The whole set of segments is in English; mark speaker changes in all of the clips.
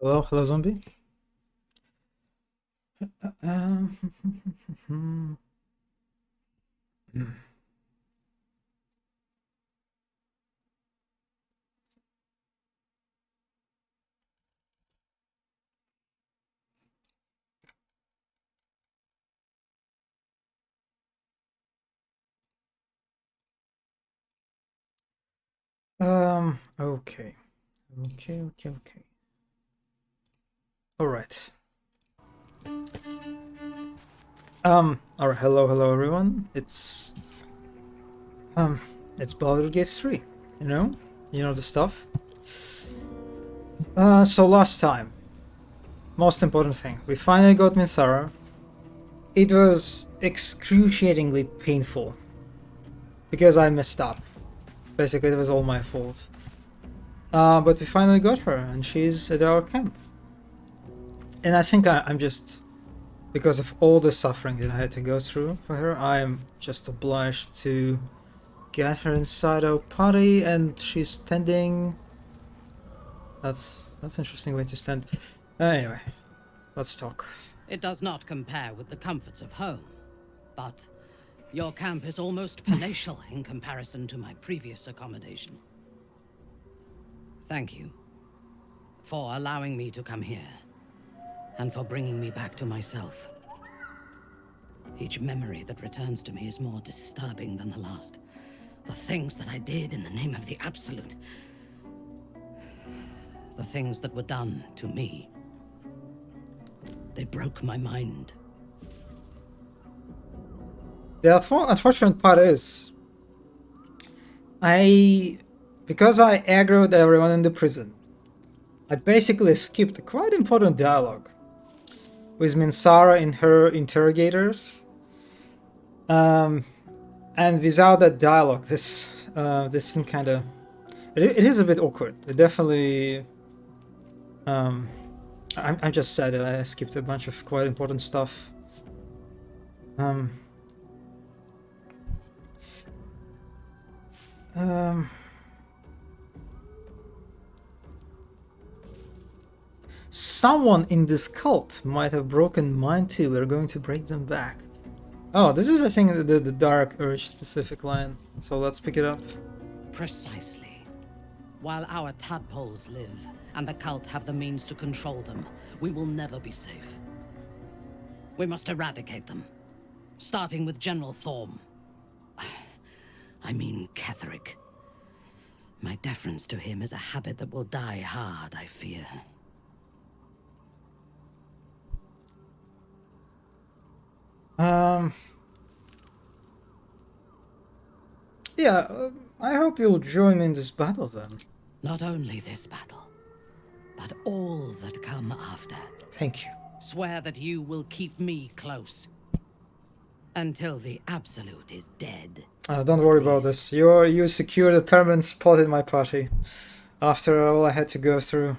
Speaker 1: Hello, hello, zombie. Um, okay. Okay. All right. All right. Hello, everyone. Um, it's Baldur Gates 3. You know, the stuff. So last time, most important thing, we finally got Minsara. It was excruciatingly painful because I messed up. Basically, it was all my fault. But we finally got her, and she's at our camp. And I think I'm just, because of all the suffering that I had to go through for her, I'm just obliged to get her inside our party, and she's standing That's an interesting way to stand. Anyway, let's talk.
Speaker 2: It does not compare with the comforts of home, but your camp is almost palatial in comparison to my previous accommodation. Thank you for allowing me to come here, and for bringing me back to myself. Each memory that returns to me is more disturbing than the last. The things that I did in the name of the Absolute. The things that were done to me. They broke my mind.
Speaker 1: The unfortunate part is, because I aggroed everyone in the prison, I basically skipped a quite important dialogue with Minsara and her interrogators. And without that dialogue, this scene kind of... It is a bit awkward. It definitely... I'm just sad that I skipped a bunch of quite important stuff. Someone in this cult might have broken mine too. We're going to break them back. Oh, this is, I think, the Dark Urge specific line. So let's pick it up.
Speaker 2: Precisely. While our tadpoles live, and the cult have the means to control them, we will never be safe. We must eradicate them. Starting with General Thorm. I mean Ketheric. My deference to him is a habit that will die hard, I fear.
Speaker 1: Yeah, I hope you'll join me in this battle then.
Speaker 2: Not only this battle, but all that come after.
Speaker 1: Thank you.
Speaker 2: Swear that you will keep me close. Until the Absolute is dead.
Speaker 1: Don't worry about this. You secured a permanent spot in my party. After all I had to go through.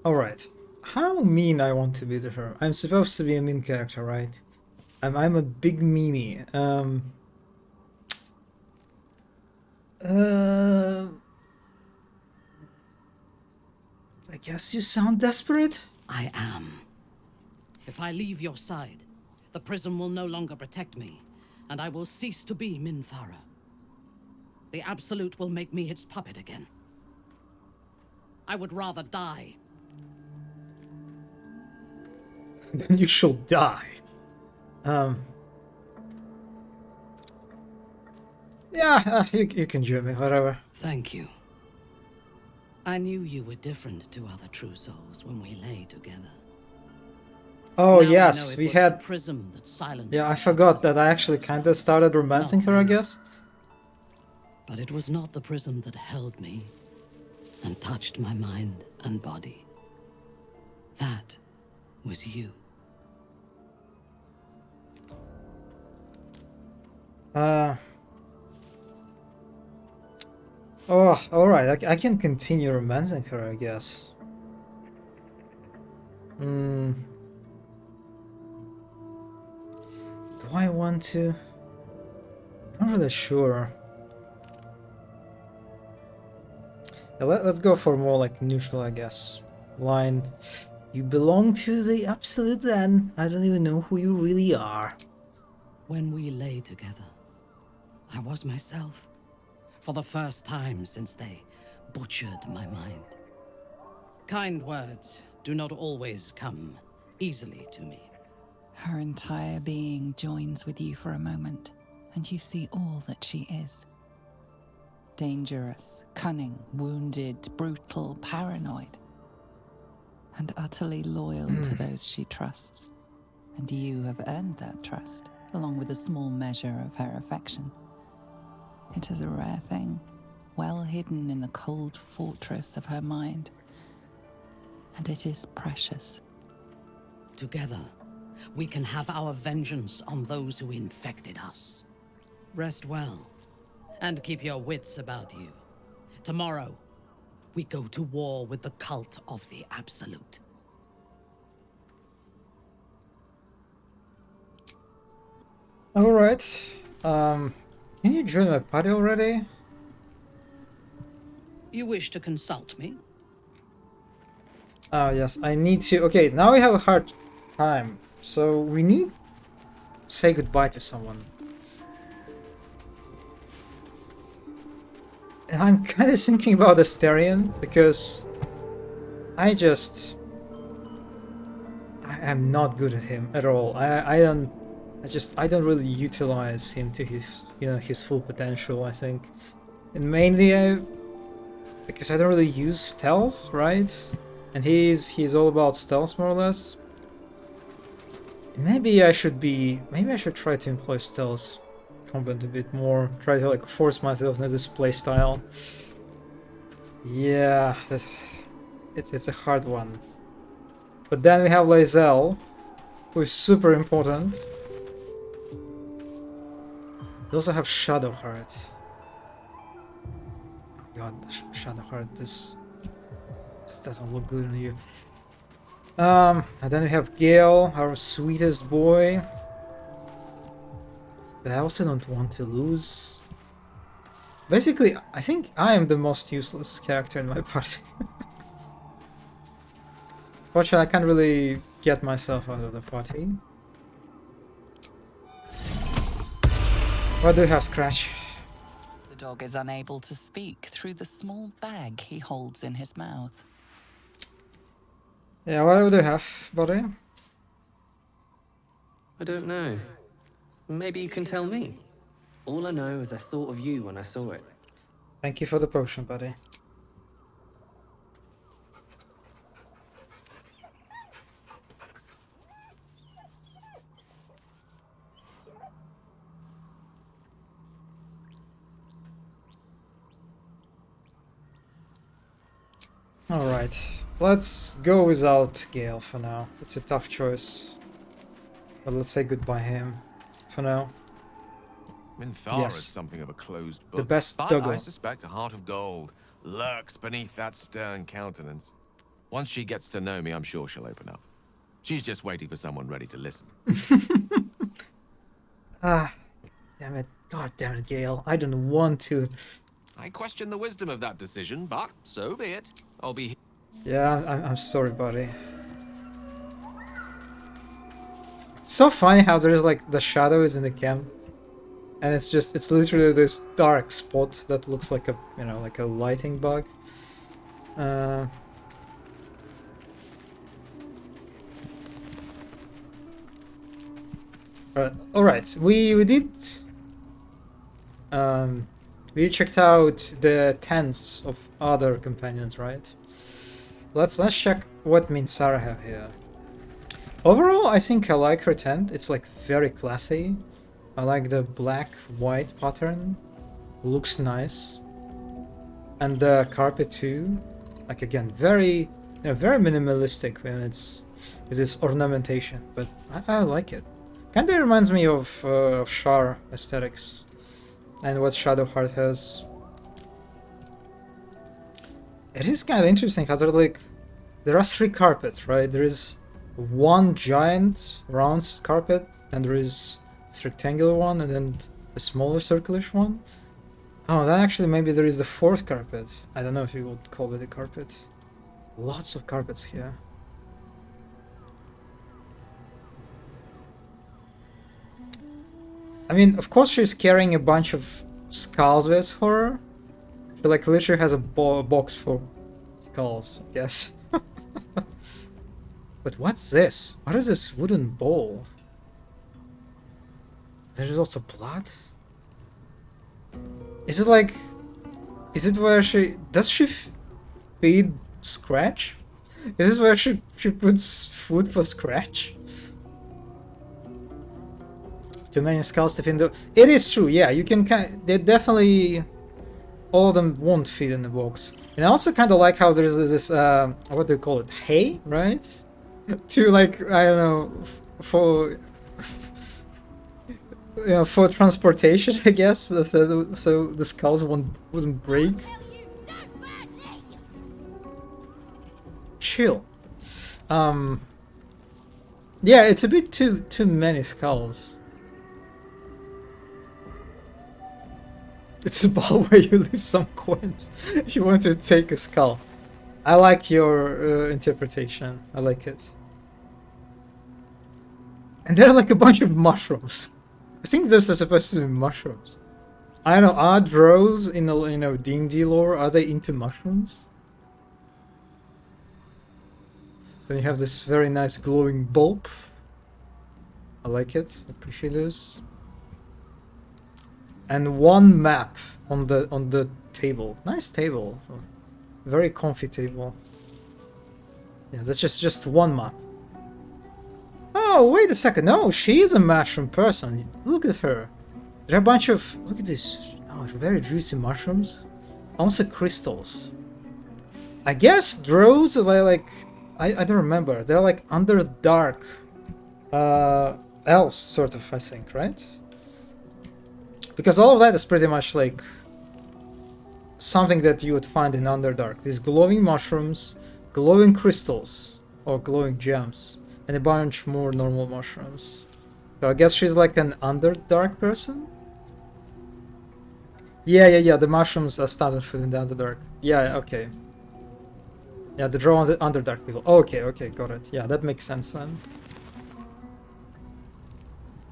Speaker 1: Alright. How mean I want to be to her. I'm supposed to be a mean character, right? I'm a big meanie. I guess you sound desperate?
Speaker 2: I am. If I leave your side, the prison will no longer protect me, and I will cease to be Minthara. The Absolute will make me its puppet again. I would rather die.
Speaker 1: Then you shall die. Yeah, you can join me, whatever.
Speaker 2: Thank you. I knew you were different to other true souls when we lay together.
Speaker 1: Oh
Speaker 2: Now
Speaker 1: yes,
Speaker 2: I know
Speaker 1: we
Speaker 2: it was
Speaker 1: had...
Speaker 2: the prism that silenced
Speaker 1: Yeah, I
Speaker 2: the
Speaker 1: forgot that I
Speaker 2: Absolute
Speaker 1: actually
Speaker 2: those
Speaker 1: kinda
Speaker 2: months.
Speaker 1: started romancing her, I guess.
Speaker 2: But it was not the prism that held me and touched my mind and body. That was you.
Speaker 1: Oh, alright, I can continue romancing her, I guess. Do I want to? Not really sure. Yeah, let's go for more like neutral, I guess. Blind. You belong to the Absolute then. I don't even know who you really are.
Speaker 2: When we lay together, I was myself. For the first time since they butchered my mind. Kind words do not always come easily to me.
Speaker 3: Her entire being joins with you for a moment, and you see all that she is. Dangerous, cunning, wounded, brutal, paranoid, and utterly loyal to those she trusts. And you have earned that trust, along with a small measure of her affection. It is a rare thing, well hidden in the cold fortress of her mind. And it is precious.
Speaker 2: Together, we can have our vengeance on those who infected us. Rest well, and keep your wits about you. Tomorrow, we go to war with the cult of the Absolute.
Speaker 1: Alright. Can you join my party already?
Speaker 2: You wish to consult me?
Speaker 1: Oh yes, I need to. Okay, now we have a hard time. So we need to say goodbye to someone. And I'm kind of thinking about Asterion because I am not good at him at all. I don't really utilize him to his his full potential, I think. And mainly because I don't really use stealth, right? And he's all about stealth more or less. Maybe I should try to employ stealth combat a bit more. Try to like force myself into this playstyle. Yeah, it's a hard one. But then we have Lae'zel, who is super important. We also have Shadowheart. Oh god, Shadowheart, this doesn't look good on you. And then we have Gale, our sweetest boy. But I also don't want to lose. Basically, I think I am the most useless character in my party. Fortunately, I can't really get myself out of the party. What do you have, Scratch?
Speaker 3: The dog is unable to speak through the small bag he holds in his mouth.
Speaker 1: Yeah, what do you have, buddy?
Speaker 4: I don't know. Maybe you can tell me. All I know is I thought of you when I saw it.
Speaker 1: Thank you for the potion, buddy. Alright, let's go without Gale for now. It's a tough choice. But let's say goodbye him for now.
Speaker 5: Minthara
Speaker 1: Yes.
Speaker 5: is something of a closed book.
Speaker 1: The best
Speaker 5: but
Speaker 1: doggo.
Speaker 5: I suspect a heart of gold lurks beneath that stern countenance. Once she gets to know me, I'm sure she'll open up. She's just waiting for someone ready to listen.
Speaker 1: Ah, damn it. God damn it, Gale. I don't want to.
Speaker 5: I question the wisdom of that decision, but so be it. I'll be...
Speaker 1: Yeah, I'm sorry, buddy. It's so funny how there's like the shadows in the camp. And it's literally this dark spot that looks like a, like a lighting bug. Alright, we did... we checked out the tents of other companions, right? Let's check what Minsara have here. Overall, I think I like her tent. It's like very classy. I like the black-white pattern. Looks nice. And the carpet too. Like again, very very minimalistic when it's with this ornamentation, but I like it. Kinda reminds me of Shar aesthetics and what Shadowheart has. It is kind of interesting how there are 3 carpets, right? There is one giant round carpet, and there is this rectangular one, and then a smaller circular one. Oh, then actually maybe there is the 4th carpet. I don't know if you would call it a carpet. Lots of carpets here. I mean, of course she's carrying a bunch of skulls with her. She like literally has a box for skulls, I guess. But what's this? What is this wooden bowl? There's also blood? Is it like... Is it where she... Does she feed Scratch? Is this where she puts food for Scratch? Too many skulls to fit in the... It is true, yeah, you can they definitely... All of them won't fit in the box. And I also kind of like how there's this, what do you call it? Hay, right? To like, I don't know, for... for transportation, I guess, so the skulls wouldn't break. Chill. Yeah, it's a bit too many skulls. It's a ball where you leave some coins if you want to take a skull. I like your interpretation. I like it. And there are like a bunch of mushrooms. I think those are supposed to be mushrooms. I don't know, are drows in the D&D lore, are they into mushrooms? Then you have this very nice glowing bulb. I like it. Appreciate this. And one map on the table. Nice table. Very comfy table. Yeah, that's just one map. Oh, wait a second. No, she is a mushroom person. Look at her. There are a bunch of... Look at this. Oh, very juicy mushrooms. Also crystals. I guess drows are like... I don't remember. They're like underdark elves, sort of, I think, right? Because all of that is pretty much like something that you would find in Underdark. These glowing mushrooms, glowing crystals, or glowing gems, and a bunch more normal mushrooms. So I guess she's like an Underdark person? Yeah, the mushrooms are standard food in the Underdark. Yeah, okay. Yeah, the draw on the Underdark people. Okay, got it. Yeah, that makes sense then.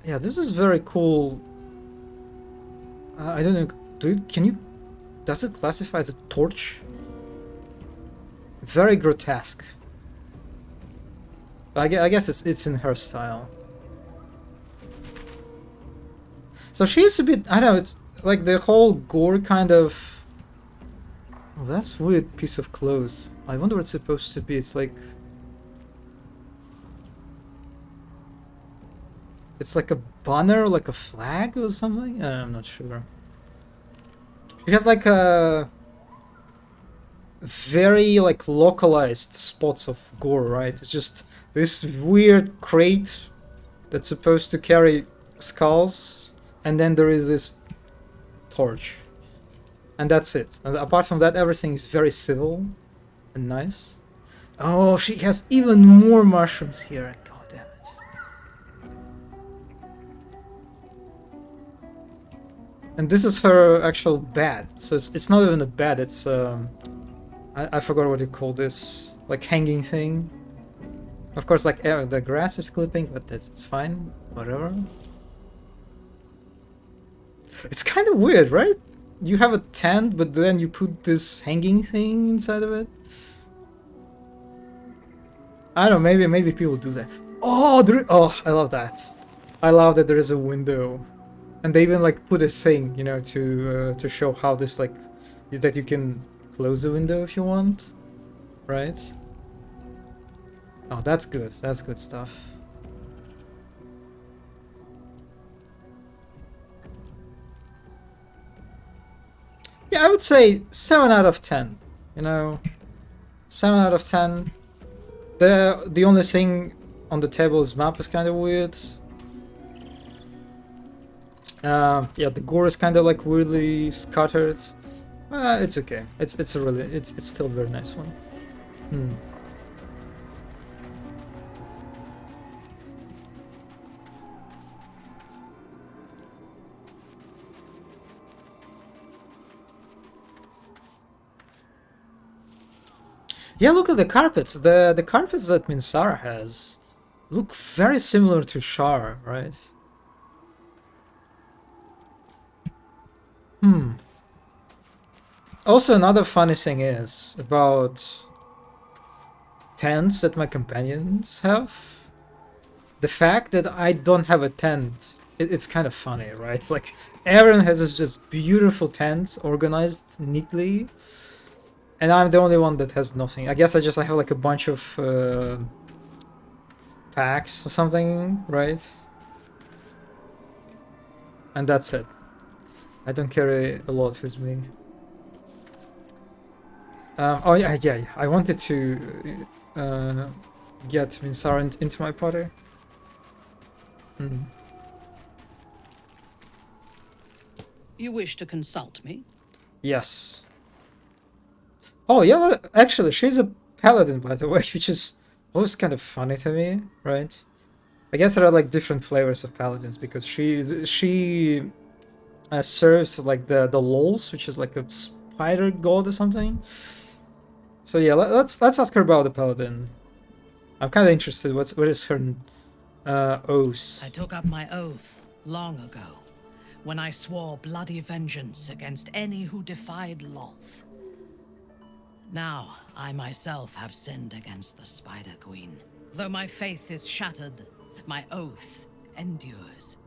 Speaker 1: Yeah, this is very cool. I don't know, does it classify as a torch? Very grotesque. I guess it's in her style. So she's a bit, I don't know, it's like the whole gore kind of... Oh, that's a weird piece of clothes. I wonder what it's supposed to be. It's like... It's like a banner, like a flag or something? I'm not sure. She has like a very like localized spots of gore, right? It's just this weird crate that's supposed to carry skulls, and then there is this torch. And that's it. And apart from that, everything is very civil and nice. Oh, she has even more mushrooms here. God damn it. And this is her actual bed. So it's not even a bed, it's I forgot what you call this. Like hanging thing. Of course, like the grass is clipping, but it's fine. Whatever. It's kind of weird, right? You have a tent, but then you put this hanging thing inside of it. I don't know, maybe people do that. Oh, I love that. I love that there is a window. And they even like put a thing, you know, to show how this like that you can close the window if you want, right? Oh, that's good. That's good stuff. Yeah, I would say 7 out of 10. You know, 7 out of 10. The only thing on the table is map is kind of weird. Yeah, the gore is kind of like weirdly scattered. It's okay. It's still a very nice one. Yeah, look at the carpets. The carpets that Minsara has look very similar to Shar, right? Also, another funny thing is about tents that my companions have. The fact that I don't have a tent, it's kind of funny, right? It's like everyone has this just beautiful tents organized neatly, and I'm the only one that has nothing. I guess I have like a bunch of packs or something, right? And that's it. I don't carry a lot with me. Oh yeah. I wanted to get Minsara into my party.
Speaker 2: You wish to consult me?
Speaker 1: Yes. Oh yeah, actually, she's a paladin, by the way, which is always kind of funny to me, right? I guess there are like different flavors of paladins because she serves like the Lols, which is like a spider god or something. So yeah, let's ask her about the paladin. I'm kind of interested. What is her oath?
Speaker 2: I took up my oath long ago, when I swore bloody vengeance against any who defied Lolth. Now, I myself have sinned against the Spider Queen. Though my faith is shattered, my oath endures.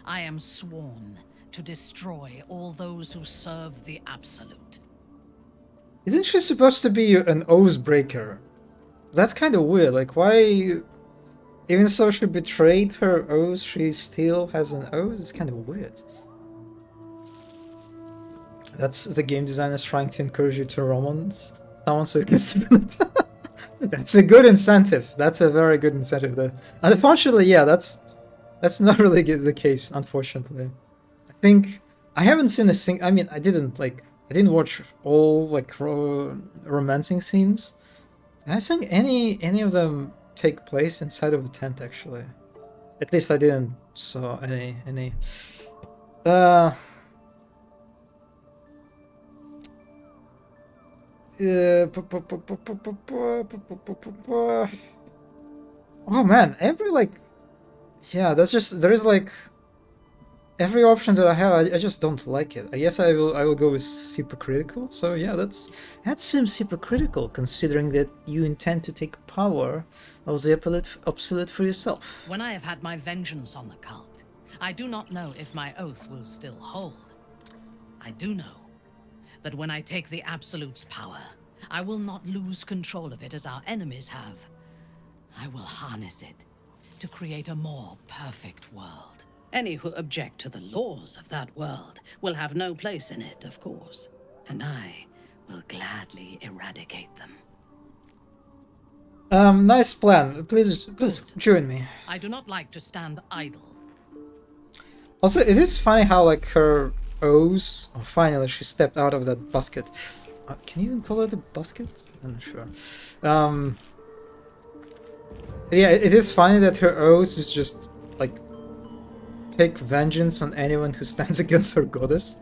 Speaker 2: I am sworn to destroy all those who serve the Absolute.
Speaker 1: Isn't she supposed to be an oath breaker? That's kind of weird. Like, why? Even so, she betrayed her oath, she still has an oath? It's kind of weird. That's the game designers trying to encourage you to romance someone so you can steal it. That's a good incentive. That's a very good incentive. And unfortunately, yeah, that's not really the case, unfortunately. I think I haven't seen a thing. I mean, I didn't watch all like romancing scenes. I think any of them take place inside of a tent, actually. At least I didn't saw any. Oh man, there is like every option that I have, I just don't like it. I guess I will go with hypocritical. So yeah, that seems hypocritical considering that you intend to take power of the absolute for yourself.
Speaker 2: When I have had my vengeance on the cult, I do not know if my oath will still hold. I do know that when I take the Absolute's power, I will not lose control of it as our enemies have. I will harness it to create a more perfect world. Any who object to the laws of that world will have no place in it, of course, and I will gladly eradicate them.
Speaker 1: Nice plan. Please join me.
Speaker 2: I do not like to stand idle.
Speaker 1: Also, it is funny how like her oath. Oh, finally, she stepped out of that basket. Can you even call it a basket? I'm not sure. Yeah, it is funny that her oath is just like take vengeance on anyone who stands against her goddess,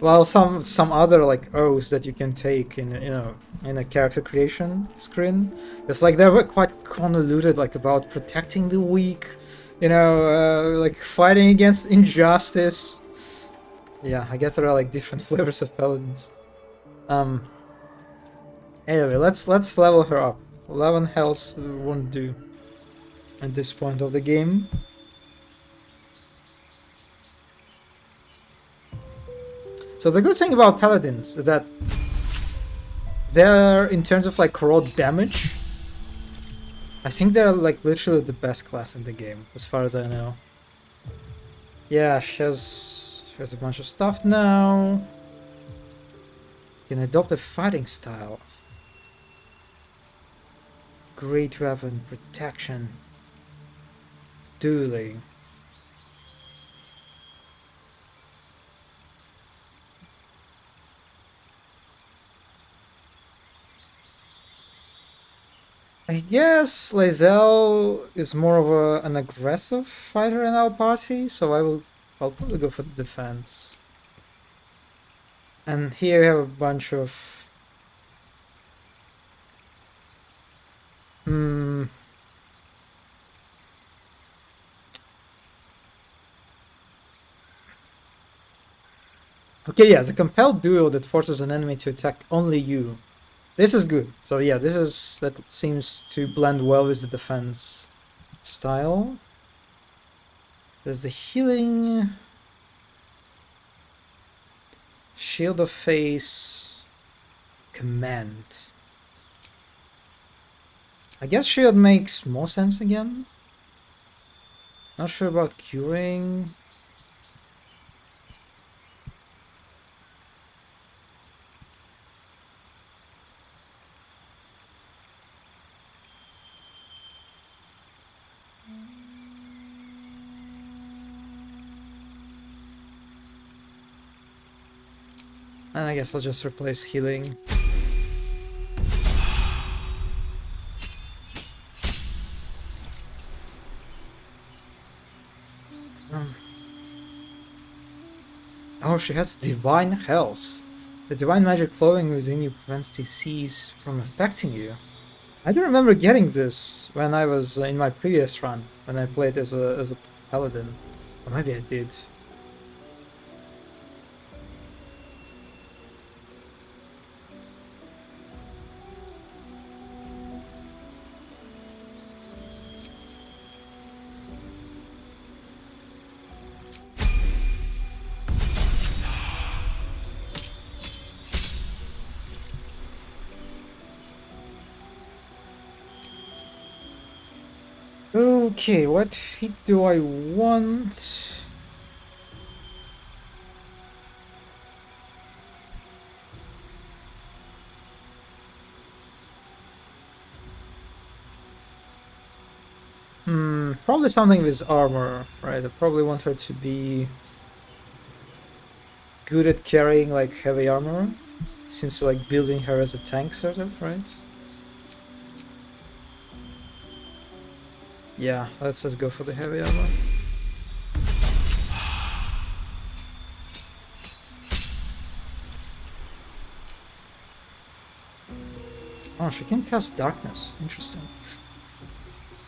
Speaker 1: while some other like oaths that you can take in a character creation screen, it's like they were quite convoluted, like about protecting the weak, like fighting against injustice. Yeah, I guess there are like different flavors of paladins. Anyway, let's level her up. 11 health won't do at this point of the game. So the good thing about paladins is that they're, in terms of like raw damage, I think they're like literally the best class in the game, as far as I know. Yeah, she has a bunch of stuff now. Can adopt a fighting style. Great weapon, protection, dueling. I guess Lae'zel is more of an aggressive fighter in our party, so I'll probably go for the defense. And here we have a bunch of Okay, yeah, the compelled duel that forces an enemy to attack only you. This is good. So yeah, that seems to blend well with the defense style. There's the healing, shield of face, command. I guess shield makes more sense again. Not sure about curing. And I guess I'll just replace healing. Oh, she has divine health. The divine magic flowing within you prevents disease from affecting you. I don't remember getting this when I was in my previous run, when I played as a paladin. Or maybe I did. Okay, what feat do I want? Probably something with armor, right? I probably want her to be good at carrying like heavy armor, since we're like building her as a tank sort of, right? Yeah, let's just go for the heavy armor. Oh, she can cast darkness. Interesting.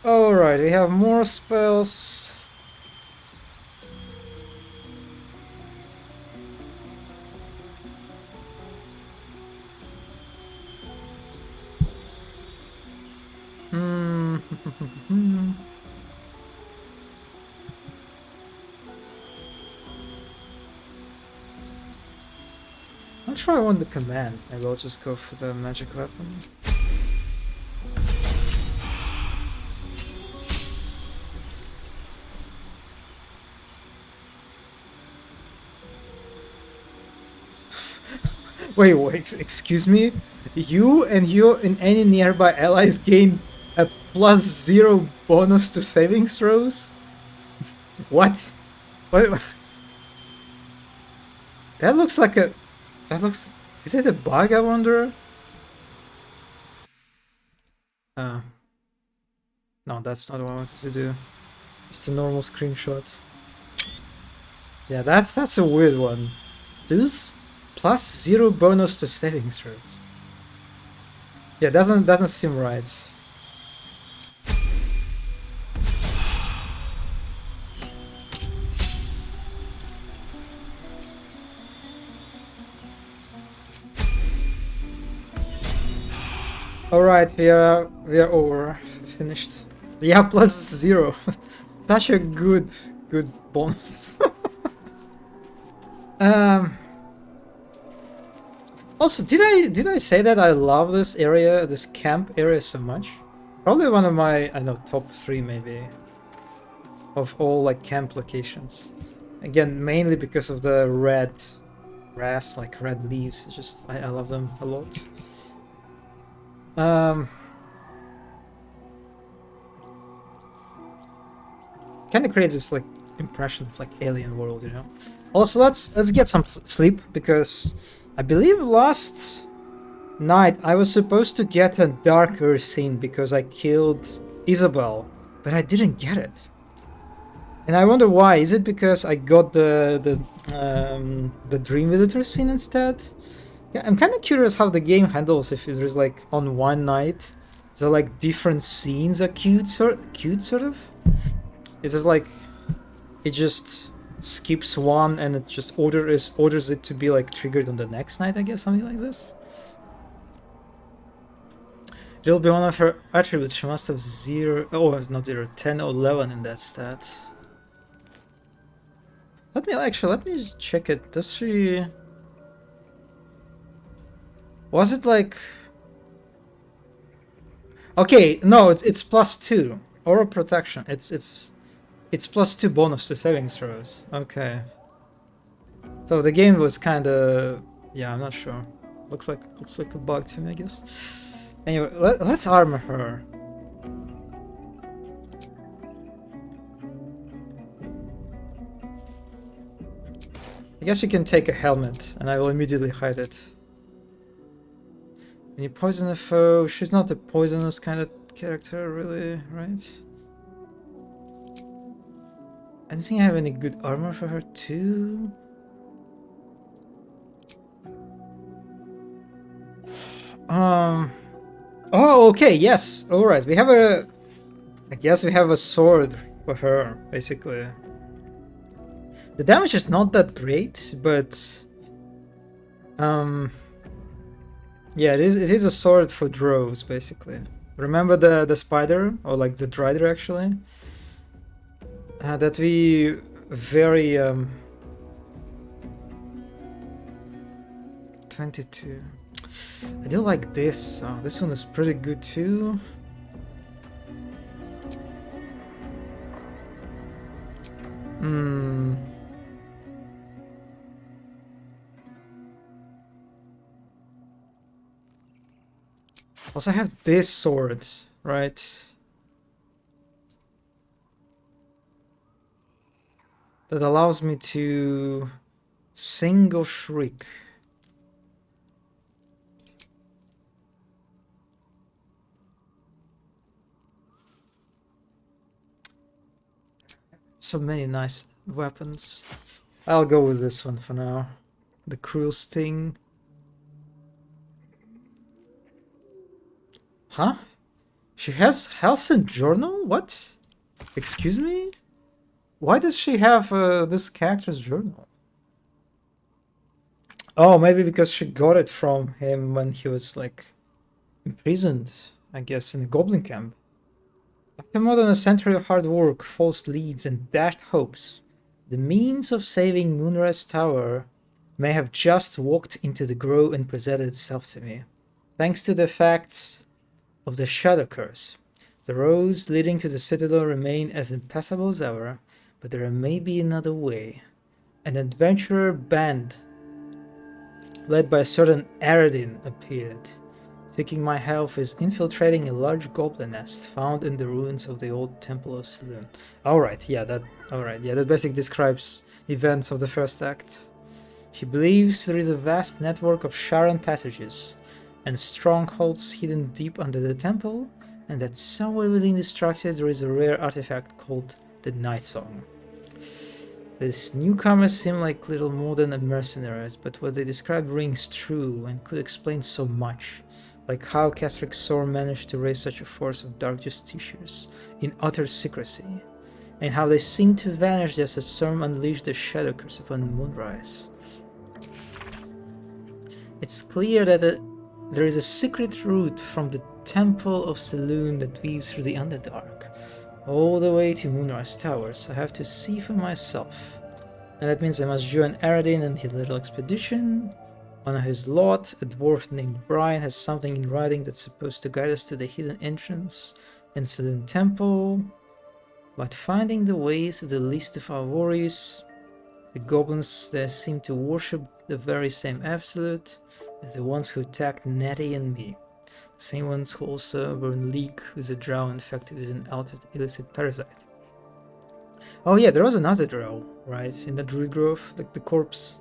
Speaker 1: Alright, we have more spells. Not sure I want the command. Maybe I'll just go for the magic weapon. Wait, excuse me? You and any nearby allies gain a +0 bonus to saving throws? What? What? That looks like a... That looks... Is it a bug, I wonder? No, that's not what I wanted to do. Just a normal screenshot. Yeah, that's a weird one. This +0 bonus to saving throws. Yeah, doesn't seem right. Alright, we are over. Finished. Yeah, +0. Such a good bonus. Also, did I say that I love this area, this camp area so much? Probably one of my, I know, top 3 maybe of all like camp locations. Again, mainly because of the red grass, like red leaves. It's just I love them a lot. Kind of creates this like impression of like alien world, you know. Also, let's get some sleep, because I believe last night I was supposed to get a darker scene because I killed Isabel, but I didn't get it. And I wonder why. Is it because I got the Dream Visitor scene instead? Yeah, I'm kind of curious how the game handles if there's like on one night, there like different scenes are queued sort of. Is it like it just skips one and it just orders it to be like triggered on the next night, I guess, something like this. It'll be one of her attributes. She must have 0, oh, not 0, 10 or 11 in that stat. Let me check it. Does she... Was it like... Okay, no, it's +2. Aura protection. It's +2 bonus to saving throws. Okay. So the game was kind of... Yeah, I'm not sure. Looks like a bug to me, I guess. Anyway, let's armor her. I guess you can take a helmet, and I will immediately hide it. When you poison a foe, she's not a poisonous kind of character, really, right? I don't think I have any good armor for her too. Oh, okay, yes. Alright, we have a... I guess we have a sword for her, basically. The damage is not that great, but... Yeah, it is a sword for drows, basically. Remember the spider? Or like the drider, actually? That we very... 22. I do like this. Oh, this one is pretty good too. Hmm. Also, I have this sword, right? That allows me to sing or shriek. So many nice weapons. I'll go with this one for now. The Cruel Sting. Huh? She has Halcyon Journal? What? Excuse me? Why does she have this character's journal? Oh, maybe because she got it from him when he was like imprisoned, I guess, in a goblin camp. After more than a century of hard work, false leads, and dashed hopes, the means of saving Moonrise Tower may have just walked into the grove and presented itself to me. Thanks to the facts of the Shadow Curse, the roads leading to the Citadel remain as impassable as ever, but there may be another way. An adventurer band led by a certain Aradin appeared. Seeking my help is infiltrating a large goblin nest found in the ruins of the old Temple of Saloon. Alright, yeah, that basically describes events of the first act. He believes there is a vast network of Sharon passages and strongholds hidden deep under the temple, and that somewhere within the structure there is a rare artifact called the Night Song. These newcomers seem like little more than mercenaries, but what they describe rings true and could explain so much, like how Castric Sor managed to raise such a force of dark justiciars in utter secrecy, and how they seem to vanish just as Storm unleashed the Shadow Curse upon Moonrise. It's clear that there is a secret route from the Temple of Saloon that weaves through the Underdark, all the way to Moonrise Towers. I have to see for myself. And that means I must join Aradin and his little expedition. On his lot, a dwarf named Brian has something in writing that's supposed to guide us to the hidden entrance in Saloon Temple. But finding the way is the least of our worries. The goblins there seem to worship the very same absolute as the ones who attacked Nettie and me. The same ones who also were in league with the drow infected with an altered illicit parasite. Oh yeah, there was another drow, right, in the Druid Grove, like the corpse.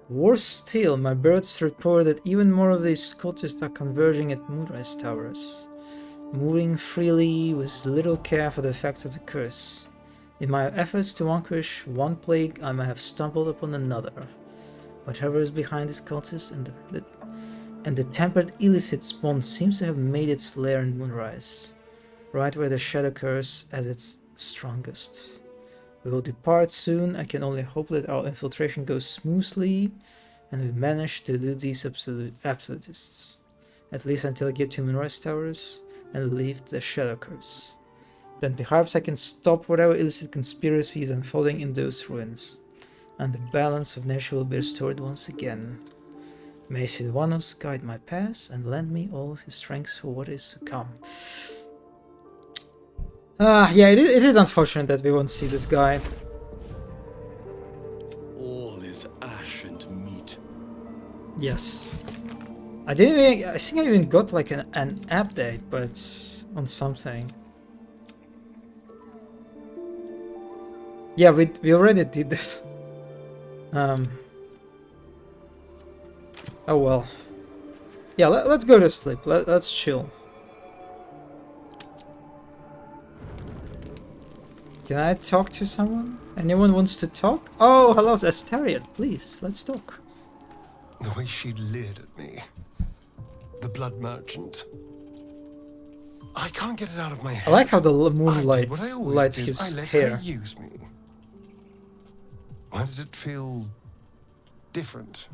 Speaker 1: Worse still, my birds report that even more of these cultists are converging at Moonrise Towers, moving freely with little care for the effects of the curse. In my efforts to vanquish one plague, I may have stumbled upon another. Whatever is behind these cultists and the tempered illicit spawn seems to have made its lair in Moonrise, right where the Shadow Curse is its strongest. We will depart soon. I can only hope that our infiltration goes smoothly and we manage to elude these absolutists, at least until I get to Moonrise Towers and leave the Shadow Curse. Then perhaps I can stop whatever illicit conspiracy is unfolding in those ruins, and the balance of nature will be restored once again. May Sylvanus guide my path and lend me all of his strength for what is to come. Yeah, it is unfortunate that we won't see this guy.
Speaker 6: All is ash and meat.
Speaker 1: Yes. I think I even got like an update, but on something. Yeah, we already did this. Oh well. Yeah, let's go to sleep. Let's chill. Can I talk to someone? Anyone wants to talk? Oh, hello, Astarion. Please, let's talk.
Speaker 6: The way she leered at me.
Speaker 7: the blood merchant. I can't get it out of my head.
Speaker 1: I like how the
Speaker 7: I
Speaker 1: moonlight
Speaker 7: did what I always
Speaker 1: lights
Speaker 7: did.
Speaker 1: his
Speaker 7: I let her
Speaker 1: hair.
Speaker 7: use me. Why does it feel different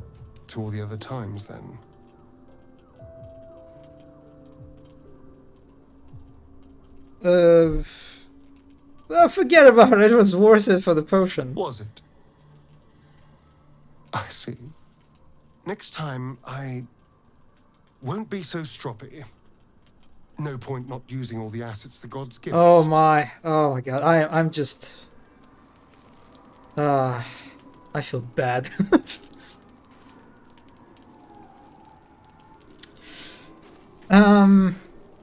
Speaker 7: to all the other times then?
Speaker 1: Forget about it. It was worth it for the potion.
Speaker 7: Was it? I see. Next time, I won't be so stroppy. No point not using all the assets the gods give
Speaker 1: Oh
Speaker 7: us.
Speaker 1: my god. I'm just I feel bad.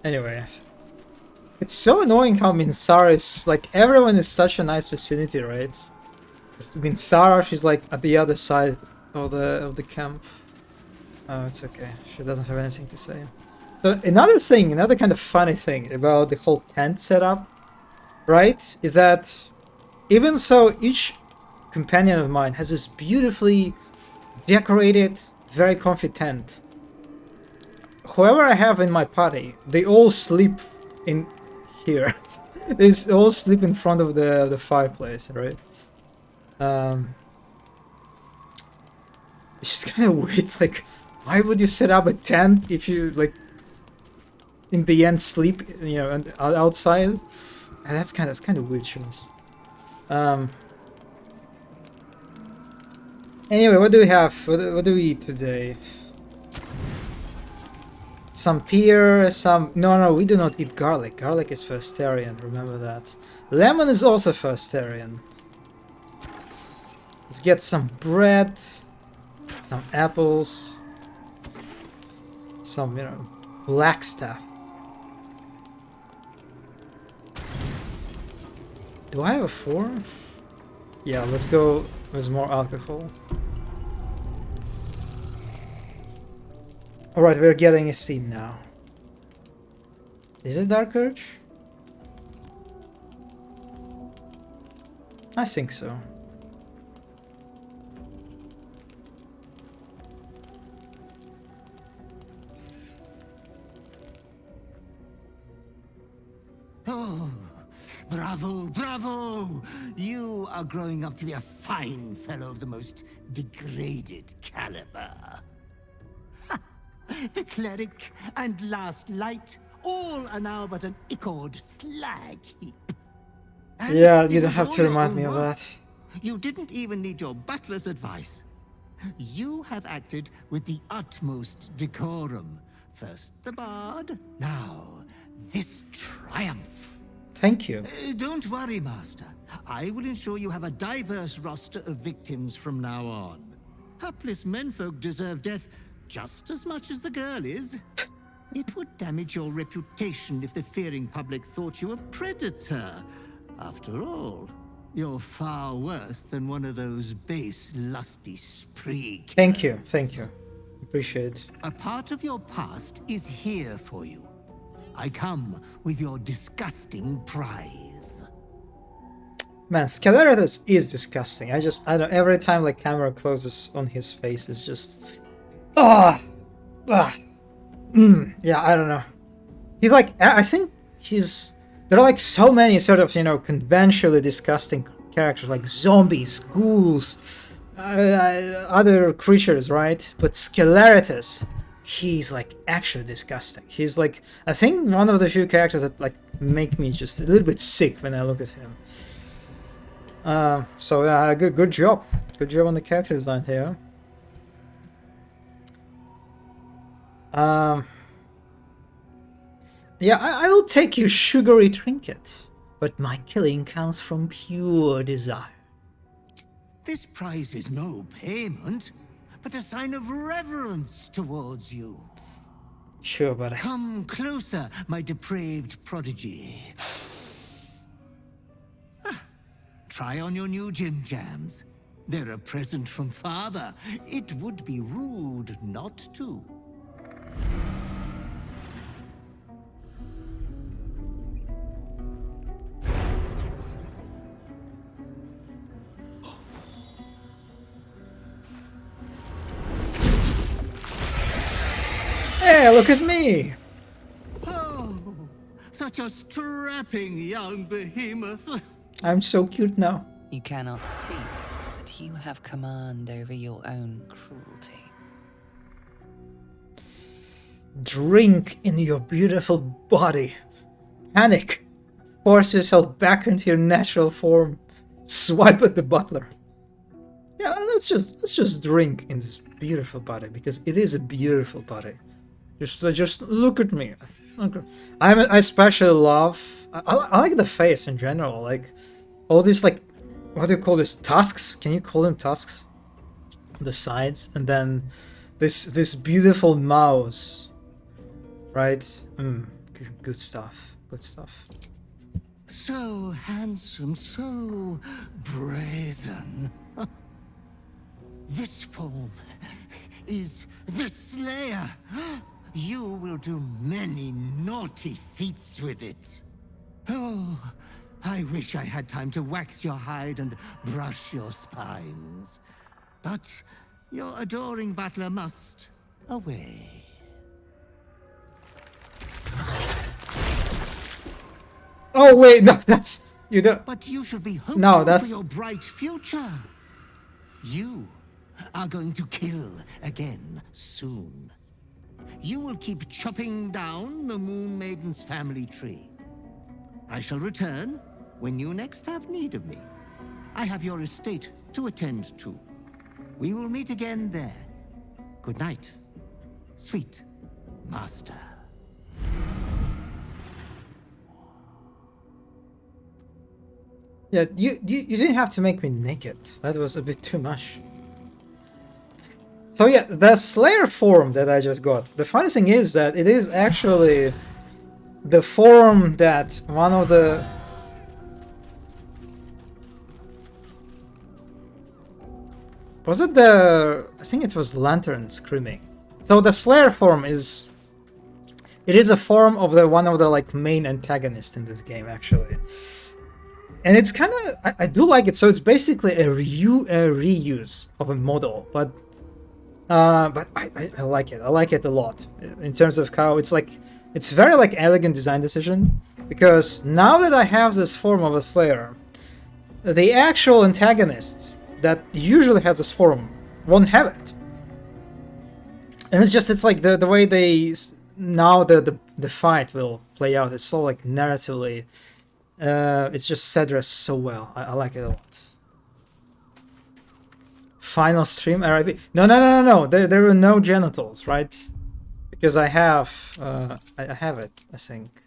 Speaker 1: Anyway. It's so annoying how Minsara is like everyone is such a nice vicinity, right? Minsara, she's like at the other side of the camp. Oh, it's okay. She doesn't have anything to say. So another kind of funny thing about the whole tent setup, right, is that even so each companion of mine has this beautifully decorated, very comfy tent. Whoever I have in my party, they all sleep in here. They all sleep in front of the fireplace, right? It's just kind of weird. Like, why would you set up a tent if you like, in the end, sleep, you know, outside? And that's kind of weird choice. Anyway, what do we have? What do we eat today? Some pear, some... No, we do not eat garlic. Garlic is vegetarian, remember that. Lemon is also vegetarian. Let's get some bread, some apples, some, you know, black stuff. Do I have a 4? Yeah, let's go with more alcohol. Alright, we're getting a scene now. Is it Dark Urge? I think so.
Speaker 8: Oh, bravo, bravo! You are growing up to be a fine fellow of the most degraded caliber. Ha! The cleric and last light, all are now but an ichord slag heap. And
Speaker 1: Yeah,
Speaker 8: it
Speaker 1: you don't
Speaker 8: is
Speaker 1: have
Speaker 8: all
Speaker 1: to
Speaker 8: your
Speaker 1: remind
Speaker 8: own
Speaker 1: me of
Speaker 8: work.
Speaker 1: that.
Speaker 8: You didn't even need your butler's advice. You have acted with the utmost decorum. First the bard, now this triumph.
Speaker 1: Thank you.
Speaker 8: Don't worry, Master. I will ensure you have a diverse roster of victims from now on. Hapless menfolk deserve death just as much as the girl is. It would damage your reputation if the fearing public thought you a predator. After all, you're far worse than one of those base, lusty spree killers.
Speaker 1: Thank you. Appreciate it.
Speaker 8: A part of your past is here for you. I come with your disgusting prize.
Speaker 1: Man, Scaleratus is disgusting. I don't know, every time like camera closes on his face is just... Yeah, I don't know. He's like, I think there are like so many sort of, you know, conventionally disgusting characters like zombies, ghouls, other creatures, right? But Scaleratus, he's like actually disgusting. He's like, I think one of the few characters that like make me just a little bit sick when I look at him. So good job. Good job on the character design here. Yeah, I will take your sugary trinket, but my killing comes from pure desire.
Speaker 8: This prize is no payment, but a sign of reverence towards you.
Speaker 1: Sure, but
Speaker 8: Come closer, my depraved prodigy. Try on your new gym jams. They're a present from Father. It would be rude not to.
Speaker 1: Hey, look at me!
Speaker 8: Oh, such a strapping young behemoth.
Speaker 1: I'm so cute now.
Speaker 3: You cannot speak, but you have command over your own cruelty.
Speaker 1: Drink in your beautiful body. Panic. Force yourself back into your natural form. Swipe at the butler. Yeah, let's just drink in this beautiful body, because it is a beautiful body. Just look at me. I especially love. I like the face in general. Like all these, like, what do you call this, tusks? Can you call them tusks? The sides, and then this beautiful mouse. Right? Good stuff. Good stuff.
Speaker 8: So handsome, so brazen. This form is the Slayer. You will do many naughty feats with it. Oh, I wish I had time to wax your hide and brush your spines. But your adoring butler must away.
Speaker 1: Oh wait, no, that's you don't.
Speaker 8: But you should be hopeful
Speaker 1: No, that's
Speaker 8: for your bright future. You are going to kill again soon. You will keep chopping down the Moon Maiden's family tree. I shall return when you next have need of me. I have your estate to attend to. We will meet again there. Good night, sweet master.
Speaker 1: yeah. You didn't have to make me naked. That was a bit too much. So yeah, the Slayer form that I just got. The funny thing is that it is actually the form that one of the... Was it the... I think it was Lantern Screaming. So the Slayer form is... It is a form of the one of the like main antagonists in this game, actually. And it's kind of... I do like it. So it's basically a reuse of a model, but I like it. I like it a lot in terms of how it's like, it's very like elegant design decision, because now that I have this form of a Slayer, the actual antagonist that usually has this form won't have it. And it's like the way they now the fight will play out. It's so like narratively, it's just set dressed so well. I like it a lot. Final stream RIP. No. There were no genitals, right? Because I have I have it, I think.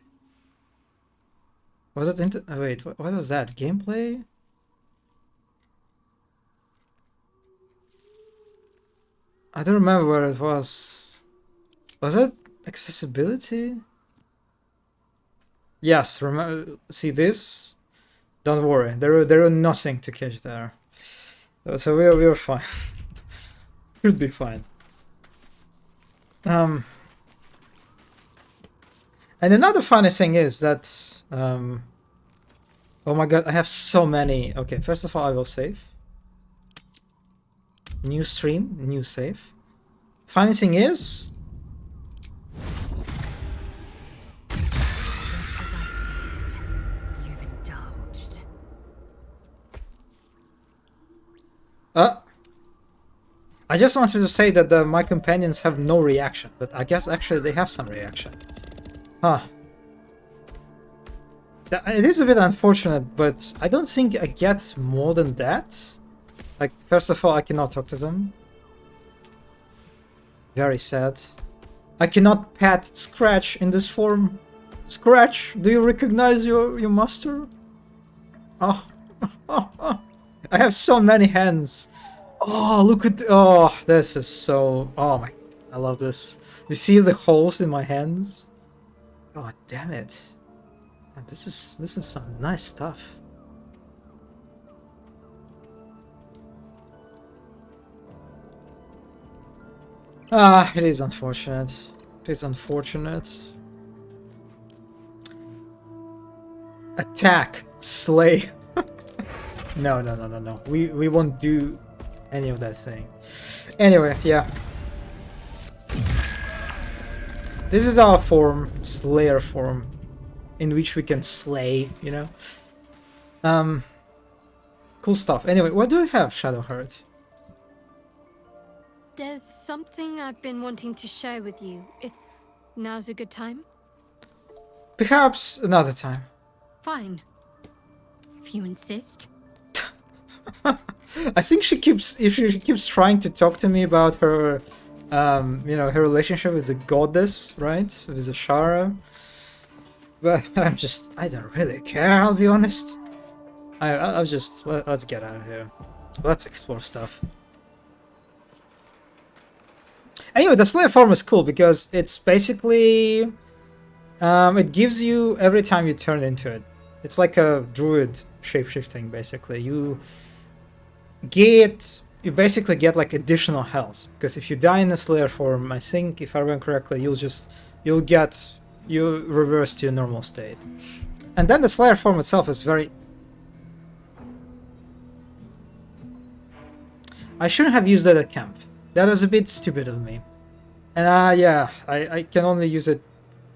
Speaker 1: Was it into... Oh, wait, what was that? Gameplay? I don't remember where it was. Was it accessibility? Yes, remember, see this? Don't worry, there were nothing to catch there. So we were fine. Should be fine. And another funny thing is that oh my god, I have so many. Okay, first of all, I will save. New stream, new save. Funny thing is, I just wanted to say that my companions have no reaction, but I guess actually they have some reaction. Huh. It is a bit unfortunate, but I don't think I get more than that. Like, first of all, I cannot talk to them. Very sad. I cannot pet Scratch in this form. Scratch, do you recognize your master? Oh. I have so many hands. Oh, look at... Oh, this is so... Oh my... I love this. You see the holes in my hands? Oh, damn it. This is some nice stuff. Ah, it is unfortunate. It is unfortunate. Attack! Slay! No. We won't do any of that thing. Anyway, yeah. this is our form, Slayer form, in which we can slay, you know? Cool stuff. Anyway, what do you have, Shadowheart?
Speaker 9: There's something I've been wanting to share with you, if now's a good time.
Speaker 1: Perhaps another time.
Speaker 9: Fine. If you insist.
Speaker 1: I think she keeps trying to talk to me about her, you know, her relationship with a goddess, right? With a Shara. But I don't really care, I'll be honest. I'll just, let's get out of here. Let's explore stuff. Anyway, the Slayer form is cool because it's basically, it gives you, every time you turn into it, it's like a druid shapeshifting, basically. You basically get like additional health, because if you die in the Slayer form, I think, if I remember correctly, you'll reverse to your normal state. And then the Slayer form itself is very... I shouldn't have used it at camp. That was a bit stupid of me. And yeah, I can only use it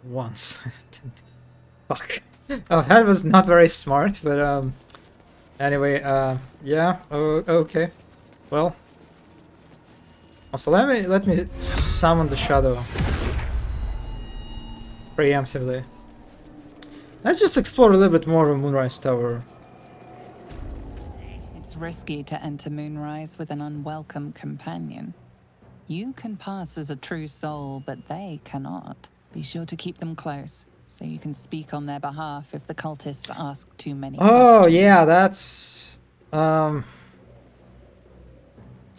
Speaker 1: once. Fuck. Oh, that was not very smart, but anyway, yeah, okay. Well. Also, let me summon the shadow. Preemptively. Let's just explore a little bit more of Moonrise Tower.
Speaker 3: It's risky to enter Moonrise with an unwelcome companion. You can pass as a true soul, but they cannot. Be sure to keep them close, so you can speak on their behalf if the cultists ask too many
Speaker 1: Oh,
Speaker 3: questions.
Speaker 1: yeah, that's...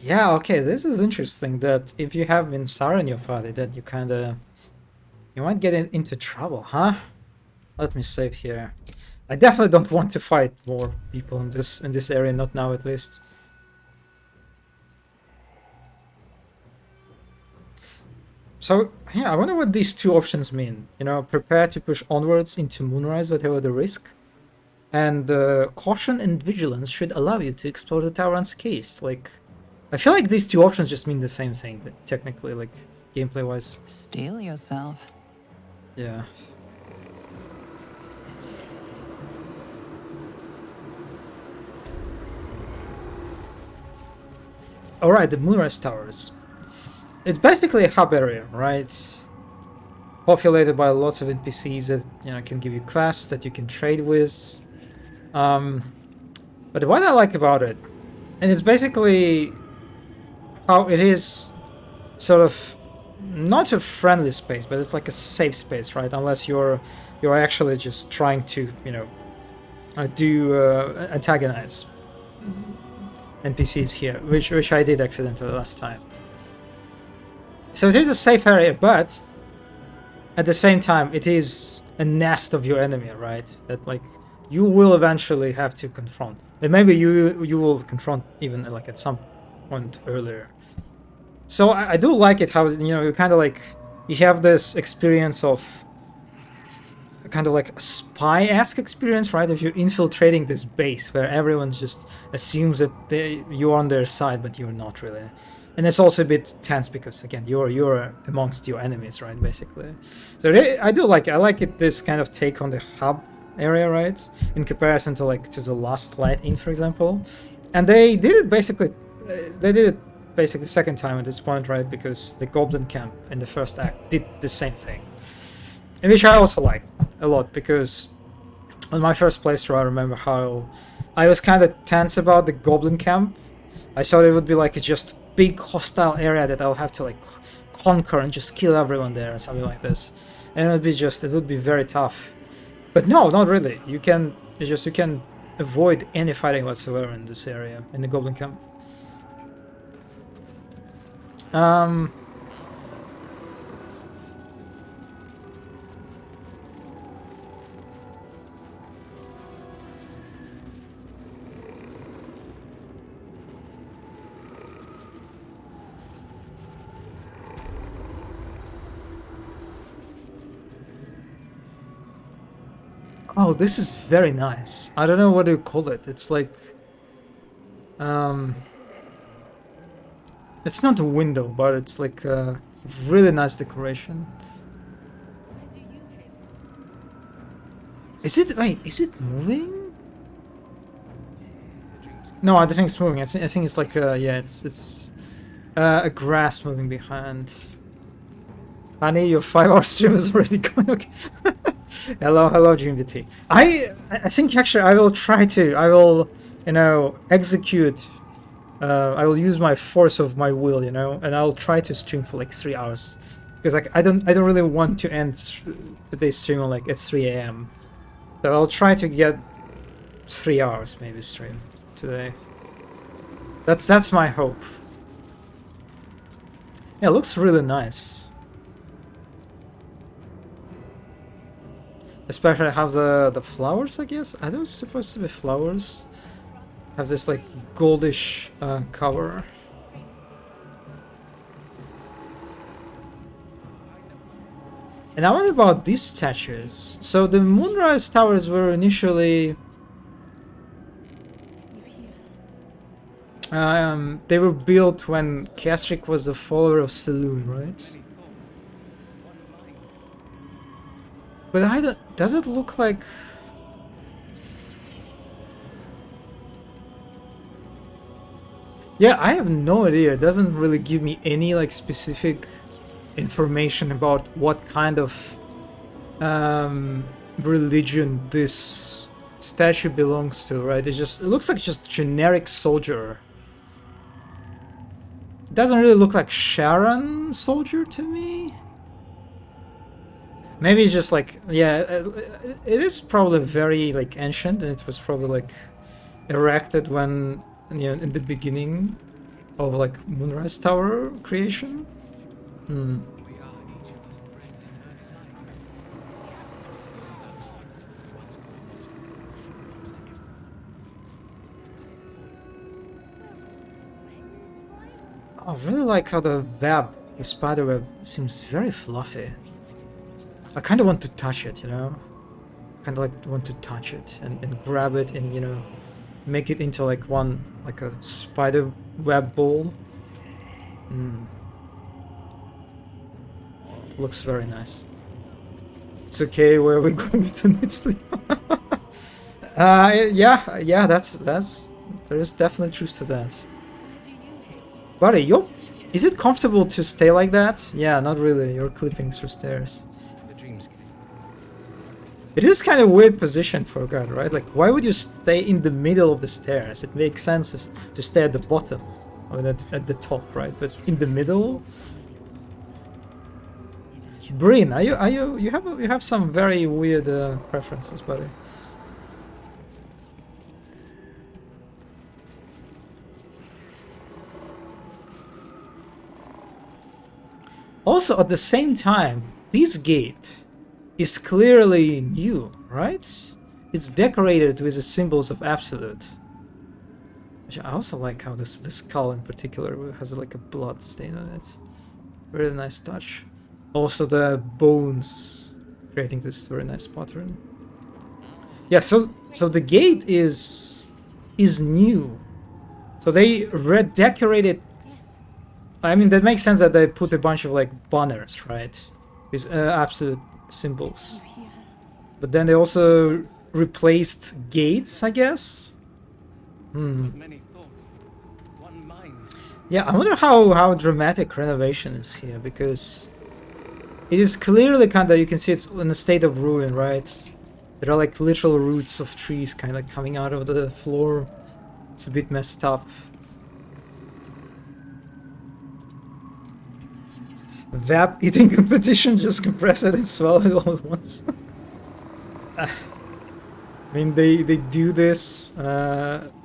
Speaker 1: Yeah, okay, this is interesting, that if you have Minsara in your party, that you kinda... You might get into trouble, huh? Let me save here. I definitely don't want to fight more people in this area, not now at least. So, yeah, I wonder what these two options mean. You know, prepare to push onwards into Moonrise, whatever the risk. And caution and vigilance should allow you to explore the tower unscathed. Like, I feel like these two options just mean the same thing, but technically, like, gameplay-wise.
Speaker 3: Steel yourself.
Speaker 1: Yeah. Alright, the Moonrise Towers. It's basically a hub area, right? Populated by lots of NPCs that, you know, can give you quests that you can trade with. But what I like about it, and it's basically how it is sort of not a friendly space, but it's like a safe space, right? Unless you're actually just trying to, you know, antagonize NPCs here, which I did accidentally last time. So it is a safe area, but at the same time, it is a nest of your enemy, right? That, like, you will eventually have to confront, and maybe you will confront even, like, at some point earlier. So I do like it how, you know, you kind of like, you have this experience of kind of like a spy-esque experience, right? If you're infiltrating this base where everyone just assumes that you're on their side, but you're not really. And it's also a bit tense because, again, you're amongst your enemies, right? Basically. So I do like it. I like it, this kind of take on the hub area, right? In comparison to, like, to the Last Light Inn, for example. And they did it basically. They did it basically second time at this point, right? Because the Goblin Camp in the first act did the same thing, and which I also liked a lot, because on my first playthrough, I remember how I was kind of tense about the Goblin Camp. I thought it would be like a just big hostile area that I'll have to, like, conquer and just kill everyone there or something like this, and it would be very tough. But no, not really. You can avoid any fighting whatsoever in this area, in the Goblin Camp. Oh, this is very nice. I don't know what to call it. It's like... It's not a window, but it's like a really nice decoration. Is it, wait, is it moving? No, I don't think it's moving. I think it's like, yeah, it's a grass moving behind. Honey, your 5-hour stream is already going. Okay. hello, GMVT. I think actually I will try to. I will, you know, execute. I will use my force of my will, you know, and I'll try to stream for like 3 hours, because like I don't really want to end today's stream on like at 3 a.m. So I'll try to get 3 hours maybe stream today. That's my hope. Yeah, it looks really nice. Especially have the flowers, I guess. Are those supposed to be flowers? Have this like goldish cover. And I wonder about these statues. So the Moonrise Towers were initially they were built when Kestrik was a follower of Saloon, right? But I don't, does it look like... Yeah, I have no idea. It doesn't really give me any like specific information about what kind of religion this statue belongs to, right? It looks like just generic soldier. It doesn't really look like Sharon soldier to me. Maybe it's just like, yeah, it is probably very like ancient, and it was probably like erected when, you know, in the beginning of like Moonrise Tower creation. I really like how the spider web seems very fluffy. I kind of want to touch it, you know? Kind of like want to touch it and grab it and, you know, make it into like one, like a spider web ball. Looks very nice. It's okay, where are we going to need sleep? Yeah, that's, there is definitely truth to that. Buddy, is it comfortable to stay like that? Yeah, not really, you're clipping through stairs. It is kind of a weird position for a god, right? Like, why would you stay in the middle of the stairs? It makes sense to stay at the bottom, or at the top, right? But in the middle? Breen, you have some very weird preferences, buddy. Also, at the same time, this gate is clearly new, right? It's decorated with the symbols of Absolute. Which I also like how this skull in particular has like a blood stain on it. Really nice touch. Also the bones creating this very nice pattern. Yeah, so the gate is new. So they redecorated. I mean, that makes sense that they put a bunch of like banners, right? With Absolute symbols. But then they also replaced gates, I guess. Yeah, I wonder how dramatic renovation is here, because it is clearly kind of, you can see it's in a state of ruin, right? There are like literal roots of trees kind of coming out of the floor. It's a bit messed up. Vap eating competition, just compress it and swallow it all at once. I mean, they do this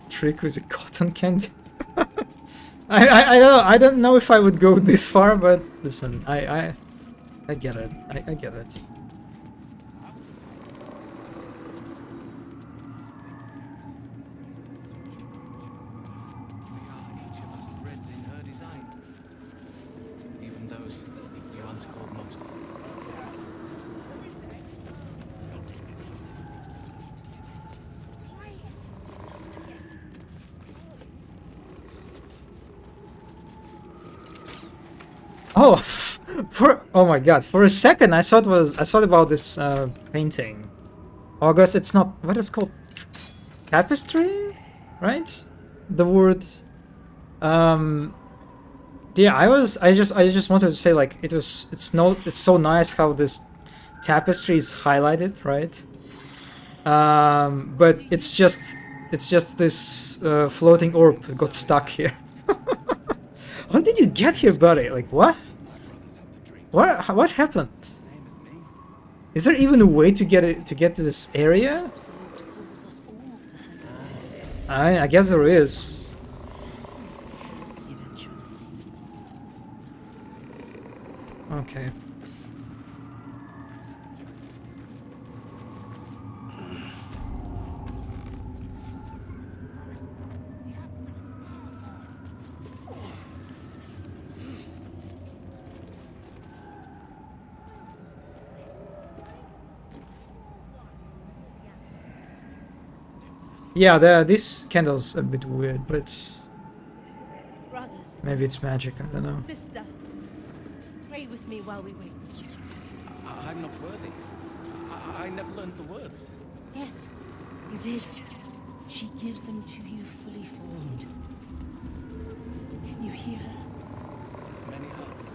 Speaker 1: trick with a cotton candy. I don't know if I would go this far, but listen, I get it. I get it. Oh, oh my god! For a second, I thought about this painting. August, it's not what it's called, tapestry, right? The word. Yeah, I just wanted to say like it's so nice how this tapestry is highlighted, right? But it's just this floating orb that got stuck here. How did you get here, buddy? Like what? What happened? Is there even a way to get to this area? I guess there is. Okay. Yeah, this candle's a bit weird, but
Speaker 10: Brothers,
Speaker 1: maybe it's magic, I don't know.
Speaker 10: sister, pray with me while we wait.
Speaker 11: I'm not worthy. I never learned the words.
Speaker 10: Yes, you did. She gives them to you fully formed. You hear her?
Speaker 11: Many hearts.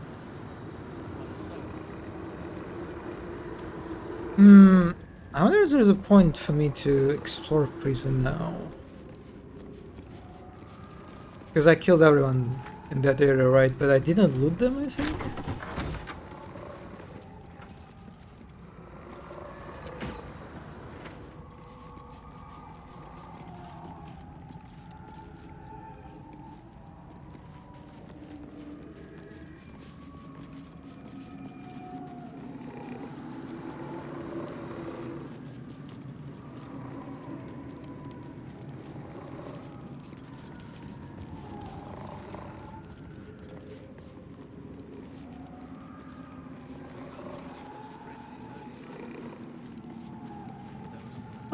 Speaker 1: I wonder if there's a point for me to explore prison now. Because I killed everyone in that area, right? But I didn't loot them, I think?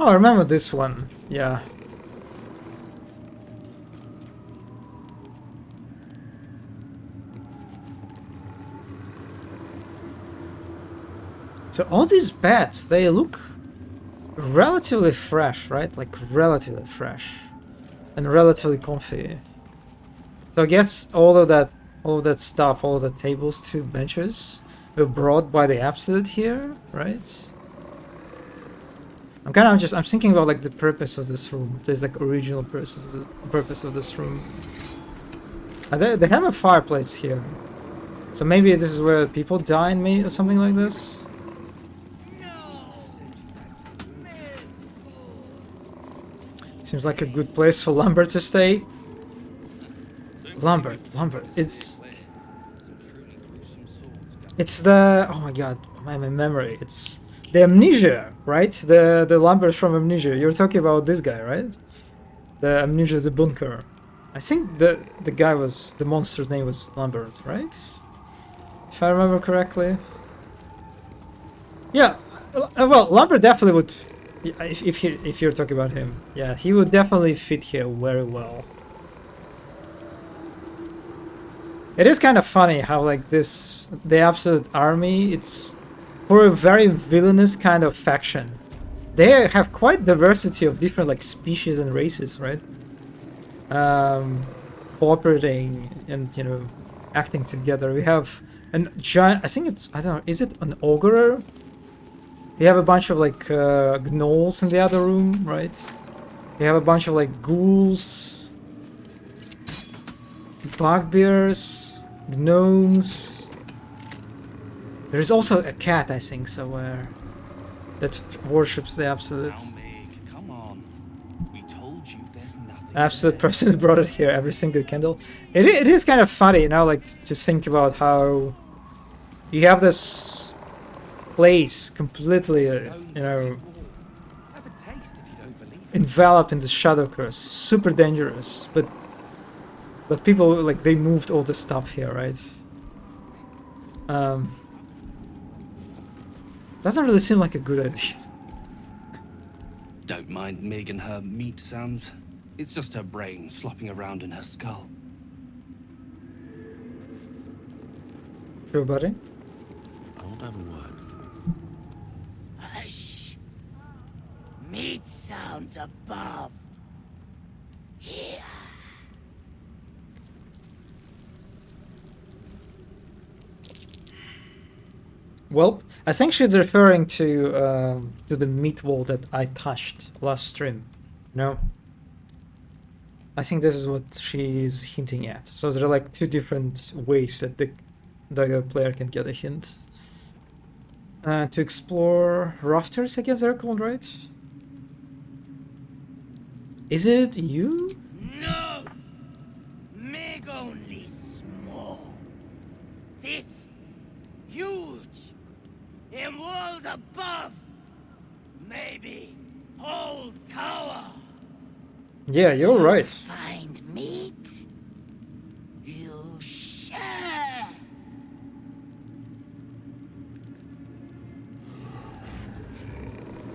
Speaker 1: Oh, I remember this one. Yeah. So all these beds, they look relatively fresh, right? Like relatively fresh and relatively comfy. So I guess all of that stuff, all of the tables, two benches, were brought by the Absolute here, right? I'm thinking about like the purpose of this room. There's like original purpose of this room. They have a fireplace here, so maybe this is where people dine, maybe, or something like this. Seems like a good place for Lambert to stay. Lambert, it's the, oh my god, my memory, it's the Amnesia, right? The Lambert from Amnesia. You're talking about this guy, right? The Amnesia, the bunker. I think the guy was, the monster's name was Lambert, right? If I remember correctly. Yeah, well, Lambert definitely would, if you're talking about him, yeah, he would definitely fit here very well. It is kind of funny how like the Absolute Army, it's for a very villainous kind of faction. They have quite diversity of different like species and races, right? Cooperating and, you know, acting together. We have a giant, I think it's, I don't know, is it an ogre? We have a bunch of like gnolls in the other room, right? We have a bunch of like ghouls, bugbears, gnomes. There's also a cat, I think, somewhere that worships the Absolute.
Speaker 11: Come on. We told you there's nothing.
Speaker 1: Absolute person who brought it here, every single candle. It is kind of funny, you know, like to think about how you have this place completely, you know, enveloped in the shadow curse, super dangerous, but people like they moved all the stuff here, right? Doesn't really seem like a good idea.
Speaker 11: Don't mind Mig and her meat sounds. It's just her brain flopping around in her skull.
Speaker 1: True, buddy.
Speaker 6: I won't have a word.
Speaker 8: Hush.
Speaker 12: realms above. Here.
Speaker 1: Well, I think she's referring to the meat wall that I touched last stream. No, I think this is what she's hinting at. So there are like two different ways that the player can get a hint. To explore rafters, I guess they're called, right? Is it you?
Speaker 12: No! Meg only small. This huge. In walls above. Maybe whole tower.
Speaker 1: Yeah, you're right.
Speaker 12: Find meat. You share.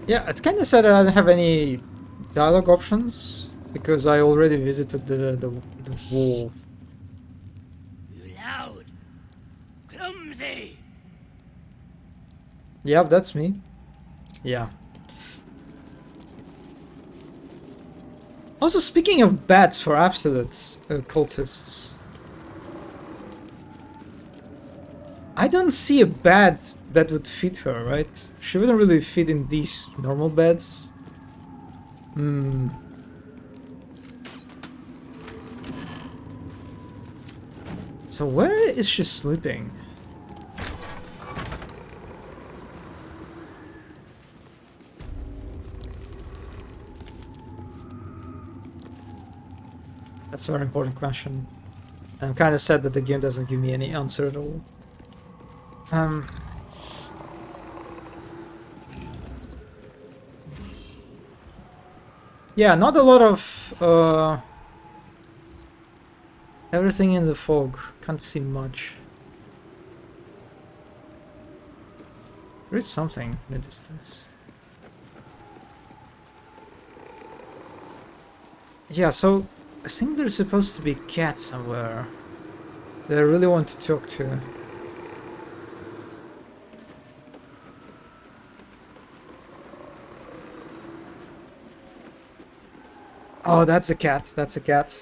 Speaker 1: Yeah, it's kind of sad I don't have any dialogue options because I already visited the wall.
Speaker 12: You loud. Clumsy.
Speaker 1: Yep, that's me. Yeah. Also, speaking of bats for absolute cultists, I don't see a bat that would fit her, right? She wouldn't really fit in these normal beds. Hmm. So where is she sleeping? That's a very important question. I'm kind of sad that the game doesn't give me any answer at all. Yeah, not a lot of everything in the fog. Can't see much. There is something in the distance. Yeah, so I think there's supposed to be a cat somewhere that I really want to talk to. Oh, that's a cat. That's a cat.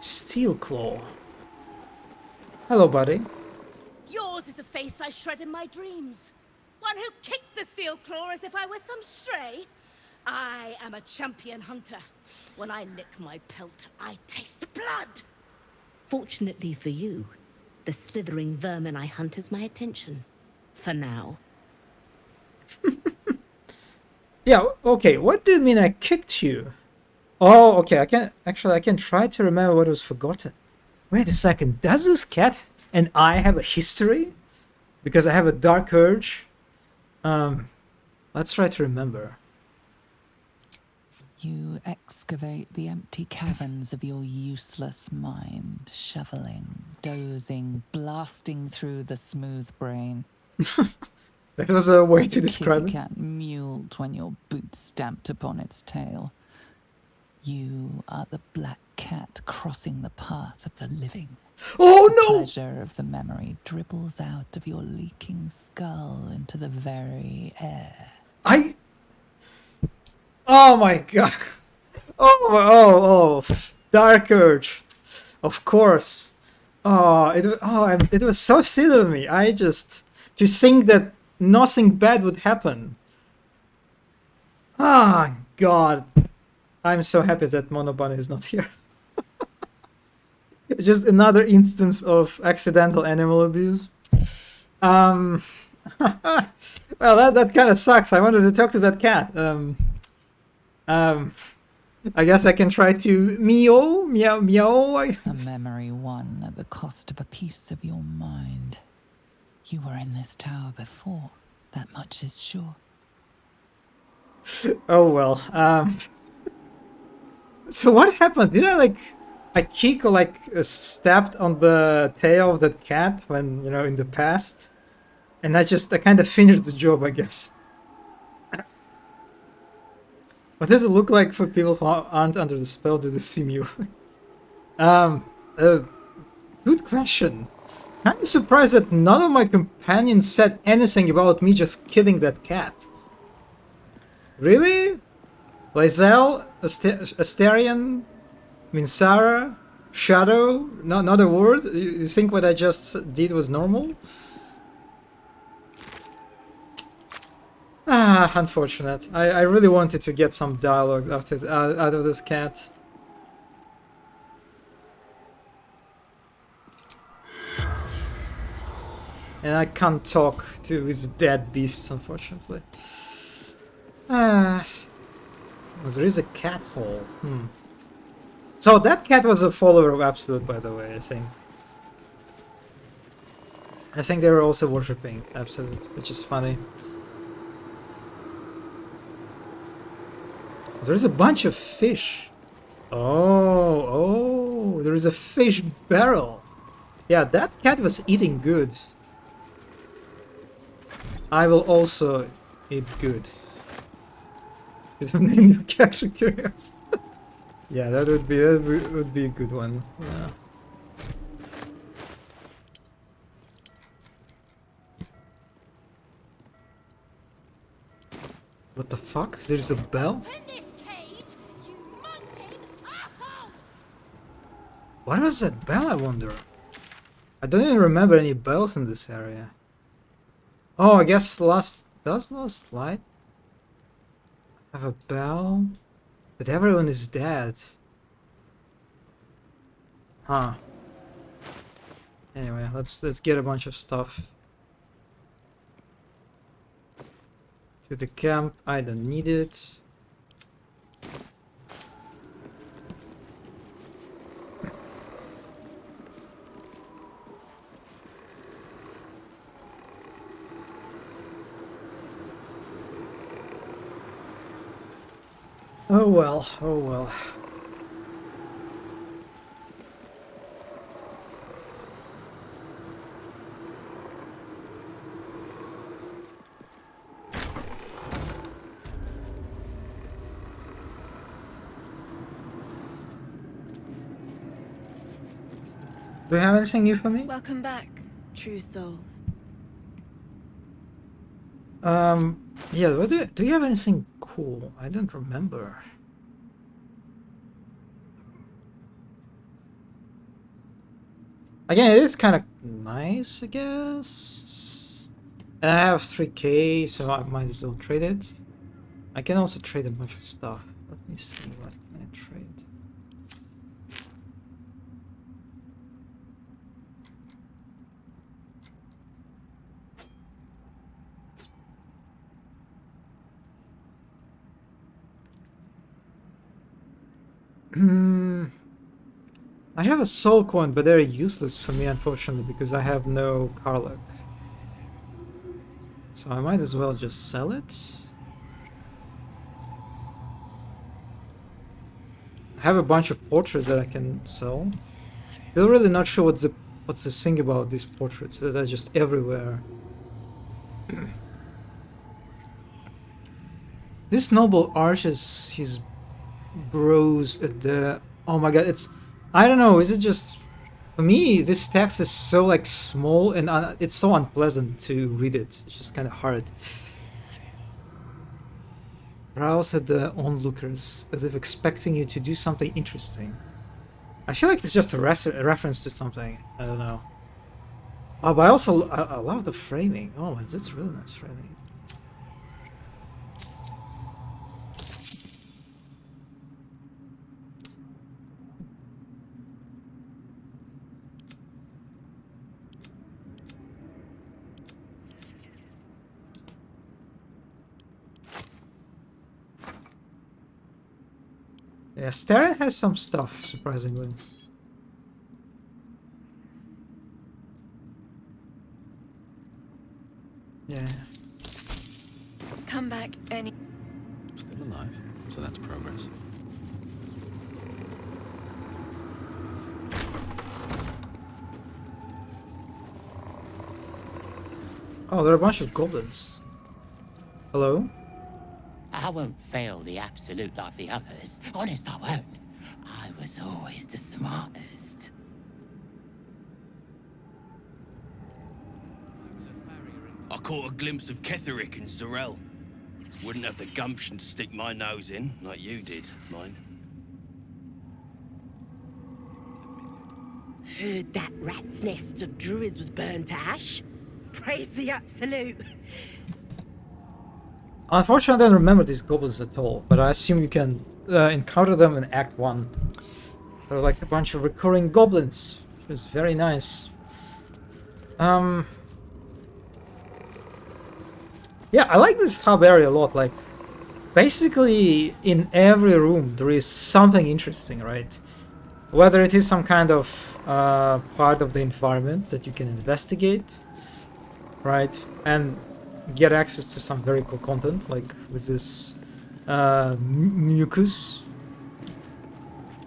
Speaker 1: Steel Claw. Hello, buddy.
Speaker 10: Yours is a face I shred in my dreams. One who kicked the steel claw as if I was some stray. I am a champion hunter. When I lick my pelt, I taste blood. Fortunately for you, the slithering vermin I hunt has my attention. For now.
Speaker 1: Yeah, okay, what do you mean I kicked you? Oh, okay, I can try to remember what was forgotten. Wait a second, does this cat and I have a history? Because I have a dark urge? Let's try to remember.
Speaker 3: You excavate the empty caverns of your useless mind, shoveling, dozing, blasting through the smooth brain.
Speaker 1: That was a way to describe
Speaker 3: Kitty
Speaker 1: it.
Speaker 3: cat mewled when your boot stamped upon its tail. You are the black cat crossing the path of the living.
Speaker 1: Oh
Speaker 3: The
Speaker 1: no!
Speaker 3: pleasure of the memory dribbles out of your leaking skull into the very air.
Speaker 1: Oh my god! Oh! Dark urge, of course. It was so silly of me. To think that nothing bad would happen. Ah, god! I'm so happy that Monobun is not here. Just another instance of accidental animal abuse. Well, that kind of sucks. I wanted to talk to that cat. I guess I can try to meow.
Speaker 3: A memory won at the cost of a piece of your mind. You were in this tower before. That much is sure.
Speaker 1: Oh well. So what happened? Did I kick or stepped on the tail of that cat when, in the past? And I kind of finished the job, I guess. What does it look like for people who aren't under the spell? Do they see you? Good question. Kinda surprised that none of my companions said anything about me just killing that cat. Really? Lae'zel? Astarion? Minsara? Shadow? No, not a word? You think what I just did was normal? Ah, unfortunate. I really wanted to get some dialogue out of this cat. And I can't talk to his dead beasts, unfortunately. Ah, there is a cat hole. So that cat was a follower of Absolute, by the way, I think. I think they were also worshipping Absolute, which is funny. There's a bunch of fish. Oh, there is a fish barrel. Yeah, that cat was eating good. I will also eat good. Should have named your character Curious. Yeah, that would be a good one. Yeah. What the fuck? There's a bell? What was that bell, I wonder? I don't even remember any bells in this area. Oh, I guess does last light have a bell? But everyone is dead. Huh. Anyway, let's get a bunch of stuff. To the camp, I don't need it. Oh well, oh well. Do you have anything new for me?
Speaker 13: Welcome back, true soul.
Speaker 1: Yeah, what do you have anything cool? I don't remember. Again, it is kind of nice, I guess. And I have 3k, so I might as well trade it. I can also trade a bunch of stuff. Let me see, what can I trade? I have a soul coin, but they're useless for me, unfortunately, because I have no car luck. So I might as well just sell it. I have a bunch of portraits that I can sell. Still really not sure what's the thing about these portraits, that are just everywhere. This noble arches his brows at the... Oh my god, it's... I don't know, is it just... For me, this text is so like small and it's so unpleasant to read it. It's just kind of hard. Brows at the onlookers, as if expecting you to do something interesting. I feel like it's just a reference to something. I don't know. Oh, but I love the framing. Oh, that's really nice framing. Yeah, Staren has some stuff, surprisingly. Yeah.
Speaker 13: Come back any...
Speaker 14: Still alive, so that's progress.
Speaker 1: Oh, there are a bunch of goblins. Hello?
Speaker 15: I won't fail the Absolute like the others. Honest, I won't. I was always the smartest.
Speaker 11: caught a glimpse of Ketherick and Zarel. Wouldn't have the gumption to stick my nose in, like you did, mind.
Speaker 16: Heard that rat's nest of druids was burned to ash. Praise the Absolute.
Speaker 1: Unfortunately, I don't remember these goblins at all, but I assume you can encounter them in Act 1. They're like a bunch of recurring goblins, which is very nice. Yeah, I like this hub area a lot. Like, basically, in every room there is something interesting, right? Whether it is some kind of part of the environment that you can investigate, right? And get access to some very cool content, like with this mucus.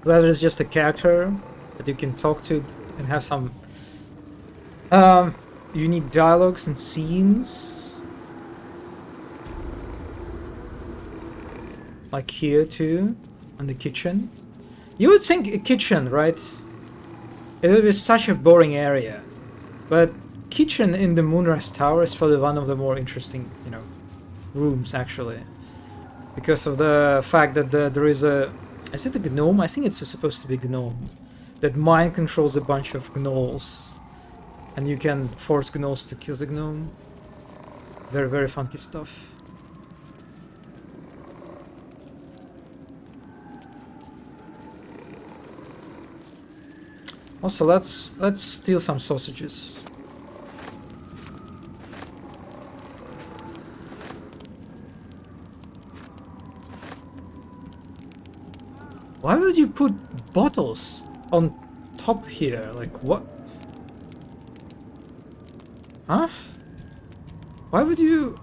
Speaker 1: Whether it's just a character that you can talk to and have some unique dialogues and scenes. Like here too, on the kitchen. You would think a kitchen, right? It would be such a boring area. But kitchen in the Moonrise Tower is probably one of the more interesting, you know, rooms actually. Because of the fact that there is a... Is it a gnome? I think it's supposed to be a gnome. That mind controls a bunch of gnolls. And you can force gnolls to kill the gnome. Very, very funky stuff. Also, let's steal some sausages. Why would you put bottles on top here? Like what? Huh? Why would you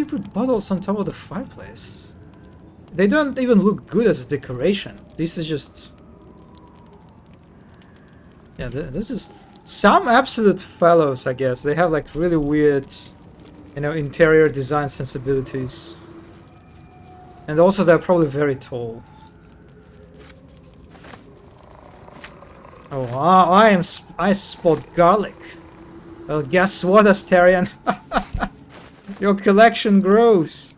Speaker 1: put bottles on top of the fireplace? They don't even look good as a decoration. This is just... Yeah, this is... Some absolute fellows, I guess. They have like really weird, you know, interior design sensibilities. And also they're probably very tall. Oh, I spot garlic. Well, guess what, Astarion? Your collection grows.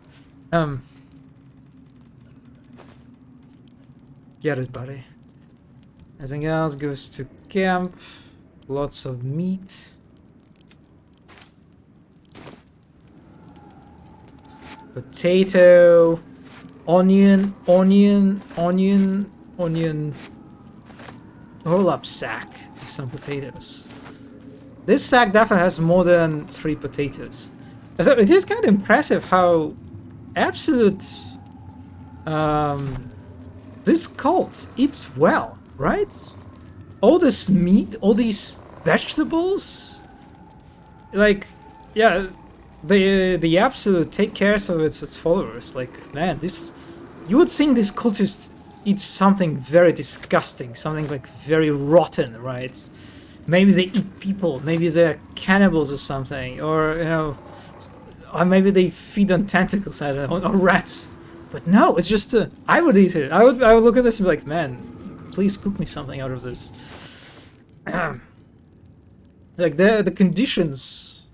Speaker 1: Get it, buddy. Anything else goes to camp. Lots of meat. Potato. Onion. Roll-up sack with some potatoes. This sack definitely has more than 3 potatoes. So it is kind of impressive how absolute this cult eats well, right? All this meat, all these vegetables, like, yeah, the absolute take care of its followers. Like, man, this, you would think this cultist eats something very disgusting, something like very rotten, right? Maybe they eat people, maybe they're cannibals or something, or, you know, or maybe they feed on tentacles, I don't know, or rats. But no, it's just I would eat it. I would look at this and be like, man, please cook me something out of this. Like the conditions,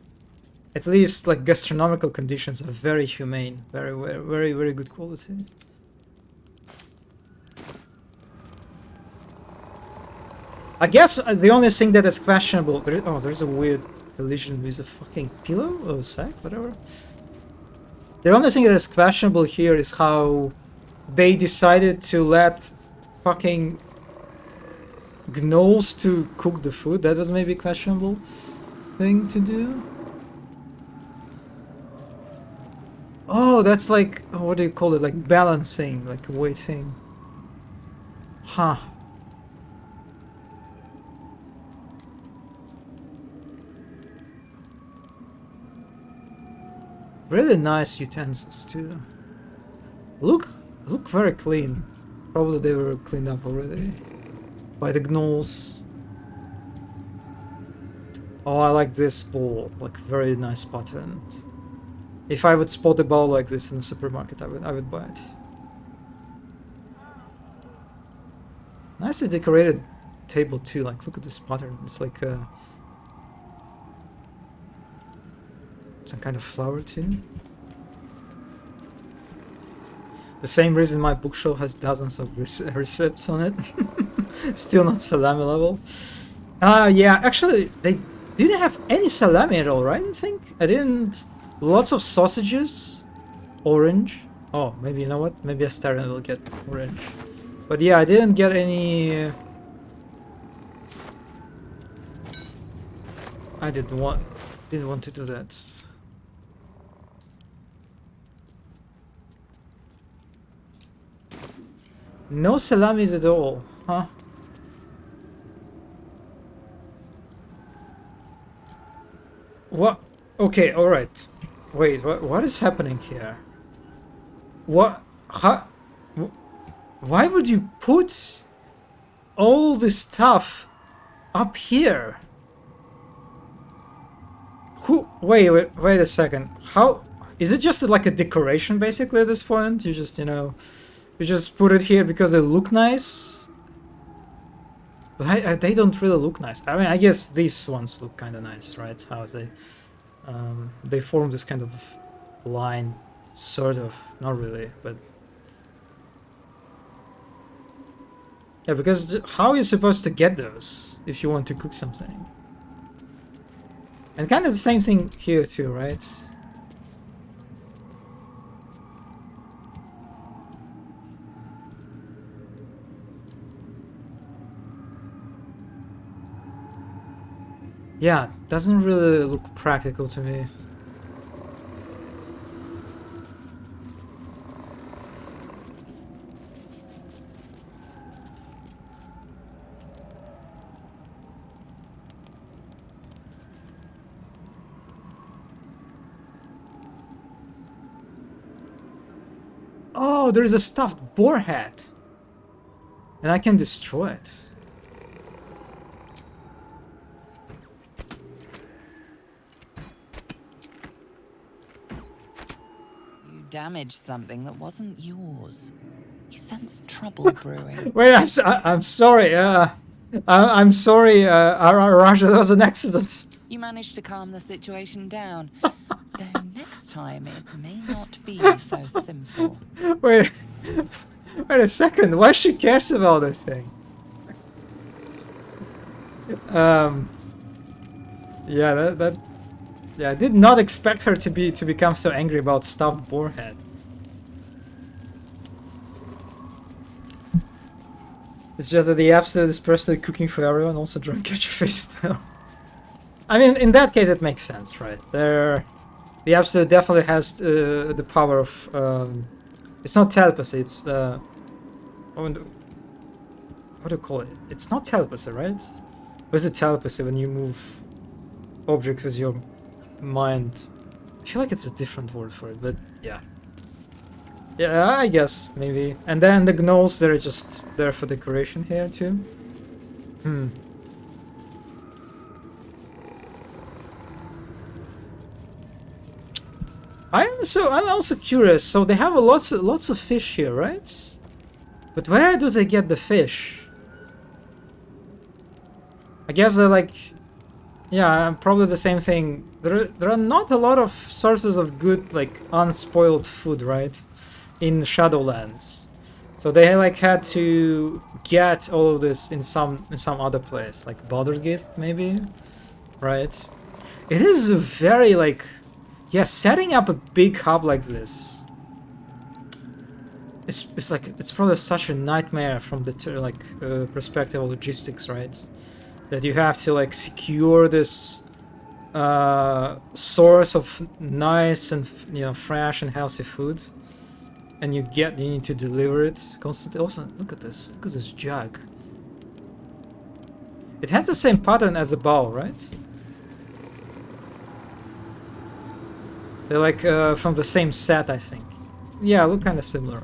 Speaker 1: at least like gastronomical conditions, are very humane, very good quality. I guess the only thing that is questionable... there's a weird collision with a fucking pillow or sack, whatever. The only thing that is questionable here is how they decided to let fucking gnolls to cook the food. That was maybe a questionable thing to do. Oh, that's like... what do you call it? Like balancing, like a weight thing. Huh. Really nice utensils too. Look very clean. Probably they were cleaned up already by the gnolls. Oh, I like this bowl. Like very nice pattern. If I would spot a bowl like this in the supermarket, I would buy it. Nicely decorated table too. Like look at this pattern. It's like a Some kind of flower too. The same reason my bookshelf has dozens of receipts on it. Still not salami level. Yeah, actually, they didn't have any salami at all, right? I think I didn't. Lots of sausages, orange. Oh, maybe you know what? Maybe Astarion will get orange. But yeah, I didn't get any. I didn't want to do that. No salamis at all, huh? What? Okay, alright. Wait, what is happening here? What? How? Why would you put all this stuff up here? Who? Wait a second. How? Is it just like a decoration basically at this point? You just, you know, you just put it here because they look nice? But they don't really look nice. I mean, I guess these ones look kind of nice, right? How they form this kind of line, sort of. Not really, but yeah. Because how are you supposed to get those if you want to cook something? And kind of the same thing here too, right? Yeah, doesn't really look practical to me. Oh, there is a stuffed boar head. And I can destroy it.
Speaker 3: You damaged something that wasn't yours. You sense trouble brewing.
Speaker 1: Wait, I'm sorry. I'm sorry, Raja. That was an accident.
Speaker 3: You managed to calm the situation down. Though next time it may not be so simple.
Speaker 1: Wait a second. Why she cares about this thing? Yeah, yeah, I did not expect her to become so angry about stuffed boar head. It's just that the absolute is personally cooking for everyone, also drawing catch your face down. I mean, in that case, it makes sense, right? The absolute definitely has the power of. It's not telepathy. It's what do you call it? It's not telepathy, right? Or is it telepathy when you move objects with your mind? I feel like it's a different word for it, but yeah. Yeah, I guess, maybe. And then the gnolls, they're just there for decoration here, too. I'm also curious. So they have lots of fish here, right? But where do they get the fish? I guess they're like, yeah, probably the same thing. There are not a lot of sources of good, like, unspoiled food, right? In Shadowlands. So they like had to get all of this in some other place, like Baldur's Gate maybe, right? It is a very like, yeah, setting up a big hub like this. It's like it's probably such a nightmare from the perspective of logistics, right? That you have to like secure this source of nice and fresh and healthy food. And you need to deliver it constantly. Also, look at this jug. It has the same pattern as the bowl, right? They're like from the same set, I think. Yeah, look kind of similar.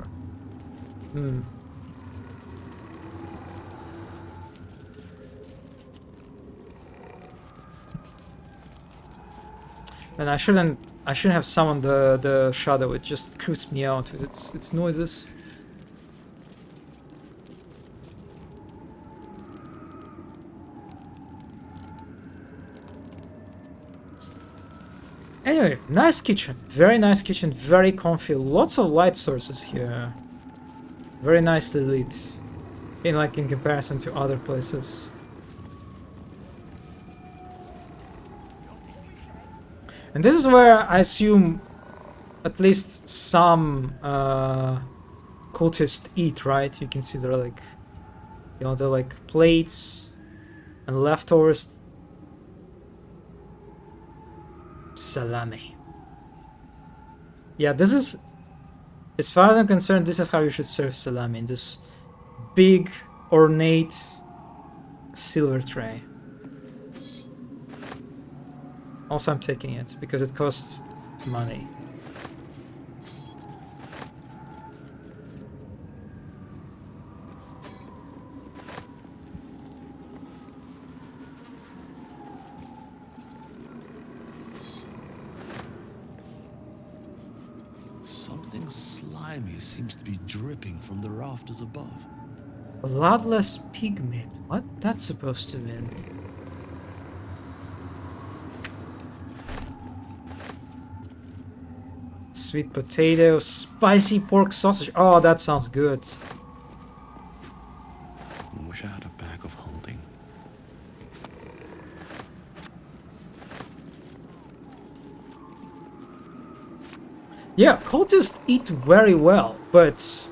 Speaker 1: And I shouldn't have summoned the shadow. It just creeps me out with its noises. Anyway, nice kitchen. Very nice kitchen. Very comfy. Lots of light sources here. Very nicely lit. In comparison to other places. And this is where I assume at least some cultists eat, right? You can see they're like, you know, they're like plates and leftovers. Salami. Yeah, this is, as far as I'm concerned, this is how you should serve salami, in this big, ornate silver tray. Also, I'm taking it because it costs money.
Speaker 6: Something slimy seems to be dripping from the rafters above.
Speaker 1: Bloodless pig meat. What that's supposed to mean? Sweet potato, spicy pork sausage. Oh, that sounds good.
Speaker 6: I wish I had a bag of holding.
Speaker 1: Yeah, cultists eat very well, but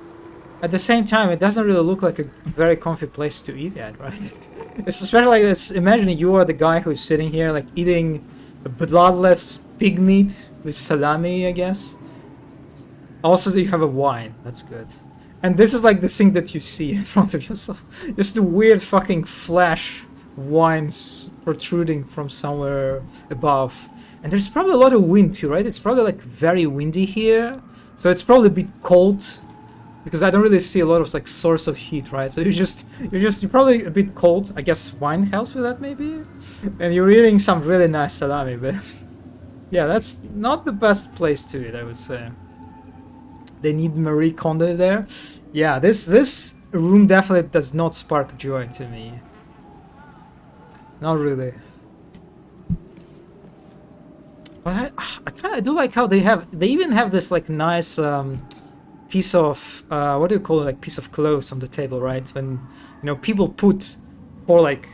Speaker 1: at the same time, it doesn't really look like a very comfy place to eat at, right? It's especially like this. Imagine you are the guy who's sitting here, like eating a bloodless pig meat with salami, I guess. Also, you have a wine. That's good. And this is like the thing that you see in front of yourself. Just the weird fucking flash wines protruding from somewhere above. And there's probably a lot of wind too, right? It's probably like very windy here. So it's probably a bit cold. Because I don't really see a lot of like source of heat, right? So you're probably a bit cold. I guess wine helps with that maybe. And you're eating some really nice salami, but yeah, that's not the best place to eat, I would say. They need Marie Kondo there. Yeah, this room definitely does not spark joy to me. Not really. But I kind of do like how they even have this like nice piece of what do you call it, like piece of clothes on the table, right? When, you know, people put for like,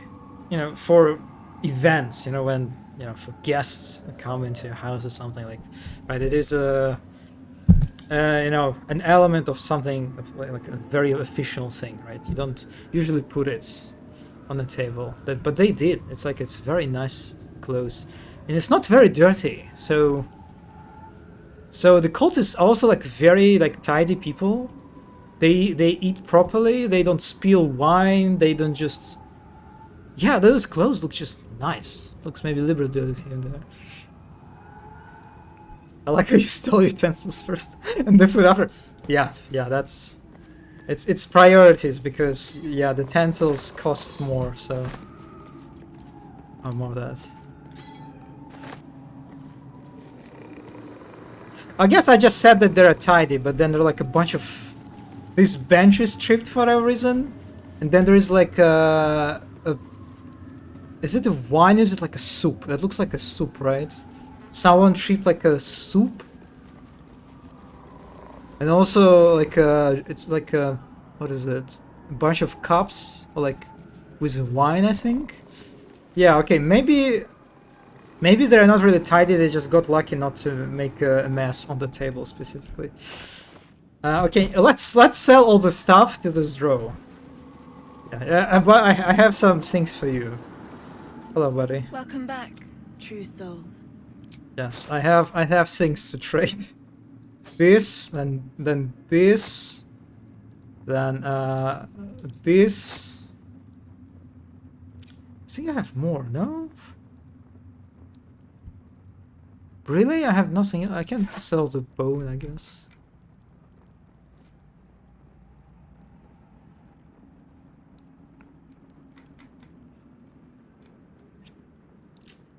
Speaker 1: you know, for events, you know, when, you know, for guests come into your house or something, like, right? It is a you know, an element of something like a very official thing, right? You don't usually put it on the table, but they did. It's like, it's very nice clothes, and it's not very dirty. So the cultists are also like very like tidy people. They eat properly. They don't spill wine. They don't just, yeah. Those clothes look just nice. Looks maybe a little bit dirty here and there. I like how you stole utensils first and the food after. Yeah, that's it's priorities, because yeah, the utensils cost more, so I'm more of that. I guess I just said that they're tidy, but then there are like a bunch of these benches stripped for whatever reason, and then there is like is it a wine? Is it like a soup? That looks like a soup, right? Someone tripped like a soup, and also like it's like a, what is it? A bunch of cups, or like with wine, I think. Yeah, okay, maybe they're not really tidy. They just got lucky not to make a mess on the table specifically. Okay, let's sell all the stuff to this draw. Yeah, but I have some things for you. Hello, buddy.
Speaker 13: Welcome back, true soul.
Speaker 1: Yes, I have things to trade. This, and then this, then this. I think I have more, no? Really? I have nothing. I can sell the bone, I guess.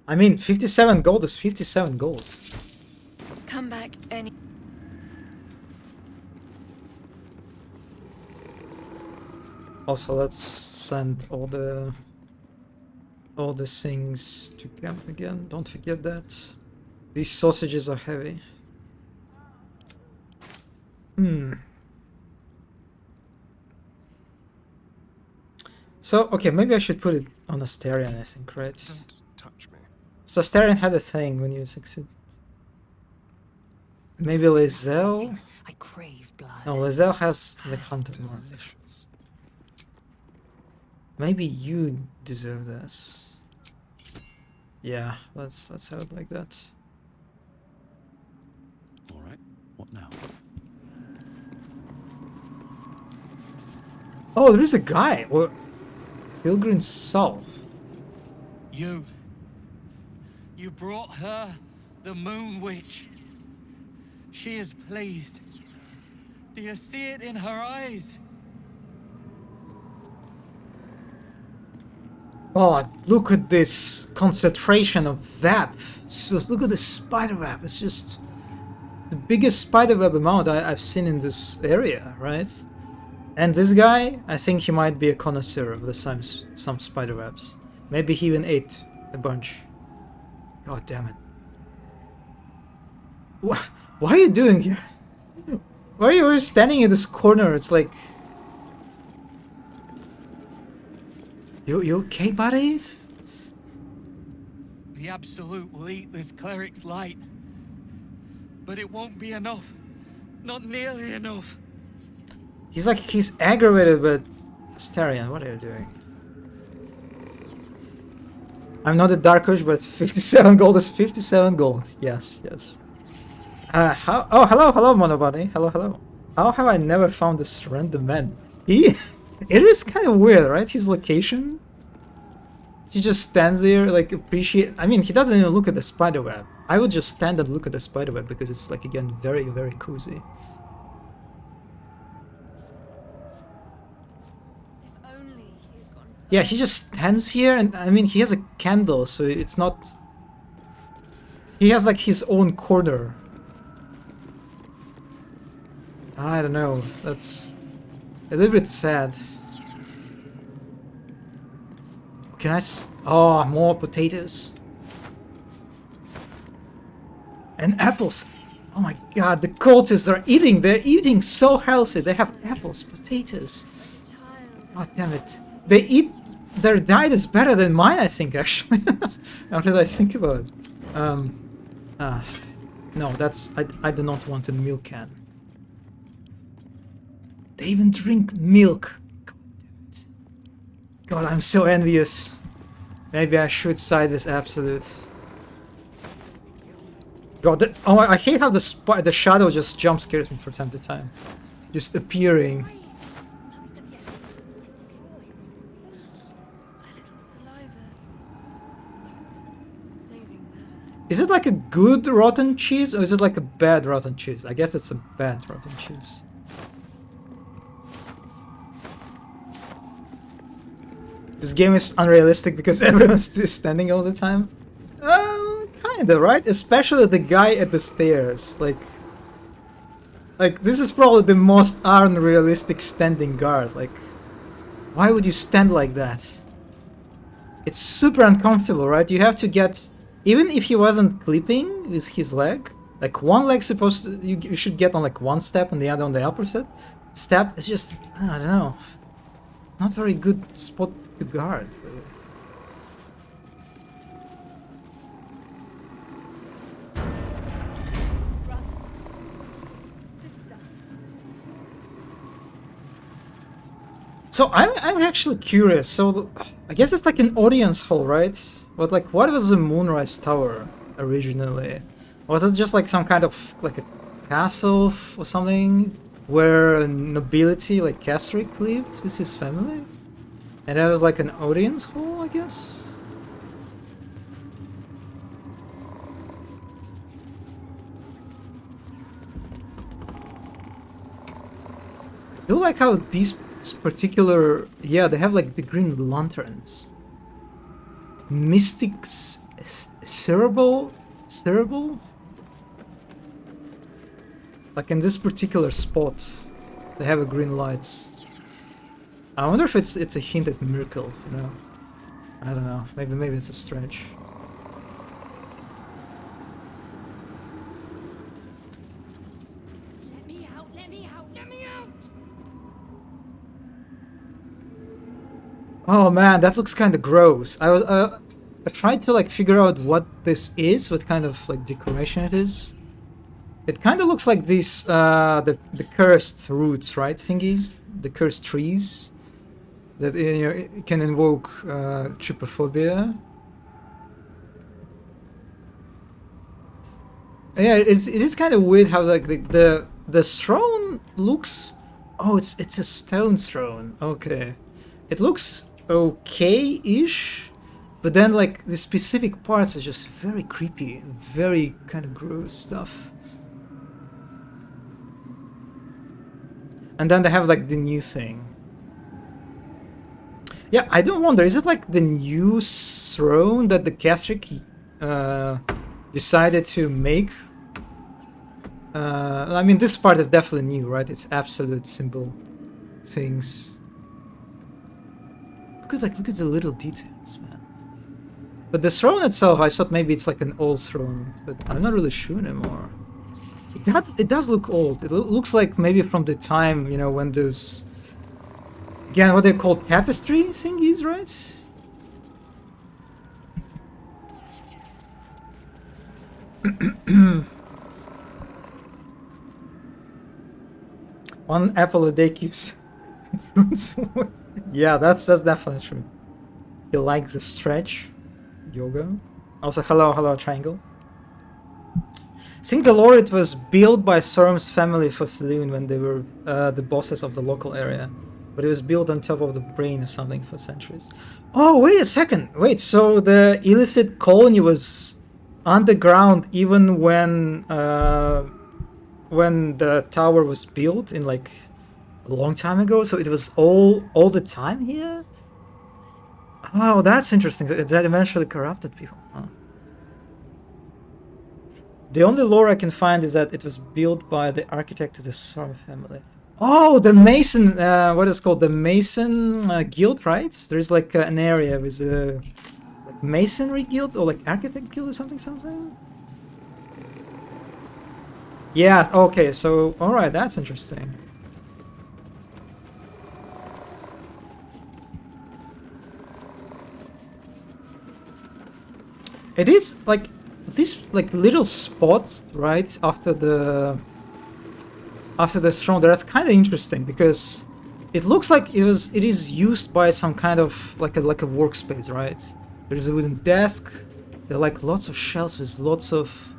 Speaker 1: I mean, 57 gold is 57 gold.
Speaker 13: Come back any.
Speaker 1: Also, let's send all the things to camp again. Don't forget that. These sausages are heavy. Hmm. So, okay, maybe I should put it on Astarion, I think, right?
Speaker 7: Don't touch me.
Speaker 1: So Astarion had a thing when you succeed. Maybe Lae'zel?
Speaker 17: I crave blood.
Speaker 1: No, Lae'zel has the hunter mark. Maybe you deserve this. Yeah, let's have it like that.
Speaker 14: All right. What now?
Speaker 1: Oh, there is a guy. Or Pilgrim's Soul.
Speaker 18: You brought her, the Moon Witch. She is pleased. Do you see it in her eyes?
Speaker 1: Oh, look at this concentration of web. So look at the spider web. It's just the biggest spider web amount I've seen in this area, right? And this guy, I think he might be a connoisseur of the some spider webs. Maybe he even ate a bunch. God damn it. What are you doing here? Why are you standing in this corner? It's like... You okay, buddy?
Speaker 18: The Absolute will eat this cleric's light. But it won't be enough. Not nearly enough.
Speaker 1: He's aggravated, but... Astarion, what are you doing? I'm not a Dark Urge, but 57 gold is 57 gold. Yes, yes. Oh, hello, Monobody. Hello. How have I never found this random man? It is kind of weird, right? His location. He just stands there, like, appreciate... I mean, he doesn't even look at the spiderweb. I would just stand and look at the spiderweb because it's, like, again, very, very cozy. Yeah, he just stands here, and I mean, he has a candle, so it's not... He has, like, his own corner. I don't know, that's a little bit sad. Can I oh, more potatoes. And apples. Oh my god, the cultists are eating, they're eating so healthy. They have apples, potatoes. Oh, damn it. They eat... Their diet is better than mine, I think, actually. Now that I think about it. No, that's... I do not want a milk can. They even drink milk. God damn it. God, I'm so envious. Maybe I should side with Absolute. God, oh, I hate how the shadow just jump scares me from time to time. Just appearing. Is it like a good rotten cheese or is it like a bad rotten cheese? I guess it's a bad rotten cheese. This game is unrealistic because everyone's standing all the time. Kinda, right? Especially the guy at the stairs. Like this is probably the most unrealistic standing guard. Like, why would you stand like that? It's super uncomfortable, right? You have to get... Even if he wasn't clipping with his leg, like one leg supposed to... You should get on like one step and the other on the opposite step. It's just... I don't know. Not very good spot to guard, really. So I'm actually curious. So I guess it's like an audience hall, right? But like, what was the Moonrise Tower originally? Was it just like some kind of like a castle or something where nobility like Kestrik lived with his family? And that was like an audience hall, I guess? I feel like how these particular... Yeah, they have like the green lanterns. Mystic Cerebral? Like in this particular spot, they have a green lights. I wonder if it's a hint at miracle, you know? I don't know. Maybe it's a stretch. Oh man, that looks kind of gross. I tried to like figure out what this is, what kind of like decoration it is. It kind of looks like these the cursed roots, right? Thingies, the cursed trees that you know it can invoke trypophobia. Yeah, it is kind of weird how like the throne looks. Oh, it's a stone throne. Okay, it looks okay-ish, but then like the specific parts are just very creepy, very kind of gross stuff. And then they have like the new thing. Yeah, I do wonder, is it like the new throne that the Castric decided to make? I mean, this part is definitely new, right? It's absolute simple things. Look at the little details, man. But the throne itself, I thought maybe it's like an old throne, but I'm not really sure anymore. It does look old. It looks like maybe from the time, you know, when those... Again, what they call tapestry thingies, right? One apple a day keeps fruits away. Yeah, that's definitely true. He likes the stretch yoga. Also, hello triangle. I think the lore it was built by Sorum's family for Saloon when they were the bosses of the local area. But it was built on top of the brain or something for centuries. Oh, wait a second. Wait, so the illicit colony was underground even when the tower was built in like a long time ago? So it was all the time here? Oh, that's interesting. That eventually corrupted people. Huh. The only lore I can find is that it was built by the architect of the Sorum family. Oh, the Mason, what is called the Mason Guild, right? There's like an area with a like Masonry Guild or like Architect Guild or something. Yeah, okay, so, alright, that's interesting. It is like these like little spots right after the throne. That's kind of interesting because it looks like it is used by some kind of like a workspace, right? There is a wooden desk. There are like lots of shelves with lots of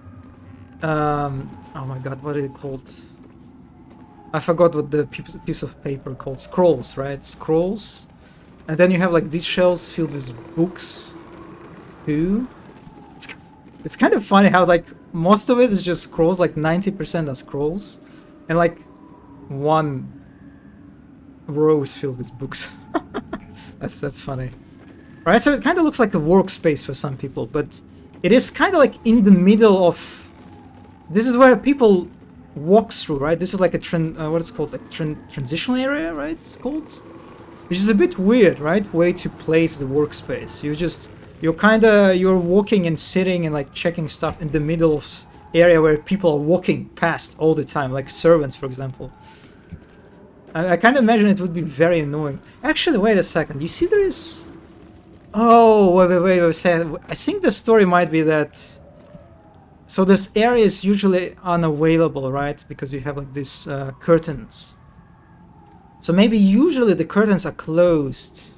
Speaker 1: oh my god, what is it called? I forgot what the piece of paper called. Scrolls, right? Scrolls. And then you have like these shelves filled with books too. It's kind of funny how like most of it is just scrolls, like 90% are scrolls, and like one row is filled with books. That's funny. Right, so it kind of looks like a workspace for some people, but it is kind of like in the middle of... This is where people walk through, right? This is like a what is called, like transitional area, right? It's called, which is a bit weird, right? Way to place the workspace. You're walking and sitting and like checking stuff in the middle of area where people are walking past all the time, like servants, for example. I kind of imagine it would be very annoying. Actually, wait a second. You see, there is... Oh, wait a second. I think the story might be that... So this area is usually unavailable, right? Because you have like these curtains. So maybe usually the curtains are closed.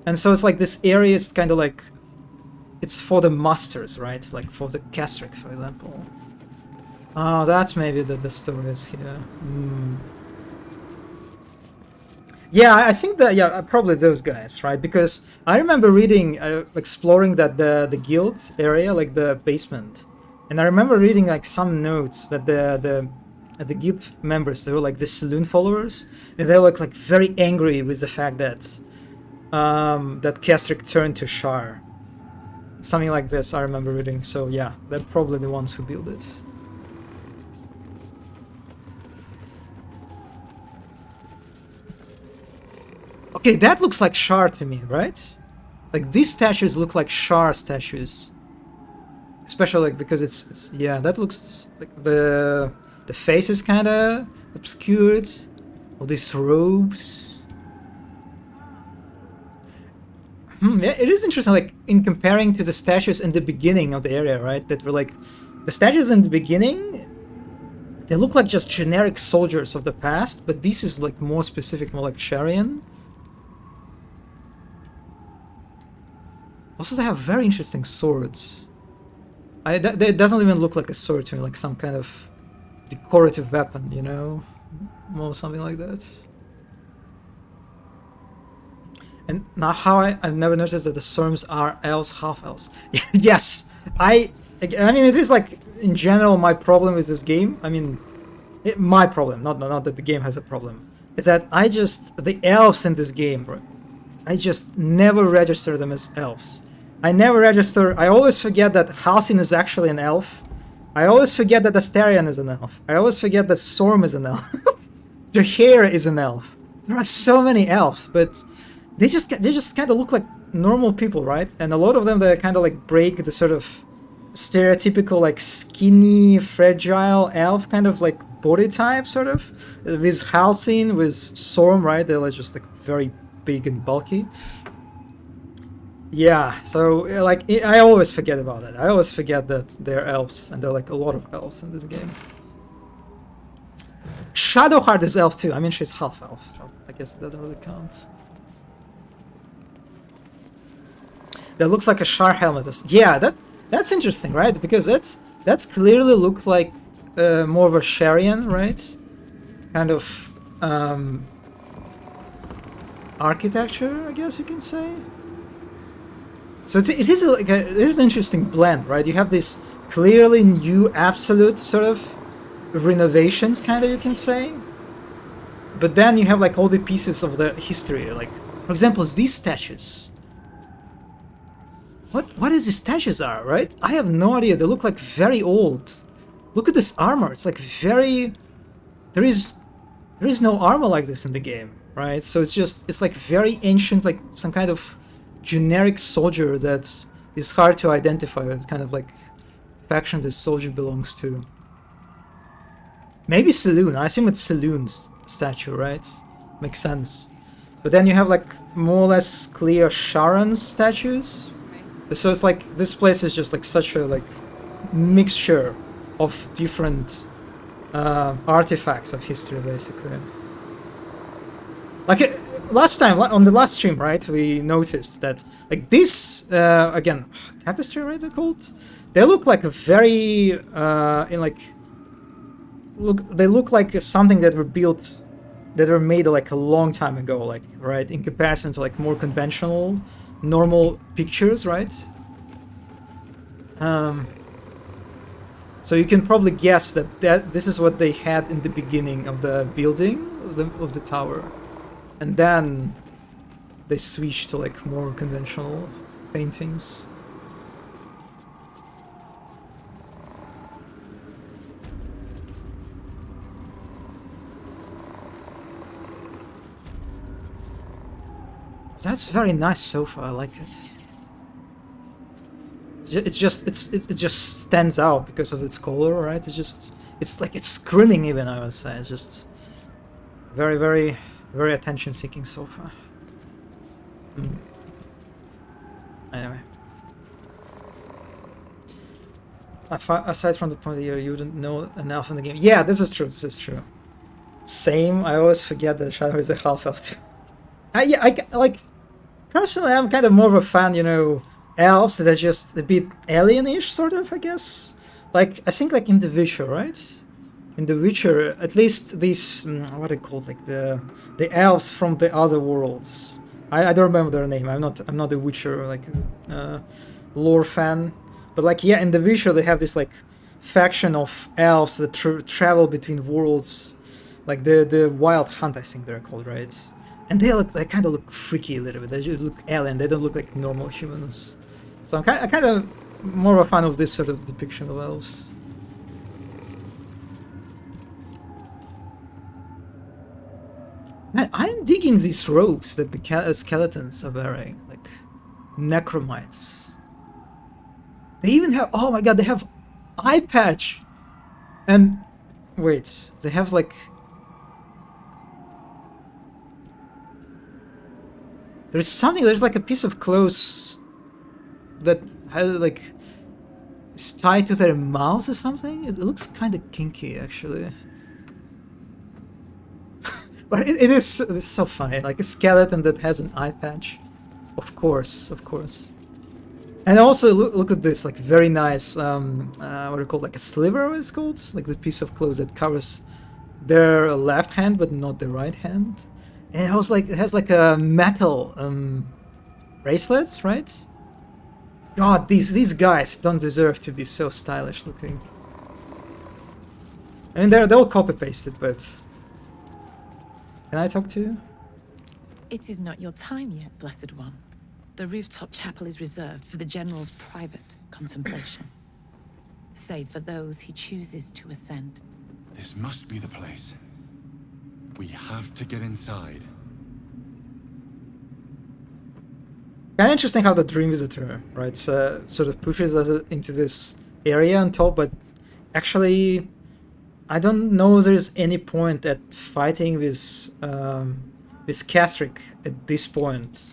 Speaker 1: And so it's like this area is kind of like... It's for the masters, right? Like for the Castric, for example. Oh, that's maybe the story is here. Yeah, I think that, yeah, probably those guys, right? Because I remember reading, exploring that the guild area, like the basement. And I remember reading like some notes that the guild members, they were like the saloon followers. And they were like very angry with the fact that that Castric turned to Shar. Something like this I remember reading, so yeah, they're probably the ones who built it. Okay, that looks like Shar to me, right? Like these statues look like Shar statues. Especially like because it's yeah, that looks like the The face is kind of obscured. All these robes. Yeah, it is interesting, like, in comparing to the statues in the beginning of the area, right? That were like, the statues in the beginning, they look like just generic soldiers of the past, but this is like more specific, more like Sharian. Also, they have very interesting swords. It doesn't even look like a sword to me, like some kind of decorative weapon, you know? More something like that. And now how I've never noticed that the Storms are elves, half-elves. Yes! I mean, it is like, in general, my problem with this game. I mean, my problem, not that the game has a problem. Is that the elves in this game, I just never register them as elves. I always forget that Halcyon is actually an elf. I always forget that Astarion is an elf. I always forget that Storm is an elf. Their hair is an elf. There are so many elves, but they just kind of look like normal people, right? And a lot of them, they kind of like break the sort of stereotypical like skinny, fragile elf kind of like body type, sort of. With Halcyon, with Storm, right? They're like just like very big and bulky. Yeah, so like I always forget about it. I always forget that they're elves, and there are like a lot of elves in this game. Shadowheart is elf too. I mean, she's half elf, so I guess it doesn't really count. That looks like a Shar helmet. Yeah, that's interesting, right? Because that's clearly looks like more of a Sharian, right? Kind of architecture, I guess you can say. So it is an interesting blend, right? You have this clearly new absolute sort of renovations, kind of, you can say. But then you have like all the pieces of the history, like, for example, these statues. What is these statues are, right? I have no idea. They look like very old. Look at this armor. It's like very... There is no armor like this in the game, right? So it's like very ancient, like some kind of generic soldier that is hard to identify, what kind of like faction this soldier belongs to. Maybe Saloon. I assume it's Saloon's statue, right? Makes sense. But then you have like more or less clear Sharon's statues. So it's like this place is just like such a like mixture of different artifacts of history, basically. Like last time on the last stream, right? We noticed that like this again, tapestry, right? They're called. They look like a very they look like something that were made like a long time ago, like, right, in comparison to like more conventional normal pictures, right? So you can probably guess that this is what they had in the beginning of the building of the tower, and then they switched to like more conventional paintings. That's a very nice sofa. I like it. It just stands out because of its color, right? It's like it's screaming even. I would say it's just very, very, very attention-seeking sofa. Anyway, aside from the point that you didn't know enough in the game, yeah, this is true. This is true. Same. I always forget that Shadow is a half-elf too. I like. Personally, I'm kind of more of a fan, you know, elves that are just a bit alien-ish, sort of, I guess. Like, I think like in The Witcher, right? In The Witcher, at least these, what are they called, like the elves from the other worlds. I don't remember their name. I'm not a Witcher, like, lore fan. But like, yeah, in The Witcher, they have this like faction of elves that travel between worlds. Like the Wild Hunt, I think they're called, right? And they kind of look freaky a little bit. They just look alien. They don't look like normal humans. So I'm kind of more of a fan of this sort of depiction of elves. Man, I'm digging these robes that the skeletons are wearing, like necromites. They even have, oh my god, they have eye patch, and Wait, they have like... There's something, there's like a piece of clothes that has like... is tied to their mouth or something? It looks kind of kinky, actually. But it's so funny, like a skeleton that has an eye patch. Of course, of course. And also, look at this, like very nice, what do you call it, like a sliver it's called? Like the piece of clothes that covers their left hand, but not the right hand. And it also like, it has like a metal bracelets, right? God, these guys don't deserve to be so stylish looking. I mean, they're all copy-pasted, but... Can I talk to you?
Speaker 17: It is not your time yet, Blessed One. The rooftop chapel is reserved for the General's private contemplation, save for those he chooses to ascend.
Speaker 19: This must be the place. We have to get inside.
Speaker 1: Kind of interesting how the Dream Visitor, right, sort of pushes us into this area on top, but actually, I don't know if there's any point at fighting with Castric at this point,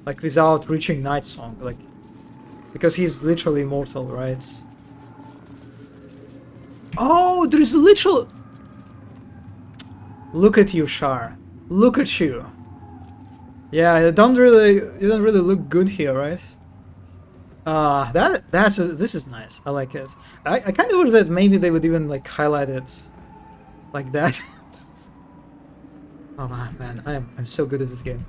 Speaker 1: like without reaching Night Song, like, because he's literally immortal, right? Oh, there's a literal... Look at you, Shar. Look at you. Yeah, you don't really look good here, right? This is nice. I like it. I kind of wish that maybe they would even like highlight it like that. Oh man, I'm so good at this game.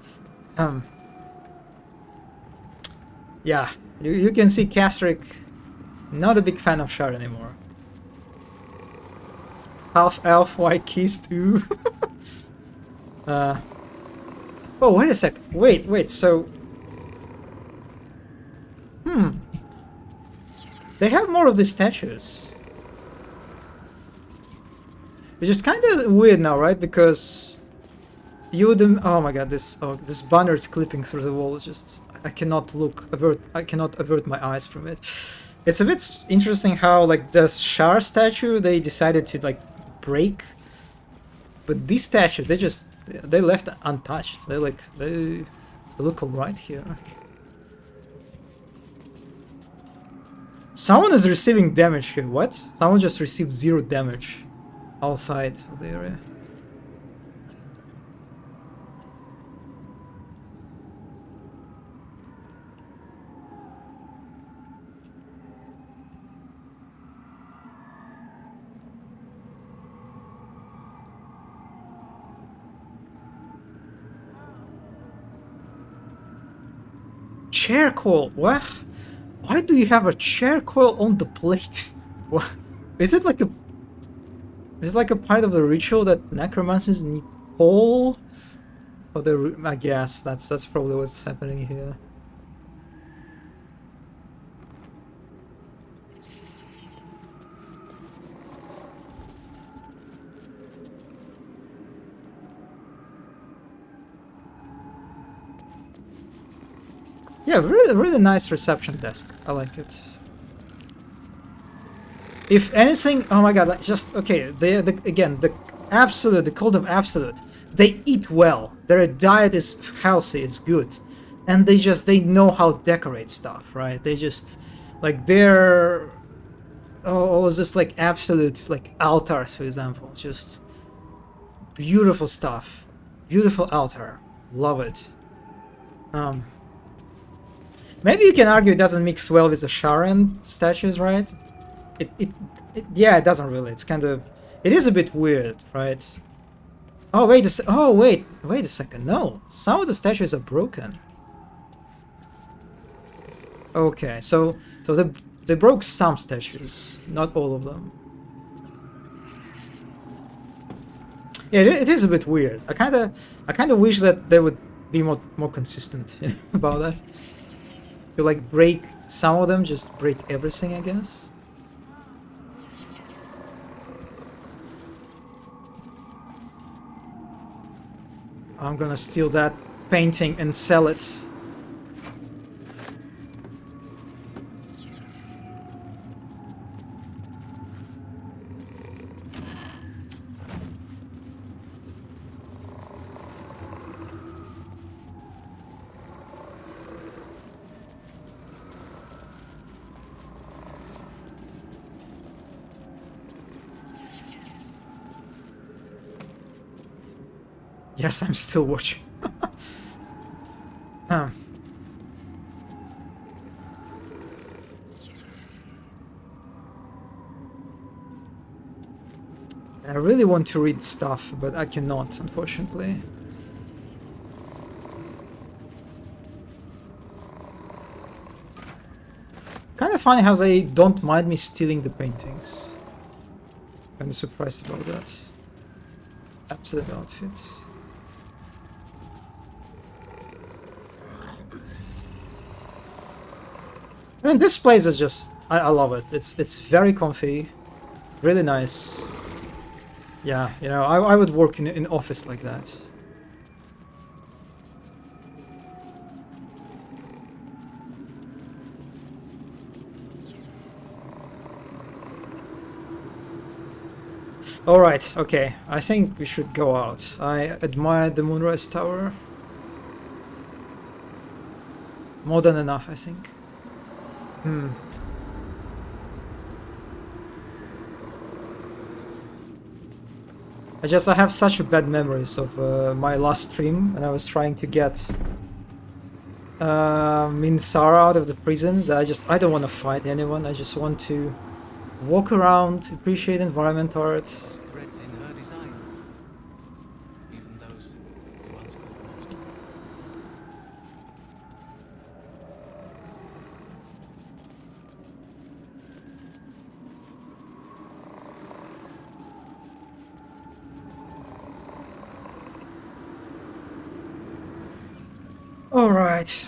Speaker 1: Yeah, you can see Castric not a big fan of Shar anymore. Half elf, white keys too. Oh, wait a sec. Wait, so... They have more of these statues. Which is kind of weird now, right? Because... oh my god, this banner is clipping through the wall. It's just... I cannot avert my eyes from it. It's a bit interesting how, like, the Shar statue, they decided to, like, break. But these statues, they left untouched. They look alright here. Someone is receiving damage here. What? Someone just received 0 damage outside of the area. Charcoal, what? Why do you have a charcoal on the plate? What? Is it like a part of the ritual that necromancers need coal? Or I guess that's probably what's happening here. Yeah, really nice reception desk. I like it. If anything, oh my god, like just okay. Again, the cult of absolute. They eat well. Their diet is healthy. It's good, and they know how to decorate stuff, right? They just like they're all this like absolute like altars, for example, just beautiful stuff. Beautiful altar. Love it. Maybe you can argue it doesn't mix well with the Sharan statues, right? Yeah, it doesn't really. It's kind of... It is a bit weird, right? Oh, wait a second. No, some of the statues are broken. Okay, so they broke some statues, not all of them. Yeah, it is a bit weird. I kind of wish that they would be more consistent about that. You like break some of them, just break everything, I guess. I'm gonna steal that painting and sell it. Yes, I'm still watching. um. I really want to read stuff, but I cannot, unfortunately. Kind of funny how they don't mind me stealing the paintings. Kind of surprised about that. Absolute outfit. I mean, this place is just... I love it. It's very comfy. Really nice. Yeah, you know, I would work in an office like that. Alright, okay. I think we should go out. I admired the Moonrise Tower. More than enough, I think. I have such bad memories of my last stream when I was trying to get Minsara out of the prison that I don't want to fight anyone. I just want to walk around, appreciate environment art.
Speaker 14: Threads in her design. Even those who once called monsters.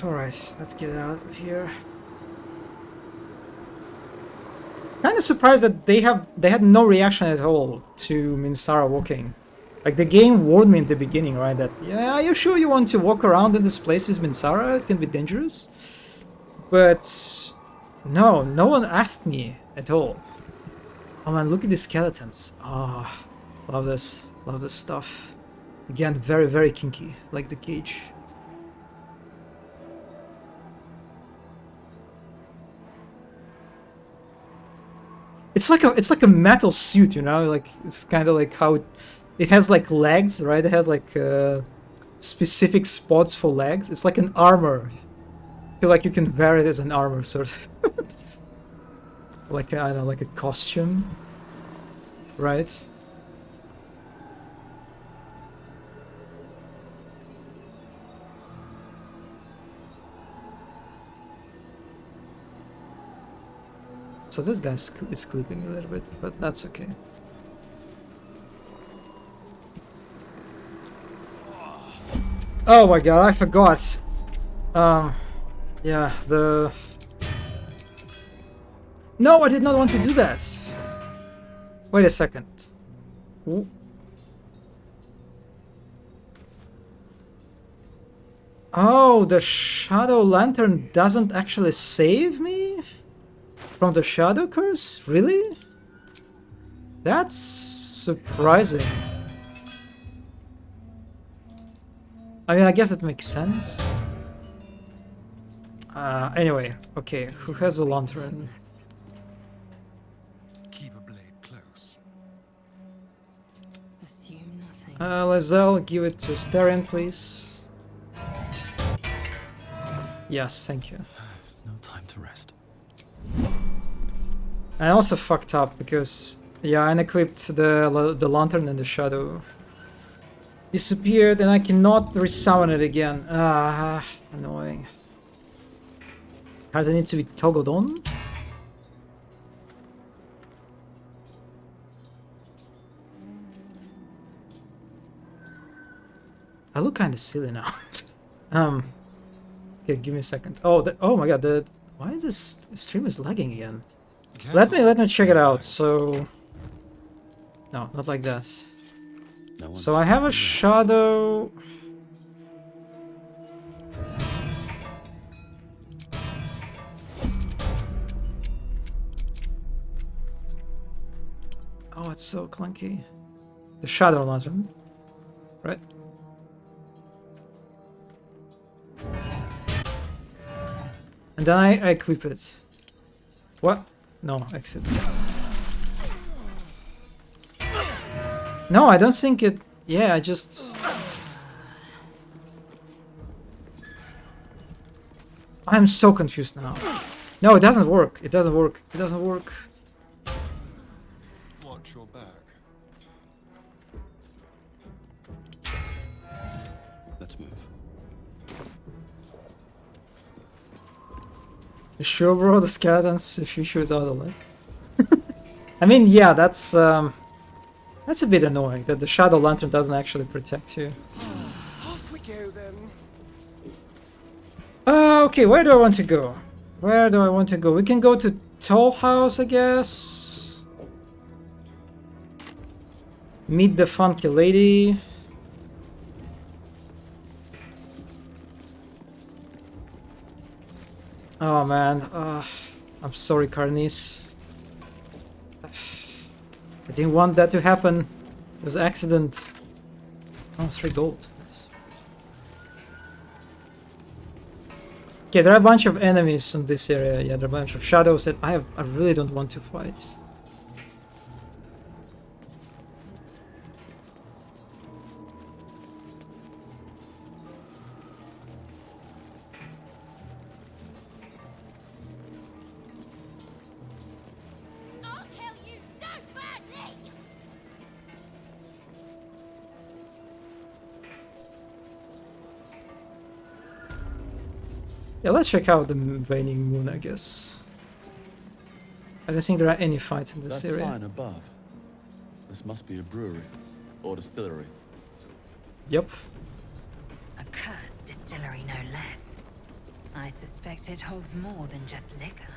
Speaker 1: Alright, let's get out of here. Kind of surprised that they had no reaction at all to Minsara walking. Like, the game warned me in the beginning, right, that, yeah, are you sure you want to walk around in this place with Minsara? It can be dangerous. But no one asked me at all. Oh man, look at these skeletons. Ah, love this stuff. Again, very, very kinky, like the cage. It's like a metal suit, you know, like it's kind of like how it has like legs, right? It has like specific spots for legs. It's like an armor. I feel like you can wear it as an armor, sort of. Like I don't know, like a costume, right? So this guy is clipping a little bit, but that's okay. Oh my god, I forgot. Yeah, the... No, I did not want to do that. Wait a second. Oh, the Shadow Lantern doesn't actually save me? From the Shadow Curse? Really? That's surprising. I mean, I guess it makes sense. Anyway, okay, who has a lantern?
Speaker 6: Keep a blade close.
Speaker 13: Assume nothing.
Speaker 1: Lazelle, give it to Starion, please. Yes, thank you.
Speaker 14: No time to rest.
Speaker 1: I also fucked up because, yeah, I unequipped the lantern and the shadow disappeared and I cannot resummon it again. Ah, annoying. Does it need to be toggled on? I look kind of silly now. Okay, give me a second. Oh my god, why is this stream is lagging again? Let me check it out. So, no, not like that. So I have a shadow. Oh, it's so clunky. The shadow lantern, right? And then I equip it. What? No, exit. No, I don't think it... Yeah, I just... I'm so confused now. No, it doesn't work. It doesn't work. It doesn't work.
Speaker 7: Watch your back.
Speaker 6: Let's move.
Speaker 1: You sure, bro? The skeletons, if you shoot out of light. I mean, yeah, that's a bit annoying that the shadow lantern doesn't actually protect you.
Speaker 7: Off we go then.
Speaker 1: Okay, where do I want to go? Where do I want to go? We can go to Toll House, I guess. Meet the funky lady. Oh man, I'm sorry, Carnice. I didn't want that to happen. It was an accident. Oh, 3 gold. Nice. Okay, there are a bunch of enemies in this area. Yeah, there are a bunch of shadows that I really don't want to fight. Yeah, let's check out the Waning Moon, I guess. I don't think there are any fights in this
Speaker 6: That
Speaker 1: area.
Speaker 6: sign above. This must be a brewery or distillery.
Speaker 1: Yep.
Speaker 20: A cursed distillery, no less. I suspect it holds more than just liquor.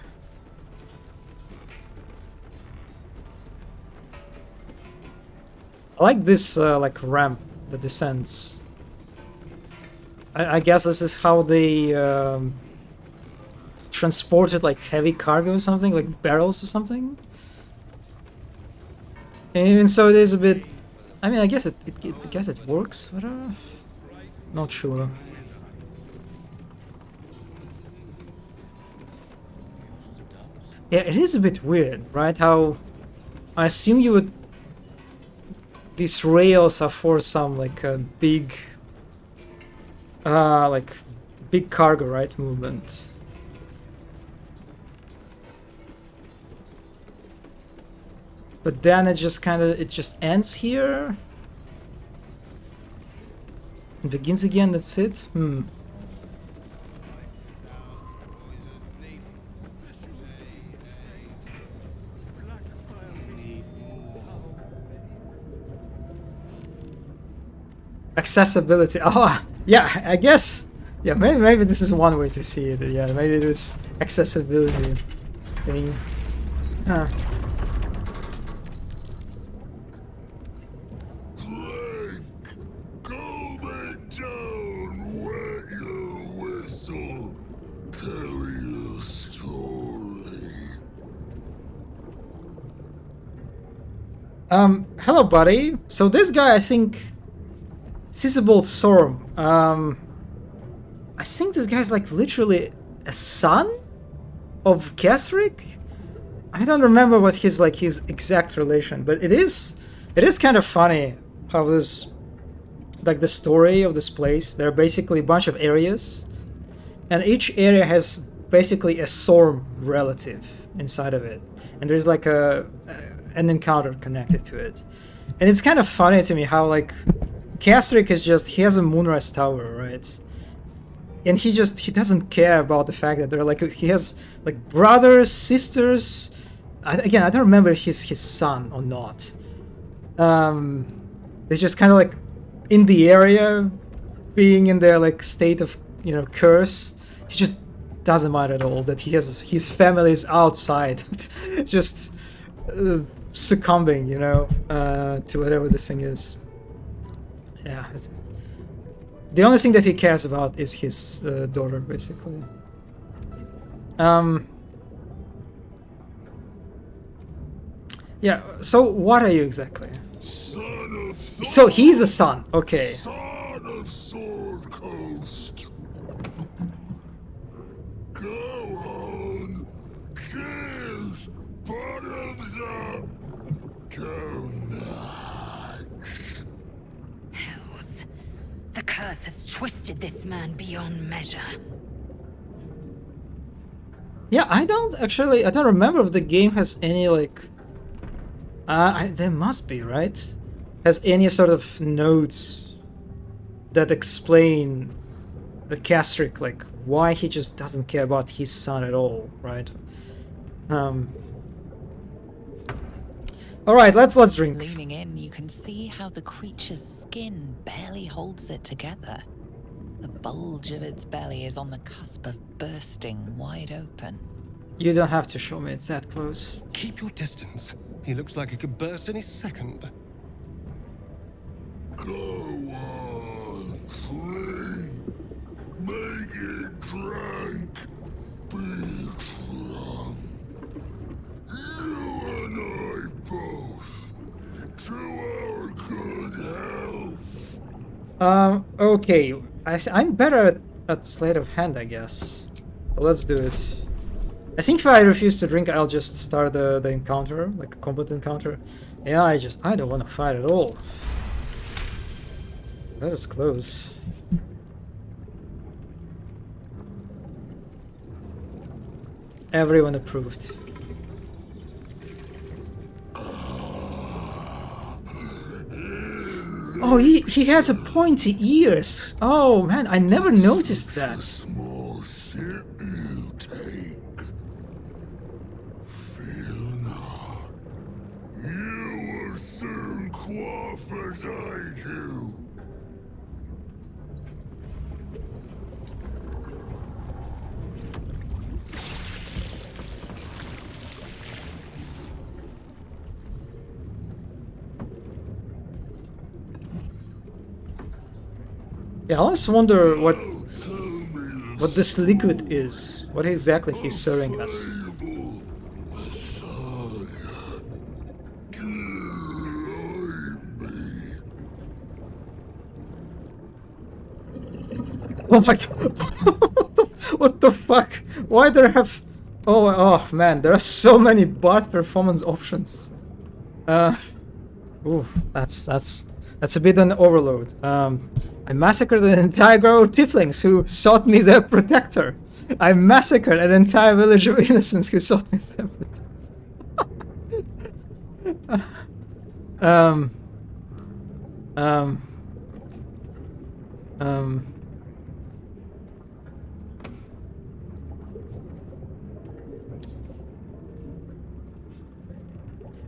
Speaker 1: I like this like ramp that descends. I guess this is how they transported like heavy cargo or something, like barrels or something. And so it is a bit. I mean, I guess it works, but not sure. Yeah, it is a bit weird, right? How I assume you would. These rails are for some like big cargo, right, movement. But then it just ends here and begins again. That's it. Accessibility. Oh, yeah, I guess. Yeah, maybe this is one way to see it. Yeah, maybe it was accessibility thing. Huh.
Speaker 21: Go back down, wet your whistle, tell your story.
Speaker 1: Hello, buddy. So this guy, I think. Sizeable Storm. I think this guy's like literally a son of Kesric. I don't remember what his exact relation, but it is kind of funny how this, like the story of this place. There are basically a bunch of areas, and each area has basically a Storm relative inside of it, and there's like an encounter connected to it, and it's kind of funny to me how like. Kesric is he has a Moonrise Tower, right? And he doesn't care about the fact that they're like, he has like brothers, sisters. Again, I don't remember if he's his son or not. It's just kind of like in the area, being in their like state of, curse. He just doesn't mind at all that his family is outside, just succumbing, to whatever this thing is. Yeah, the only thing that he cares about is his daughter, basically. Yeah, so what are you exactly? So he's a son, okay.
Speaker 21: Son of Sword Coast. Go on. Cheers. Bottoms up. Go nuts.
Speaker 20: The curse has twisted this man beyond measure.
Speaker 1: Yeah, I don't remember if the game has any like. There must be, right? Has any sort of notes that explain the Castric, like why he just doesn't care about his son at all, right? All right, let's drink.
Speaker 3: Leaning in, you can see how the creature's skin barely holds it together. The bulge of its belly is on the cusp of bursting wide open.
Speaker 1: You don't have to show me it's that close.
Speaker 7: Keep your distance. He looks like he could burst any second.
Speaker 21: Go on, clean. Make it drink. Be drunk. You and I both. To our good health.
Speaker 1: Okay. I'm better at sleight of hand, I guess. So let's do it. I think if I refuse to drink, I'll just start the encounter, like a combat encounter. Yeah, I don't want to fight at all. That was close. Everyone approved. Oh, he has a pointy ears. Oh man, I never noticed that.
Speaker 21: Small sip you take. Fear not. You will soon quaff as I do.
Speaker 1: Yeah, I always wonder what this liquid is. What exactly he's serving us. Oh my god! What the fuck? Why there have? Oh man, there are so many bot performance options. Ooh, that's a bit an overload. I massacred an entire group of tieflings who sought me their protector. I massacred an entire village of innocents who sought me their protector.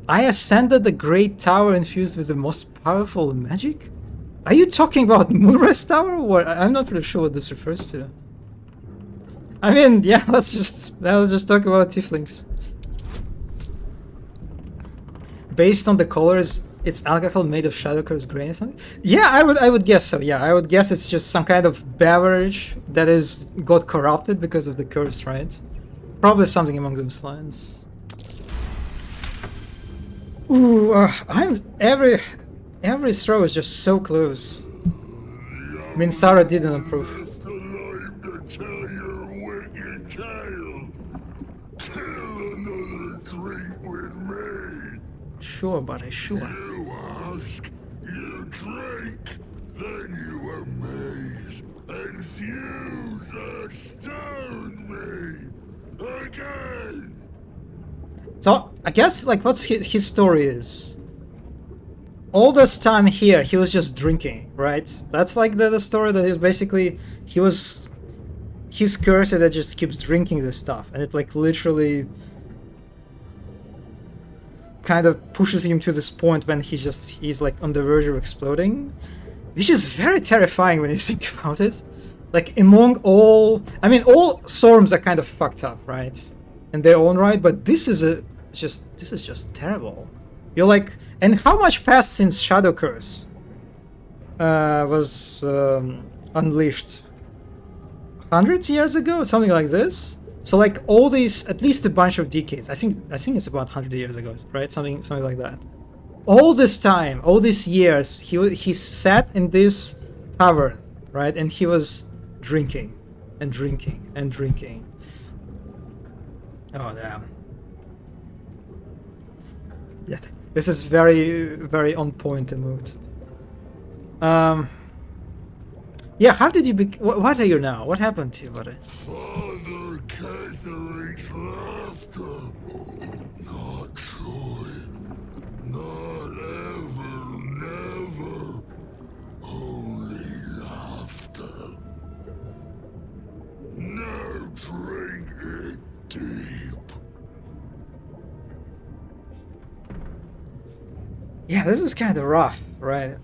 Speaker 1: I ascended the great tower infused with the most powerful magic? Are you talking about Moonrise Tower? Or I'm not really sure what this refers to. I mean, yeah, let's just talk about tieflings. Based on the colors, it's alcohol made of Shadowcurse grain or something? Yeah, I would guess so. Yeah, I would guess it's just some kind of beverage that got corrupted because of the curse, right? Probably something along those lines. Ooh, every throw is just so close. Minsara didn't improve. Sure, buddy, sure.
Speaker 21: You ask, you drink, then you amaze, infuse, astound me again.
Speaker 1: So I guess like what's his story is. All this time here, he was just drinking, right? That's like the story that is basically his curse that just keeps drinking this stuff, and it like literally kind of pushes him to this point when he's like on the verge of exploding, which is very terrifying when you think about it. Like among all, I mean, all storms are kind of fucked up, right? In their own right, but this is just terrible. You're like, and how much passed since Shadow Curse was unleashed? Hundreds of years ago, something like this. So like all these, at least a bunch of decades. I think it's about 100 years ago, right? Something like that. All this time, all these years, he sat in this tavern, right? And he was drinking and drinking and drinking. Oh damn. Yeah, this is very, very on point mood. Yeah, how did you what are you now? What happened to you, buddy?
Speaker 21: Father Catherick's laughter, not joy, not ever, never, only laughter. Now drink it deep.
Speaker 1: Yeah, this is kind of rough, right?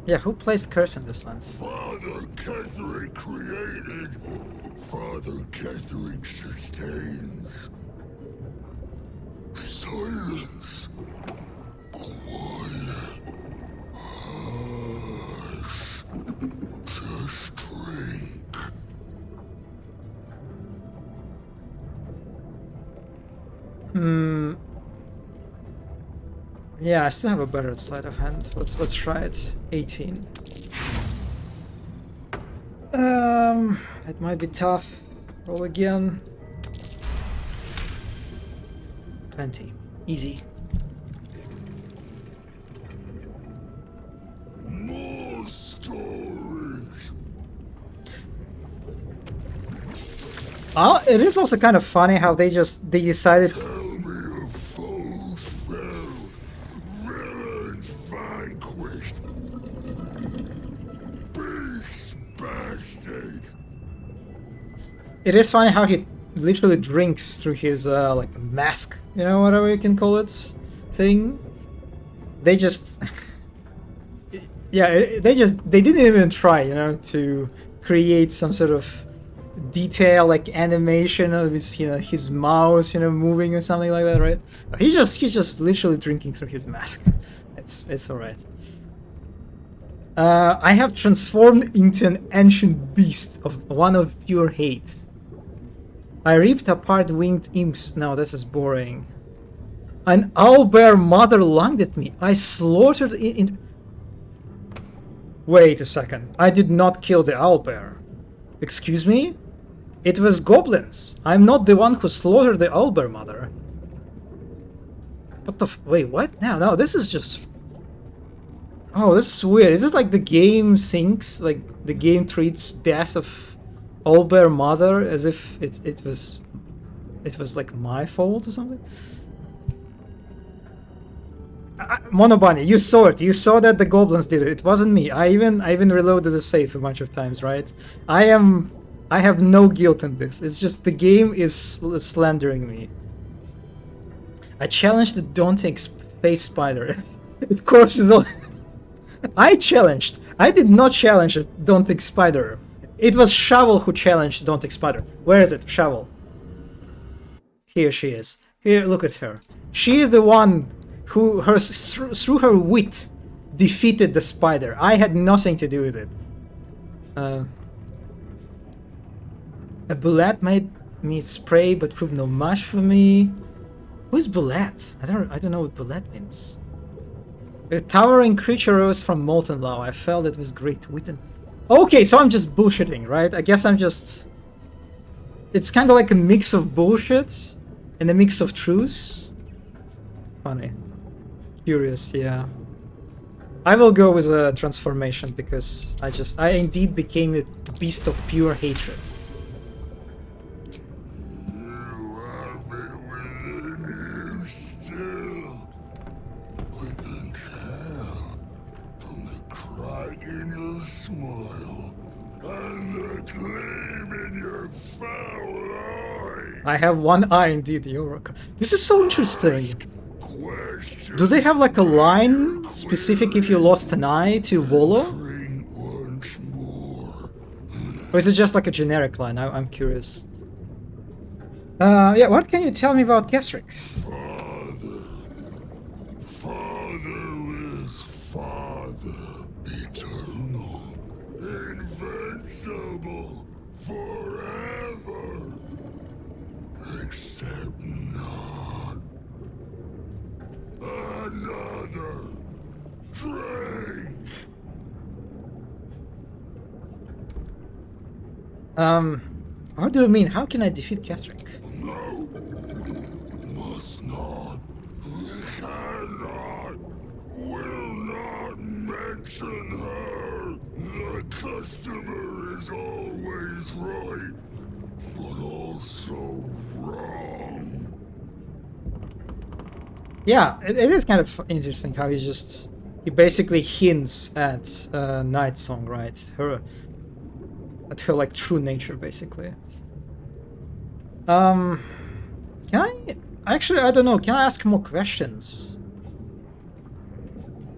Speaker 1: Yeah, who plays Curse in this land?
Speaker 21: Father Ketherick created, Father Ketherick sustains. Silence. Quiet. Hush. Just drink.
Speaker 1: Yeah, I still have a better sleight of hand. Let's try it. 18. It might be tough. Roll again. 20. Easy.
Speaker 21: More stories.
Speaker 1: It is also kind of funny how they decided.
Speaker 21: Tell me of foes fell, villains vanquished, beast bastard.
Speaker 1: It is funny how he literally drinks through his like mask, you know, whatever you can call it, thing. They just, yeah, they didn't even try, you know, to create some sort of detail like animation of his, you know, his mouth, you know, moving or something like that, right? He's just literally drinking through his mask. It's all right. I have transformed into an ancient beast of one of pure hate. I ripped apart winged imps. No, this is boring. An owlbear mother lunged at me. I slaughtered it in... Wait a second. I did not kill the owlbear. Excuse me? It was goblins. I'm not the one who slaughtered the owlbear mother. What the wait, what? No, this is just... Oh, this is weird. Is it like the game sinks? Like the game treats death of owlbear mother as if it was like my fault or something? Monobunny, you saw it. You saw that the goblins did it. It wasn't me. I even reloaded the save a bunch of times, right? I have no guilt in this. It's just the game is slandering me. I challenged the daunting space spider. It corpses all. I challenged. I did not challenge the daunting spider. It was Shovel who challenged daunting spider. Where is it? Shovel. Here she is. Here, look at her. She is the one who, through her wit, defeated the spider. I had nothing to do with it. A bullet made me spray, but proved no match for me. Who's bullet? I don't know what bullet means. A towering creature rose from molten lava. I felt it was great wit and... Okay, so I'm just bullshitting, right? I guess I'm just... It's kind of like a mix of bullshit and a mix of truth. Funny. Curious, yeah. I will go with a transformation because I indeed became a beast of pure hatred.
Speaker 21: You have it within you still. We can tell from the crack in your smile and the gleam in your foul eye.
Speaker 1: I have one eye indeed, York. This is so interesting. Do they have like a line specific if you lost an eye to Volo? Or is it just like a generic line? I'm curious. Yeah, what can you tell me about Ketherick?
Speaker 21: Father is Father, eternal, invincible, forever, except not. Another drink.
Speaker 1: What do you mean? How can I defeat Ketherick?
Speaker 21: No, must not, cannot, will not mention her. The customer is always right. but also wrong.
Speaker 1: Yeah, it is kind of interesting how he basically hints at Night Song, right? At her like true nature, basically. Can I actually? I don't know. Can I ask more questions?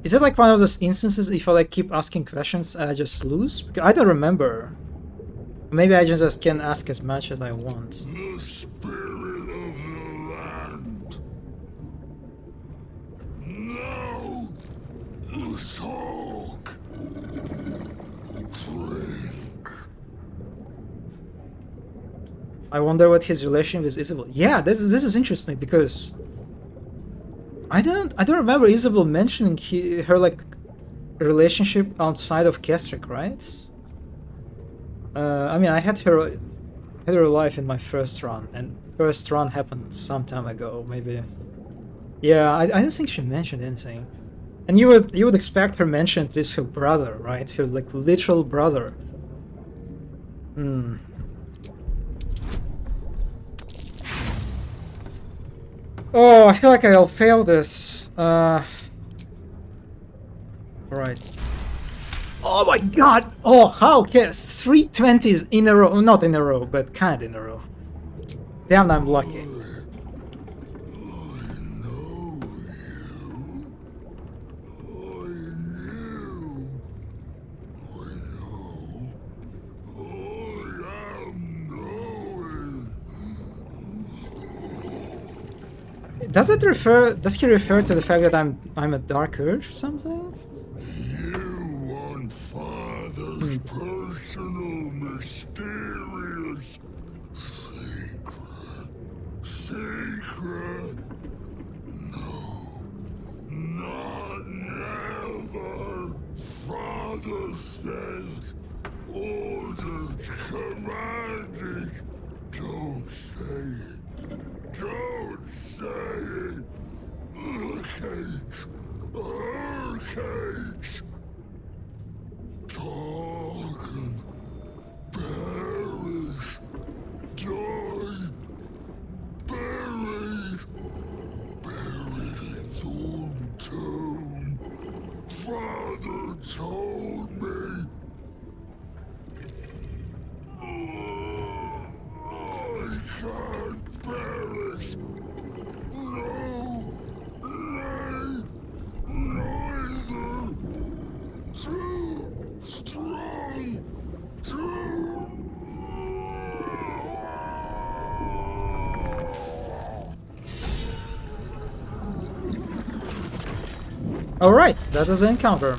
Speaker 1: Is it like one of those instances if I like keep asking questions, I just lose? Because I don't remember. Maybe I just can ask as much as I want.
Speaker 21: The spirit of the land. Now, talk. Drink.
Speaker 1: I wonder what his relation with Isabel. Yeah, this is interesting because I don't remember Isabel mentioning her like relationship outside of Kestrek, right? I mean, I had her alive in my first run, and first run happened some time ago, maybe. Yeah, I don't think she mentioned anything. And you would expect her mention this her brother, right? Her like literal brother. Hmm. Oh, I feel like I'll fail this. Right. Oh my god! Oh, how can 320s in a row? Not in a row, but kind of in a row. Damn, I'm lucky. Does he refer to the fact that I'm a Dark Urge or something?
Speaker 21: You want Father's personal, mysterious secret. No, not never. Father said, ordered, commanded. Don't say it. Don't say it. Cage. Her cage. Talk and perish. Die. Buried. Buried in Thorn Tomb. Father told me. I can't perish. No. Nay. Neither. Too strong.
Speaker 1: Alright, that is an encounter.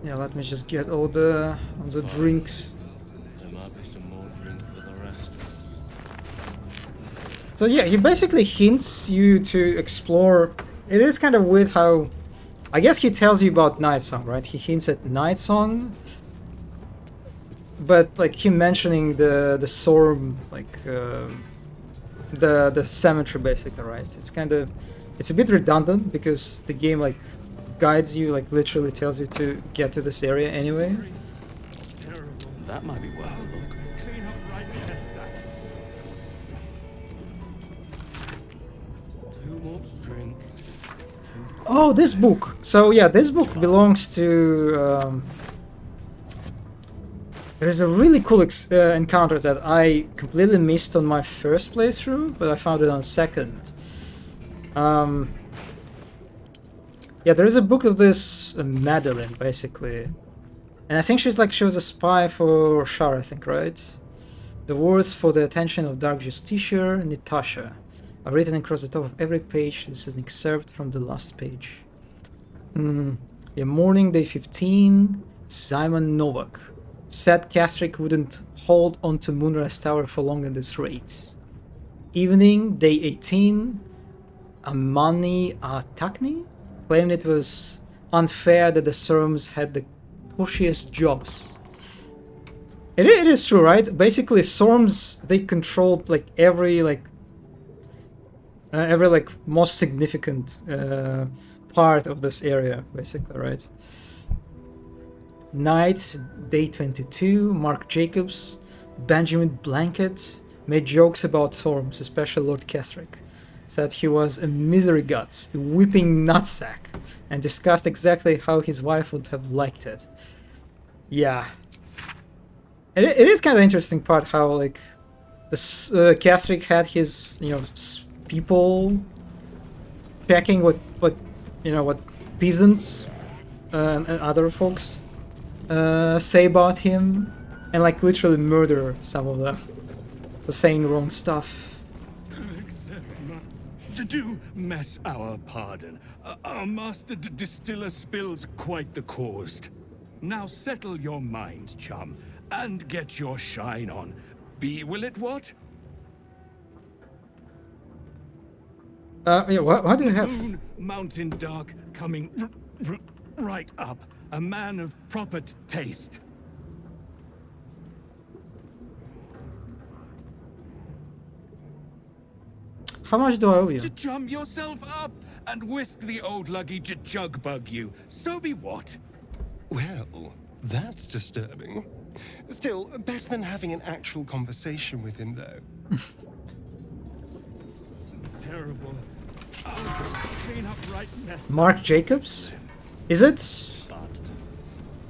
Speaker 1: Yeah, let me just get all the drinks.
Speaker 11: There might be some more drink for the rest.
Speaker 1: So yeah, he basically hints you to explore. It is kind of weird how, I guess he tells you about Night Song, right? He hints at Night Song, but like him mentioning the Storm, like the cemetery, basically, right? It's a bit redundant because the game like guides you, like literally tells you to get to this area anyway.
Speaker 11: That might be worth a look.
Speaker 12: Clean up right past that.
Speaker 11: Too much drink.
Speaker 1: Oh, this book. So yeah, this book belongs to. There's a really cool encounter that I completely missed on my first playthrough, but I found it on second. Yeah, there is a book of this Madeline, basically. And I think she was a spy for Shar, I think, right? The words for the attention of Dark Justiciar, Natasha, are written across the top of every page. This is an excerpt from the last page. Yeah, morning, day 15, Simon Novak. Said Kastrick wouldn't hold onto Moonrise Tower for long at this rate. Evening, day 18, Amani Atakni claimed it was unfair that the Serums had the cushiest jobs. It is true, right? Basically, storms, they controlled like every most significant part of this area, basically, right? Knight, Day 22, Mark Jacobs, Benjamin Blanket made jokes about storms, especially Lord Ketherick. Said he was a misery guts, a weeping nutsack, and discussed exactly how his wife would have liked it. Yeah. It is kind of interesting part how, like, Ketherick had his, people checking what peasants and other folks say about him, and like literally murder some of them for saying wrong stuff.
Speaker 12: Do mess our pardon. Our master distiller spills quite the cause. Now settle your mind, chum, and get your shine on. Be will it what?
Speaker 1: Yeah, what do you have?
Speaker 12: Moon, mountain dark, coming right up. A man of proper taste.
Speaker 1: How much do I owe you?
Speaker 12: To chum yourself up and whisk the old luggy jug bug you. So be what?
Speaker 4: Well, that's disturbing. Still, better than having an actual conversation with him, though.
Speaker 12: Terrible. I'll clean up right mess.
Speaker 1: Mark Jacobs? Is it?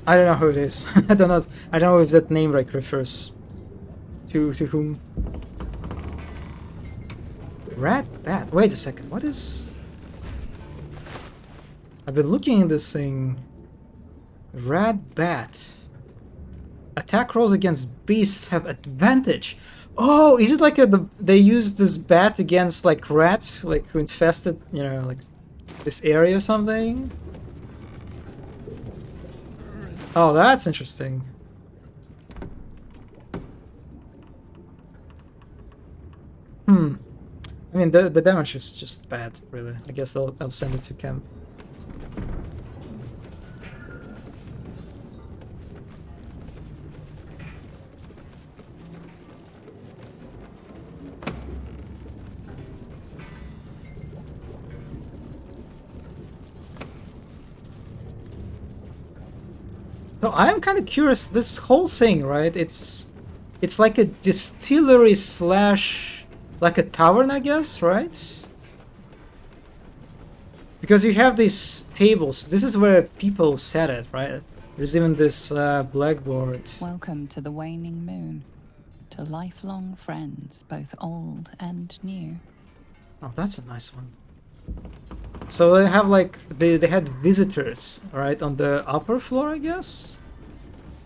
Speaker 1: I don't know who it is. I don't know if that name like refers to whom. Rat Bat. Wait a second. What is? I've been looking at this thing. Rat Bat. Attack rolls against beasts have advantage. Oh, is it like they use this bat against like rats, like who infested, like this area or something? Oh, that's interesting. I mean, the damage is just bad, really. I guess I'll send it to camp. So I'm kind of curious. This whole thing, right? It's like a distillery slash like a tavern, I guess, right? Because you have these tables. This is where people sat it, right? There's even this blackboard.
Speaker 3: Welcome to the waning moon. To lifelong friends, both old and new.
Speaker 1: Oh, that's a nice one. So they have like they had visitors, right, on the upper floor, I guess.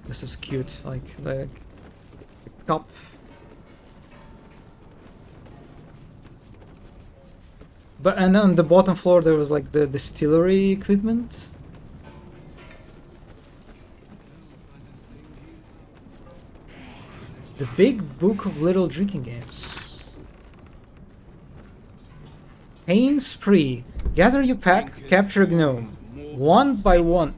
Speaker 1: This is cute, like the cup. But and on the bottom floor there was like the distillery equipment. The big book of little drinking games. Pain spree. Gather your pack, capture a gnome. One by one.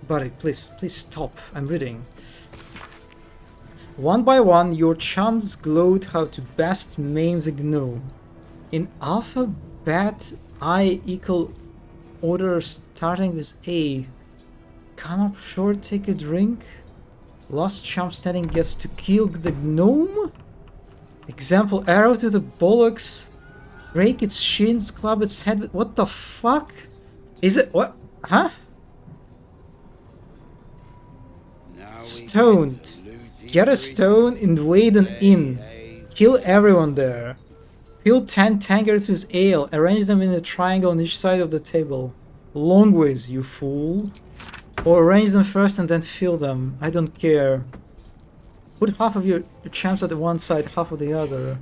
Speaker 1: Buddy, please stop. I'm reading. One by one, your chums gloat how to best maim the gnome. In alphabet I equal order starting with A. Come up short, take a drink. Lost chump standing gets to kill the gnome? Example, arrow to the bollocks. Break its shins, club its head. What the fuck? Is it what? Huh? Stoned. Get a stone, invade an inn. Kill everyone there. Fill 10 tankards with ale. Arrange them in a triangle on each side of the table. Long ways, you fool. Or arrange them first and then fill them. I don't care. Put half of your champs at one side, half of the other.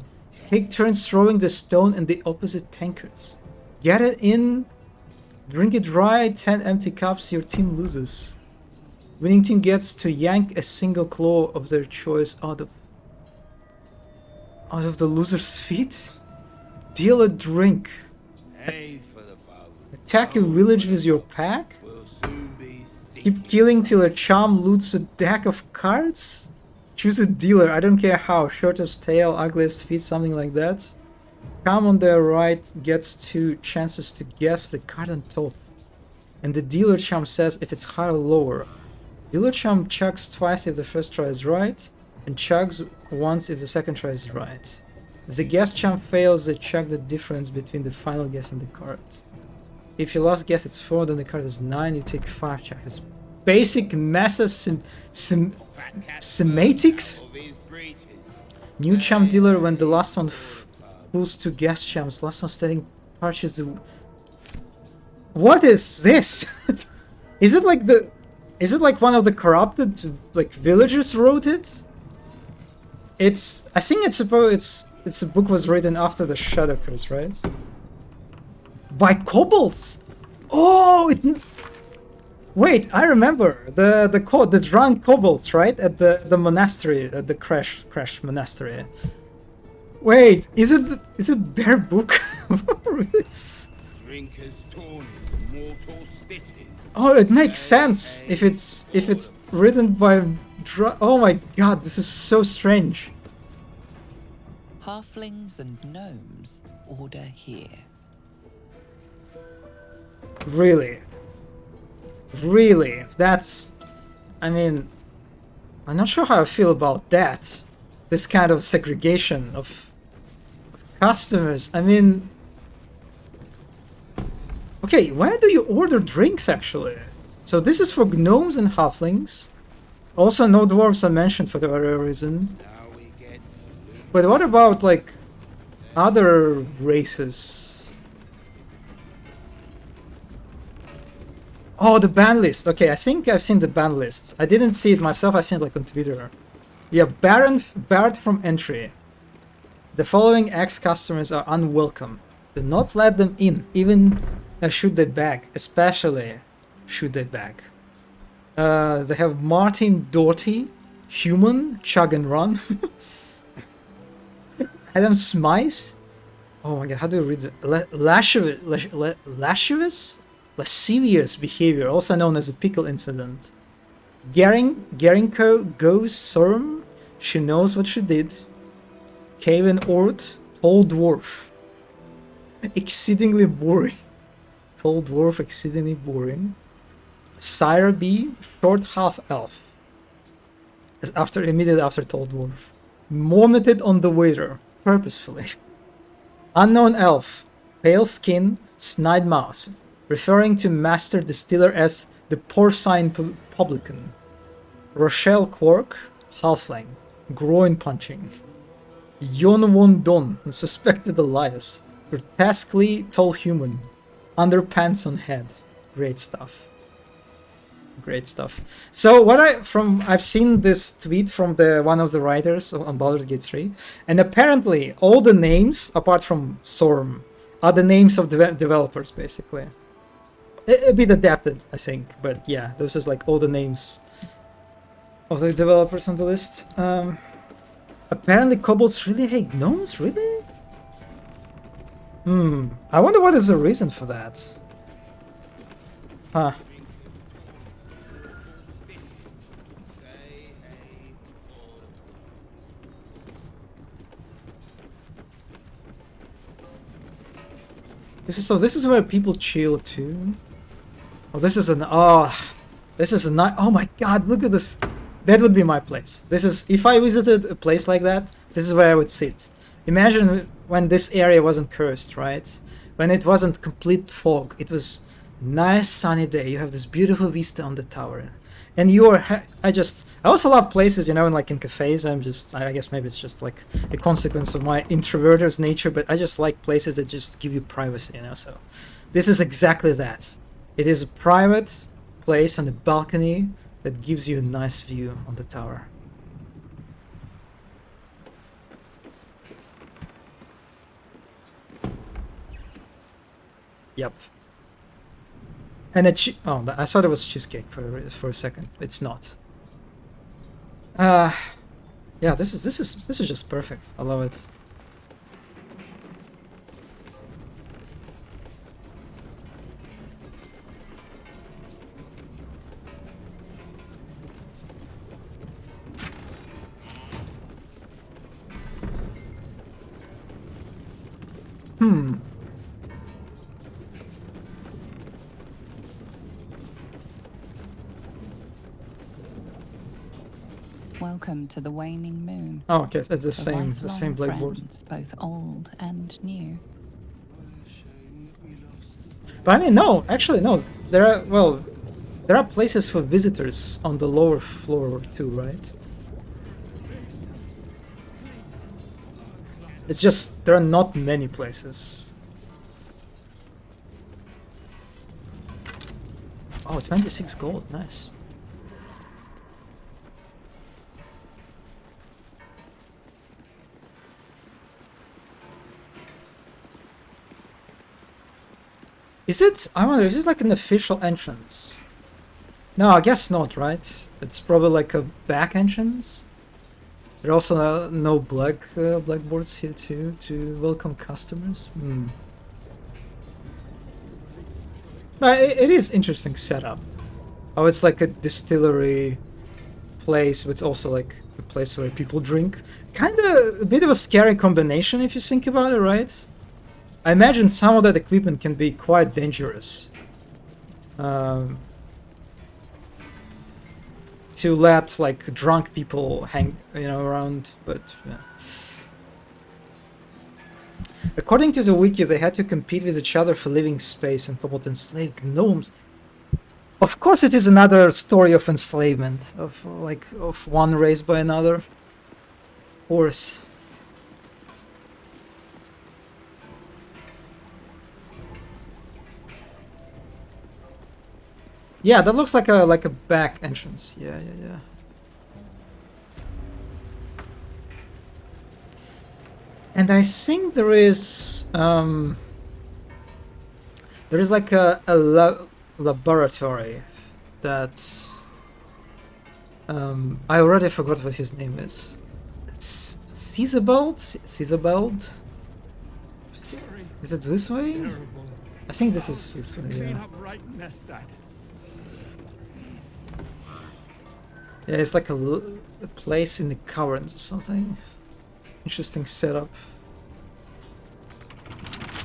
Speaker 1: Take turns throwing the stone in the opposite tankards. Get it in. Drink it dry. 10 empty cups. Your team loses. Winning team gets to yank a single claw of their choice out of the loser's feet. Deal a drink. Attack a village with your pack. Keep killing till a charm loots a deck of cards? Choose a dealer, I don't care how. Shortest tail, ugliest feet, something like that. Charm on the right gets 2 chances to guess the card on top. And the dealer charm says if it's higher or lower. Dealer charm chugs twice if the first try is right, and chugs once if the second try is right. If the guess charm fails, they chug the difference between the final guess and the card. If your last guess is 4, then the card is 9, you take 5 chugs. It's basic mesa semantics? New charm dealer, when the last one pulls 2 guess charms, last one standing touches the... What is this? Is it like the... Is it like one of the corrupted, like, villagers wrote it? It's... I think it's supposed... It's a book was written after the Shadow Curse, right? By kobolds! Oh, it... Wait, I remember the drunk kobolds, right? At the monastery, at the crash monastery. Wait, is it their book? Really? Oh, it makes sense if it's written by oh my god, this is so strange.
Speaker 3: Halflings and gnomes order here.
Speaker 1: Really? Really? That's... I mean... I'm not sure how I feel about that. This kind of segregation of customers. I mean... Okay, where do you order drinks actually? So this is for gnomes and halflings. Also no dwarves are mentioned for whatever reason. But what about like other races? Oh, the ban list. Okay, I think I've seen the ban list. I didn't see it myself, I've seen it like on Twitter. Yeah, barred from entry. The following ex-customers are unwelcome. Do not let them in, even should they beg, especially should they beg. They have Martin Doherty, Human, Chug and Run. Adam Smythe. Oh my god, how do you read it? Lascivious behavior, also known as a pickle incident. Gerinko goes Sorm. She knows what she did. Caven Ort, tall dwarf. Exceedingly boring. Tall dwarf, exceedingly boring. Syra B, short half elf. Immediately after tall dwarf. Vomited on the waiter, purposefully. Unknown elf, pale skin, snide mouse, referring to master distiller as the porcine publican. Rochelle Quark, halfling, groin punching. Yon Won Don, suspected alias. Grotesquely tall human, underpants on head. Great stuff. Great stuff. So what I've seen this tweet from one of the writers on Baldur's Gate 3, and apparently all the names apart from Sorm are the names of the developers basically. A bit adapted, I think, but yeah, those is like all the names of the developers on the list. Apparently kobolds really hate gnomes, really? I wonder what is the reason for that. Huh. This is where people chill too. Oh, this is a nice. Oh my god, look at this. That would be my place. This is, if I visited a place like that, this is where I would sit. Imagine when this area wasn't cursed, right? When it wasn't complete fog. It was a nice sunny day. You have this beautiful vista on the tower. And you are, I also love places, you know, like in cafes. I guess maybe it's just like a consequence of my introverter's nature, but I just like places that just give you privacy, you know, so. This is exactly that. It is a private place on the balcony that gives you a nice view on the tower. Yep. And I thought it was cheesecake for a second. It's not. Yeah, this is just perfect. I love it. Hmm.
Speaker 3: Welcome to the waning moon.
Speaker 1: Oh, okay, it's the same
Speaker 3: lifelong
Speaker 1: blackboard.
Speaker 3: friends, both old and new.
Speaker 1: But I mean, no, actually, no. There are places for visitors on the lower floor too, right? It's just there are not many places. Oh, 26 gold, nice. Is it? I wonder, is this like an official entrance? No, I guess not, right? It's probably like a back entrance. There are also no blackboards here too to welcome customers. Hmm. It is interesting setup. Oh, it's like a distillery place, but also like a place where people drink. Kinda a bit of a scary combination if you think about it, right? I imagine some of that equipment can be quite dangerous. To let like drunk people hang, around, but yeah. According to the wiki, they had to compete with each other for living space and combat enslaved gnomes. Of course, it is another story of enslavement, of one race by another. Of course. Yeah, that looks like a back entrance. Yeah. And I think there is like a laboratory that I already forgot what his name is. Caesarbald? Is it this way? I think this is this way. Yeah. Yeah, it's like a place in the caverns or something. Interesting setup.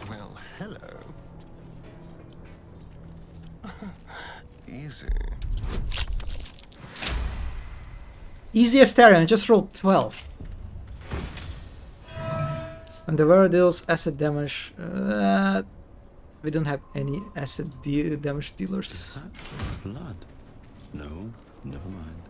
Speaker 7: Well, hello. Easy.
Speaker 1: Easiest area, I just rolled 12. And the wearer deals acid damage. We don't have any acid damage dealers.
Speaker 5: Blood? No, never mind.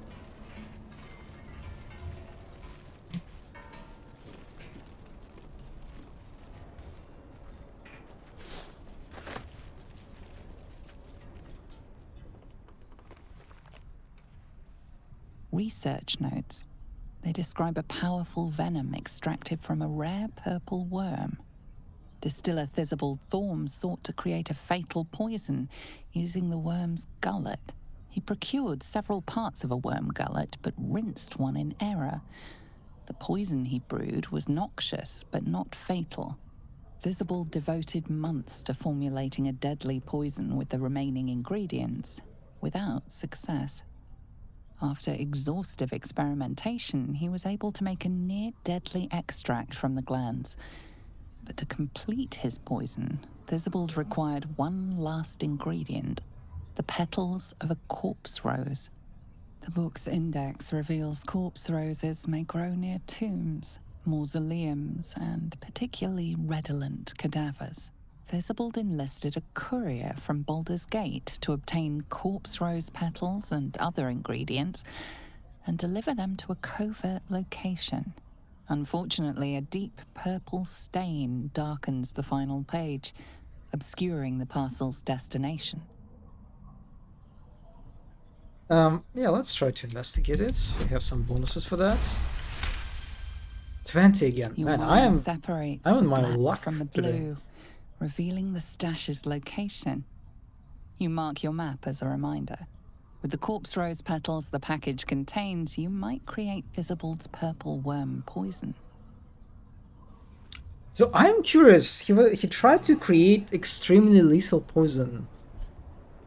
Speaker 3: Research notes. They describe a powerful venom extracted from a rare purple worm. Distiller Thisibald Thorm sought to create a fatal poison using the worm's gullet. He procured several parts of a worm gullet, but rinsed one in error. The poison he brewed was noxious, but not fatal. Thisibald devoted months to formulating a deadly poison with the remaining ingredients, without success. After exhaustive experimentation, he was able to make a near-deadly extract from the glands. But to complete his poison, Thisibald required one last ingredient, the petals of a corpse rose. The book's index reveals corpse roses may grow near tombs, mausoleums, and particularly redolent cadavers. Thisibald enlisted a courier from Baldur's Gate to obtain corpse rose petals and other ingredients and deliver them to a covert location. Unfortunately, a deep purple stain darkens the final page, obscuring the parcel's destination.
Speaker 1: Yeah, let's try to investigate it. We have some bonuses for that. 20 again.
Speaker 3: Your
Speaker 1: Man,
Speaker 3: wand separates
Speaker 1: I'm in
Speaker 3: the
Speaker 1: my
Speaker 3: black
Speaker 1: luck
Speaker 3: from the
Speaker 1: today.
Speaker 3: blue, revealing the stash's location. You mark your map as a reminder. With the corpse rose petals the package contains, you might create Thisibald's purple worm poison.
Speaker 1: So I'm curious, he tried to create extremely lethal poison.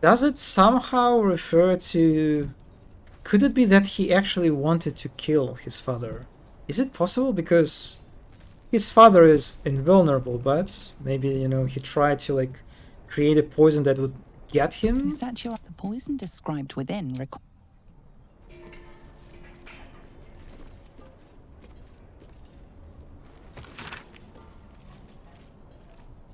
Speaker 1: Does it somehow refer to... Could it be that he actually wanted to kill his father? Is it possible? Because his father is invulnerable, but maybe, you know, he tried to like create a poison that would get him.
Speaker 3: The poison described within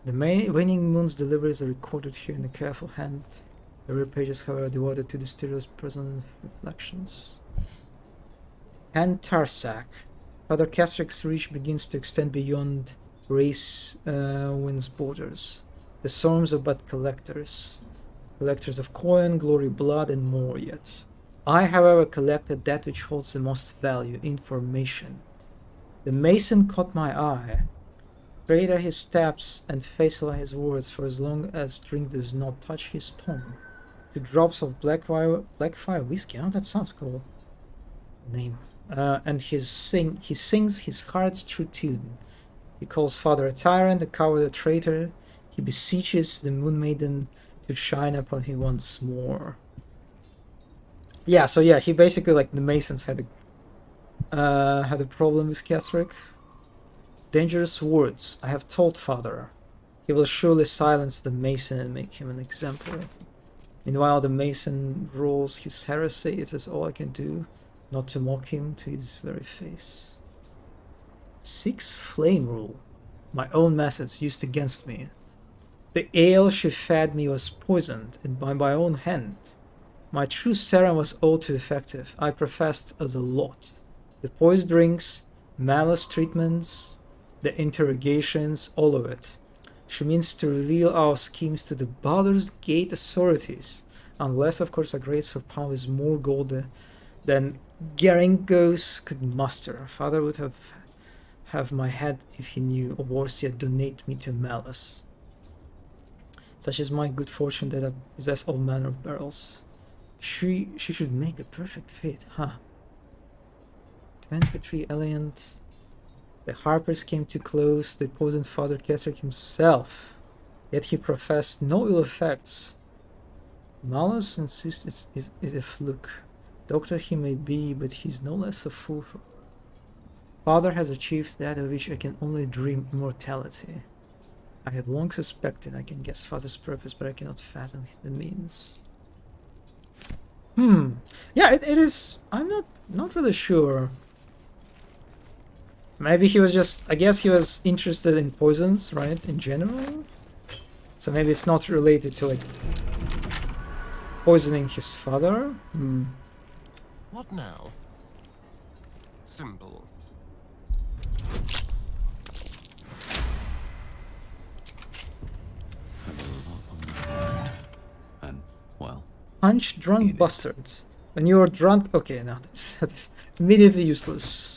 Speaker 1: The waning moon's deliveries are recorded here in a careful hand. The rare pages, however, are devoted to the mysterious present reflections. And Tarsak. Father Kastrik's reach begins to extend beyond race wind's borders. The storms are but collectors. Collectors of coin, glory, blood, and more yet. I, however, collected that which holds the most value, information. The mason caught my eye. Great are his steps and faithful are his words, for as long as drink does not touch his tongue. 2 drops of Blackfire whiskey. Oh, that sounds cool. Name. And he sings his heart's true tune. He calls Father a tyrant, a coward, a traitor. He beseeches the Moon Maiden to shine upon him once more. Yeah, so yeah, he basically, like, the Masons had a problem with Ketheric. Dangerous words. I have told Father. He will surely silence the Mason and make him an example. Meanwhile, the Mason rolls his heresy. It is all I can do, not to mock him to his very face. 6 flame rule. My own methods used against me. The ale she fed me was poisoned, and by my own hand. My true serum was all too effective. I professed as a lot. The poisoned drinks, malice treatments, the interrogations, all of it. She means to reveal our schemes to the Baldur's Gate authorities, unless, of course, our great Sir Pound is more gold than Garingos could muster. Father would have my head if he knew, or worse yet, donate me to malice. Such is my good fortune that I possess all manner of barrels. She should make a perfect fit, huh? 23 elegant. The harpers came too close, they poisoned Father Ketheric himself, yet he professed no ill effects. Malice insists it's a fluke. Doctor he may be, but he's no less a fool. Father has achieved that of which I can only dream, immortality. I have long suspected I can guess Father's purpose, but I cannot fathom the means. Yeah, it is. I'm not really sure. Maybe he was just, I guess he was interested in poisons, right, in general? So maybe it's not related to, like, poisoning his father?
Speaker 7: What now? Simple.
Speaker 5: And, well...
Speaker 1: Punch drunk bastard. When you're drunk... Okay, no, that's immediately useless.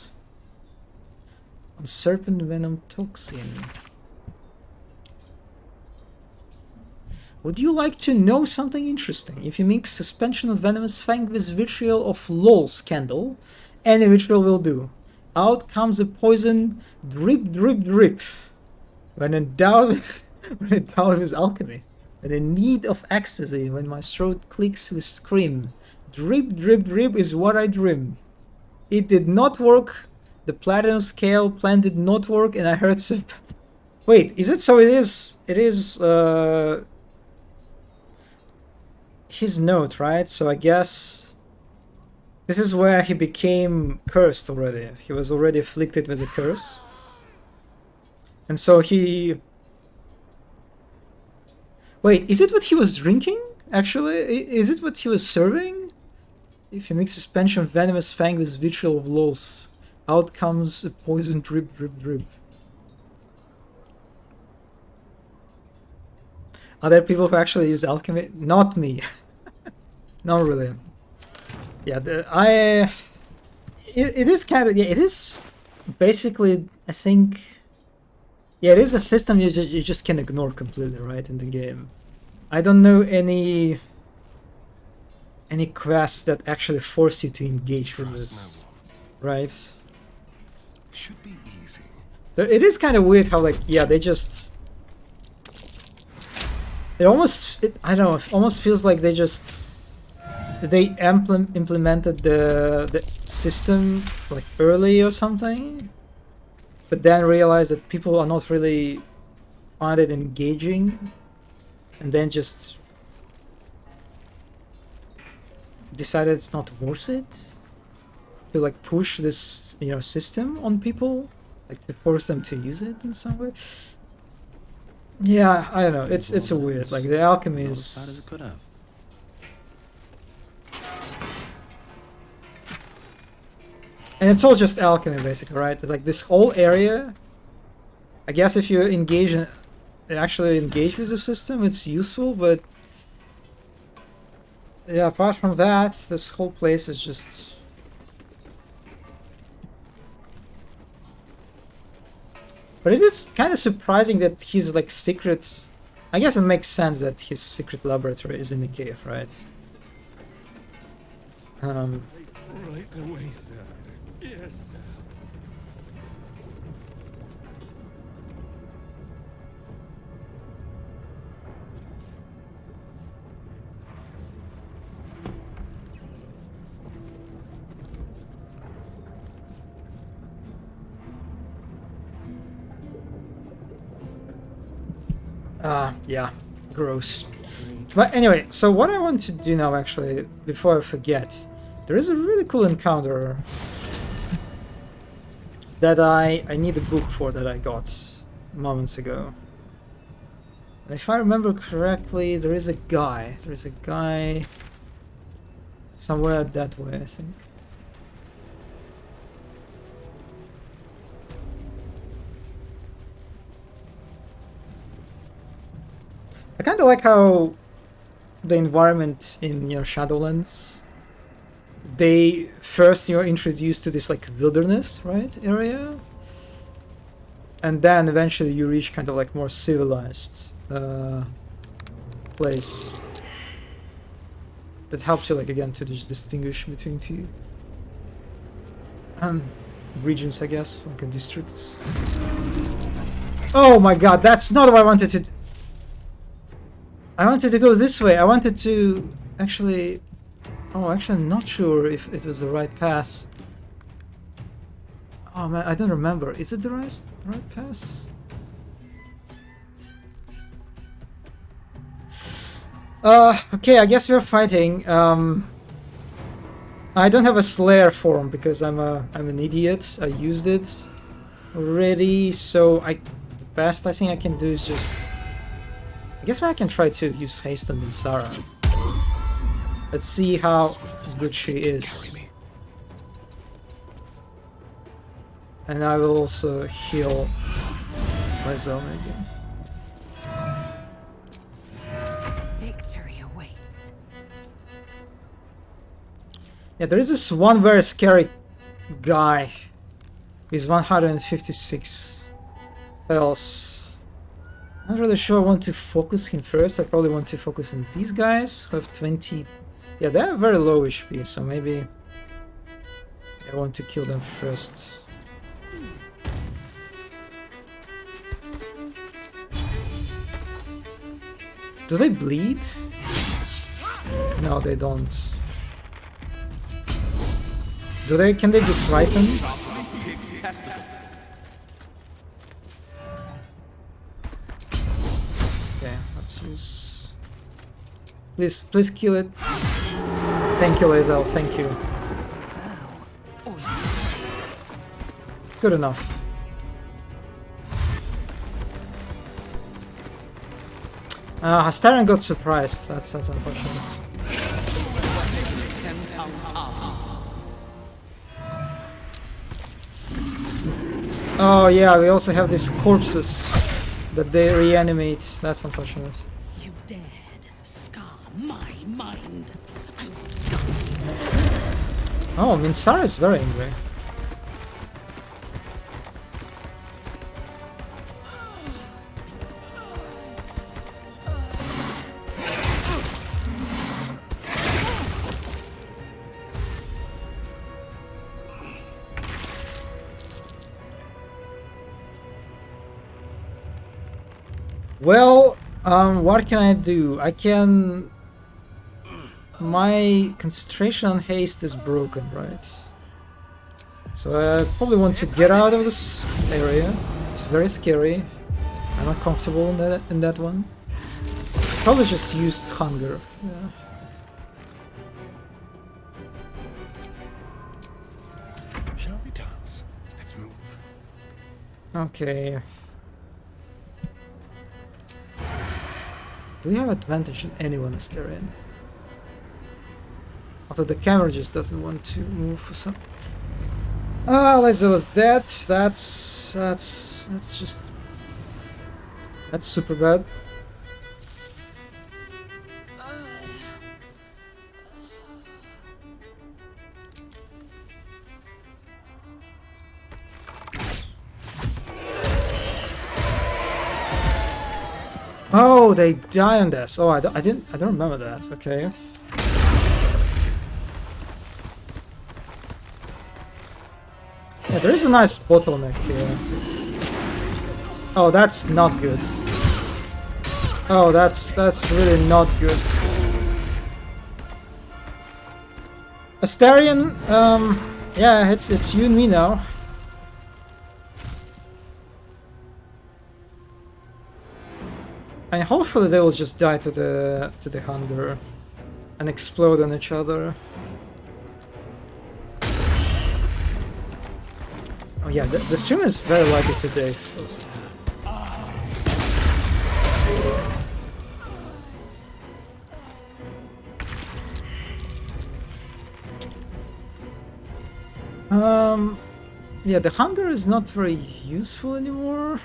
Speaker 1: Serpent venom toxin. Would you like to know something interesting? If you mix suspension of venomous fang with vitriol of lol's candle, any vitriol will do. Out comes a poison, drip, drip, drip. When endowed with alchemy, when in need of ecstasy, when my throat clicks with scream, drip, drip, drip is what I dream. It did not work. The platinum scale plan did not work, and I heard some... Wait, is it so? It is his note, right? So I guess this is where he became cursed already. He was already afflicted with a curse. And so he... Wait, is it what he was drinking? Actually, is it what he was serving? If you mix suspension of venomous fang with vitriol of lols, out comes a poison drip, drip, drip. Are there people who actually use alchemy? Not me. Not really. Yeah, it is kind of, yeah, it is basically, I think, yeah, it is a system you just can ignore completely, right, in the game. I don't know any quests that actually force you to engage with this, right?
Speaker 7: Should be easy.
Speaker 1: So it is kind of weird how, like, yeah, they just... I don't know, it almost feels like they just... They implemented the system, like, early or something? but then realized that people are not really find it engaging, and then just decided it's not worth it to like push this, you know, system on people, like to force them to use it in some way. Yeah, I don't know. It's a weird, like the alchemy
Speaker 5: Not as bad as
Speaker 1: is.
Speaker 5: it could have.
Speaker 1: And it's all just alchemy, basically, right? Like this whole area, I guess if you actually engage with the system, it's useful, but yeah, apart from that, this whole place is just... But it is kind of surprising that his like secret... I guess it makes sense that his secret laboratory is in the cave, right?
Speaker 12: Right away, sir. Yes, sir.
Speaker 1: Yeah, gross. But anyway, so what I want to do now, actually, before I forget, there is a really cool encounter that I need a book for that I got moments ago. And if I remember correctly, there is a guy somewhere that way, I think. I kind of like how the environment in, you know, Shadowlands, they first, you know, introduced to this like wilderness, right, area, and then eventually you reach kind of like more civilized place that helps you like again to just distinguish between two regions, I guess, like districts. Oh my god, that's not what I wanted to do. I wanted to go this way. I wanted to actually... Oh, actually I'm not sure if it was the right path. Oh man, I don't remember. Is it the right path? Okay, I guess we're fighting. I don't have a Slayer form because I'm an idiot. I used it already, so the best I think I can do is just... I guess I can try to use haste on Minsara. Let's see how good she is. And I will also heal myself again.
Speaker 20: Victory awaits.
Speaker 1: Yeah, there is this one very scary guy with 156 health. Not really sure I want to focus him first. I probably want to focus on these guys who have 20... Yeah, they have very low HP, so maybe I want to kill them first. Do they bleed? No, they don't. Can they be frightened? Okay, let's use... Please kill it. Thank you, Lazel, thank you. Good enough. Hastarian got surprised. That's unfortunate. Oh yeah, we also have these corpses that they reanimate. That's unfortunate.
Speaker 10: You dared scar my mind.
Speaker 1: Oh, Minsara is very angry. Well, what can I do? I can... My concentration on haste is broken, right? So I probably want to get out of this area. It's very scary. I'm not comfortable in that one. Probably just used hunger. Yeah.
Speaker 7: Shall we dance? Let's move.
Speaker 1: Okay. Do we have advantage on anyone Asterian? Also, the camera just doesn't want to move for some. Ah, Lysilla's dead. That's just. That's super bad. Oh, they die on this. Oh, I don't remember that. Okay. Yeah, there is a nice bottleneck here. Oh, that's not good. Oh, that's really not good. Astarion, yeah, it's you and me now. And hopefully they will just die to the hunger and explode on each other. Oh yeah, the stream is very likely today. Yeah, the hunger is not very useful anymore.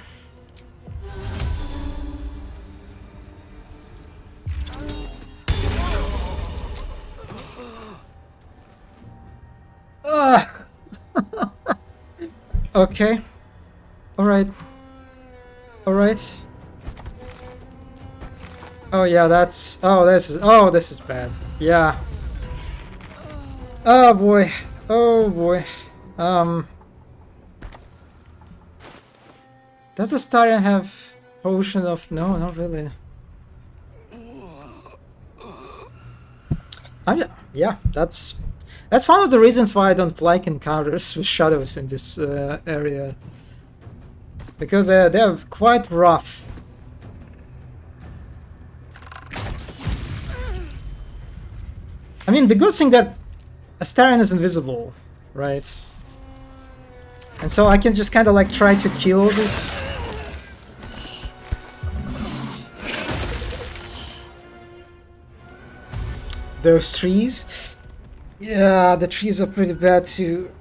Speaker 1: Okay. Alright. Alright. Oh yeah, that's... Oh, this is bad. Yeah. Oh boy. Oh boy. Does the Starion have potion of... No, not really. Yeah, that's one of the reasons why I don't like encounters with shadows in this area. Because they're quite rough. I mean, the good thing that Astarion is invisible, right? And so I can just kind of like try to kill this. Those trees. Yeah, the trees are pretty bad too.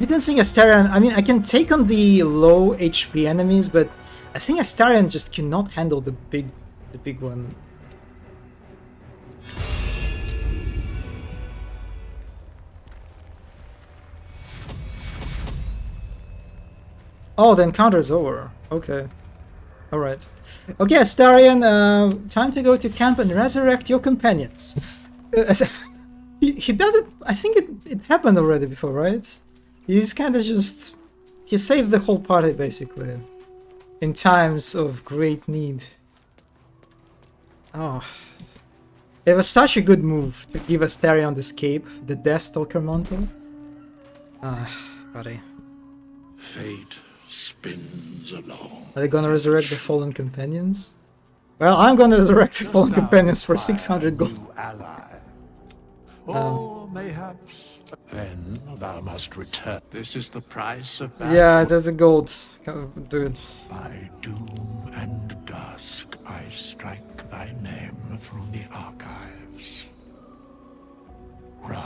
Speaker 1: I don't think Astarion... I mean, I can take on the low HP enemies, but I think Astarion just cannot handle the big one. Oh, the encounter is over. Okay. Alright. Okay, Astarion, time to go to camp and resurrect your companions. He does it... I think it happened already before, right? He's kind of just... He saves the whole party, basically. In times of great need. Oh. It was such a good move to give Astarion this cape, the Deathstalker mantle. Ah, buddy.
Speaker 21: Fate spins along.
Speaker 1: Are they gonna resurrect the fallen companions? Well, I'm gonna resurrect the fallen companions for 600 gold.
Speaker 21: Or mayhaps then thou must return. This is the price of battle.
Speaker 1: Yeah, there's a gold, dude.
Speaker 21: By doom and dusk I strike thy name from the archives. Rise.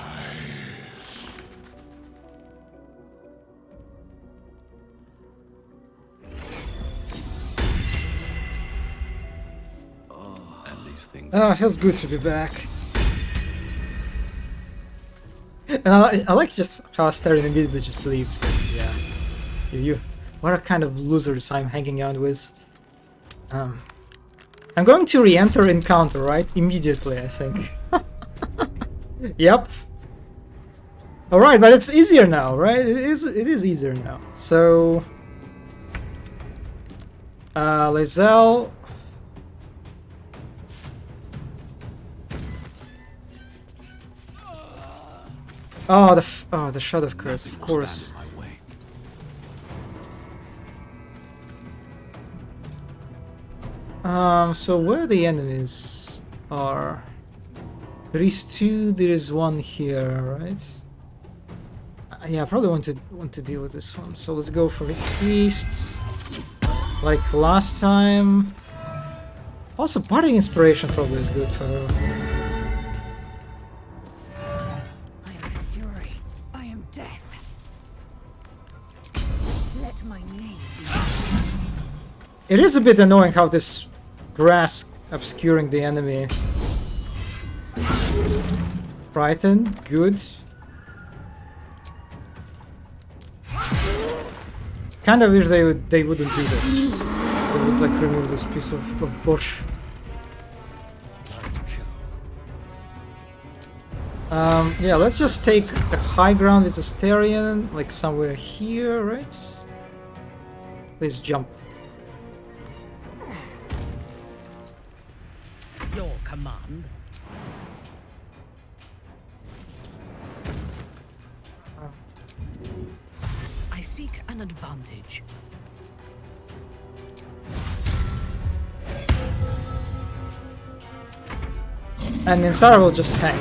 Speaker 5: And these things.
Speaker 1: Oh, it feels good to be back. And I like just how Astarion immediately just leaves. Like, yeah, you. What a kind of losers I'm hanging out with. I'm going to re-enter encounter, right? Immediately, I think. Yep. Alright, but it's easier now, right? It is easier now. So Lae'zel. Oh, the Shot of Curse, of course. So where the enemies are? There is two. There is one here, right? Yeah, I probably want to deal with this one. So let's go for the east, like last time. Also, Bardic Inspiration probably is good for her.
Speaker 10: I am fury. I am death. Let my name be.
Speaker 1: It is a bit annoying how this grass obscuring the enemy. Frighten, good. Kind of wish they wouldn't do this. They would like remove this piece of bush. Yeah, let's just take the high ground with Astarion, like somewhere here, right? Please jump.
Speaker 16: Your command. I seek an advantage.
Speaker 1: And Minsara will just tank,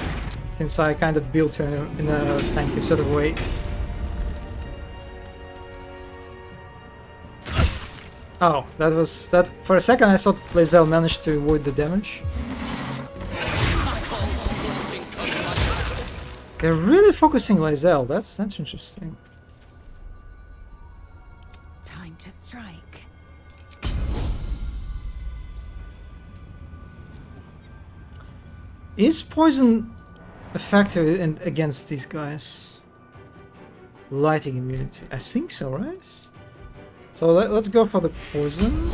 Speaker 1: since I kind of built her in a tanky sort of way. Oh, that was that. For a second I thought Lae'zel managed to avoid the damage. They're really focusing Lae'zel, that's interesting.
Speaker 10: Time to strike.
Speaker 1: Is poison effective against these guys? Lighting immunity. I think so, right? So let's go for the poison.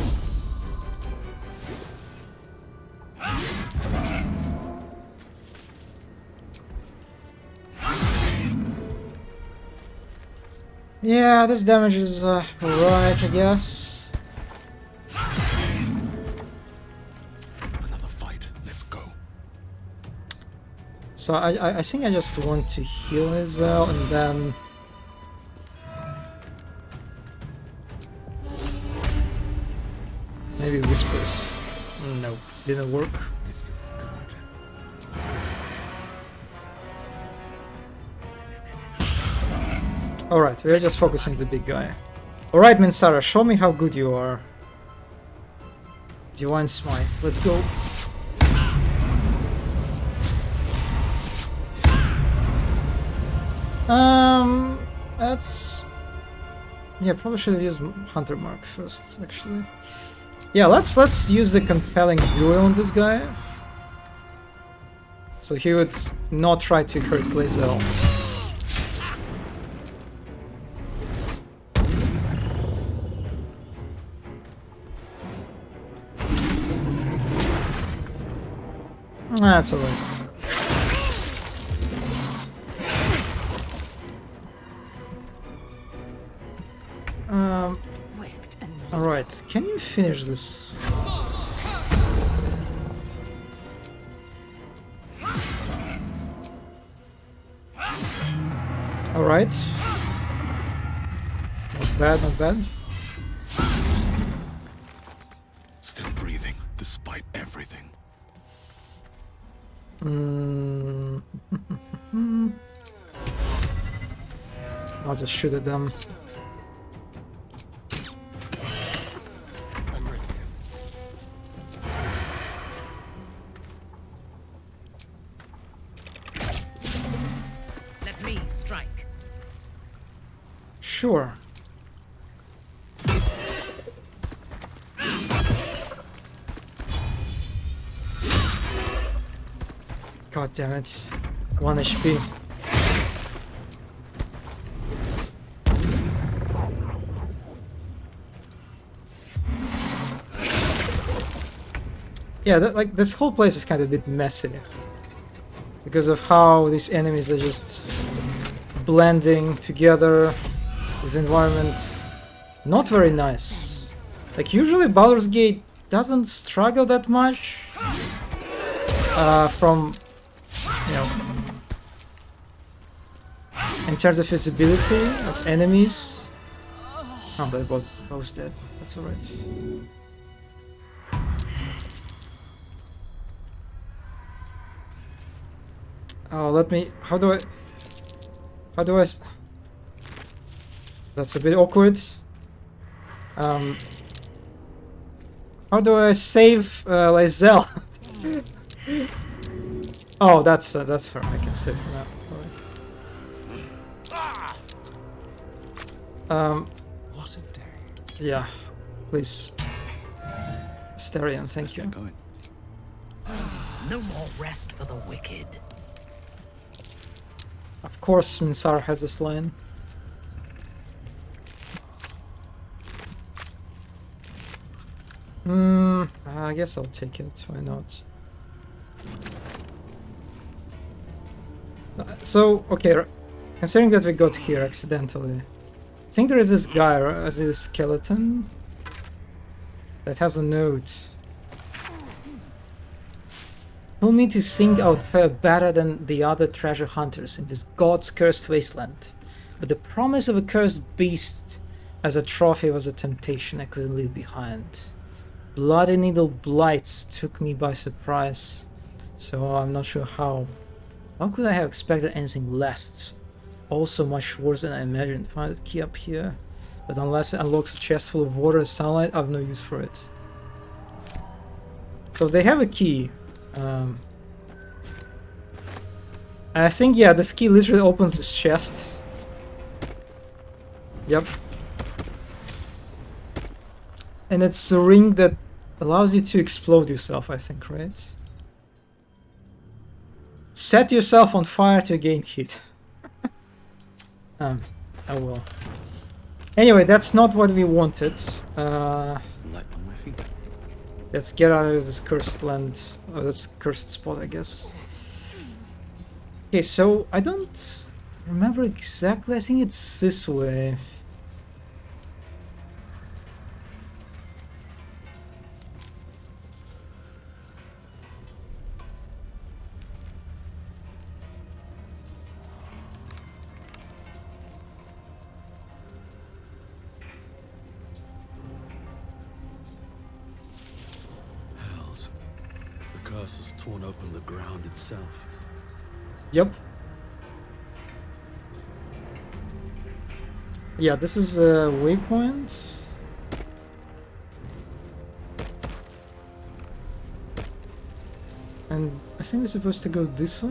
Speaker 1: Yeah, this damage is right, I guess.
Speaker 6: Another fight. Let's go.
Speaker 1: So I think I just want to heal as well, and then maybe Whispers. Nope, didn't work.
Speaker 6: This feels good.
Speaker 1: Alright, we're just focusing the big guy. Alright, Minsara, show me how good you are. Divine Smite, let's go. That's... Yeah, probably should have used Hunter Mark first, actually. Yeah, let's use the compelling duel on this guy. So he would not try to hurt Lae'zel. That's alright. Alright, can you finish this? Alright. Not bad, not bad.
Speaker 6: Still breathing, despite everything.
Speaker 1: I'll just shoot at them.
Speaker 16: Let me strike.
Speaker 1: Sure. God damn it. 1 HP. Yeah, like this whole place is kind of a bit messy because of how these enemies are just blending together. This environment, not very nice. Like usually Baldur's Gate doesn't struggle that much from, you know, in terms of visibility of enemies. Oh, that bow's dead. That's alright. Oh, let me. How do I? That's a bit awkward. How do I save Lizelle? Oh, that's her. I can save her now. Alright.
Speaker 14: What a day.
Speaker 1: Yeah, please. Asterion, thank you.
Speaker 16: No more rest for the wicked.
Speaker 1: Of course, Minsar has this line. I guess I'll take it. Why not? So, okay, considering that we got here accidentally, I think there is this guy, this skeleton, that has a note. Told me to sing out fare better than the other treasure hunters in this god's cursed wasteland. But the promise of a cursed beast as a trophy was a temptation I couldn't leave behind. Bloody needle blights took me by surprise, so I'm not sure how. How could I have expected anything less? It's also much worse than I imagined. Find the key up here, but unless it unlocks a chest full of water and sunlight, I've no use for it. So they have a key. I think, yeah, this key literally opens this chest. Yep. And it's a ring that allows you to explode yourself, I think, right? Set yourself on fire to gain heat. Oh well. Anyway, that's not what we wanted. Let's get out of this cursed land, or this cursed spot, I guess. Okay, so I don't remember exactly. I think it's this way.
Speaker 6: The curse has torn open the ground itself.
Speaker 1: Yep. Yeah, this is a waypoint. And I think we're supposed to go this way.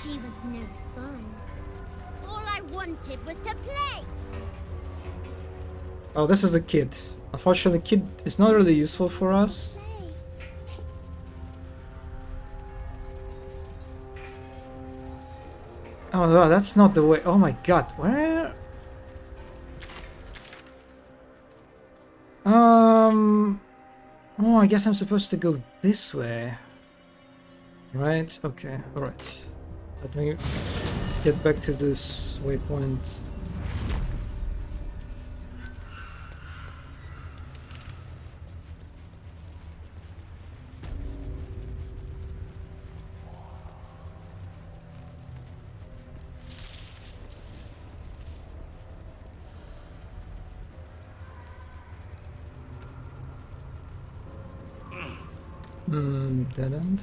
Speaker 2: She was no fun. All I wanted was to play.
Speaker 1: Oh, this is the kid. Unfortunately, the kid is not really useful for us. Oh no, that's not the way. Oh my god, where? Oh, I guess I'm supposed to go this way. Right? Okay, alright. Let me get back to this waypoint. Dead end.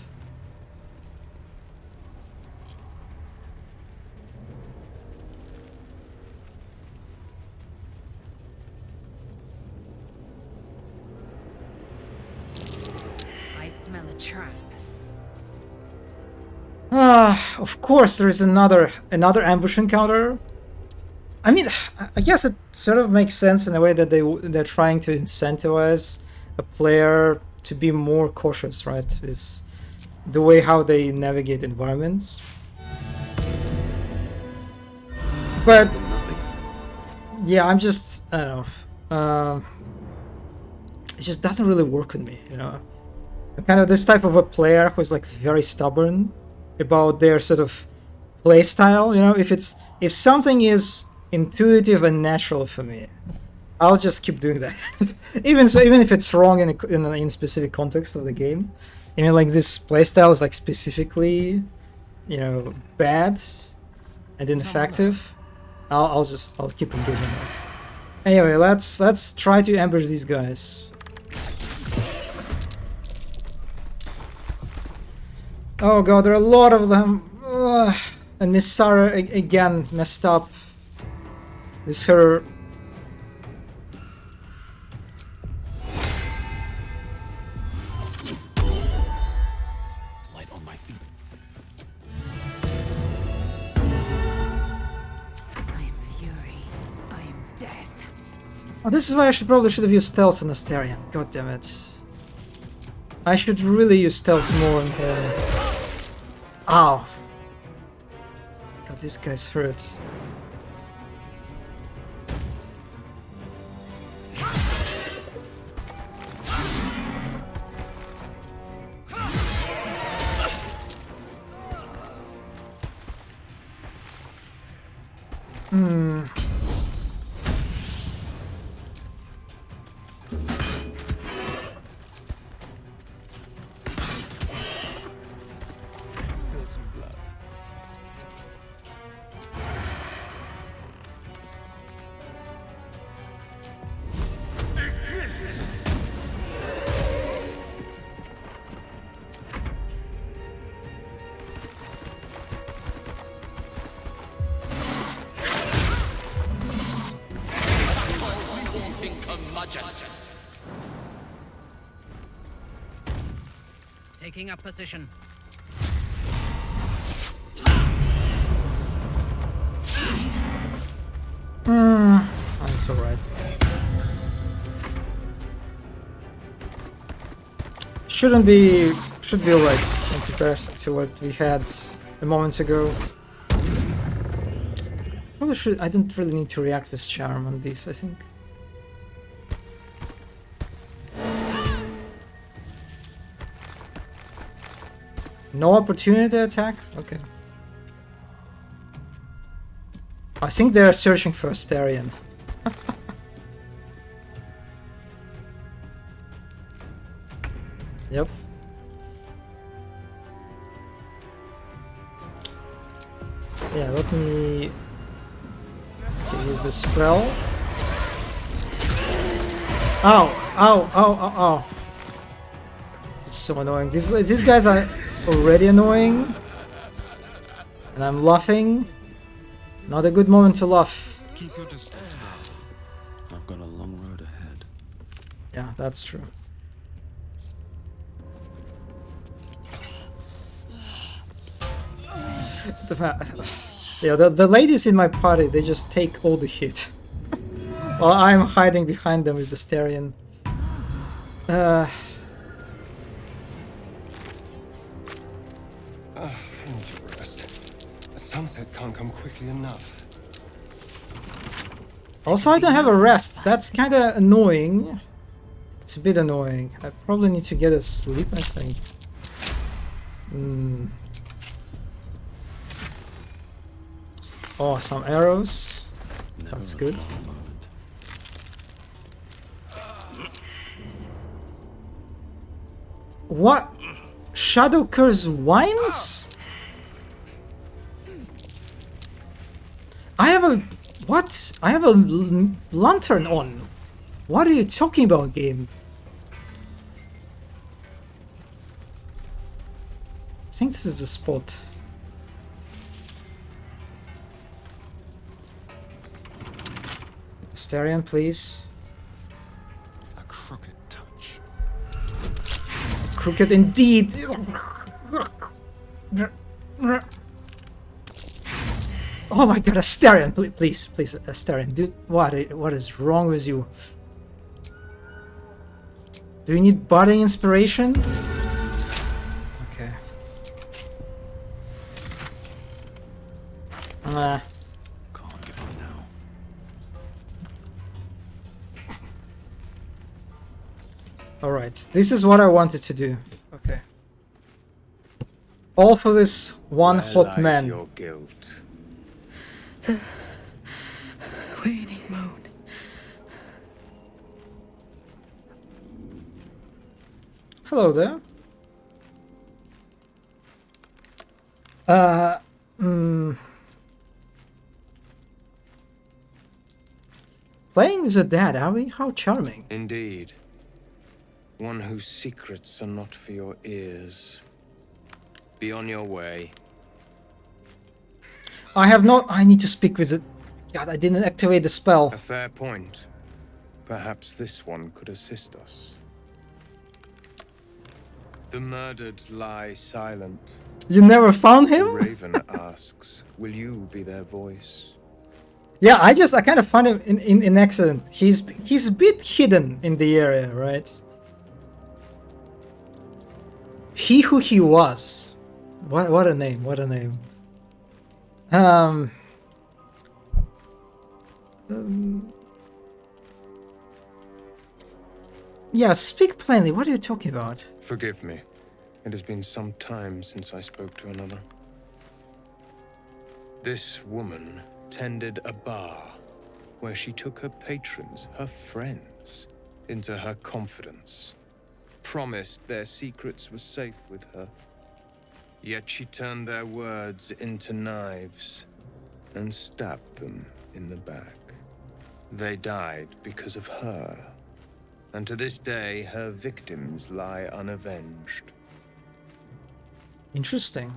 Speaker 20: I smell a trap.
Speaker 1: Of course there is another ambush encounter. I mean, I guess it sort of makes sense in a way that they're trying to incentivize a player to be more cautious, right? Is the way how they navigate environments. But Yeah, I'm just, I don't know. It just doesn't really work with me, you know. I'm kind of this type of a player who's like very stubborn about their sort of play style, you know. If something is intuitive and natural for me, I'll just keep doing that. even if it's wrong in specific context of the game. I mean, like this playstyle is like specifically, you know, bad and ineffective. I'll keep engaging it. Anyway, let's try to ambush these guys. Oh god, there are a lot of them. Ugh. And Miss Sarah again messed up with her.
Speaker 6: Light on my feet.
Speaker 20: I am fury. I am death.
Speaker 1: Oh, this is why I probably should have used stealth on Asterion. God damn it. I should really use stealth more on him. Ow. God, this guy's hurt.
Speaker 4: Spill some blood.
Speaker 9: Taking up position.
Speaker 1: That's alright. Should be alright in comparison to what we had a moment ago. Probably should. I don't really need to react with charm on these, I think. No opportunity to attack? Okay. I think they're searching for Asterion. Yep. Yeah, let me use the spell. Ow! Ow! Ow! Ow! Ow! This is so annoying. These guys are already annoying. And I'm laughing. Not a good moment to laugh.
Speaker 4: Keep your distance now.
Speaker 5: I've got a long road ahead.
Speaker 1: Yeah, that's true. The ladies in my party, they just take all the hit. While I'm hiding behind them with Asterion.
Speaker 4: I need to rest. The sunset can't come quickly enough.
Speaker 1: Also, I don't have a rest. That's kind of annoying. It's a bit annoying. I probably need to get a sleep, I think. Oh, some arrows. That's good. What? Shadow Curse wines? I have a... What? I have a lantern on. What are you talking about, game? I think this is the spot. Asterion, please.
Speaker 4: A crooked touch.
Speaker 1: Crooked indeed. Oh my god, Asterion, please, Asterion, dude, what is wrong with you? Do you need budding inspiration? Okay. Alright, this is what I wanted to do. Okay. All for this one hot man.
Speaker 8: Your guilt.
Speaker 13: The waning moon.
Speaker 1: Hello there. Playing with a dad, are we? How charming.
Speaker 8: Indeed. One whose secrets are not for your ears. Be on your way.
Speaker 1: I have not. I need to speak with it. God, I didn't activate the spell.
Speaker 8: A fair point. Perhaps this one could assist us. The murdered lie silent.
Speaker 1: You never found him?
Speaker 8: The raven asks, will you be their voice?
Speaker 1: Yeah, I kind of found him in accident. He's a bit hidden in the area, right? He who he was. What a name, what a name. Yeah, speak plainly. What are you talking about?
Speaker 8: Forgive me. It has been some time since I spoke to another. This woman tended a bar where she took her patrons, her friends, into her confidence. Promised their secrets were safe with her. Yet she turned their words into knives and stabbed them in the back. They died because of her. And to this day, her victims lie unavenged.
Speaker 1: Interesting.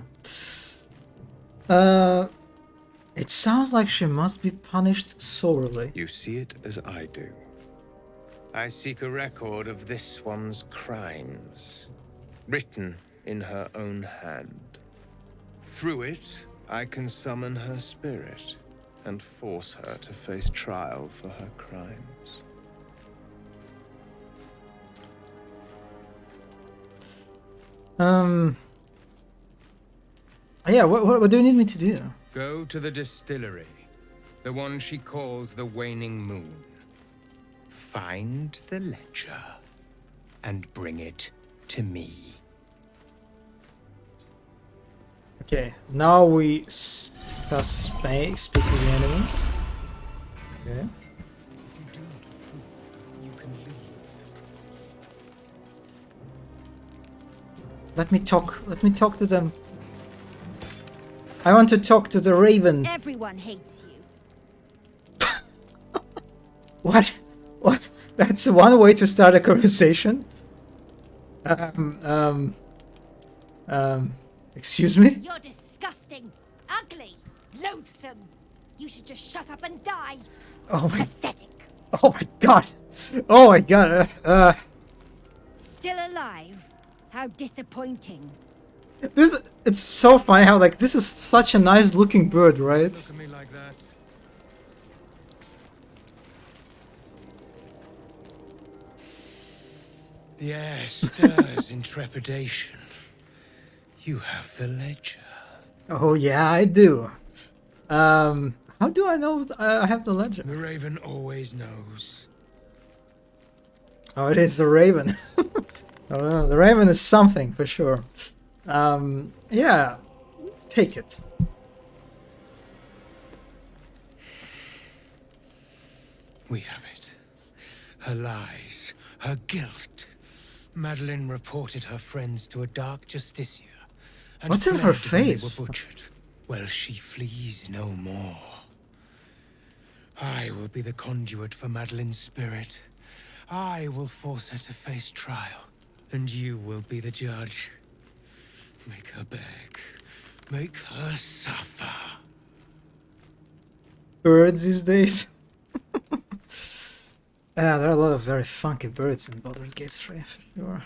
Speaker 1: It sounds like she must be punished sorely.
Speaker 8: You see it as I do. I seek a record of this one's crimes, written in her own hand. Through it, I can summon her spirit and force her to face trial for her crimes.
Speaker 1: Yeah, what do you need me to do?
Speaker 8: Go to the distillery, the one she calls the Waning Moon. Find the ledger and bring it to me.
Speaker 1: Okay, now we start speaking to the enemies. Okay.
Speaker 7: If you do not approve, you can leave.
Speaker 1: Let me talk to them. I want to talk to the raven.
Speaker 2: Everyone hates you.
Speaker 1: What? What? That's one way to start a conversation? Excuse me?
Speaker 2: You're disgusting, ugly, loathsome. You should just shut up and die.
Speaker 1: Oh my...
Speaker 2: Pathetic.
Speaker 1: Oh my god! Oh my god!
Speaker 2: Still alive? How disappointing.
Speaker 1: It's so funny how, like, this is such a nice looking bird, right?
Speaker 8: Look at me like that. The air stirs in trepidation. You have the ledger.
Speaker 1: Oh yeah, I do. How do I know I have the ledger?
Speaker 8: The raven always knows.
Speaker 1: Oh, it is the raven. Oh, the raven is something for sure. Yeah, take it.
Speaker 8: We have it. Her lies, her guilt. Madeline reported her friends to a dark justiciar. And
Speaker 1: What's in her
Speaker 8: fled when they
Speaker 1: face?
Speaker 8: were butchered. Well, she flees no more. I will be the conduit for Madeline's spirit. I will force her to face trial. And you will be the judge. Make her beg. Make her suffer.
Speaker 1: Birds these days. Yeah, there are a lot of very funky birds in Baldur's Gate 3 for sure.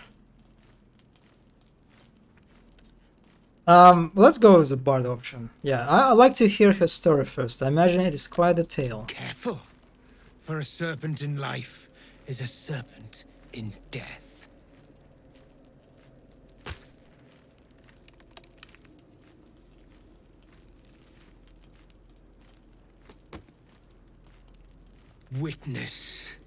Speaker 1: Let's go with the bard option. Yeah, I'd like to hear her story first. I imagine it is quite a tale.
Speaker 8: Careful, for a serpent in life is a serpent in death. Witness.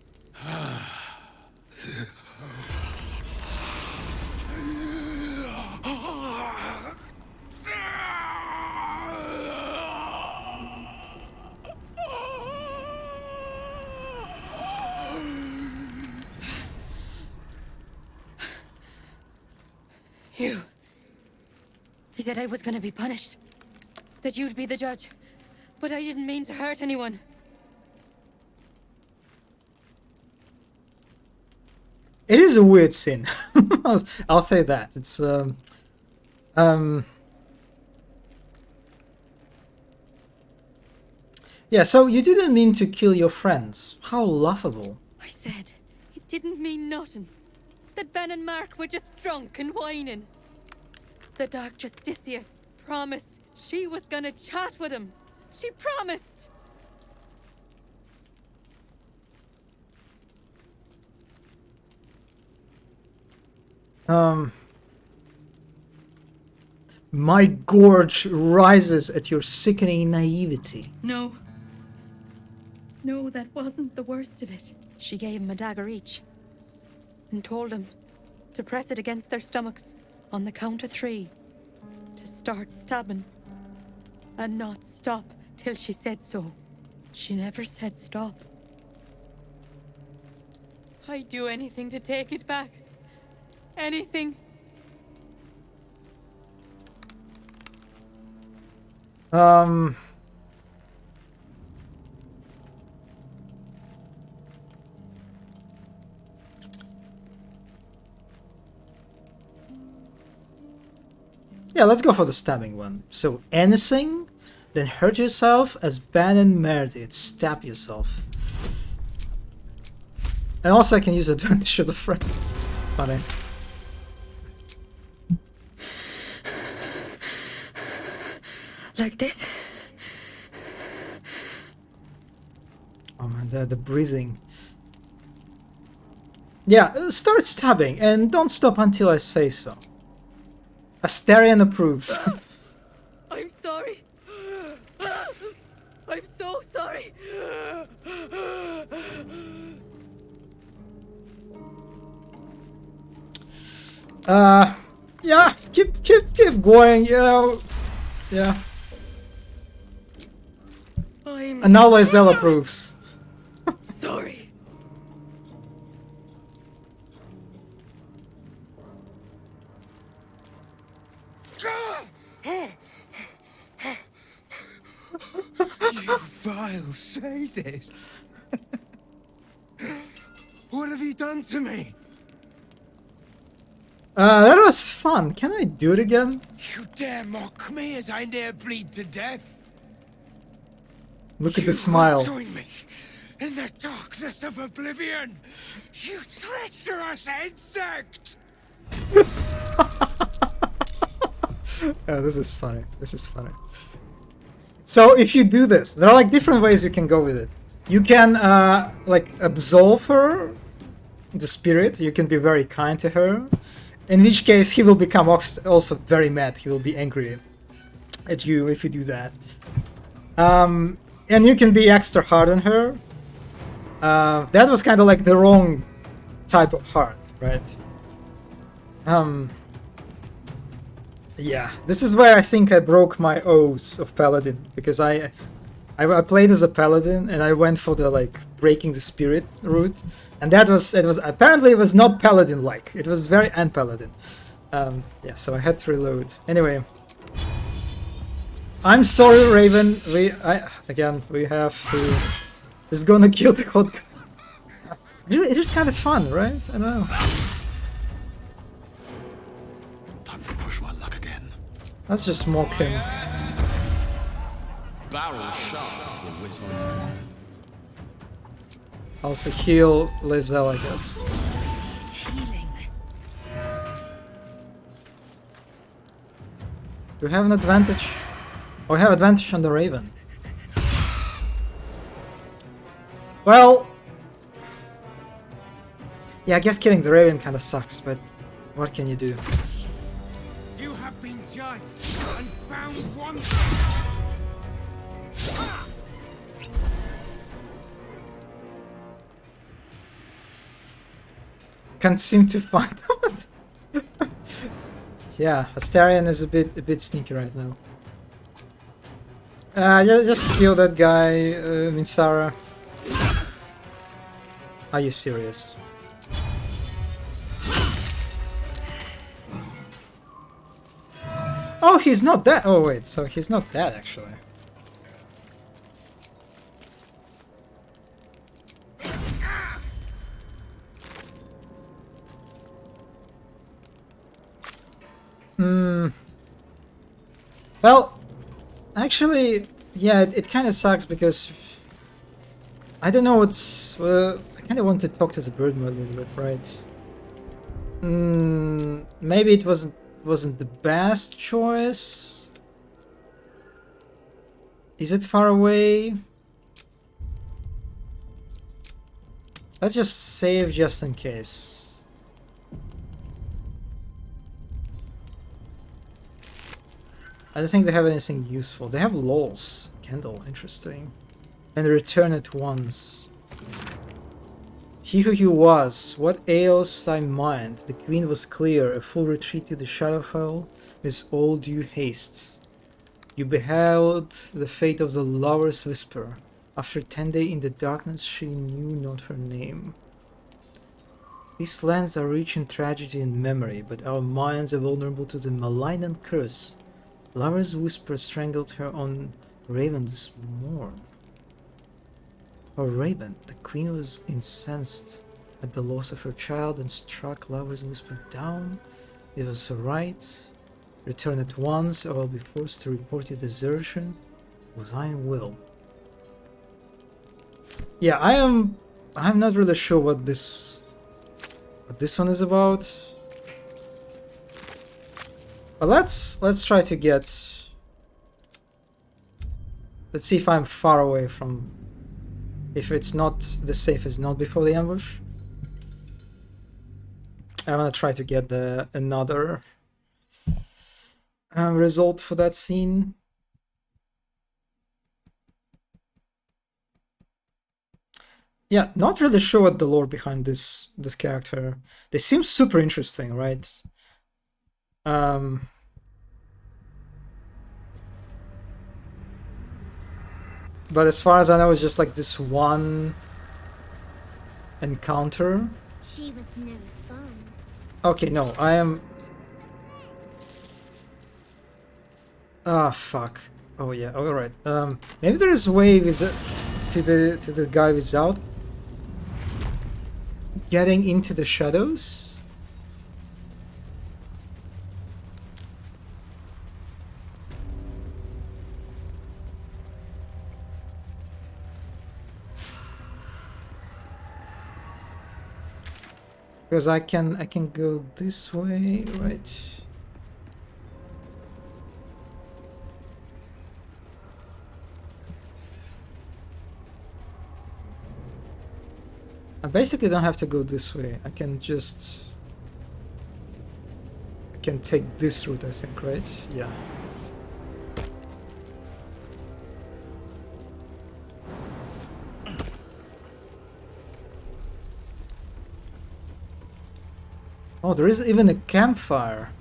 Speaker 13: said I was gonna be punished. That you'd be the judge. But I didn't mean to hurt anyone.
Speaker 1: It is a weird scene. I'll say that. It's yeah, so you didn't mean to kill your friends. How laughable.
Speaker 13: I said it didn't mean nothing. That Ben and Mark were just drunk and whining. The Dark Justicia promised she was gonna chat with him. She promised.
Speaker 1: My gorge rises at your sickening naivety.
Speaker 13: No. No, that wasn't the worst of it. She gave him a dagger each. And told him to press it against their stomachs on the count of 3. To start stabbing. And not stop till she said so. She never said stop. I'd do anything to take it back. Anything.
Speaker 1: Yeah, let's go for the stabbing one. So anything, then hurt yourself as Ben and Mer did. Stab yourself. And also I can use advantage of the friend. Funny.
Speaker 13: Like this.
Speaker 1: Oh man, the breathing. Yeah, start stabbing and don't stop until I say so. Astarion approves.
Speaker 13: I'm sorry. I'm so sorry.
Speaker 1: Yeah, keep going, you know. Yeah. And now Lysel approves.
Speaker 13: Sorry.
Speaker 8: You vile sadist! What have you done to me?
Speaker 1: That was fun. Can I do it again?
Speaker 18: You dare mock me as I near bleed to death?
Speaker 1: Look at the smile.
Speaker 18: Join me in the darkness of oblivion, you treacherous insect!
Speaker 1: Oh, this is funny. This is funny. So if you do this, there are like different ways you can go with it. You can like absolve her, the spirit. You can be very kind to her. In which case he will become also very mad. He will be angry at you if you do that. And you can be extra hard on her. That was kind of like the wrong type of hard, right? Yeah, this is where I think I broke my oath of paladin, because I played as a paladin and I went for the like breaking the spirit route, and it was apparently it was not paladin like. It was very unpaladin. Yeah, so I had to reload. Anyway, I'm sorry, Raven. We have to. It's gonna kill the god. It is kind of fun, right? I don't know.
Speaker 6: Time to push my luck again.
Speaker 1: Let's just mock him.
Speaker 6: Barrel sharp, the wit on you.
Speaker 1: Also heal Lysel, I guess. Do we have an advantage? Oh, we have advantage on the Raven. Well, yeah, I guess killing the Raven kind of sucks, but what can you do?
Speaker 18: You have been judged and found wanting.
Speaker 1: Can't seem to find them. Yeah, Astarion is a bit sneaky right now. Just kill that guy, Minsara. Are you serious? Oh, he's not dead. Oh wait, so he's not dead actually. Hmm. Well, actually, yeah, it kind of sucks because I don't know what's. I kind of want to talk to the bird more a little bit, right? Maybe it wasn't the best choice. Is it far away? Let's just save just in case. I don't think they have anything useful. They have lols. Candle, interesting. And return at once. He who was, what ails thy mind? The queen was clear, a full retreat to the Shadowfell with all due haste. You beheld the fate of the lover's whisper. After 10 days in the darkness, she knew not her name. These lands are rich in tragedy and memory, but our minds are vulnerable to the malign and curse. Lover's whisper strangled her on Raven this morn. For Raven, the queen was incensed at the loss of her child and struck Lover's whisper down. It was her right. Return at once, or I'll be forced to report your desertion. Was I in will? Yeah, I'm not really sure what this one is about. But let's try to get. Let's see if I'm far away from. If it's not the safest node before the ambush. I want to try to get another result for that scene. Yeah, not really sure what the lore behind this character. They seem super interesting, right? But as far as I know, it's just like this one encounter.
Speaker 2: She was no fun.
Speaker 1: Okay, no, I am. Ah, fuck. Oh yeah. All right. Maybe there is a way with to the guy without getting into the shadows. Because I can go this way, right? I basically don't have to go this way. I can take this route, I think, right? Yeah. Oh, there is even a campfire.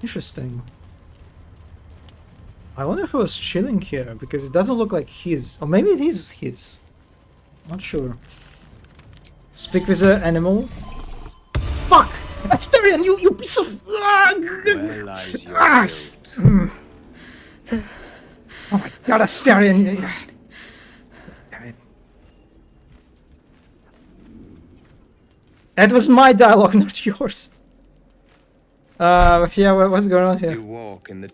Speaker 1: Interesting. I wonder who was chilling here, because it doesn't look like his. Or maybe it is his. Not sure. Speak with the animal. Fuck! Asterion, you piece of...
Speaker 8: Where lies your guilt?
Speaker 1: Oh my god, Asterion! Damn it. That was my dialogue, not yours. Yeah, what's going on here?
Speaker 8: You walk in the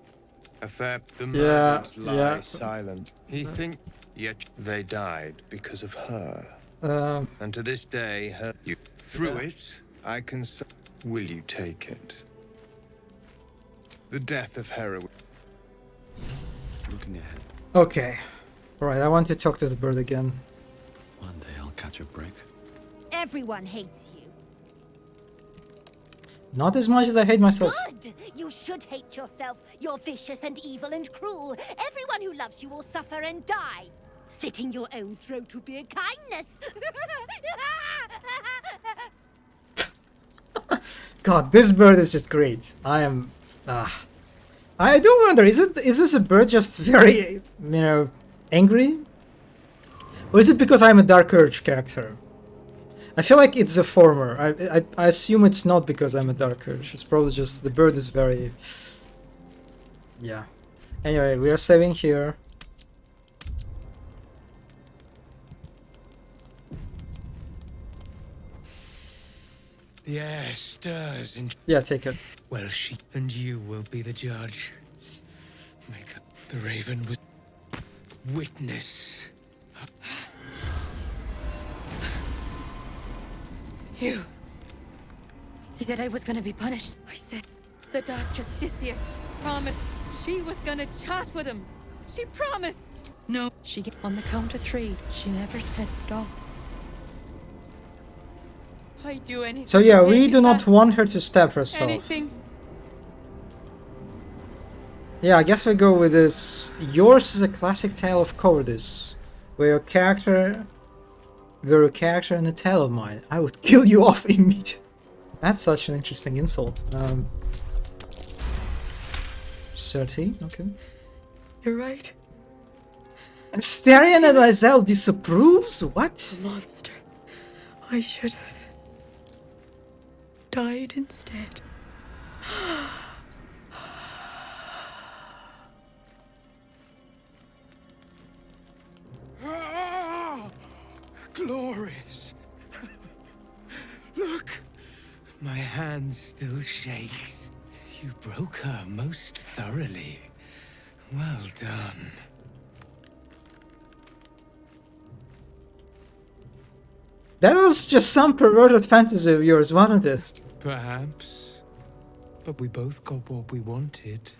Speaker 8: affair. The murdered lie silent. He think, yet they died because of her. And to this day, her you through it. I can. Will you take it? The death of heroin.
Speaker 5: Looking ahead.
Speaker 1: Okay. Alright, I want to talk to the bird again.
Speaker 5: One day I'll catch a break.
Speaker 2: Everyone hates you.
Speaker 1: Not as much as I hate myself.
Speaker 2: Good! You should hate yourself. You're vicious and evil and cruel. Everyone who loves you will suffer and die. Slitting your own throat would be a kindness.
Speaker 1: God, this bird is just great. I am... I do wonder, is this a bird just very, angry? Or is it because I'm a Dark Urge character? I feel like it's the former. I assume it's not because I'm a Dark Urge. It's probably just the bird is very Yeah. Anyway, we are saving here.
Speaker 8: The air stirs and...
Speaker 1: Yeah, take it.
Speaker 8: Well, she and you will be the judge. Make up. The raven was... witness.
Speaker 13: You said I was gonna be punished. I said the Dark Justicia promised she was gonna chat with him. She promised. No, on the count of 3, she never said stop. I'd do anything.
Speaker 1: So yeah,
Speaker 13: to
Speaker 1: we
Speaker 13: take
Speaker 1: do
Speaker 13: it
Speaker 1: not
Speaker 13: back.
Speaker 1: want her to stab herself.
Speaker 13: Anything.
Speaker 1: Yeah, I guess we go with this. Yours is a classic tale of cowardice, where a character and a tale of mine. I would kill you off immediately. That's such an interesting insult. 30, okay.
Speaker 13: You're right.
Speaker 1: Astarion and Rizal disapproves? What?
Speaker 13: Monster. I should have died instead.
Speaker 8: Ah, glorious. Look, my hand still shakes. You broke her most thoroughly. Well done.
Speaker 1: That was just some perverted fantasy of yours, wasn't it?
Speaker 8: Perhaps. But we both got what we wanted,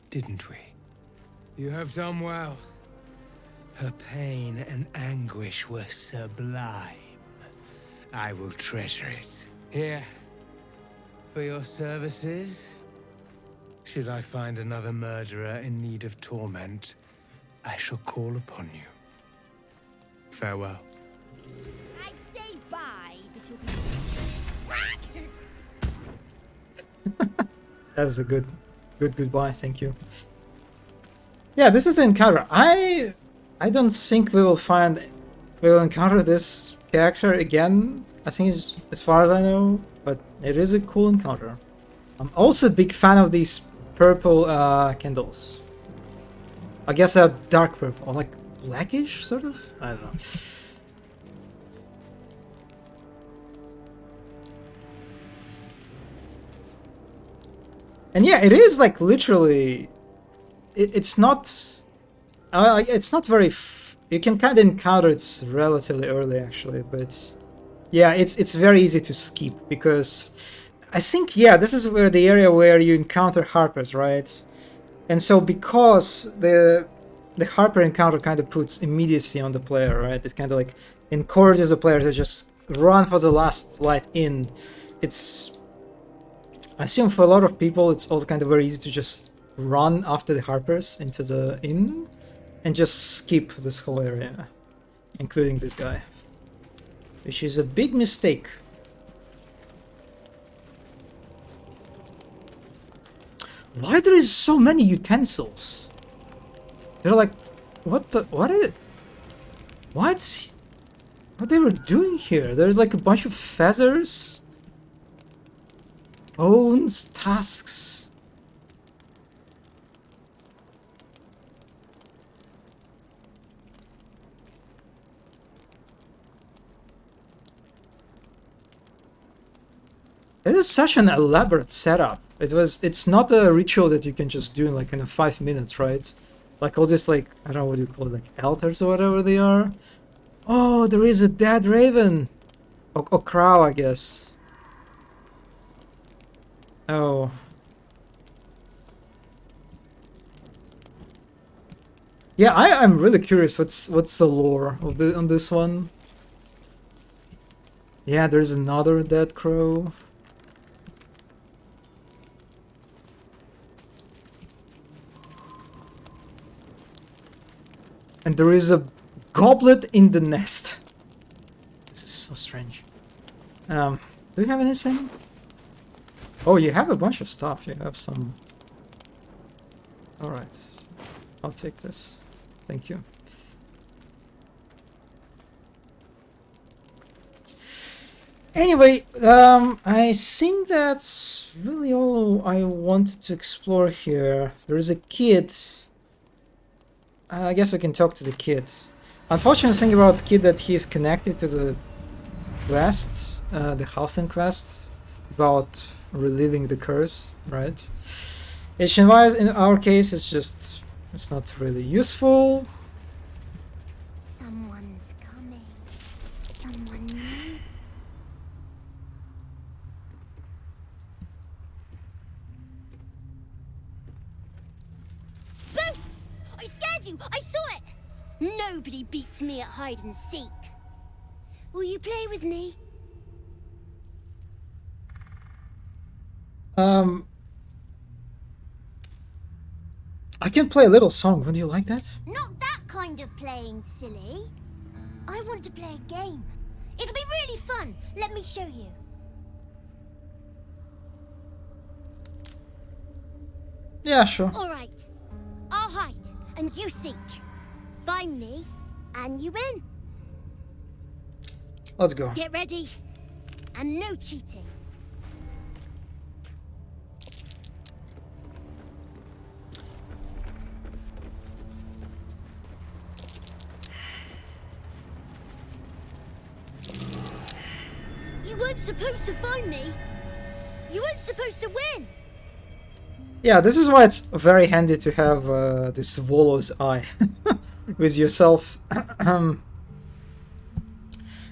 Speaker 8: didn't we? You have done well. Her pain and anguish were sublime. I will treasure it. Here, for your services. Should I find another murderer in need of torment, I shall call upon you. Farewell.
Speaker 2: I'd say bye, but you'll be...
Speaker 1: That was a good goodbye, thank you. Yeah, this is the encounter. I don't think we will encounter this character again. I think it's, as far as I know, but it is a cool encounter. I'm also a big fan of these purple candles. I guess they're dark purple, or like blackish, sort of? I don't know. And yeah, it is like literally... It's not very... you can kind of encounter it relatively early, actually, but... Yeah, it's very easy to skip, because... I think, yeah, this is where the area where you encounter Harpers, right? And so because the Harper encounter kind of puts immediacy on the player, right? It kind of like encourages the player to just run for the last light in. It's... I assume for a lot of people it's also kind of very easy to just run after the Harpers into the inn and just skip this whole area, including this guy. Which is a big mistake. Why there is so many utensils? They're like, what they were doing here? There's like a bunch of feathers, bones, tusks. It is such an elaborate setup. It's not a ritual that you can just do in like in 5 minutes, right? Like all this, like, I don't know what you call it, like altars or whatever they are. Oh, there is a dead raven. Or crow, I guess. Oh. Yeah, I'm really curious what's the lore of on this one. Yeah, there's another dead crow. And there is a goblet in the nest. This is so strange. Do you have anything? Oh, you have a bunch of stuff. You have some... Alright. I'll take this. Thank you. Anyway, I think that's really all I wanted to explore here. There is a kid. I guess we can talk to the kid. Unfortunate thing about the kid that he is connected to the quest, the housing quest, about reliving the curse, right? HMY in our case is just, it's not really useful.
Speaker 2: Someone's coming. Someone new. Boo! I scared you! I saw it! Nobody beats me at hide and seek. Will you play with me?
Speaker 1: I can play a little song. Would you like that?
Speaker 2: Not that kind of playing, silly. I want to play a game. It'll be really fun. Let me show you.
Speaker 1: Yeah, sure.
Speaker 2: All right. I'll hide, and you seek. Find me, and you win.
Speaker 1: Let's go.
Speaker 2: Get ready, and no cheating. You weren't supposed to find me. You weren't supposed to win.
Speaker 1: Yeah, this is why it's very handy to have this Volo's eye with yourself.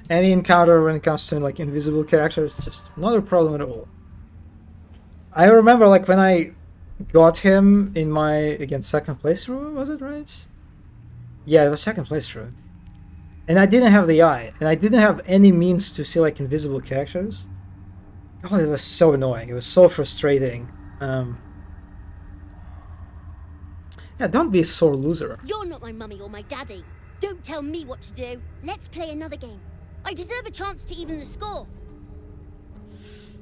Speaker 1: Any encounter when it comes to like invisible characters, just not a problem at all. I remember like when I got him in my, again, second playthrough, was it right? Yeah, it was second playthrough. And I didn't have the eye, and I didn't have any means to see like invisible characters. Oh, it was so annoying. It was so frustrating. Yeah, don't be a sore loser.
Speaker 2: You're not my mummy or my daddy. Don't tell me what to do. Let's play another game. I deserve a chance to even the score.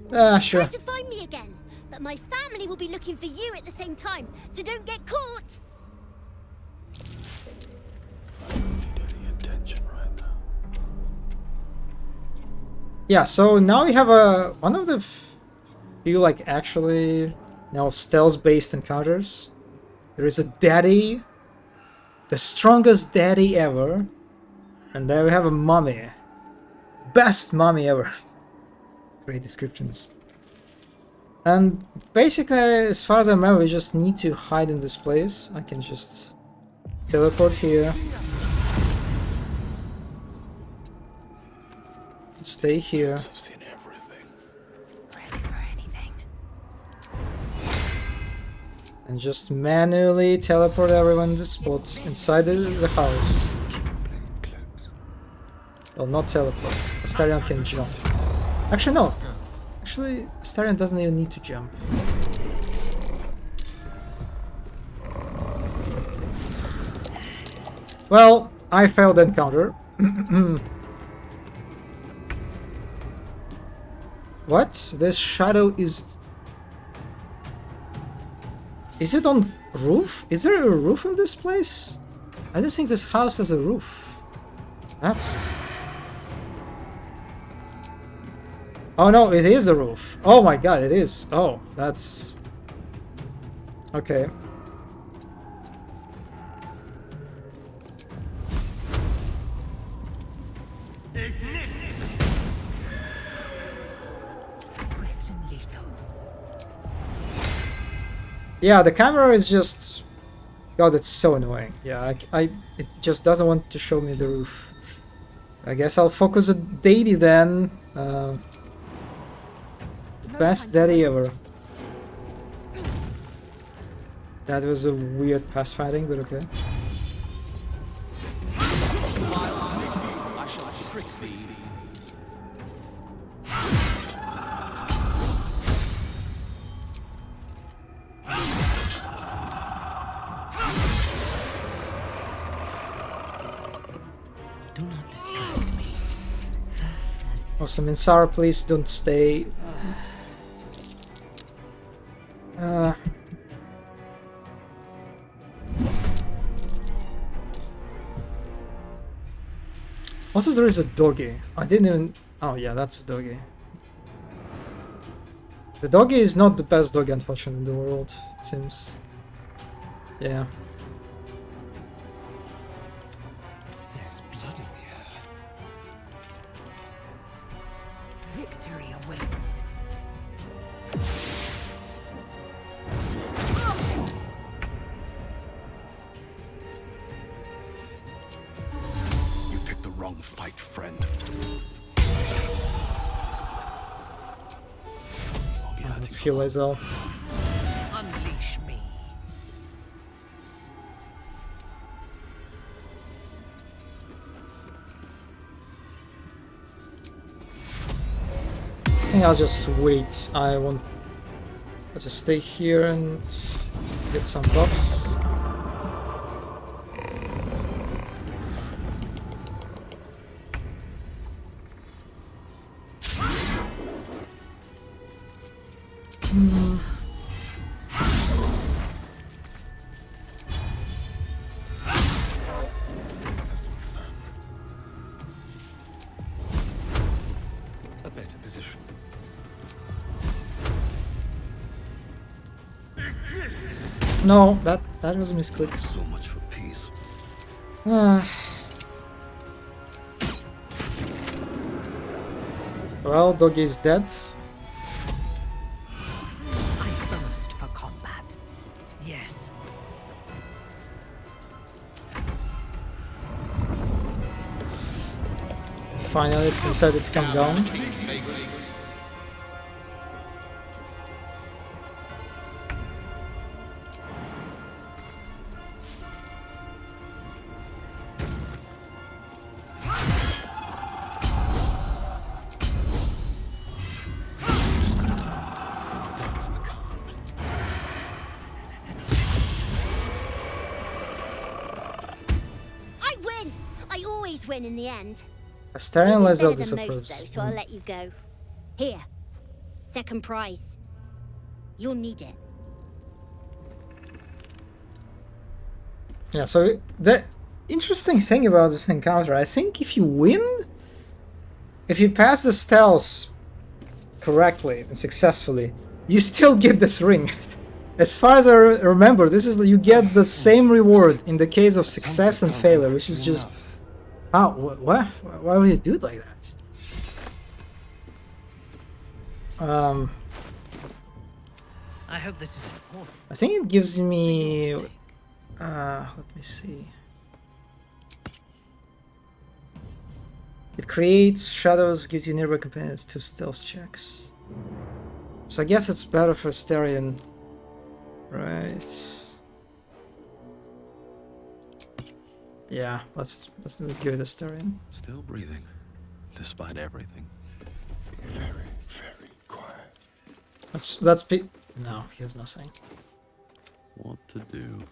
Speaker 1: Sure.
Speaker 2: Try to find me again, but my family will be looking for you at the same time, so don't get caught.
Speaker 1: Yeah, so now we have a one of the few like actually now stealth-based encounters. There is a daddy, the strongest daddy ever, and there we have a mummy, best mummy ever. Great descriptions. And basically, as far as I remember, we just need to hide in this place. I can just teleport here. Stay here.
Speaker 6: I've seen everything.
Speaker 20: Ready for anything.
Speaker 1: And just manually teleport everyone to the spot inside the house. Well, not teleport. Astarion can jump. Actually, no. Actually, Astarion doesn't even need to jump. Well, I failed the encounter. What? This shadow is... Is it on roof? Is there a roof in this place? I don't think this house has a roof. That's... Oh no, it is a roof. Oh my god, it is. Oh, that's... Okay.
Speaker 20: Swift and lethal.
Speaker 1: Yeah, the camera is just... God, it's so annoying. Yeah, it just doesn't want to show me the roof. I guess I'll focus on Daddy then. The best daddy ever. That was a weird pass fighting, but okay.
Speaker 18: I shall trick thee.
Speaker 20: Do not distract me. Surfness.
Speaker 1: Also, Minsara, please don't stay. Also, there is a doggy. I didn't even... Oh yeah, that's a doggy. The doggy is not the best doggy, unfortunately, in the world, it seems. Yeah.
Speaker 11: There's blood in the air.
Speaker 2: Victory awaits.
Speaker 5: You picked the wrong fight, friend.
Speaker 1: Let's heal myself.
Speaker 9: Unleash me.
Speaker 1: I think I'll just wait. I'll just stay here and get some buffs.
Speaker 4: Let's have some fun. A better position.
Speaker 1: No, that was a misclick.
Speaker 5: So much for peace.
Speaker 1: Well, doggy is dead.
Speaker 9: I thirst for combat. Yes.
Speaker 1: Finally, it decided to come down.
Speaker 4: That's macabre.
Speaker 2: I win! I always win in the end.
Speaker 1: Astarion
Speaker 2: You did
Speaker 1: Lae'zel
Speaker 2: better than most,
Speaker 1: disapproves.
Speaker 2: though, so I'll let you go. Here. Second prize. You'll need it.
Speaker 1: Yeah, so the interesting thing about this encounter, I think if you win, if you pass the stealth correctly and successfully, you still get this ring. As far as I remember, this is you get the same reward in the case of success and failure, which is just how what why would you do it like that?
Speaker 9: I hope this is important.
Speaker 1: I think it gives me let me see. It creates shadows, gives you nearby companions 2 stealth checks. So I guess it's better for Astarion. Right. Yeah, let's give it a Astarion.
Speaker 5: Still breathing, despite everything.
Speaker 4: Very, very quiet.
Speaker 1: Let's be. No, he has nothing.
Speaker 5: What to do?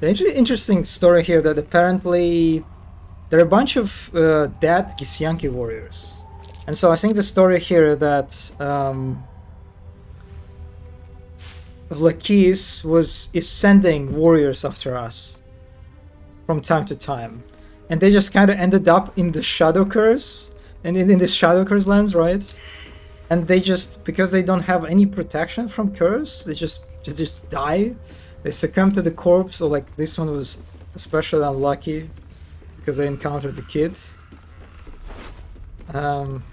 Speaker 1: The interesting story here that apparently there are a bunch of dead Githyanki warriors, and so I think the story here that Lakis is sending warriors after us from time to time, and they just kind of ended up in the Shadow Curse and in the Shadow Curse lands, right? And they just, because they don't have any protection from curse, they just die. They succumb to the corpse, or like this one was especially unlucky because they encountered the kid.
Speaker 4: Well,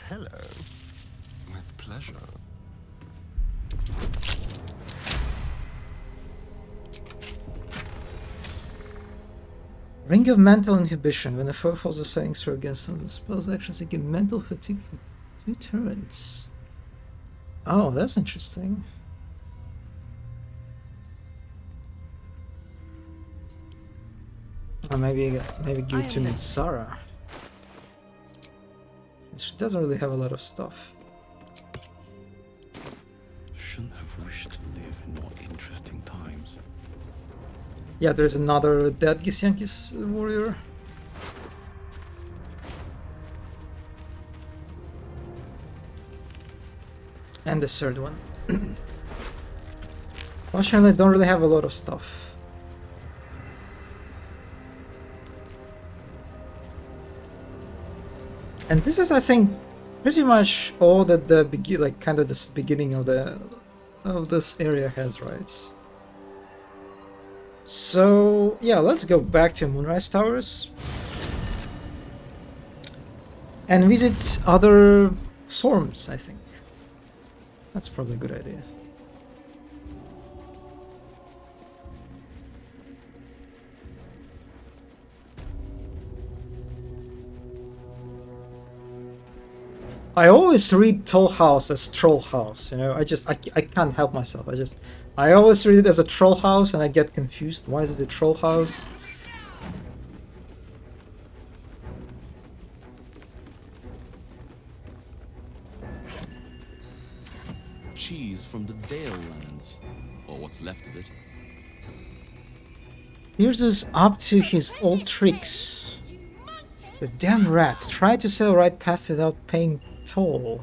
Speaker 4: hello. With pleasure.
Speaker 1: Ring of Mental Inhibition. When a foe falls a saving throw against some of the spell's actions, they get mental fatigue for 2 turns. Oh, that's interesting. Or maybe give it to Mitsara. She doesn't really have a lot of stuff.
Speaker 5: Shouldn't have wished to live in more interesting times.
Speaker 1: Yeah, there's another dead Githyanki's warrior. And the third one. Fortunately, I don't really have a lot of stuff. And this is, I think, pretty much all that the kind of this beginning of this area has, right? So yeah, let's go back to Moonrise Towers and visit other storms. I think that's probably a good idea. I always read Toll House as Troll House, you know, I can't help myself. I always read it as a Troll House and I get confused. Why is it a Troll House?
Speaker 6: Cheese from the Dale lands, or what's left of it.
Speaker 1: Pierce is up to his old tricks. The damn rat tried to sail right past without paying toll.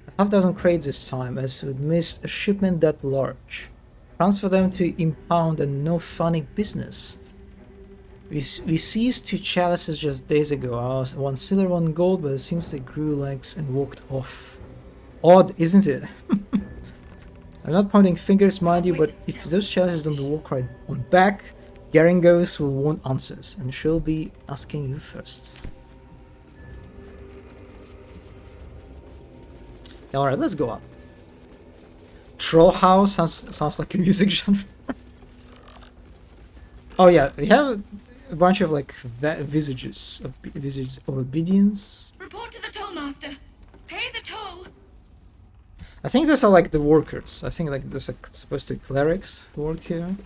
Speaker 1: A half-dozen crates this time, as we'd missed a shipment that large. Transfer them to impound and no funny business. We seized 2 chalices just days ago. 1 silver, 1 gold, but it seems they grew legs and walked off. Odd, isn't it? I'm not pointing fingers, mind you, but if those chalices don't walk right on back, Garingos will want answers, and she'll be asking you first. Alright, let's go up. Troll House sounds like a music genre. Oh yeah, we have a bunch of like visages of obedience.
Speaker 10: Report to the tollmaster. Pay the toll.
Speaker 1: I think those are like the workers. I think like there's like supposed to be clerics who work here.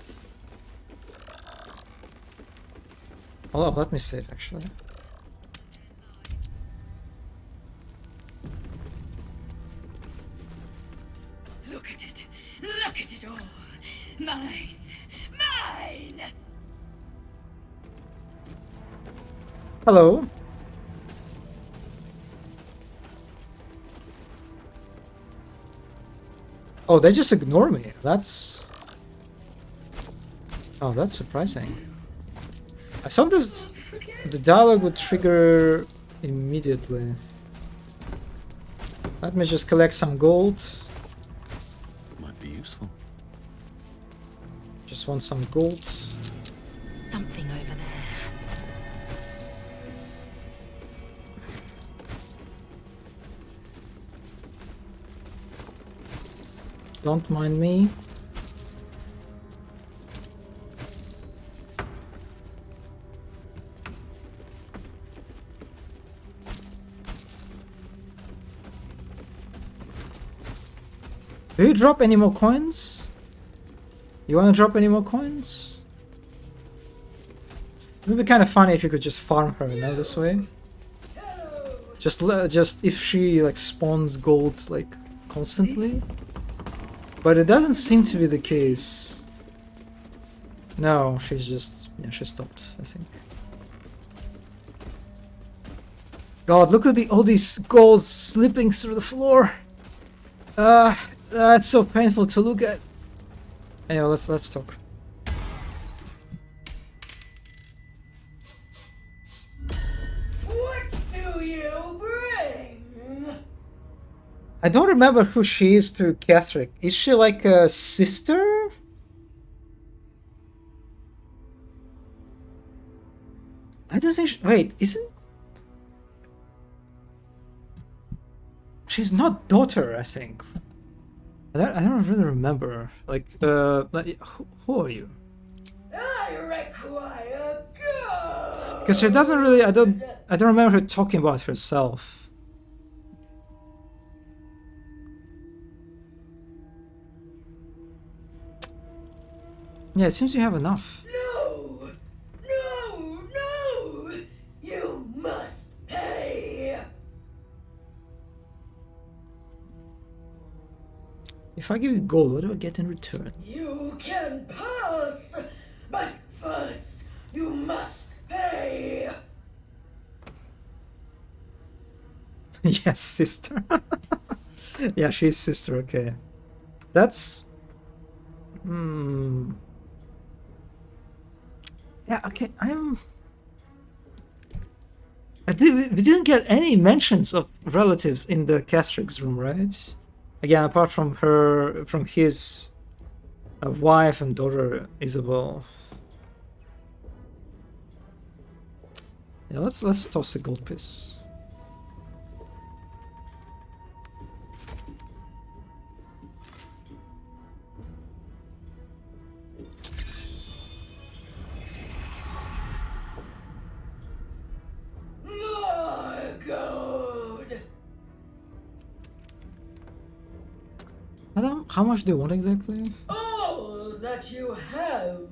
Speaker 1: Oh, let me save actually.
Speaker 10: Look at it. Look at it all. Mine. Mine.
Speaker 1: Hello. Oh, they just ignore me. That's... Oh, that's surprising. I thought the dialogue would trigger immediately. Let me just collect some gold.
Speaker 5: Might be useful.
Speaker 1: Just want some gold.
Speaker 20: Something over there.
Speaker 1: Don't mind me. Do you drop any more coins? You wanna drop any more coins? It would be kind of funny if you could just farm her, you know, this way. Just if she like spawns gold like constantly. But it doesn't seem to be the case. No, she's just... yeah, she stopped, I think. God, look at all these golds slipping through the floor! It's so painful to look at. Anyway, let's talk.
Speaker 10: What do you bring?
Speaker 1: I don't remember who she is to Catherick. Is she like a sister? I don't think wait, isn't... She's not daughter, I think. I don't really remember. Like, who are you?
Speaker 10: I require gold.
Speaker 1: Because she doesn't really... I don't remember her talking about herself. Yeah, it seems you have enough.
Speaker 10: No! No! No! You must pay!
Speaker 1: If I give you gold, what do I get in return?
Speaker 10: You can pass, but first you must pay!
Speaker 1: Yes, sister. Yeah, she's sister, okay. That's... Yeah, okay, I We didn't get any mentions of relatives in the Castrix room, right? Again, apart from his wife and daughter Isabel. Yeah, let's toss the gold piece.
Speaker 15: My God!
Speaker 1: How much do you want exactly?
Speaker 15: All that you have.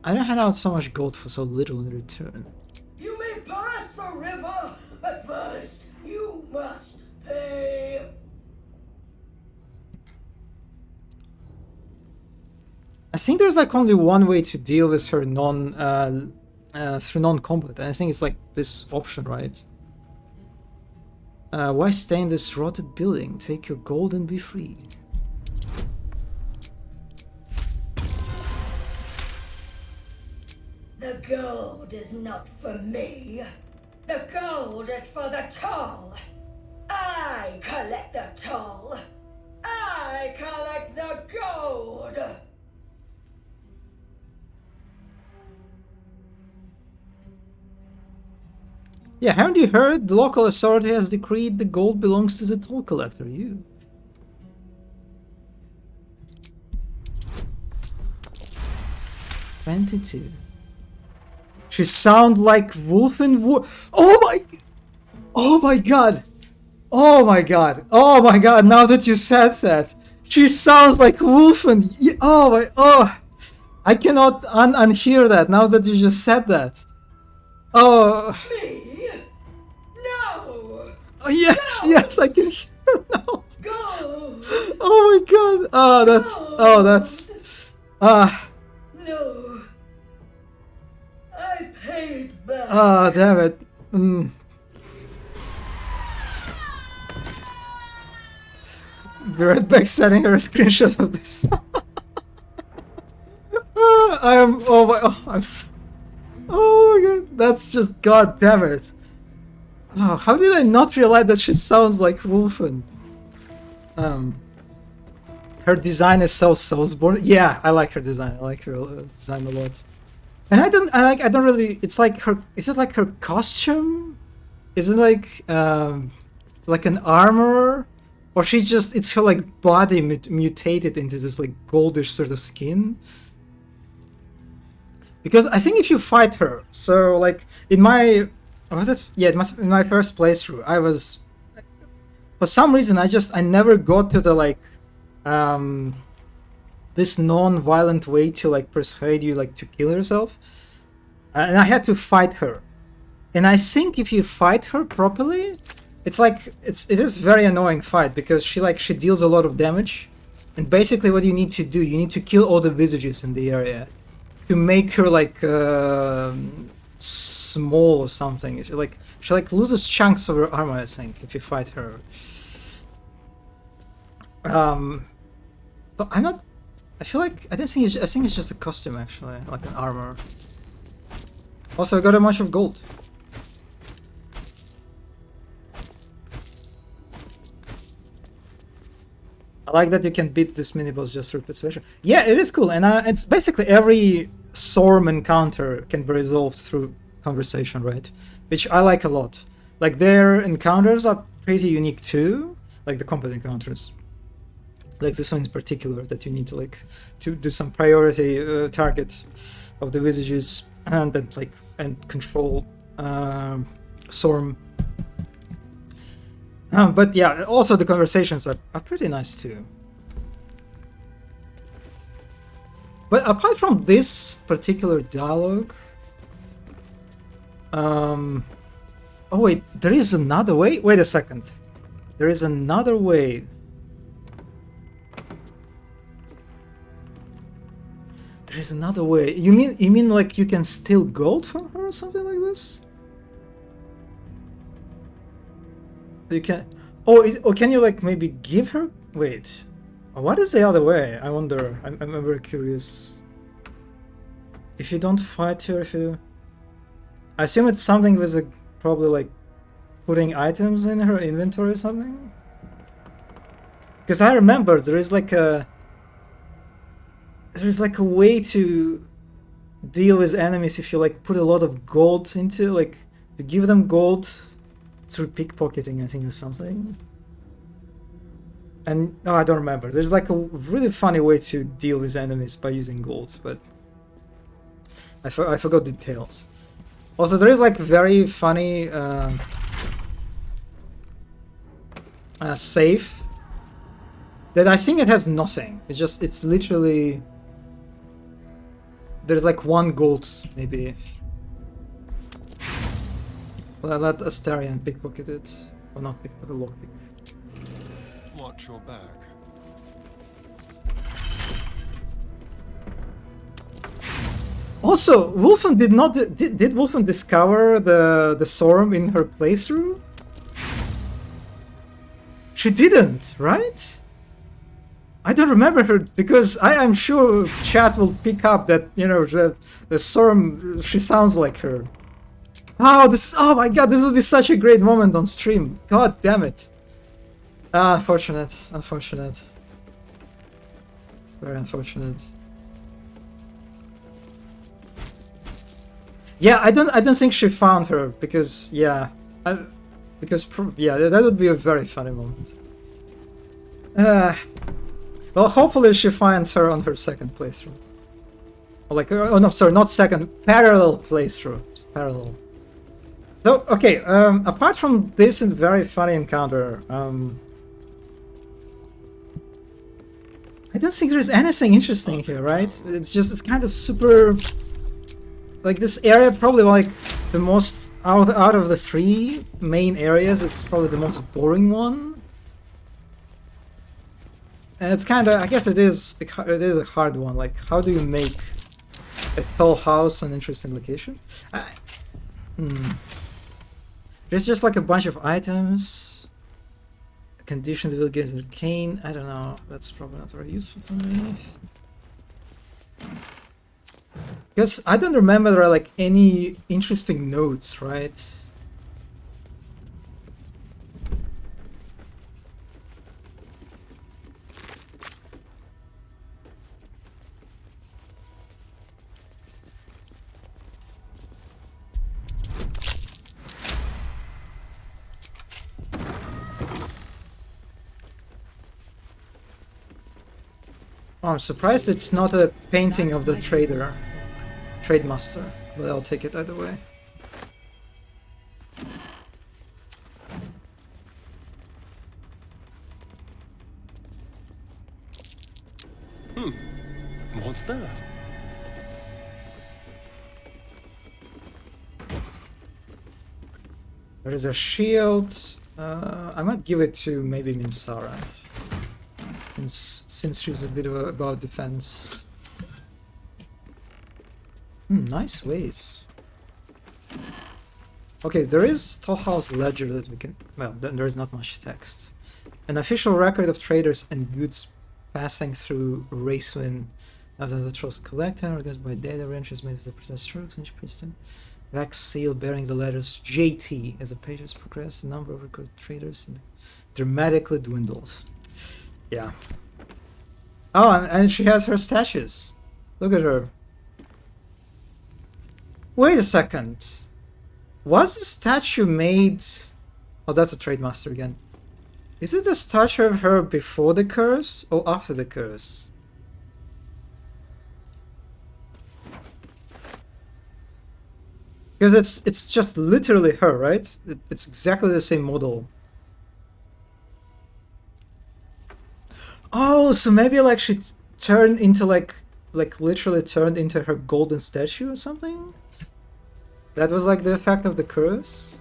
Speaker 1: I don't hand out so much gold for so little in return.
Speaker 15: You may pass the river, but first you must pay.
Speaker 1: I think there's like only one way to deal with her through non-combat, and I think it's like this option, right? Why stay in this rotted building? Take your gold and be free.
Speaker 15: The gold is not for me. The gold is for the toll. I collect the toll. I collect the gold.
Speaker 1: Yeah, haven't you heard? The local authority has decreed the gold belongs to the toll collector, you. $22. She sound like Wolf and Wolf. Oh my god! Oh my god! Oh my god! Now that you said that, she sounds like Wolf and I cannot unhear that now that you just said that. Oh.
Speaker 15: Me? No.
Speaker 1: Oh yes, no. Yes, I can hear now. Go. Oh my god.
Speaker 15: No. I paid back.
Speaker 1: Oh, damn it. Be right back, sending her a screenshot of this. Oh my god, that's just, god damn it. Oh, how did I not realize that she sounds like Wolfen? Her design is so Soulsborne. Yeah, I like her design. I like her design a lot. And I don't really, it's like her, is it like her costume? Is it like an armor? Or it's her like body mutated into this like goldish sort of skin? Because I think if you fight her, so like in my, in my first playthrough, I was, for some reason I never got to the like, this non-violent way to like persuade you like to kill yourself, and I had to fight her. And I think if you fight her properly, it's like it is very annoying fight because she deals a lot of damage, and basically what you need to do, you need to kill all the visages in the area to make her like small or something. She loses chunks of her armor, I think, if you fight her. But I'm not. I think it's just a costume actually, like an armor. Also, I got a bunch of gold. I like that you can beat this mini-boss just through persuasion. Yeah, it is cool, and it's basically every Storm encounter can be resolved through conversation, right? Which I like a lot. Like, their encounters are pretty unique too, like the combat encounters. Like this one in particular, that you need to like to do some priority target of the visages and then and control Storm. But yeah, also the conversations are pretty nice too. But apart from this particular dialogue, oh wait, there is another way. Wait a second, there is another way. There is another way. You mean like you can steal gold from her or something like this? You can. Oh, can you like maybe give her? Wait, what is the other way? I wonder. I'm very curious. If you don't fight her, if you. I assume it's something with a, probably like putting items in her inventory or something. Because I remember there's like a way to deal with enemies if you like put a lot of gold into, like you give them gold through pickpocketing, I think, or something. And oh, I don't remember. There's like a really funny way to deal with enemies by using gold, but I forgot details. Also, there is like very funny save that I think it has nothing. It's literally there's like 1 gold maybe. Well, let Astarion pickpocket it, or not pickpocket, lockpick.
Speaker 7: Watch your back.
Speaker 1: Also, Wolfen did Wolfen discover the Sorum in her playthrough? She didn't, right? I don't remember her, because I am sure chat will pick up that, you know, the Sorum, she sounds like her. Oh my god, this would be such a great moment on stream. God damn it. Unfortunate. Very unfortunate. Yeah, I don't think she found her, because yeah, that would be a very funny moment. Well, hopefully she finds her on her second playthrough. Or like, oh no, sorry, not second, parallel playthrough. Parallel. So, okay, apart from this very funny encounter, I don't think there's anything interesting here, right? It's kind of super... Like, this area probably like the most... Out of the 3 main areas, it's probably the most boring one. And it's kind of... I guess it is a hard one. Like, how do you make a tall house an interesting location? There's just like a bunch of items. Conditions will get arcane. I don't know. That's probably not very useful for me. Because I don't remember there are like any interesting notes, right? Oh, I'm surprised it's not a painting of the Trademaster, but I'll take it either way.
Speaker 7: What's that?
Speaker 1: There is a shield. I might give it to maybe Minsara, since she's a bit about defense. Nice ways. Okay, there is Tollhouse Ledger that we can... Well, there is not much text. An official record of traders and goods passing through Racewind as a trust collector, organized by data ranges made with the precise strokes and each piston. Wax seal bearing the letters JT. As the pages progress, the number of recorded traders dramatically dwindles. Yeah. Oh, and she has her statues. Look at her. Wait a second. Was the statue made... Oh, that's a Trademaster again. Is it a statue of her before the curse or after the curse? Because it's just literally her, right? It's exactly the same model. Oh, so maybe like she turned into like literally turned into her golden statue or something? That was like the effect of the curse?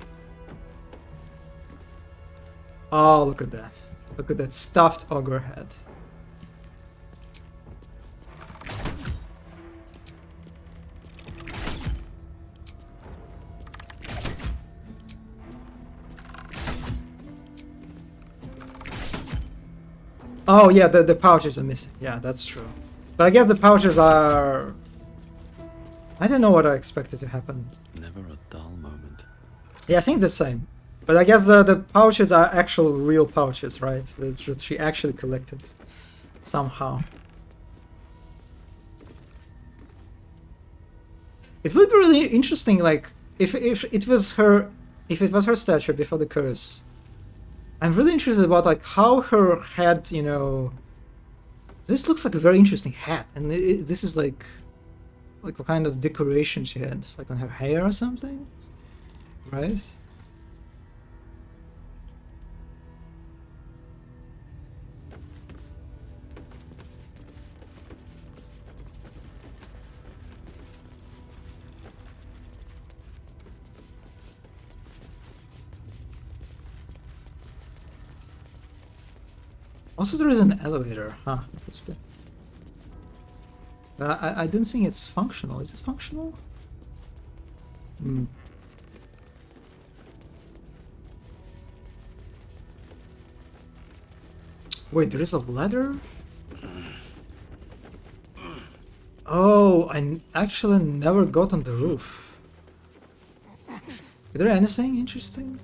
Speaker 1: Oh, look at that. Look at that stuffed ogre head. Oh yeah, the pouches are missing. Yeah, that's true. But I guess the pouches are... I don't know what I expected to happen.
Speaker 5: Never a dull
Speaker 1: Yeah, I think the same. But I guess the pouches are actual real pouches, right? That she actually collected somehow. It would be really interesting, like if it was her statue before the curse. I'm really interested about like how her head, you know. This looks like a very interesting hat, and this is like what kind of decoration she had, like on her hair or something, right? Also, there is an elevator, huh? Interesting. I don't think it's functional. Is it functional? Hmm. Wait, there is a ladder? Oh, I actually never got on the roof. Is there anything interesting?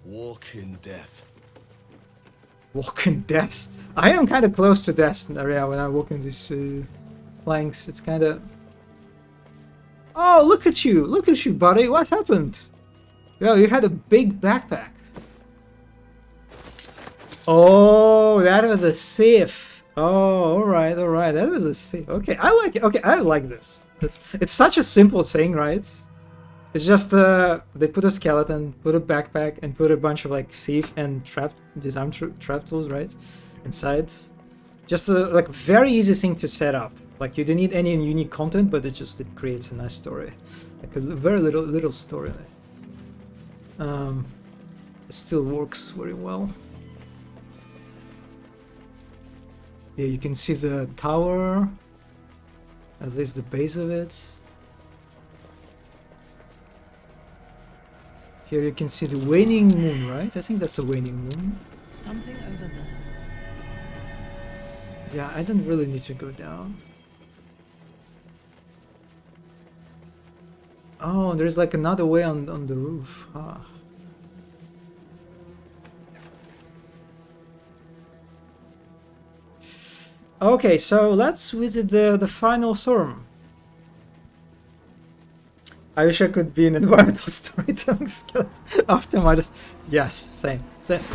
Speaker 6: Walk in death.
Speaker 1: Walk in death? I am kind of close to death area when I walk in these planks. It's kind of... Oh, look at you! Look at you, buddy! What happened? Yo, you had a big backpack. Oh, that was a thief. Oh, alright, alright. That was a thief. Okay, I like it. Okay, I like this. It's such a simple thing, right? It's just they put a skeleton, put a backpack, and put a bunch of like thief and trap design trap tools, right, inside. Just a like very easy thing to set up. Like you don't need any unique content, but it creates a nice story, like a very little story. It still works very well. Yeah, you can see the tower, at least the base of it. Here you can see the waning moon, right? I think that's a waning moon.
Speaker 9: Something over there.
Speaker 1: Yeah, I don't really need to go down. Oh, there's like another way on the roof. Huh. Okay, so let's visit the final storm. I wish I could be an environmental storytelling skeleton after my... Yes, same.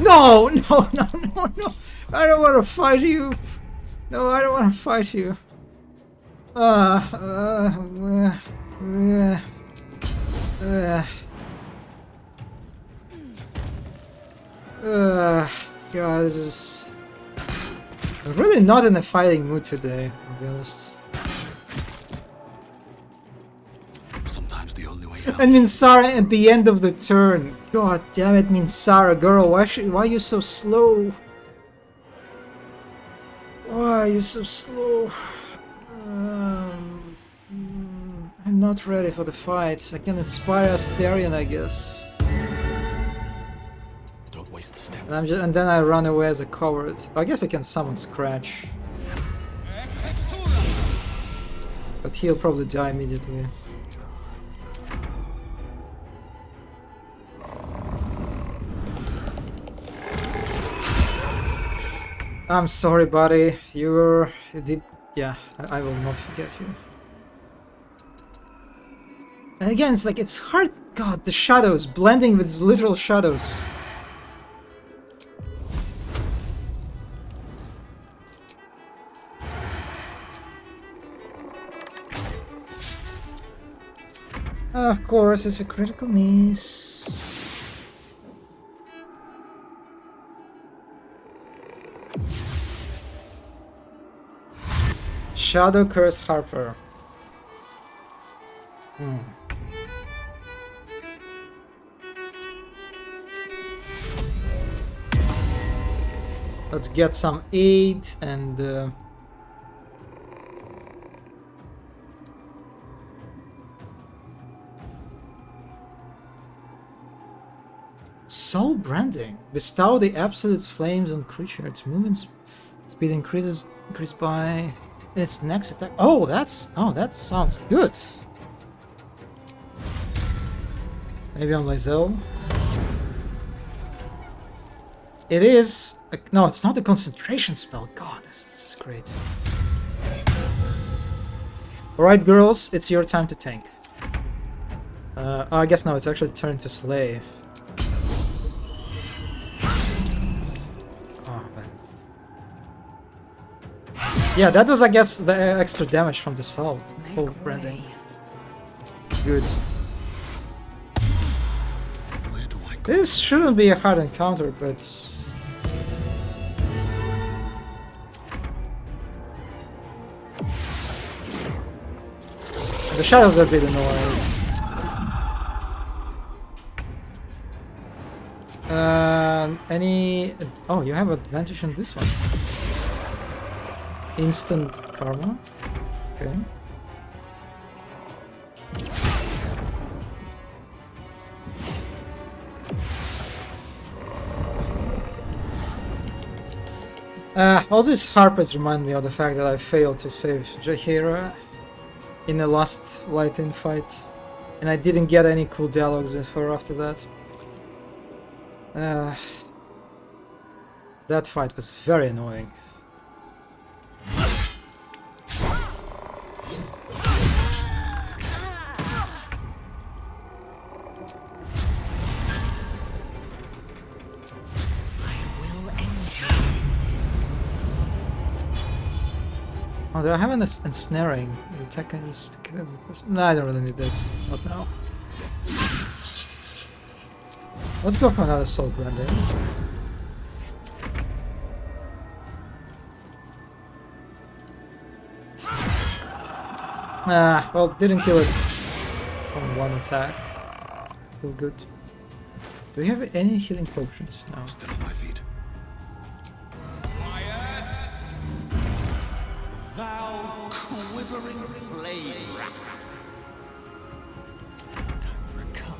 Speaker 1: No! I don't want to fight you! No, I don't want to fight you. God, this is... I'm really not in a fighting mood today, I'll be honest.
Speaker 6: Sometimes the only way out.
Speaker 1: And Minsara at the end of the turn. God damn it, Minsara, girl, why are you so slow? Why are you so slow? I'm not ready for the fight. I can inspire Asterion, I guess.
Speaker 6: Don't waste a step.
Speaker 1: And then I run away as a coward. I guess I can summon Scratch. But he'll probably die immediately. I'm sorry, buddy. You did... Yeah, I will not forget you. And again, it's like, it's hard... God, the shadows, blending with literal shadows. Of course, it's a critical miss. Shadow Curse Harper. Let's get some aid and Soul branding. Bestow the absolute flames on creature. Its Speed increased by its next attack. Oh, that sounds good. Maybe on Lizelle. It is no, it's not a concentration spell. God, this is great. Alright, girls, it's your time to tank. I guess no, it's actually turn to slave. Oh, man. Yeah, that was, I guess, the extra damage from the soul branding. Good. This shouldn't be a hard encounter, but... the shadows are a bit annoying. Any... oh, you have advantage on this one. Instant karma. Okay. All these harpers remind me of the fact that I failed to save Jaheira in the last light-in fight, and I didn't get any cool dialogues with her after that. That fight was very annoying. Oh, do I have an ensnaring? The attack can just kill the person. No, I don't really need this. Not now. Let's go for another soul branding. Ah, well, didn't kill it on one attack. Feel good. Do we have any healing potions now?
Speaker 6: Still on my feet. Thou quivering blade rat. Time for a cup.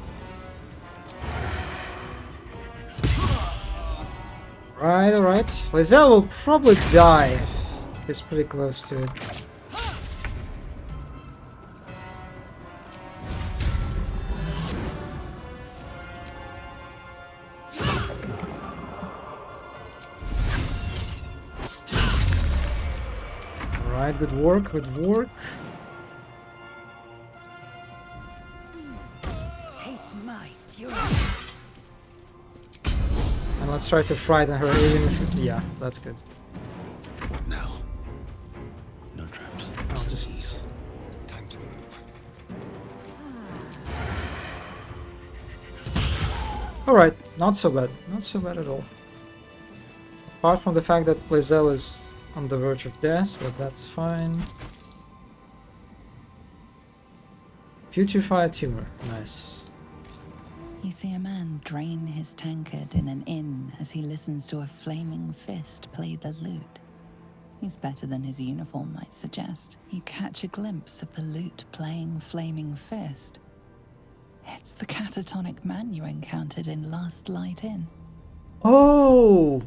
Speaker 1: Right, alright. Lizelle will probably die. He's pretty close to it. Alright, good work, good work.
Speaker 2: Taste my fury.
Speaker 1: And let's try to frighten her even if... yeah, that's good.
Speaker 6: What now? No traps.
Speaker 1: I'll just...
Speaker 7: time to move.
Speaker 1: Alright, not so bad. Not so bad at all. Apart from the fact that Lizelle is on the verge of death, but that's fine. Putrefied tumor. Nice.
Speaker 3: You see a man drain his tankard in an inn as he listens to a flaming fist play the lute. He's better than his uniform might suggest. You catch a glimpse of the lute playing flaming fist. It's the catatonic man you encountered in Last Light Inn.
Speaker 1: Oh!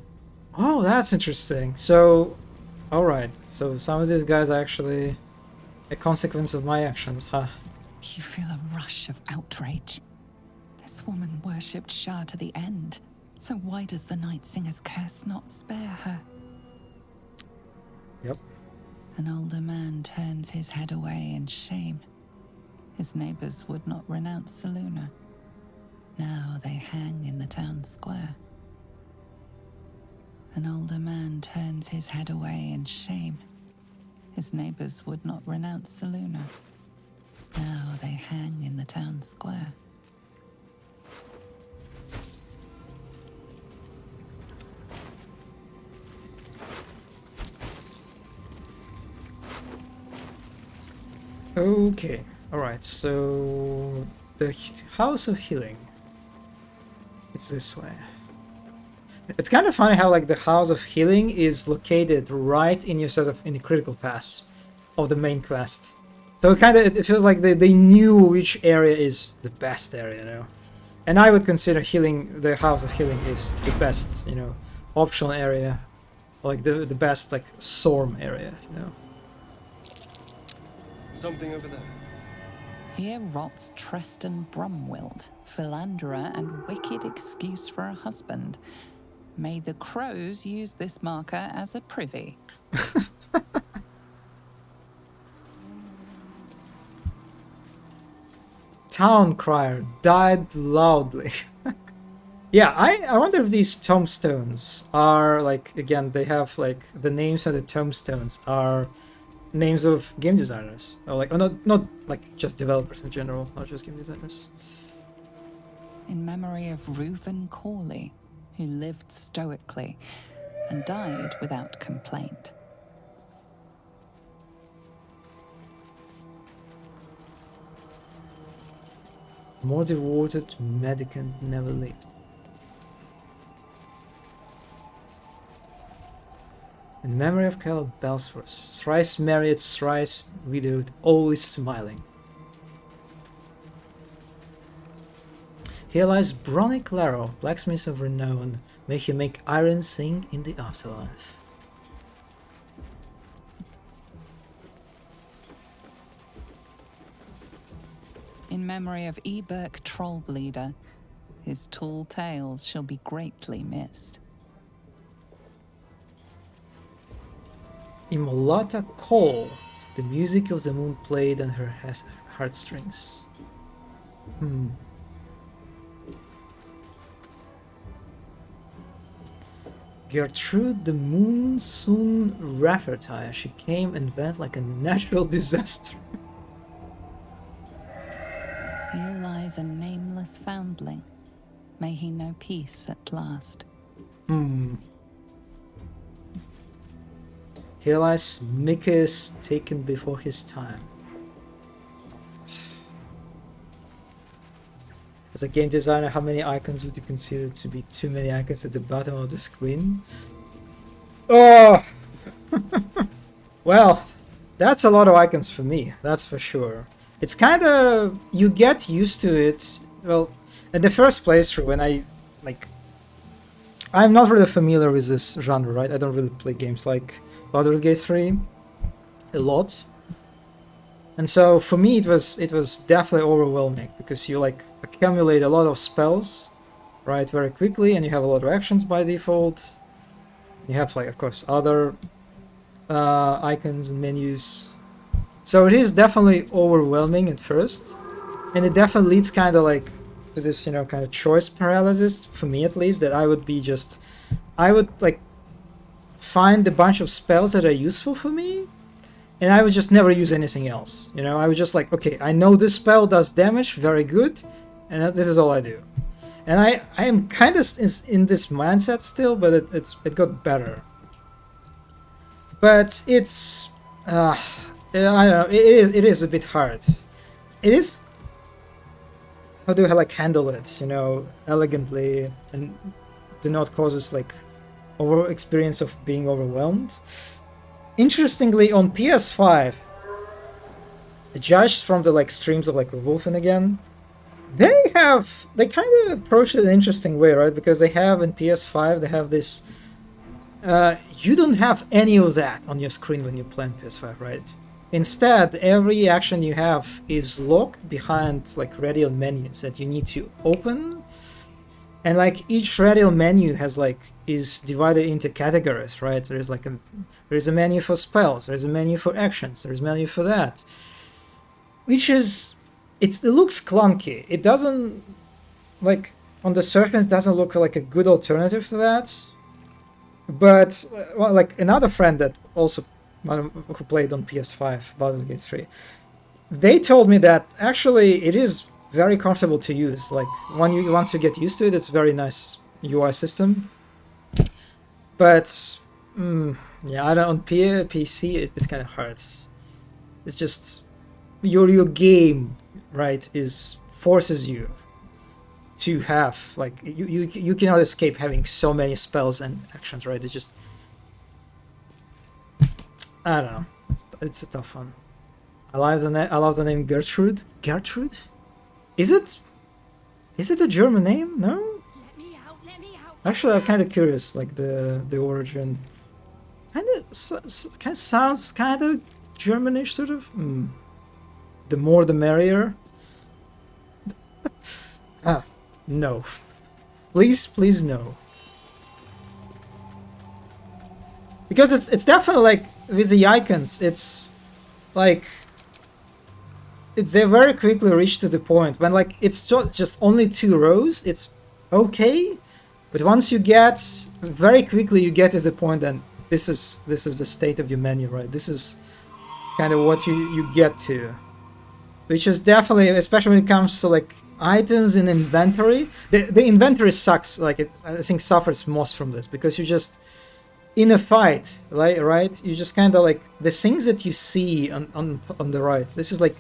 Speaker 1: Oh, that's interesting. So, alright. So some of these guys are actually a consequence of my actions, huh?
Speaker 3: You feel a rush of outrage. This woman worshipped Shah to the end. So why does the Night Singer's curse not spare her?
Speaker 1: Yep.
Speaker 3: An older man turns his head away in shame. His neighbors would not renounce Selûne. Now they hang in the town square. An older man turns his head away in shame. His neighbors would not renounce Selûne. Now they hang in the town square.
Speaker 1: Okay, alright, so the House of Healing. It's this way. It's kind of funny how like the House of Healing is located right in your sort of in the critical pass of the main quest. So it feels like they knew which area is the best area, you know. And I would consider healing the House of Healing is the best, you know, optional area like the best like Storm area, you know.
Speaker 4: Something over there.
Speaker 3: Here rots Treston Brumwild, philanderer and wicked excuse for a husband. May the crows use this marker as a privy.
Speaker 1: Town crier died loudly. Yeah, I wonder if these tombstones are like, again, they have like the names of the tombstones are names of game designers, or like, or not like just developers in general, not just game designers.
Speaker 3: In memory of Reuven Corley, who lived stoically and died without complaint.
Speaker 1: More devoted mendicant never lived. In memory of Caleb Belsworth, thrice married, thrice widowed, always smiling. Here lies Bronny Claro, blacksmith of renown. May he make iron sing in the afterlife.
Speaker 3: In memory of Eberk Trollbleeder, his tall tales shall be greatly missed.
Speaker 1: Immolata Cole, the music of the moon played on her heartstrings. Gertrude the moon soon Rafferty. She came and went like a natural disaster.
Speaker 3: Here lies a nameless foundling. May he know peace at last.
Speaker 1: Here lies Mickey's taken before his time. As a game designer, how many icons would you consider to be too many icons at the bottom of the screen? Oh! Well, that's a lot of icons for me, that's for sure. It's kind of... you get used to it. Well, in the first playthrough, when I'm not really familiar with this genre, right? I don't really play games like Baldur's Gate 3 a lot. And so for me it was definitely overwhelming, because you like accumulate a lot of spells, right, very quickly, and you have a lot of actions by default. You have like, of course, other icons and menus. So it is definitely overwhelming at first, and it definitely leads kind of like to this, you know, kind of choice paralysis, for me at least, that I would like find a bunch of spells that are useful for me, and I would just never use anything else. You know, I was just like, okay, I know this spell does damage, very good, and this is all I do. And I am kind of in this mindset still, but it got better. But it's I don't know, it is a bit hard. It is, how do I like handle it, you know, elegantly, and do not cause us like over experience of being overwhelmed. Interestingly, on PS5, judged from the like streams of like Wolfen again, they kind of approached it in an interesting way, right? Because they have in PS5, they have this you don't have any of that on your screen when you play on PS5, right? Instead, every action you have is locked behind like radial menus that you need to open, and like each radial menu has like is divided into categories, right? There's like there's a menu for spells, there's a menu for actions, there's a menu for that, which is it looks clunky. It doesn't, like, on the surface doesn't look like a good alternative to that. But well, like another friend that also who played on PS5 Baldur's Gate 3, they told me that actually it is very comfortable to use. Like once you get used to it, it's a very nice UI system. But yeah, I don't, on PC it's kind of hard. It's just your game, right, is forces you to have like you cannot escape having so many spells and actions, right? It's just, I don't know. It's a tough one. I love the name Gertrude. Gertrude? Is it a German name? No? Actually, I'm kind of curious, like the origin. Kind of sounds kind of Germanish, sort of. The more the merrier. No. Please no. Because it's definitely like with the icons, it's like they very quickly reach to the point when like it's just only 2 rows. It's okay, but once you get very quickly you get to the point, and this is the state of your menu, right? This is kind of what you get to, which is definitely, especially when it comes to like items in inventory. The inventory sucks. Like I think suffers most from this, because you just in a fight, right? You just kind of like the things that you see on the right. This is like,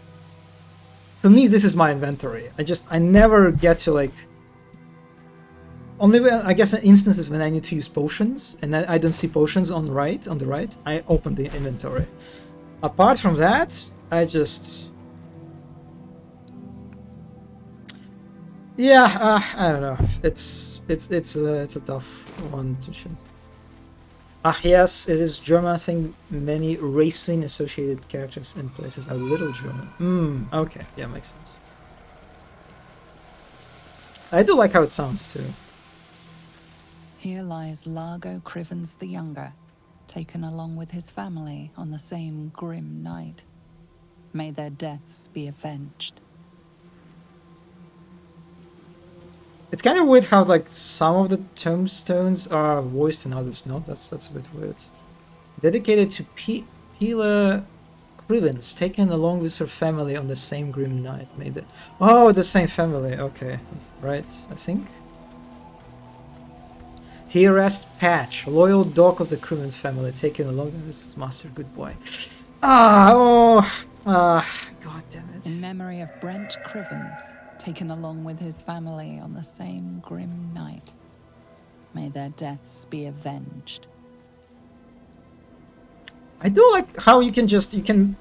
Speaker 1: for me, this is my inventory. I never get to like, only when, I guess in instances when I need to use potions and I don't see potions on the right, I open the inventory. Apart from that, I just, yeah, I don't know. It's a tough one to choose. Yes, it is German. I think many racing associated characters in places are little German. Okay, yeah, makes sense. I do like how it sounds too.
Speaker 3: Here lies Largo Crivens the Younger, taken along with his family on the same grim night. May their deaths be avenged.
Speaker 1: It's kind of weird how like some of the tombstones are voiced and others not. That's a bit weird. Dedicated to Pila Crivens, taken along with her family on the same grim night. Made it. Oh, the same family. Okay, that's right. I think. Here rests Patch, loyal dog of the Crivens family, taken along with his master. Good boy. God damn it.
Speaker 3: In memory of Brent Crivens, taken along with his family on the same grim night. May their deaths be avenged.
Speaker 1: I do like how you can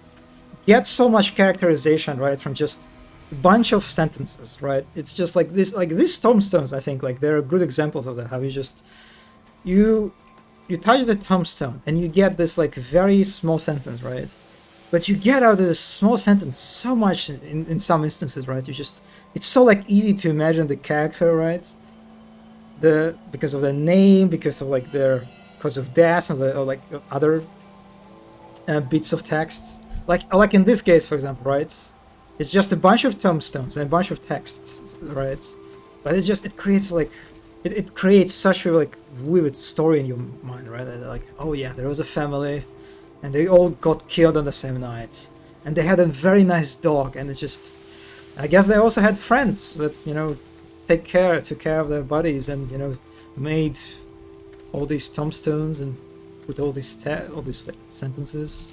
Speaker 1: get so much characterization, right, from just a bunch of sentences, right? It's just like this, like these tombstones, I think, like they're good examples of that. How you just you touch the tombstone and you get this like very small sentence, right? But you get out of this small sentence so much in some instances, right? It's so like easy to imagine the character, right? Because of the name, because of like because of death and or like other bits of text. Like in this case, for example, right? It's just a bunch of tombstones and a bunch of texts, right? But it creates like it creates such a like vivid story in your mind, right? Like, oh yeah, there was a family, and they all got killed on the same night, and they had a very nice dog, and I guess they also had friends that took care of their bodies, and made all these tombstones and put all these like, sentences.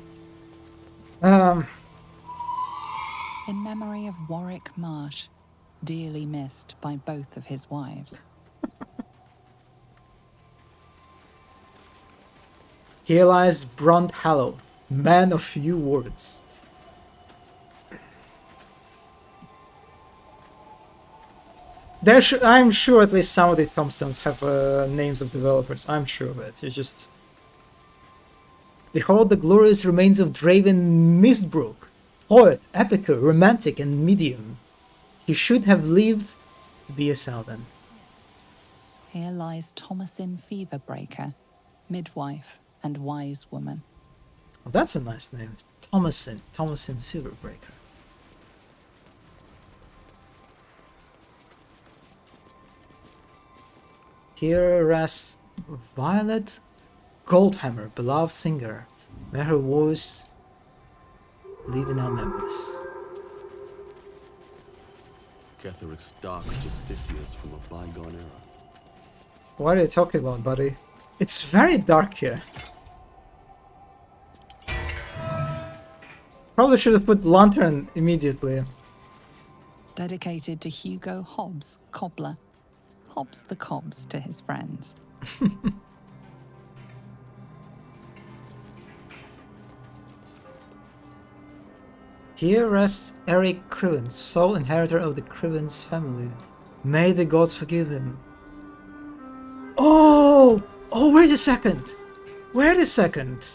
Speaker 3: In memory of Warwick Marsh, dearly missed by both of his wives.
Speaker 1: Here lies Bront Hallow, man of few words. I'm sure at least some of the tombstones have names of developers. I'm sure of it. It's just... Behold the glorious remains of Draven Mistbrook, poet, epicer, romantic, and medium. He should have lived to be 1,000.
Speaker 3: Here lies Thomasin Feverbreaker, midwife and wise woman.
Speaker 1: Oh, that's a nice name. Thomasin Feverbreaker. Here rests Violet Goldhammer, beloved singer. May her voice live in our memories.
Speaker 6: Ketheric's dark justiciars from a bygone era.
Speaker 1: What are you talking about, buddy? It's very dark here. Probably should have put lantern immediately.
Speaker 3: Dedicated to Hugo Hobbs, cobbler. Hobbs the cobs to his friends.
Speaker 1: Here rests Eric Crivens, sole inheritor of the Crivens family. May the gods forgive him. Oh, wait a second. Wait a second.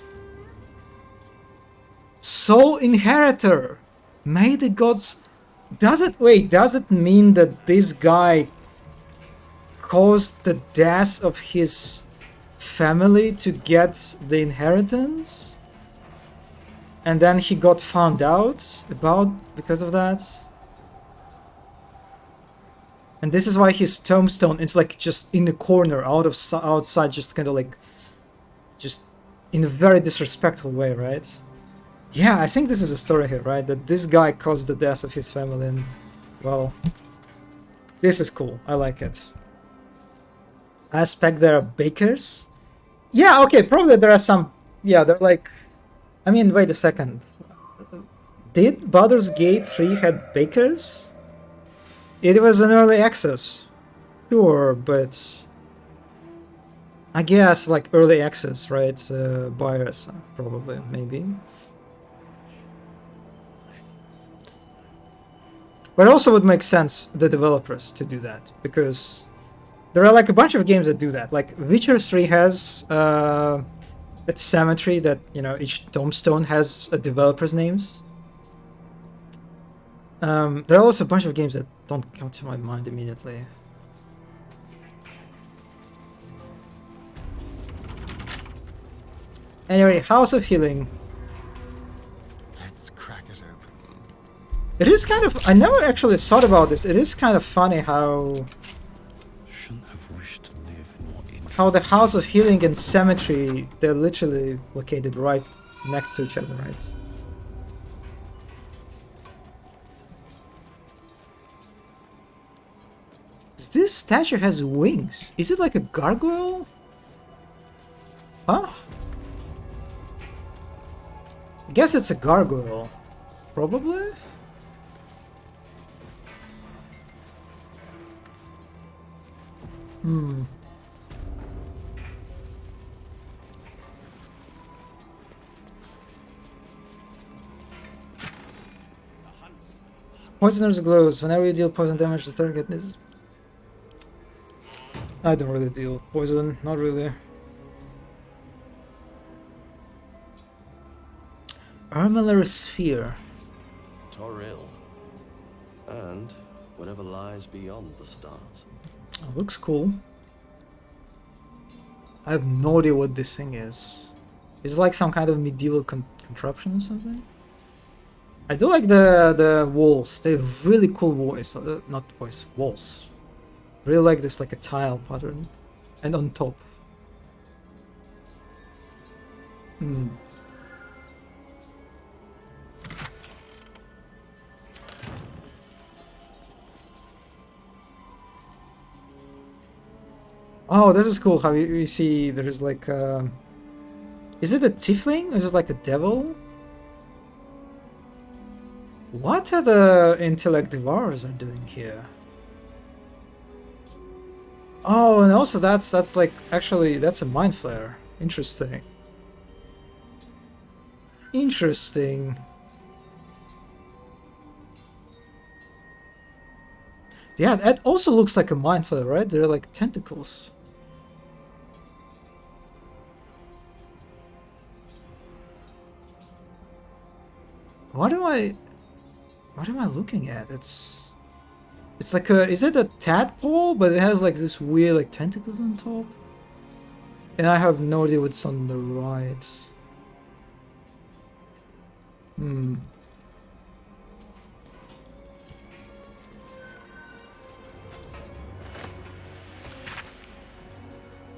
Speaker 1: Soul Inheritor. May the gods... Does it mean that this guy caused the death of his family to get the inheritance? And then he got found out because of that? And this is why his tombstone is like just in the corner, outside, just kind of like, just in a very disrespectful way, right? Yeah, I think this is a story here, right? That this guy caused the death of his family, and, well, this is cool. I like it. I expect there are bakers. Yeah, okay, probably there are some, yeah, they're like, I mean, wait a second. Did Baldur's Gate 3 had bakers? It was an early access. Sure, but I guess like early access, right? Buyers, probably, maybe. But it also would make sense, the developers, to do that, because there are like a bunch of games that do that. Like Witcher 3 has that cemetery that, you know, each tombstone has a developer's names. There are also a bunch of games that don't come to my mind immediately. Anyway, House of Healing.
Speaker 7: Let's crack it open.
Speaker 1: It is kind of... I never actually thought about this. It is kind of funny how...
Speaker 5: Shouldn't have wished to live in what interest.
Speaker 1: How the House of Healing and Cemetery, they're literally located right next to each other, right? This statue has wings. Is it like a gargoyle? Huh? I guess it's a gargoyle. Probably? Hmm. Poisoner's gloves. Whenever you deal poison damage, the target is... I don't really deal poison, not really. Armillary Sphere.
Speaker 17: Toril. And whatever lies beyond the stars.
Speaker 1: Oh, looks cool. I have no idea what this thing is. Is it like some kind of medieval contraption or something? I do like the walls. They have really cool walls. Walls. Really like this, like a tile pattern. And on top. Hmm. Oh, this is cool how you see there is like is it a tiefling or is it like a devil? What are the intellect devourers are doing here? Oh, and also that's like actually that's a mind flare. Interesting. Interesting. Yeah, that also looks like a mind flare, right? They're like tentacles. What am I looking at? It's like a, is it a tadpole? But it has like this weird like tentacles on top. And I have no idea what's on the right. Hmm.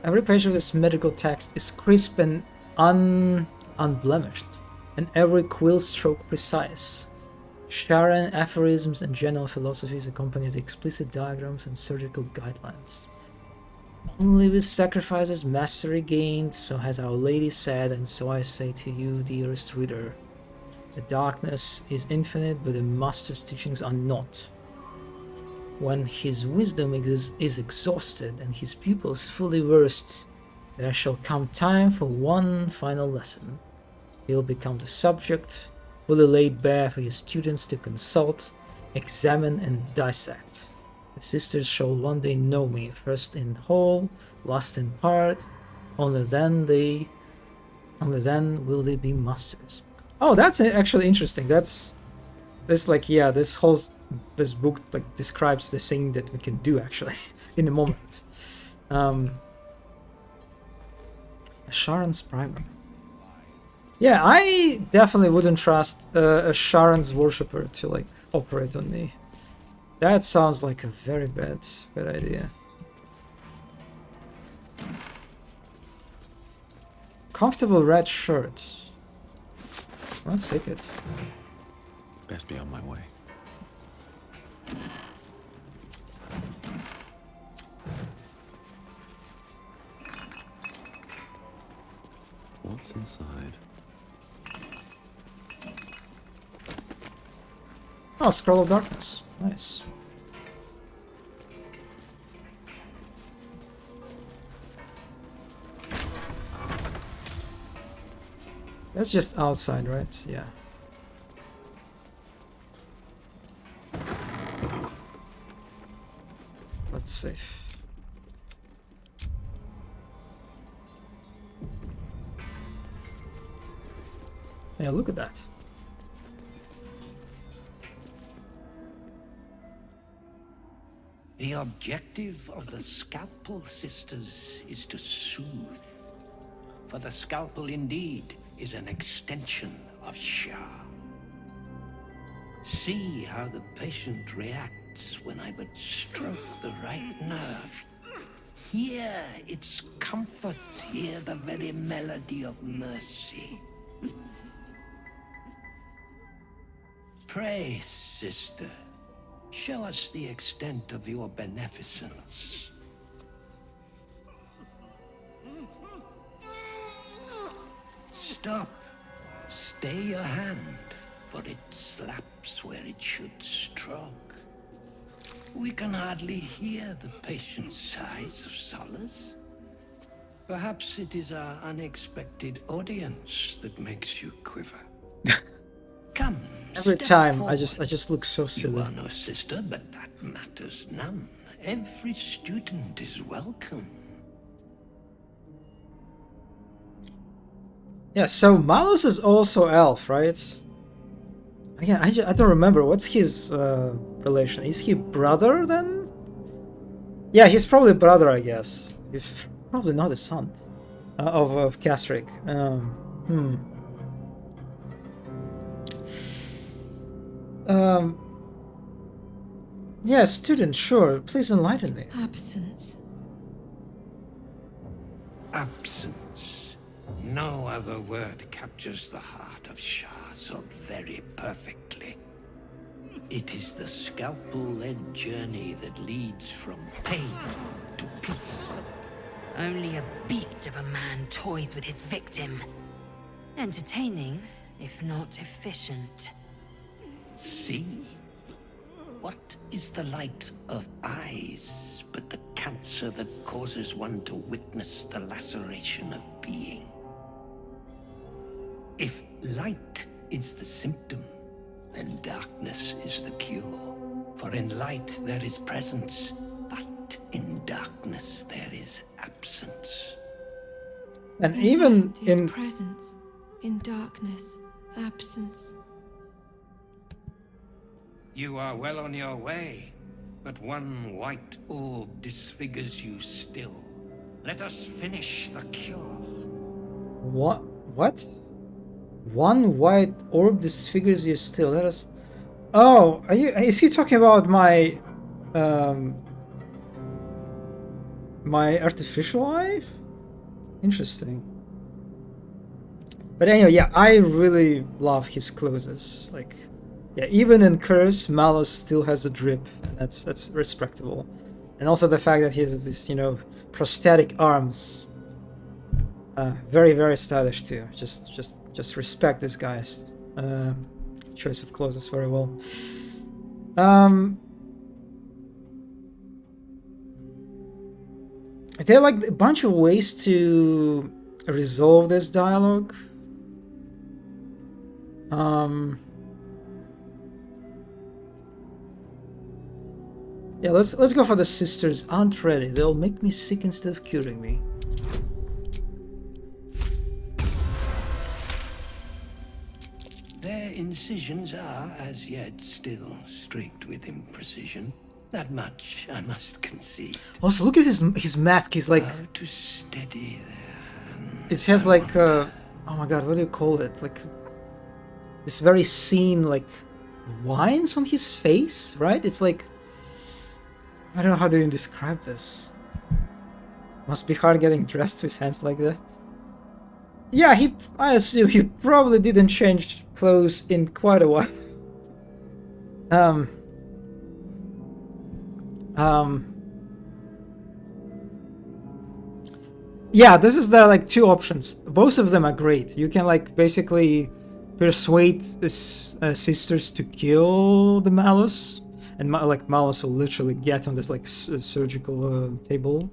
Speaker 1: Every page of this medical text is crisp and unblemished, and every quill stroke precise. Sharon aphorisms and general philosophies accompany the explicit diagrams and surgical guidelines. Only with sacrifices mastery gained, so has Our Lady said, and so I say to you, dearest reader. The darkness is infinite, but the master's teachings are not. When his wisdom is exhausted and his pupils fully versed, there shall come time for one final lesson. He will become the subject, fully laid bare for his students to consult, examine, and dissect. The sisters shall one day know me, first in whole, last in part. Only then they Only then will they be masters. Oh, that's actually interesting. That's like, yeah, this book like describes the thing that we can do actually in the moment. Sharon's primer. Yeah, I definitely wouldn't trust a Sharon's worshipper to like operate on me. That sounds like a very bad idea. Comfortable red shirt. Let's take it.
Speaker 5: Best be on my way. What's inside?
Speaker 1: Oh, Scroll of Darkness. Nice. That's just outside, right? Yeah. Let's save. Yeah, look at that.
Speaker 21: The objective of the Scalpel Sisters is to soothe. For the scalpel indeed is an extension of Shah. See how the patient reacts when I but stroke the right nerve. Hear its comfort, hear the very melody of mercy. Pray, sister, show us the extent of your beneficence. Stop. Stay your hand, for it slaps where it should stroke. We can hardly hear the patient's sighs of solace. Perhaps it is our unexpected audience that makes you quiver. Come,
Speaker 1: Every time I just look so silly.
Speaker 21: You are no sister, but that matters none. Every student is welcome.
Speaker 1: Yeah, so Malos is also elf, right? Again, I don't remember. What's his relation? Is he brother then? Yeah, he's probably brother, I guess. He's probably not a son of Castric. Yeah, student, sure. Please enlighten me.
Speaker 13: Absence.
Speaker 21: Absence. No other word captures the heart of Shah so very perfectly. It is the scalpel-led journey that leads from pain to peace.
Speaker 20: Only a beast of a man toys with his victim. Entertaining, if not efficient.
Speaker 21: See? What is the light of eyes but the cancer that causes one to witness the laceration of being? If light is the symptom, then darkness is the cure. For in light there is presence, but in darkness there is absence.
Speaker 1: And even
Speaker 13: light is
Speaker 1: in
Speaker 13: presence, in darkness, absence.
Speaker 21: You are well on your way, but one white orb disfigures you still. Let us finish the cure.
Speaker 1: What? One white orb disfigures you still. Let us. Oh, is he talking about my my artificial eye? Interesting. But anyway, yeah, I really love his clothes. Like, yeah, even in Curse, Malos still has a drip, and that's respectable. And also the fact that he has this, prosthetic arms. Very, very stylish too. Just respect this guy's choice of clothes very well. There are like a bunch of ways to resolve this dialogue. Yeah, let's go for the sisters aren't ready. They'll make me sick instead of curing me.
Speaker 21: incisions are, as yet, still streaked with imprecision. That much I must concede.
Speaker 1: Also, look at his mask. He's like...
Speaker 21: How to steady their hands.
Speaker 1: It has like... oh my god, what do you call it? Like... This very scene, like... Lines on his face, right? It's like... I don't know how to even describe this. Must be hard getting dressed with hands like that. Yeah, I assume he probably didn't change clothes in quite a while. Yeah, this is there like two options. Both of them are great. You can like basically persuade the sisters to kill the Malus, and like Malus will literally get on this like surgical table.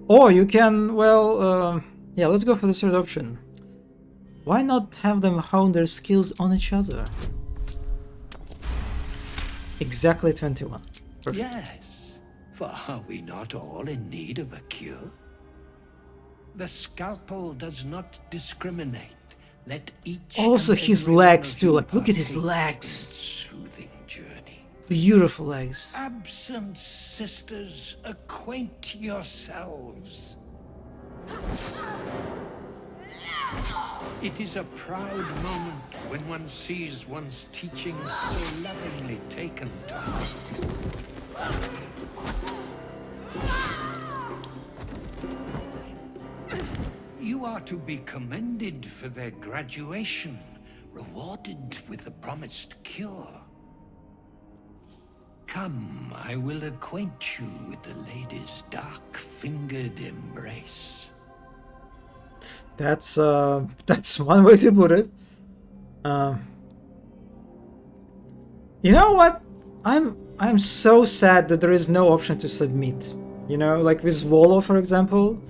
Speaker 1: Or you can, well, yeah, let's go for the third option. Why not have them hone their skills on each other? Exactly 21. Perfect.
Speaker 21: Yes, for are we not all in need of a cure? The scalpel does not discriminate. Let each
Speaker 1: also his legs too, like look at his legs.
Speaker 21: Soothing journey.
Speaker 1: Beautiful legs.
Speaker 21: Absent sisters, acquaint yourselves. It is a proud moment when one sees one's teachings so lovingly taken to heart. You are to be commended for their graduation, rewarded with the promised cure. Come, I will acquaint you with the lady's dark-fingered embrace.
Speaker 1: That's one way to put it. You know what? I'm so sad that there is no option to submit. You know, like with Volo, for example,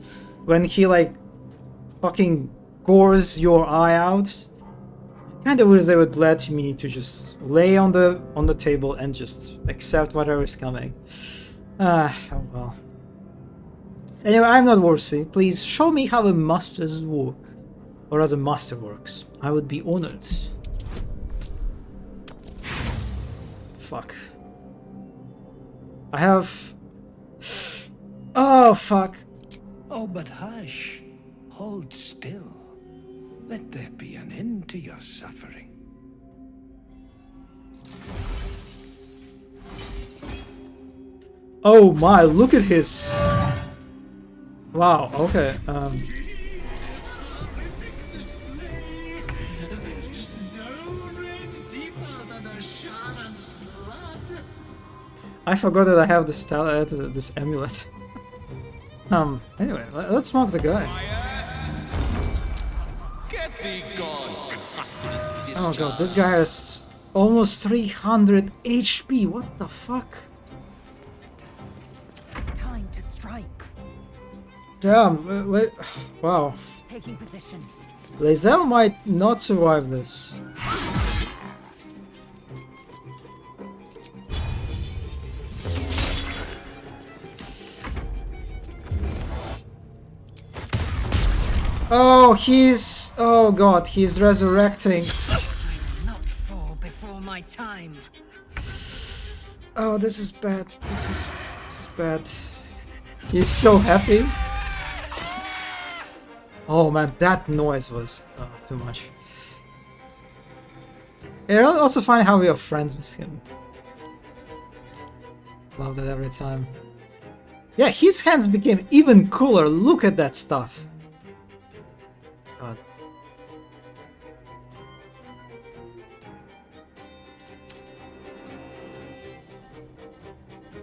Speaker 1: when he like fucking gores your eye out. I kind of wish they would let me to just lay on the table and just accept whatever is coming. Oh well. Anyway, I'm not worthy. Please show me how a master's work, or as a master works. I would be honored. Fuck. I have... Oh, fuck.
Speaker 21: Oh, but hush. Hold still. Let there be an end to your suffering.
Speaker 1: Oh my, look at his... Wow, okay, I forgot that I have this amulet. Anyway, let's smoke the guy. Oh god, this guy has almost 300 HP, what the fuck?
Speaker 2: Time to strike.
Speaker 1: Damn, wow.
Speaker 2: Taking position.
Speaker 1: Lae'zel might not survive this. Oh, he's... Oh god, he's resurrecting.
Speaker 9: I will not fall before my time.
Speaker 1: Oh, this is bad. This is bad. He's so happy. Oh man, that noise was too much. Yeah, also funny how we are friends with him. Love that every time. Yeah, his hands became even cooler. Look at that stuff. God.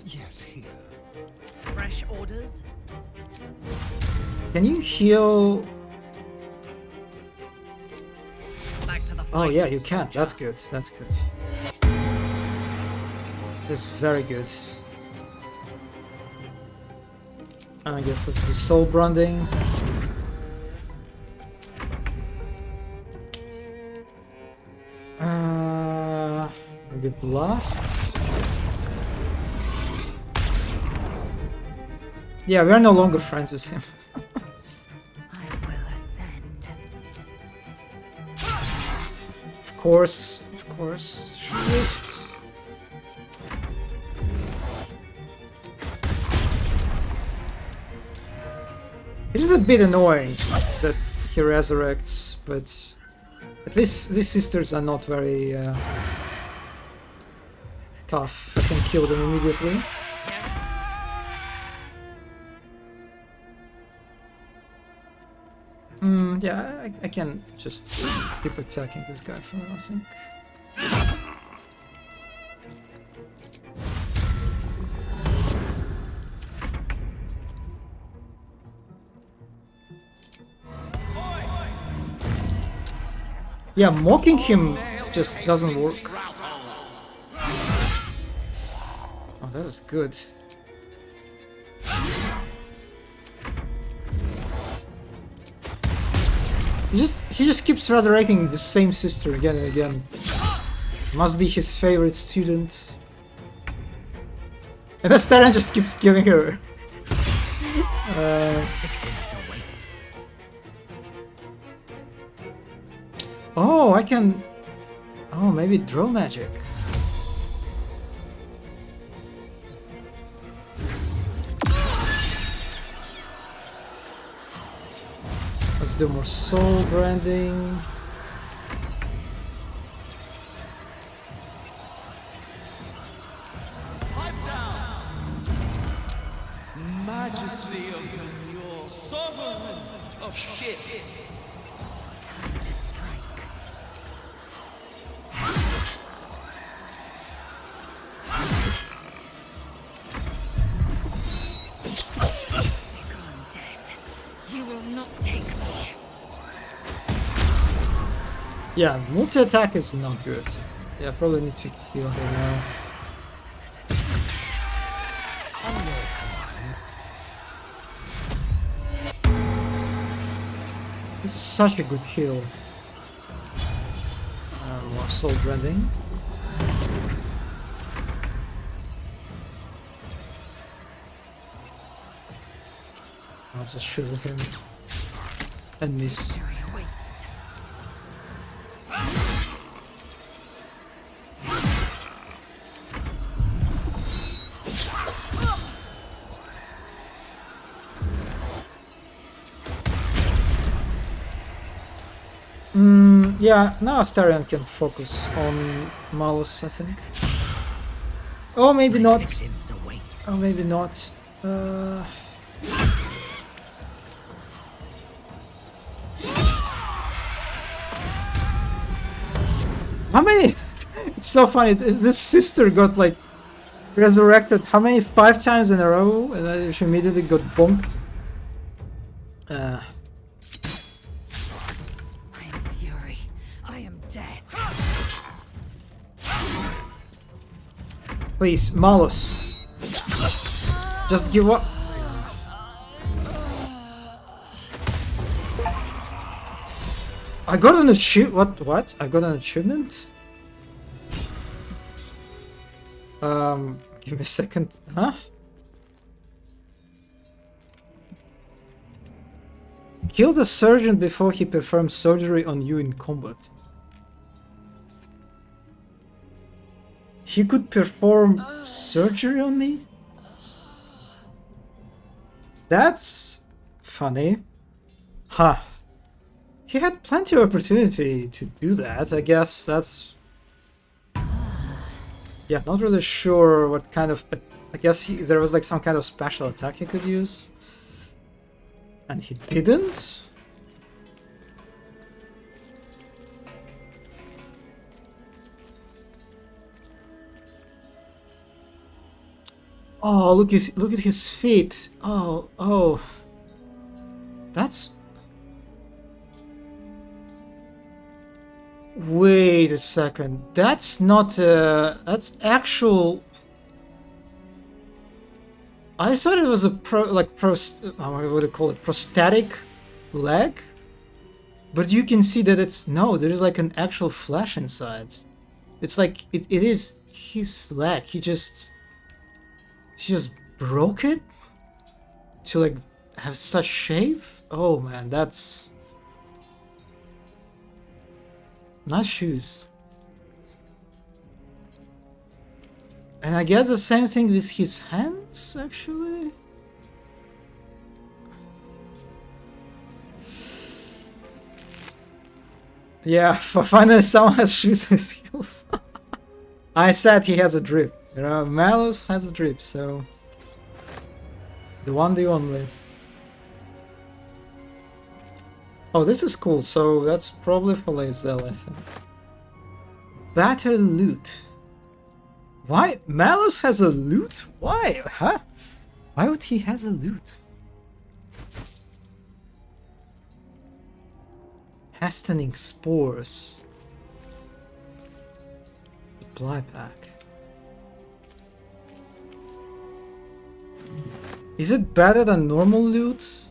Speaker 9: Yes, here. Fresh orders?
Speaker 1: Can you heal?
Speaker 9: Back to the
Speaker 1: Oh yeah, you can. That's good. That's good. That's very good. I guess let's do soul branding. Maybe blast. Yeah, we are no longer friends with him. Of course, she missed. It is a bit annoying that he resurrects, but at least these sisters are not very tough. I can kill them immediately. Yeah, I can just keep attacking this guy for now, I think. Yeah, mocking him just doesn't work. Oh, that was good. He just keeps resurrecting the same sister again and again. Must be his favorite student. And Astarion just keeps killing her. Oh, I can... Oh, maybe draw magic. Let's do more soul branding.
Speaker 21: Majesty of your sovereign of shit.
Speaker 2: Time to strike.
Speaker 9: Begone, death. You will not take me.
Speaker 1: Yeah, multi-attack is not good. Yeah, probably need to heal her now. This is such a good kill. More soul branding. I'll just shoot at him and miss. Yeah, now Astarion can focus on Malus, I think. Oh, maybe not. Oh, maybe not. How many? It's so funny. This sister got like resurrected. How many? 5 times in a row, and then she immediately got bonked. Please, Malus. Just give up. I got an achievement. What? I got an achievement? Give me a second. Huh? Kill the surgeon before he performs surgery on you in combat. He could perform surgery on me? That's funny. Huh. He had plenty of opportunity to do that. I guess that's... Yeah, not really sure what kind of... I guess there was like some kind of special attack he could use. And he didn't? Oh, look at his feet. Oh. That's... Wait a second. That's not that's actual... I thought it was a what do you call it? Prosthetic leg? But you can see that it's... No, there is like an actual flesh inside. It's like... It is his leg. He just broke it to like have such shape. Oh man, that's nice shoes. And I guess the same thing with his hands, actually. Yeah, finally someone has shoes and heels. I said he has a drip. You know, Malus has a drip, so... The one, the only. Oh, this is cool, so that's probably for Lae'zel, I think. Battle loot. Why? Malus has a loot? Why? Huh? Why would he has a loot? Hastening spores. Supply pack. Is it better than normal loot?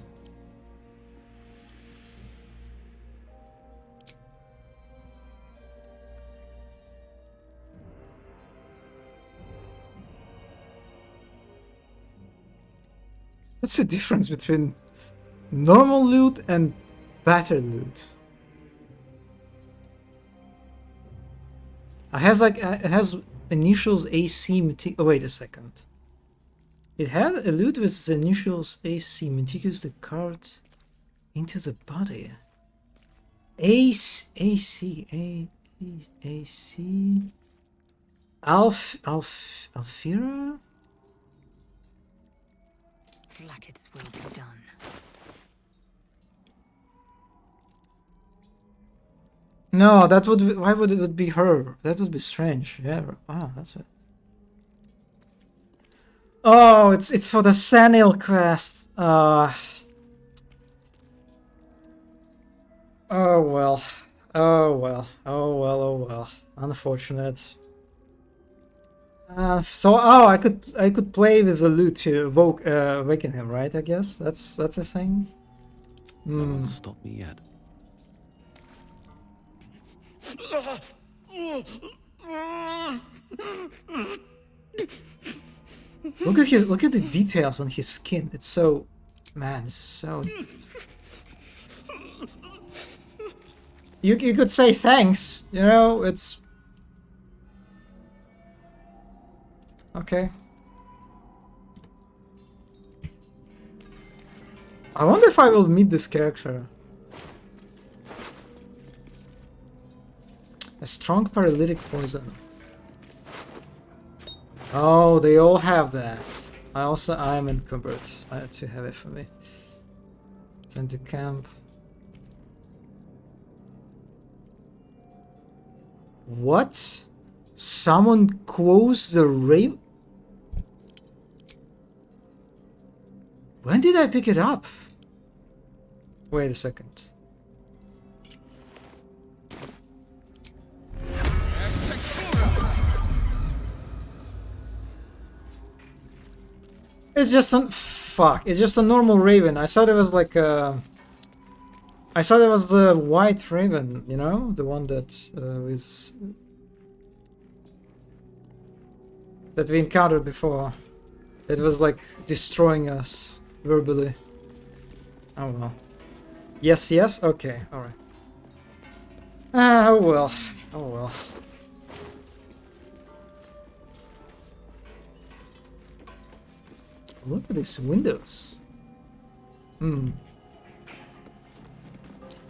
Speaker 1: What's the difference between normal loot and better loot? It has initials AC. Oh, wait a second. It had a loot with its initials AC. Meticulously carved into the body. AC. Alfira?
Speaker 20: Blackets will be done.
Speaker 1: No, that would be, why would it would be her? That would be strange. Yeah, wow, that's it. Oh, it's for the Senil quest. Oh well. Oh well. Oh well. Oh well. Unfortunate. I could play with the loot to awaken him, right? I guess that's a thing.
Speaker 17: No one stopped me yet.
Speaker 1: Look at the details on his skin. It's so, man, this is so. You could say thanks, you know, it's okay. I wonder if I will meet this character. A strong paralytic poison. Oh, they all have that. I am encumbered. Too heavy for me. Send to camp. What? Someone closed the rain? When did I pick it up? Wait a second. It's just a fuck. It's just a normal raven. I thought it was like I thought it was the white raven, you know, the one that that we encountered before. It was like destroying us verbally. Oh well. Yes, yes. Okay. All right. Oh well. Oh well. Look at these windows.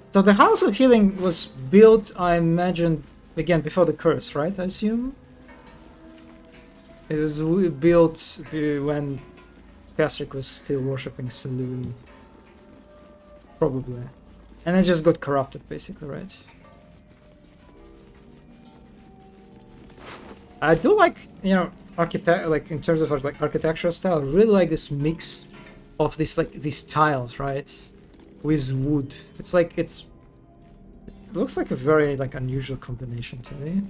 Speaker 1: So the House of Healing was built, I imagine, again before the curse, right? I assume it was built when Castric was still worshipping Saloon, probably, and it just got corrupted, basically, right? I do like, you know, like in terms of like architectural style, I really like this mix of these tiles, right, with wood. It's like it looks like a very like unusual combination to me.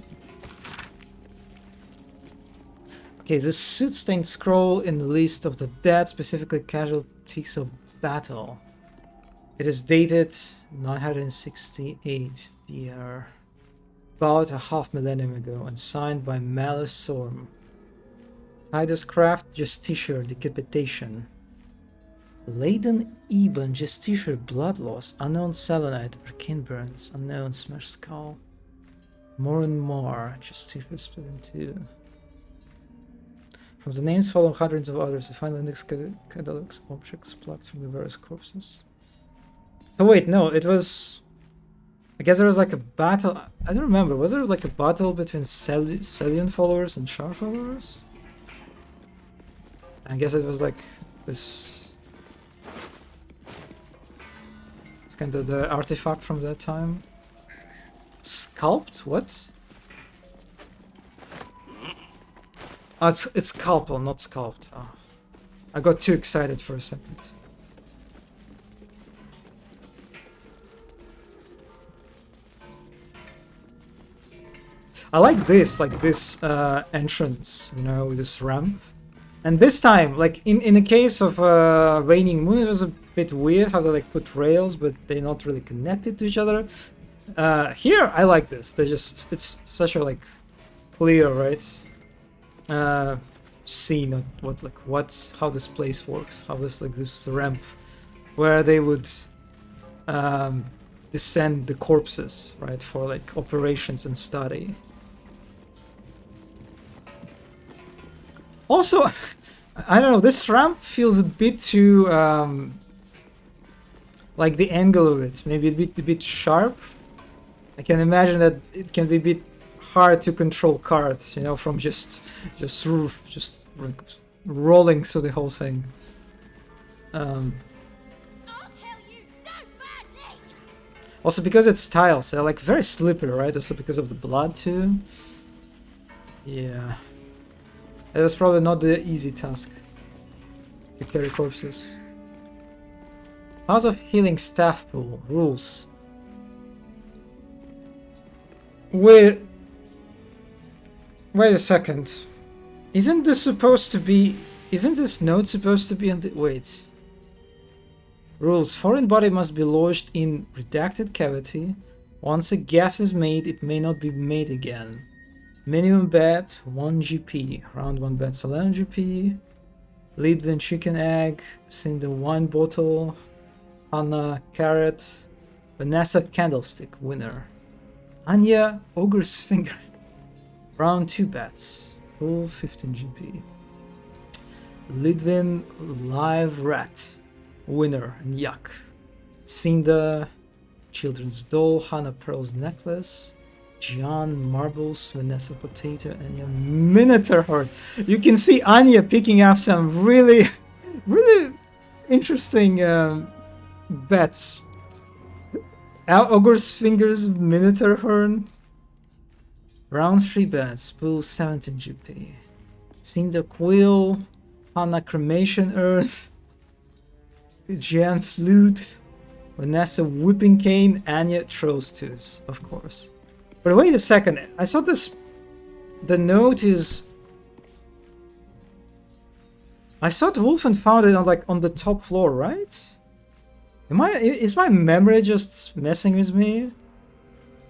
Speaker 1: Okay, the soot-stained scroll in the list of the dead, specifically casualties of battle. It is dated 968 year, about a half millennium ago, and signed by Malus Sorm. Titus Craft, Justiciar, Decapitation. Laden Eben, Justiciar, Blood Loss, Unknown Selenite, Arcane Burns, Unknown Smash Skull. More and more, Justiciar split in two. From the names follow hundreds of others. The final index catalogs objects plucked from the various corpses. So wait, no, it was... I guess there was like a battle... I don't remember. Was there like a battle between Celian followers and Shar followers? I guess it was like this... It's kind of the artifact from that time. Sculpt? What? Oh, it's scalpel, not sculpt. Oh. I got too excited for a second. I like this entrance, you know, this ramp. And this time, like in the case of Raining Moon, it was a bit weird how they like put rails, but they're not really connected to each other. Here, I like this. It's such a like clear, right? Scene of how this place works, how this ramp where they would descend the corpses, right, for like operations and study. Also, I don't know, this ramp feels a bit too like the angle of it, maybe a bit sharp. I can imagine that it can be a bit hard to control cards, you know, from just rolling through the whole thing. Also because it's tiles, they're like very slippery, right? Also because of the blood too. Yeah. It was probably not the easy task to carry corpses. House of Healing Staff Pool. Rules. Wait a second. Isn't this note supposed to be on the... Wait. Rules. Foreign body must be lodged in redacted cavity. Once a guess is made, it may not be made again. Minimum bet, 1 GP. Round 1 bets 11 GP. Lidwin chicken egg. Cinder wine bottle. Hannah carrot. Vanessa candlestick winner. Anya ogre's finger. Round 2 bets. Full 15 GP. Lidwin live rat. Winner and yuck. Cinda children's doll. Hannah pearl's necklace. John marbles, Vanessa potato, Anya minotaur horn. You can see Anya picking up some really interesting bets. Ogre's fingers, minotaur horn. Round 3 bets, pool 17 GP. Cinder quill, Hannah cremation earth. Jan flute, Vanessa whipping cane, Anya throws twos, of course. But wait a second, I saw this... The note is... I thought Wolfen found it on the top floor, right? Is my memory just messing with me?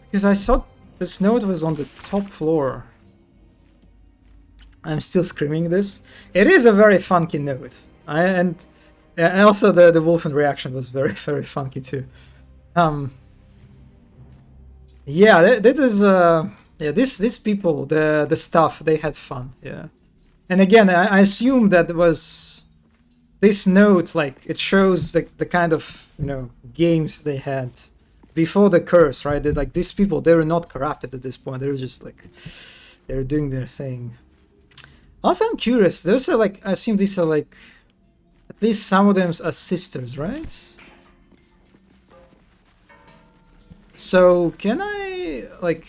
Speaker 1: Because I thought this note was on the top floor. I'm still screaming this. It is a very funky note. And also the Wolfen reaction was very, very funky too. Yeah, this is these people, the staff, they had fun, yeah. And again, I assume that it was this note, like it shows the kind of, you know, games they had before the curse, right? That like these people, they were not corrupted at this point. They were just like they're doing their thing. Also, I'm curious. Those are like, I assume these are like at least some of them are sisters, right? So, can I, like,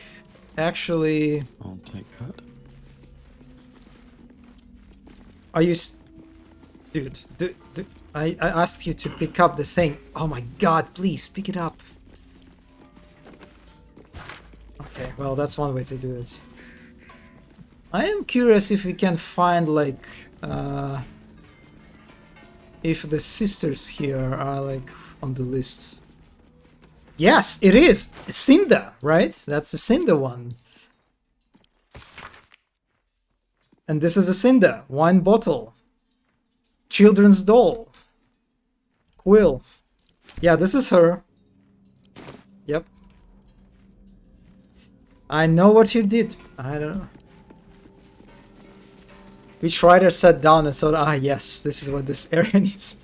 Speaker 1: actually...
Speaker 17: I'll take that.
Speaker 1: Are you... Dude, I asked you to pick up the thing. Oh my god, please, pick it up. Okay, well, that's one way to do it. I am curious if we can find, like, if the sisters here are, like, on the list. Yes, it is! Cinda, right? That's a Cinda one. And this is a Cinda. Wine bottle. Children's doll. Quill. Yeah, this is her. Yep. I know what you did. I don't know. Which writer sat down and thought, ah, yes, this is what this area needs.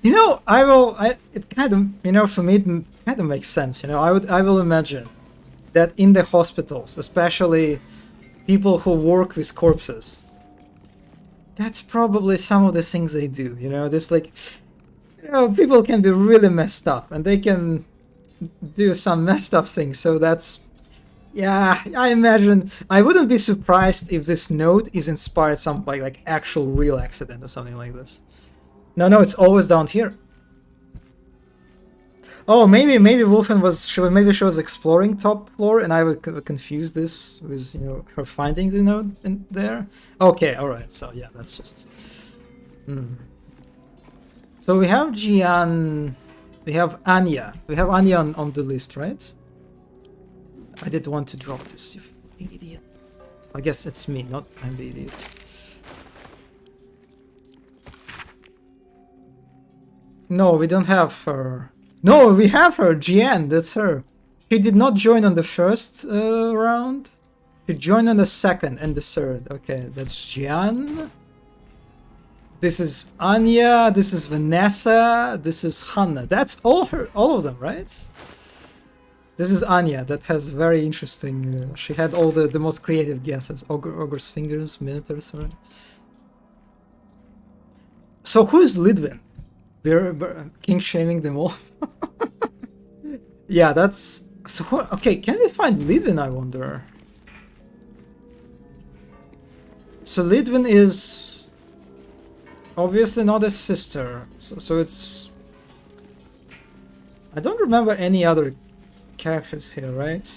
Speaker 1: You know, it kind of, you know, for me, it kind of makes sense. You know, I will imagine that in the hospitals, especially people who work with corpses, that's probably some of the things they do. You know, this like, you know, people can be really messed up and they can do some messed up things. So that's, yeah, I imagine, I wouldn't be surprised if this note is inspired some by like actual real accident or something like this. No, it's always down here. Oh, maybe Wolfen was, maybe she was exploring top floor, and I would confuse this with, you know, her finding the note in there. Okay, all right. So yeah, that's just. So we have Jian, we have Anya, on the list, right? I did want to drop this, you fucking idiot. I guess it's me, not I'm the idiot. No, we don't have her. No, we have her, Jian, that's her. She did not join on the first round. She joined on the second and the third. Okay, that's Jian. This is Anya, this is Vanessa, this is Hannah. That's all of them, right? This is Anya, that has very interesting, she had all the most creative guesses. Ogre's Fingers, Minotaurs, right? So who's Lidwin? We're king shaming them all. Yeah, that's so. Okay, can we find Lidwin? I wonder. So Lidwin is obviously not a sister. So it's. I don't remember any other characters here, right?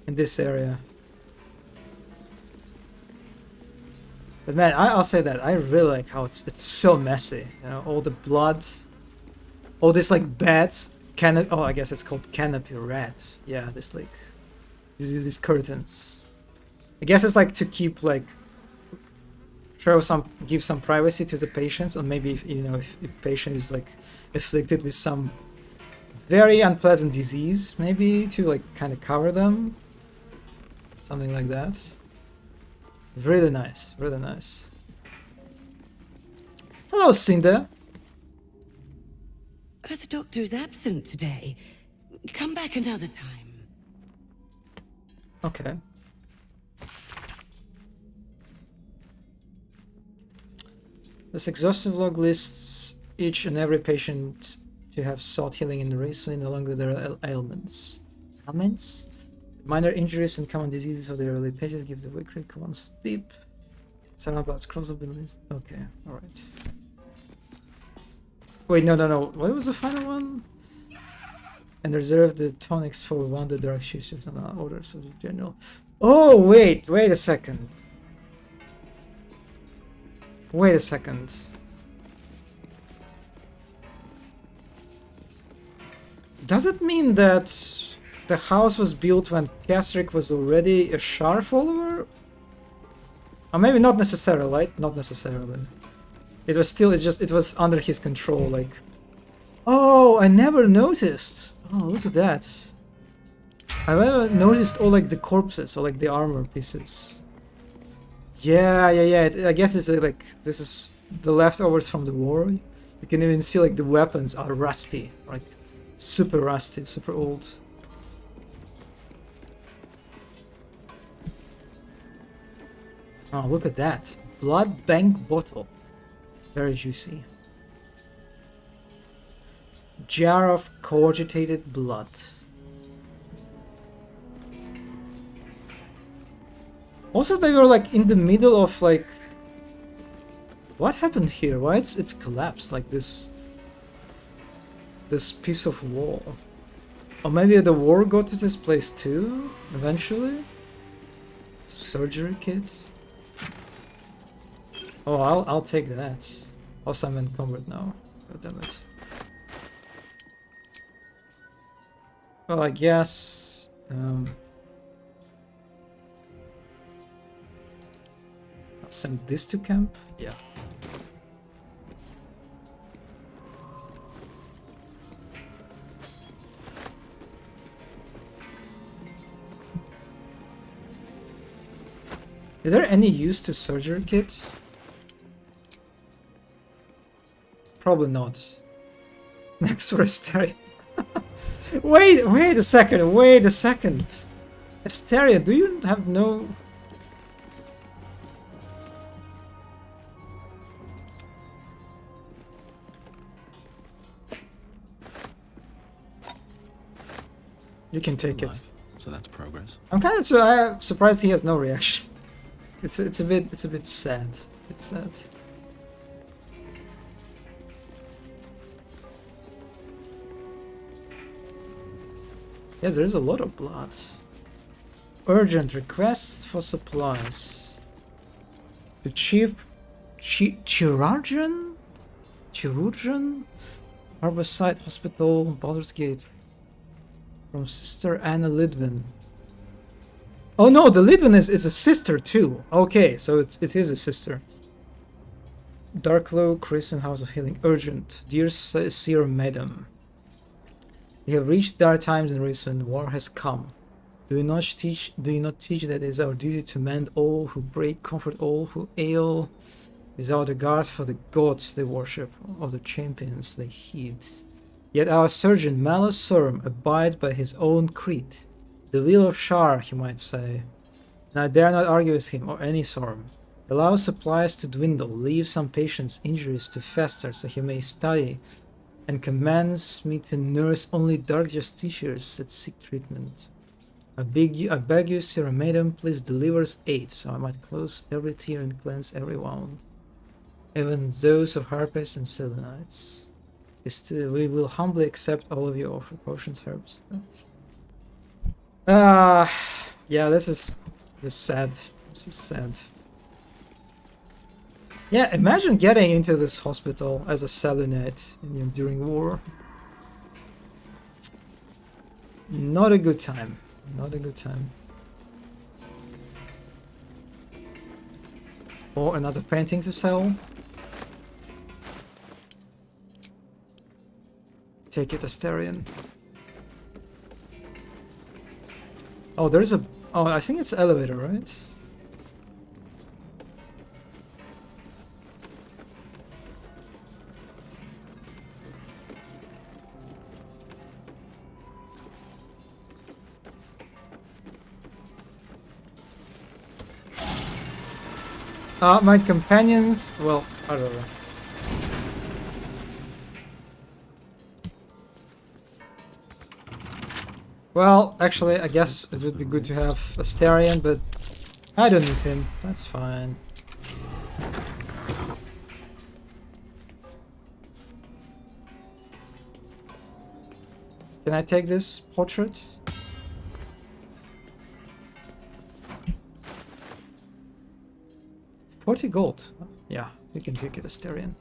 Speaker 1: In this area. But man, I'll say that I really like how it's so messy. You know, all the blood, all this like beds. Oh, I guess it's called canopy red. Yeah, this like these curtains. I guess it's like to keep like give some privacy to the patients, or maybe if, you know, if patient is like afflicted with some very unpleasant disease, maybe to like kind of cover them, something like that. Really nice, really nice. Hello, Cinder.
Speaker 9: The doctor is absent today. Come back another time.
Speaker 1: Okay. This exhaustive log lists each and every patient to have sought healing in the racewind along with their ailments. Ailments? Minor injuries and common diseases of the early pages give the weak critic one steep. Some about scrolls of abilities. Okay, alright. Wait, no. What was the final one? And reserve the tonics for one the dark shifts and orders of the general. Oh, wait a second. Wait a second. Does it mean that the house was built when Kastrik was already a Shar follower? Or maybe not necessarily, right? Not necessarily. It was still, it was under his control, like... Oh, I never noticed! Oh, look at that. I never noticed all, like, the corpses, or, like, the armor pieces. Yeah. I guess it's, like, this is the leftovers from the war. You can even see, like, the weapons are rusty. Like, super rusty, super old. Oh, look at that. Blood bank bottle. Very juicy. Jar of coagitated blood. Also, they were like in the middle of like... What happened here? Why it's collapsed like this? This piece of wall. Or maybe the war got to this place too, eventually? Surgery kit? Oh, I'll take that. Also, I'm encumbered now. God damn it. Well, I guess... I'll send this to camp? Yeah. Is there any use to surgery kit? Probably not. Next for Asteria. wait a second. Asteria, do you have no... You can take it.
Speaker 17: So that's progress.
Speaker 1: I'm kind of surprised he has no reaction. It's a bit sad. It's sad. Yes, there's a lot of blood. Urgent requests for supplies. The chief chirurgeon? Harborside Hospital, Baldur's Gate. From Sister Anna Lidwin. Oh no, the Lidwin is a sister too. Okay, so it is a sister. Darklow, Christian House of Healing. Urgent. Dear Sir Madam. We have reached dire times in Risen. War has come. Do you not teach that it is our duty to mend all who break, comfort all who ail, without regard for the gods they worship, or the champions they heed? Yet our surgeon Malus Sorum abides by his own creed, the will of Shar, you might say, and I dare not argue with him or any Sorum. Allow supplies to dwindle, leave some patient's injuries to fester so he may study, and commands me to nurse only dark justiciars that seek treatment. I beg you, Sir Madam, please deliver us aid, so I might close every tear and cleanse every wound, even those of harpies and selenites. We will humbly accept all of your potions, herbs. Yeah, this is sad. This is sad. Yeah, imagine getting into this hospital as a selenite during war. Not a good time. Not a good time. Or another painting to sell. Take it, Asterion. Oh, there's a... Oh, I think it's elevator, right? My companions... Well, I don't know. Well, actually, I guess it would be good to have Asterion, but I don't need him. That's fine. Can I take this portrait? $40 gold. Yeah, you can take it, Asterion.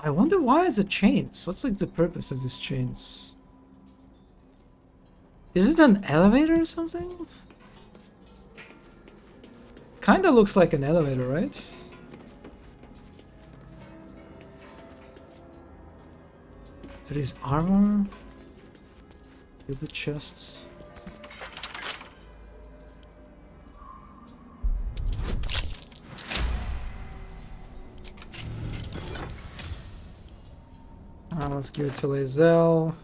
Speaker 1: I wonder why is it chains? What's like the purpose of these chains? Is it an elevator or something? Kinda looks like an elevator, right? There is armor. Fill the chests. Let's give it to Lae'zel.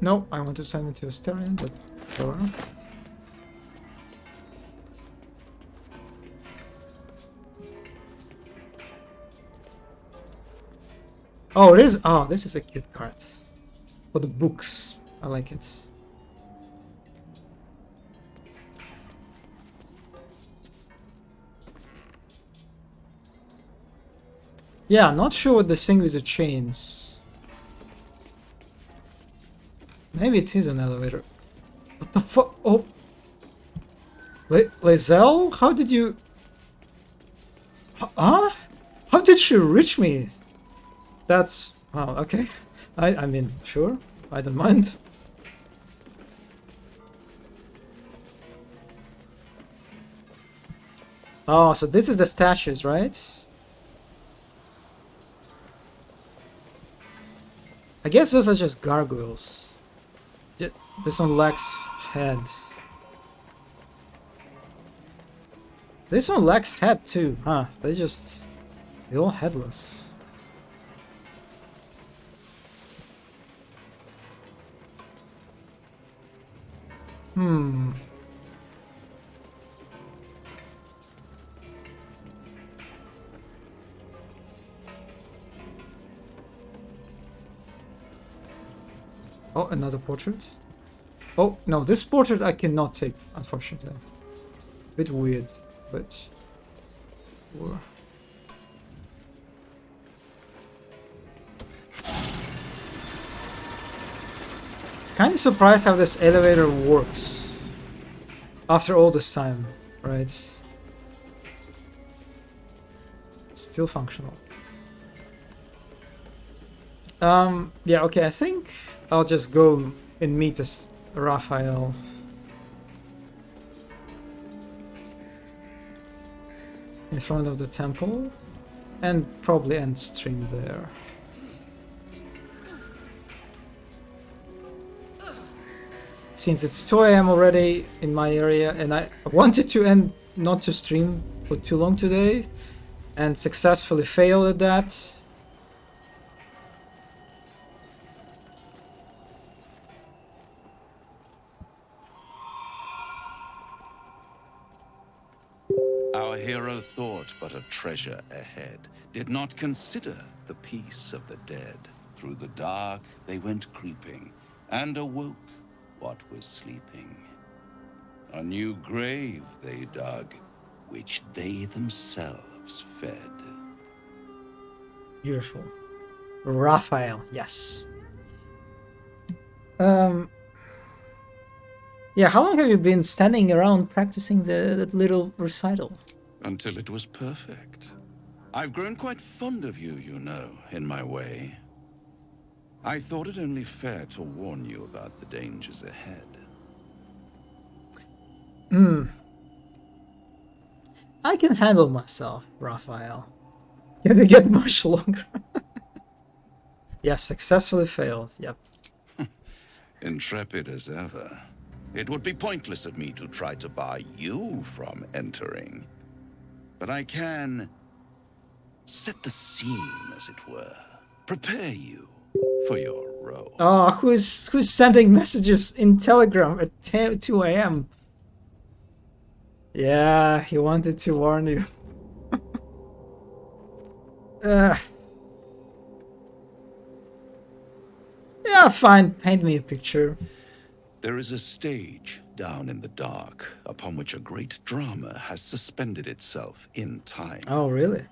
Speaker 1: No, I want to send it to Asterion, but sure. Oh, it is. Oh, this is a cute card. For the books. I like it. Yeah, not sure what this thing with the chains. Maybe it is an elevator. What the fuck? Oh. Lizelle? How did you... Huh? How did she reach me? That's... Oh, okay. I mean, sure. I don't mind. Oh, so this is the statues, right? I guess those are just gargoyles. This one lacks head. This one lacks head too, huh? They're all headless. Hmm. Oh, another portrait. Oh, no, this portrait I cannot take, unfortunately. Bit weird, but... Kinda surprised how this elevator works. After all this time, right? Still functional. Yeah, okay, I think I'll just go and meet this Raphael. In front of the temple. And probably end stream there. Since it's 2 AM already in my area and I wanted to end not to stream for too long today and successfully failed at that.
Speaker 17: Our hero thought but a treasure ahead, did not consider the peace of the dead. Through the dark they went creeping, and awoke what was sleeping. A new grave they dug, which they themselves fed.
Speaker 1: Beautiful. Raphael, yes. Yeah, how long have you been standing around practicing that little recital?
Speaker 17: Until it was perfect. I've grown quite fond of you, you know, in my way. I thought it only fair to warn you about the dangers ahead.
Speaker 1: I can handle myself, Raphael. Can we get much longer? Yes, successfully failed, yep.
Speaker 17: Intrepid as ever. It would be pointless of me to try to bar you from entering. But I can set the scene, as it were. Prepare you for your role.
Speaker 1: Oh, who's sending messages in Telegram at 2 AM? Yeah, he wanted to warn you. Yeah, fine, paint me a picture.
Speaker 17: There is a stage down in the dark upon which a great drama has suspended itself in time.
Speaker 1: Oh, really?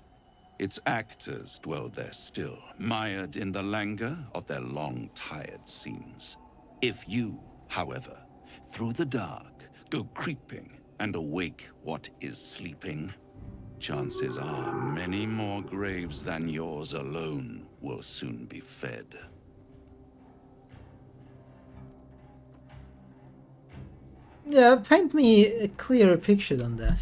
Speaker 17: Its actors dwell there still, mired in the languor of their long tired scenes. If you, however, through the dark, go creeping and awake what is sleeping, chances are many more graves than yours alone will soon be fed.
Speaker 1: Yeah, paint me a clearer picture than that.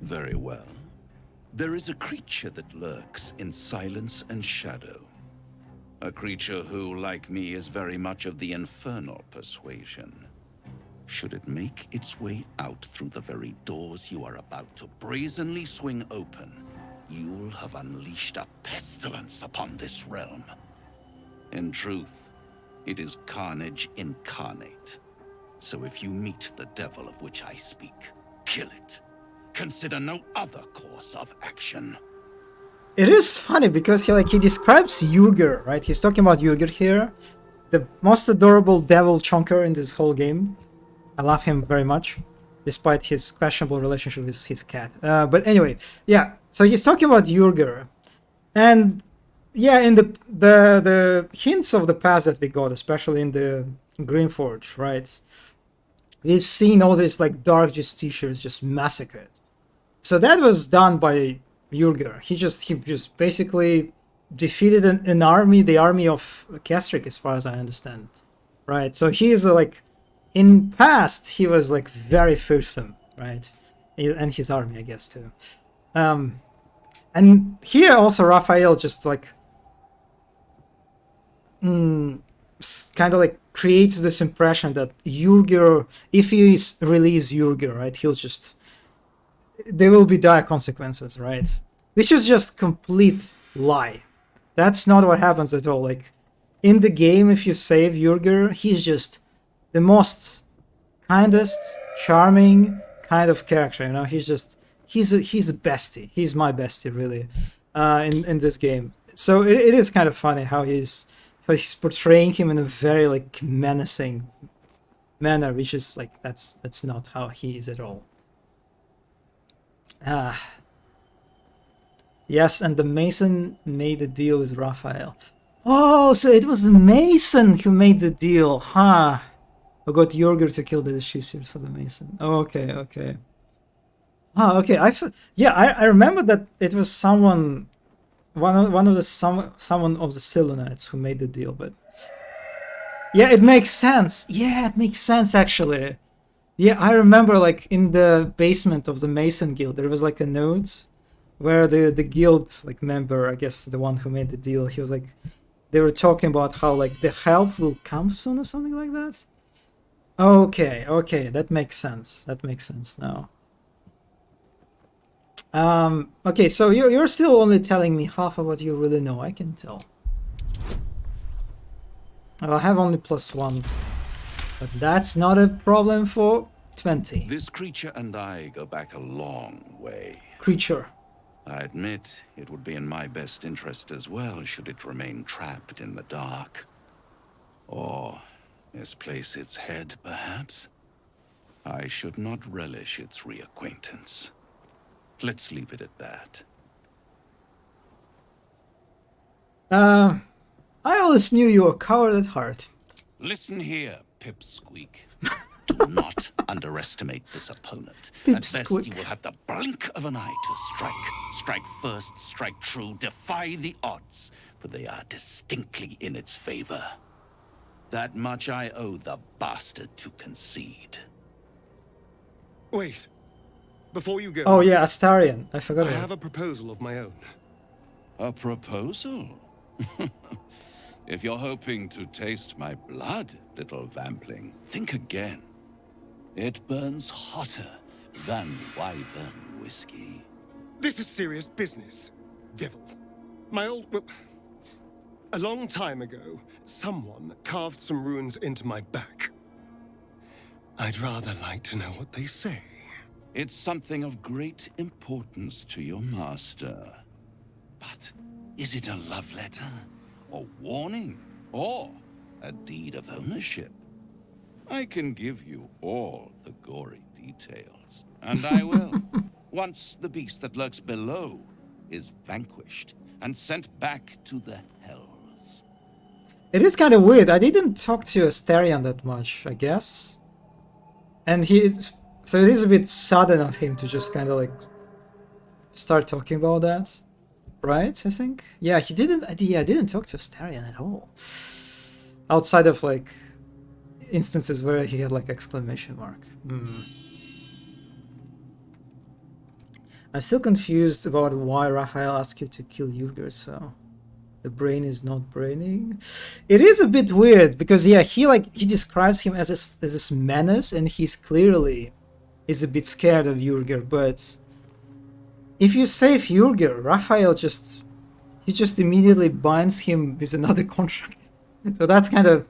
Speaker 17: Very well. There is a creature that lurks in silence and shadow. A creature who, like me, is very much of the infernal persuasion. Should it make its way out through the very doors you are about to brazenly swing open, you'll have unleashed a pestilence upon this realm. In truth, it is carnage incarnate. So if you meet the devil of which I speak, kill it. Consider no other course of action.
Speaker 1: It is funny because he describes Jurgir, right? He's talking about Jurgir here. The most adorable devil chunker in this whole game. I love him very much. despite his questionable relationship with his cat. But anyway, yeah. So he's talking about Yurger, and yeah, in the hints of the past that we got, especially in the Greenforge, right? We've seen all these like dark justiciars just massacred. So that was done by Yurger. He just basically defeated an army, the army of Kestrik, as far as I understand, right? So he is like, in past he was like very fearsome, right? And his army, I guess, too. And here also Raphael just like kind of like creates this impression that Yurger, if he release Yurger, right, he'll just, there will be dire consequences, right? Which is just complete lie. That's not what happens at all. Like in the game, if you save Yurger, he's just the most kindest, charming kind of character. You know, he's a bestie. He's my bestie, really, in this game. So it is kind of funny how he's portraying him in a very like menacing manner, which is like that's not how he is at all. Yes, and the Mason made a deal with Raphael. Oh, so it was Mason who made the deal, huh? Who got Yurger to kill the Justiciars for the Mason. Oh, okay. Ah, okay. I remember that it was someone of the Silonites who made the deal, but yeah, it makes sense. Yeah, it makes sense actually. Yeah, I remember like in the basement of the Mason Guild there was like a note where the guild like member, I guess the one who made the deal, he was like, they were talking about how like the help will come soon or something like that. Okay, that makes sense. That makes sense now. Okay, so you're still only telling me half of what you really know. I can tell. I have only +1, but that's not a problem for 20.
Speaker 17: This creature and I go back a long way.
Speaker 1: Creature.
Speaker 17: I admit it would be in my best interest as well should it remain trapped in the dark. Or misplace its head, perhaps? I should not relish its reacquaintance. Let's leave it at that.
Speaker 1: I always knew you were a coward at heart.
Speaker 17: Listen here, Pipsqueak. Do not underestimate this opponent. At best, you will have the blink of an eye to strike. Strike first, strike true, defy the odds, for they are distinctly in its favor. That much I owe the bastard to concede.
Speaker 7: Wait. Before you go...
Speaker 1: Oh yeah, Astarion. I forgot
Speaker 7: I
Speaker 1: about
Speaker 7: have a proposal of my own.
Speaker 17: A proposal? If you're hoping to taste my blood, little vampling, think again. It burns hotter than wyvern whiskey.
Speaker 7: This is serious business, devil. My old... Well, a long time ago, someone carved some runes into my back. I'd rather like to know what they say.
Speaker 17: It's something of great importance to your master. But is it a love letter? A warning? Or a deed of ownership? I can give you all the gory details. And I will. Once the beast that lurks below is vanquished and sent back to the hells.
Speaker 1: It is kind of weird. I didn't talk to Astarion that much, I guess. And so it is a bit sudden of him to just kind of like start talking about that. Right, I think? Yeah, he didn't... I didn't talk to Astarion at all. Outside of, like, instances where he had, like, exclamation mark. I'm still confused about why Raphael asked you to kill Yurger, so... The brain is not braining. It is a bit weird, because, yeah, he describes him as this menace, and he's clearly is a bit scared of Yurger, but... If you save Yurger, Raphael just immediately binds him with another contract. So that's kind of...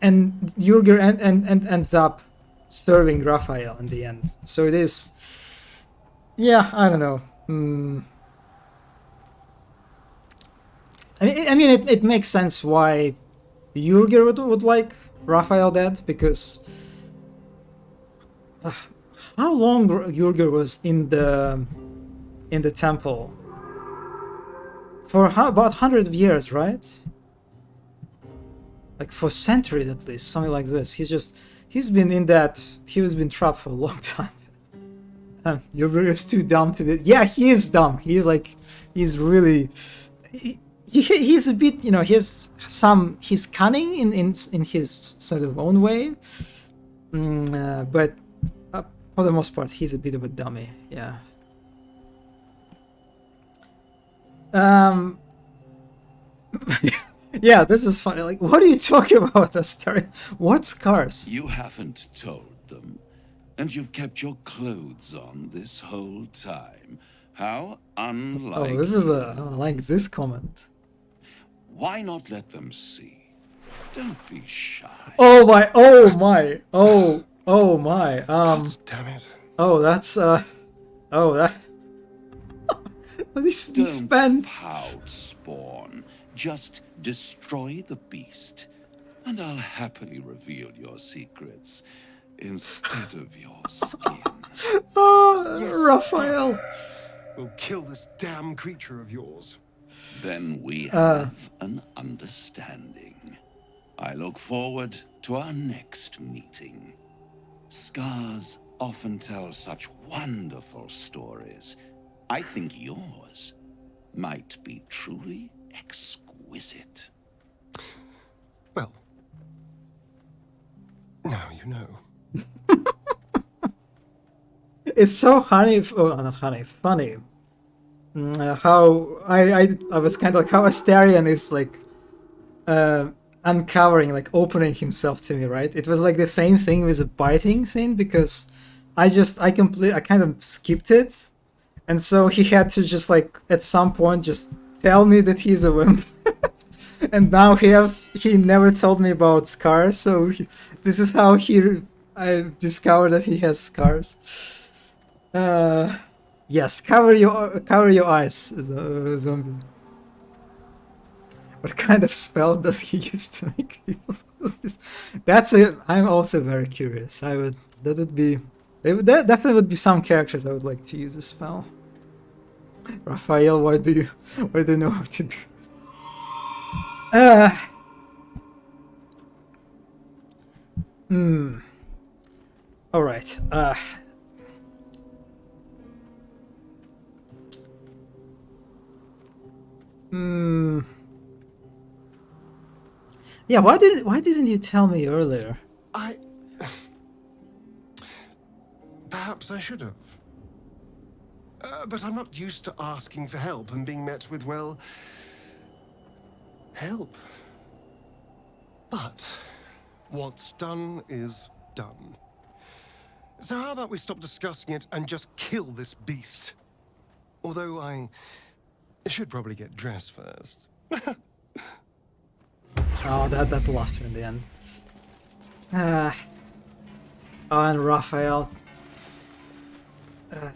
Speaker 1: And Yurger ends up serving Raphael in the end. So it is... Yeah, I don't know. I mean, it makes sense why Yurger would like Raphael dead, because how long Jurgir was in the temple? For about 100 years, right? Like for centuries at least, something like this. He's been in that. He's been trapped for a long time. Jurgir is too dumb to be. Yeah, he is dumb. He's really. He's a bit, you know, he's cunning in his sort of own way, but for the most part, he's a bit of a dummy. Yeah. Yeah, this is funny. Like, what are you talking about, Astarion? What scars?
Speaker 17: You haven't told them, and you've kept your clothes on this whole time. How unlike.
Speaker 1: Oh, this is I like this comment.
Speaker 17: Why not let them see? Don't be shy.
Speaker 1: Oh my! Oh my! Oh my!
Speaker 7: God damn it!
Speaker 1: Oh, that's oh that. These
Speaker 17: Don't pout, Spawn. Just destroy the beast, and I'll happily reveal your secrets instead of your skin.
Speaker 1: Yes, Raphael.
Speaker 7: We'll kill this damn creature of yours.
Speaker 17: Then we have an understanding. I look forward to our next meeting. Scars often tell such wonderful stories. I think yours might be truly exquisite.
Speaker 7: Well, now you know.
Speaker 1: It's so funny. Oh, not funny. Funny. How I was kind of like how Astarion is like uncovering, like opening himself to me, right? It was like the same thing with the biting scene because I kind of skipped it, and so he had to just like at some point just tell me that he's a wimp. And now he never told me about scars, so this is how I discovered that he has scars. Yes, cover your eyes, zombie. What kind of spell does he use to make people close this? That's it. I'm also very curious. That definitely would be some characters I would like to use a spell. Raphael, why do you know how to do this? All right. Yeah, why didn't you tell me earlier?
Speaker 7: Perhaps I should have. But I'm not used to asking for help and being met with, well, help. But what's done is done. So how about we stop discussing it and just kill this beast? Although I should probably get dressed first.
Speaker 1: Oh, that lost her in the end. Oh, and Raphael.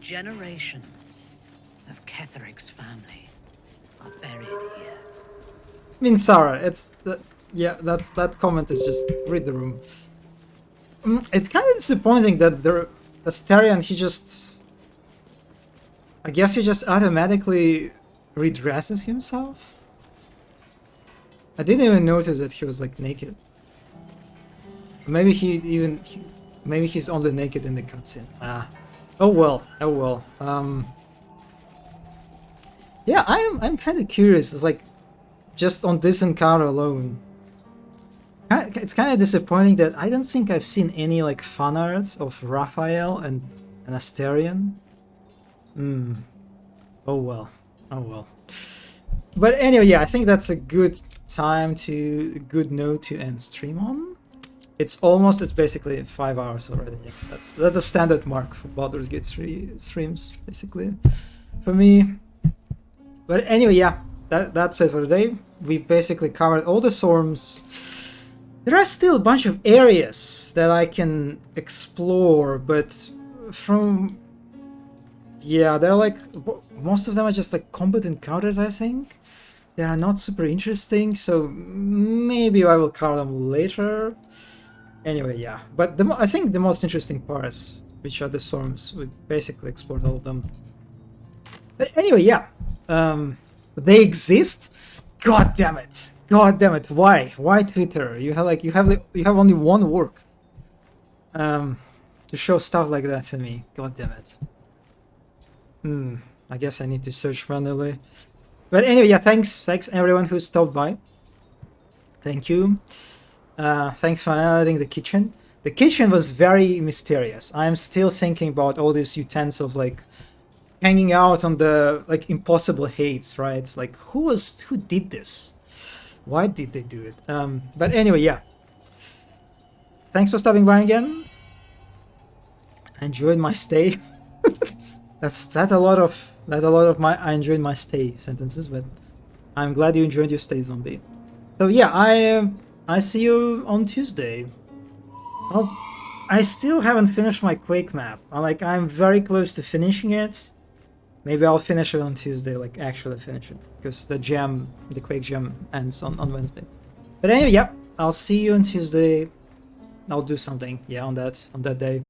Speaker 9: Generations of Ketheric's family are buried here.
Speaker 1: I mean, Sarah, that comment is just read the room. It's kind of disappointing that the Astarion, I guess he just automatically redresses himself. I didn't even notice that he was like naked. Maybe maybe he's only naked in the cutscene. Oh well. Yeah, I'm kind of curious. It's like just on this encounter alone. It's kind of disappointing that I don't think I've seen any like fan arts of Raphael and Astarion. Oh well. But anyway, yeah, I think that's a good note to end stream on. It's basically 5 hours already. Yeah, that's a standard mark for Baldur's Gate 3 streams, basically, for me. But anyway, yeah, that's it for today. We've basically covered all the storms. There are still a bunch of areas that I can explore, but they're like, most of them are just like combat encounters, I think. They are not super interesting, so maybe I will cover them later. Anyway, yeah. But I think the most interesting parts which are the storms. We basically explored all of them. But anyway, yeah, they exist. God damn it! God damn it! Why? Why Twitter? You have only one work to show stuff like that to me. God damn it. I guess I need to search manually. But anyway, yeah, thanks everyone who stopped by. Thank you. Thanks for analyzing the kitchen. The kitchen was very mysterious. I'm still thinking about all these utensils, like hanging out on the like impossible heights, right? Like who did this? Why did they do it? But anyway, yeah. Thanks for stopping by again. I enjoyed my stay. that's a lot of my I enjoyed my stay sentences, but I'm glad you enjoyed your stay, zombie. So yeah, I see you on Tuesday. I still haven't finished my Quake map. I'm very close to finishing it. Maybe I'll finish it on Tuesday, like actually finish it, because the Quake jam ends on Wednesday. But anyway, yeah, I'll see you on Tuesday. I'll do something, yeah, on that day.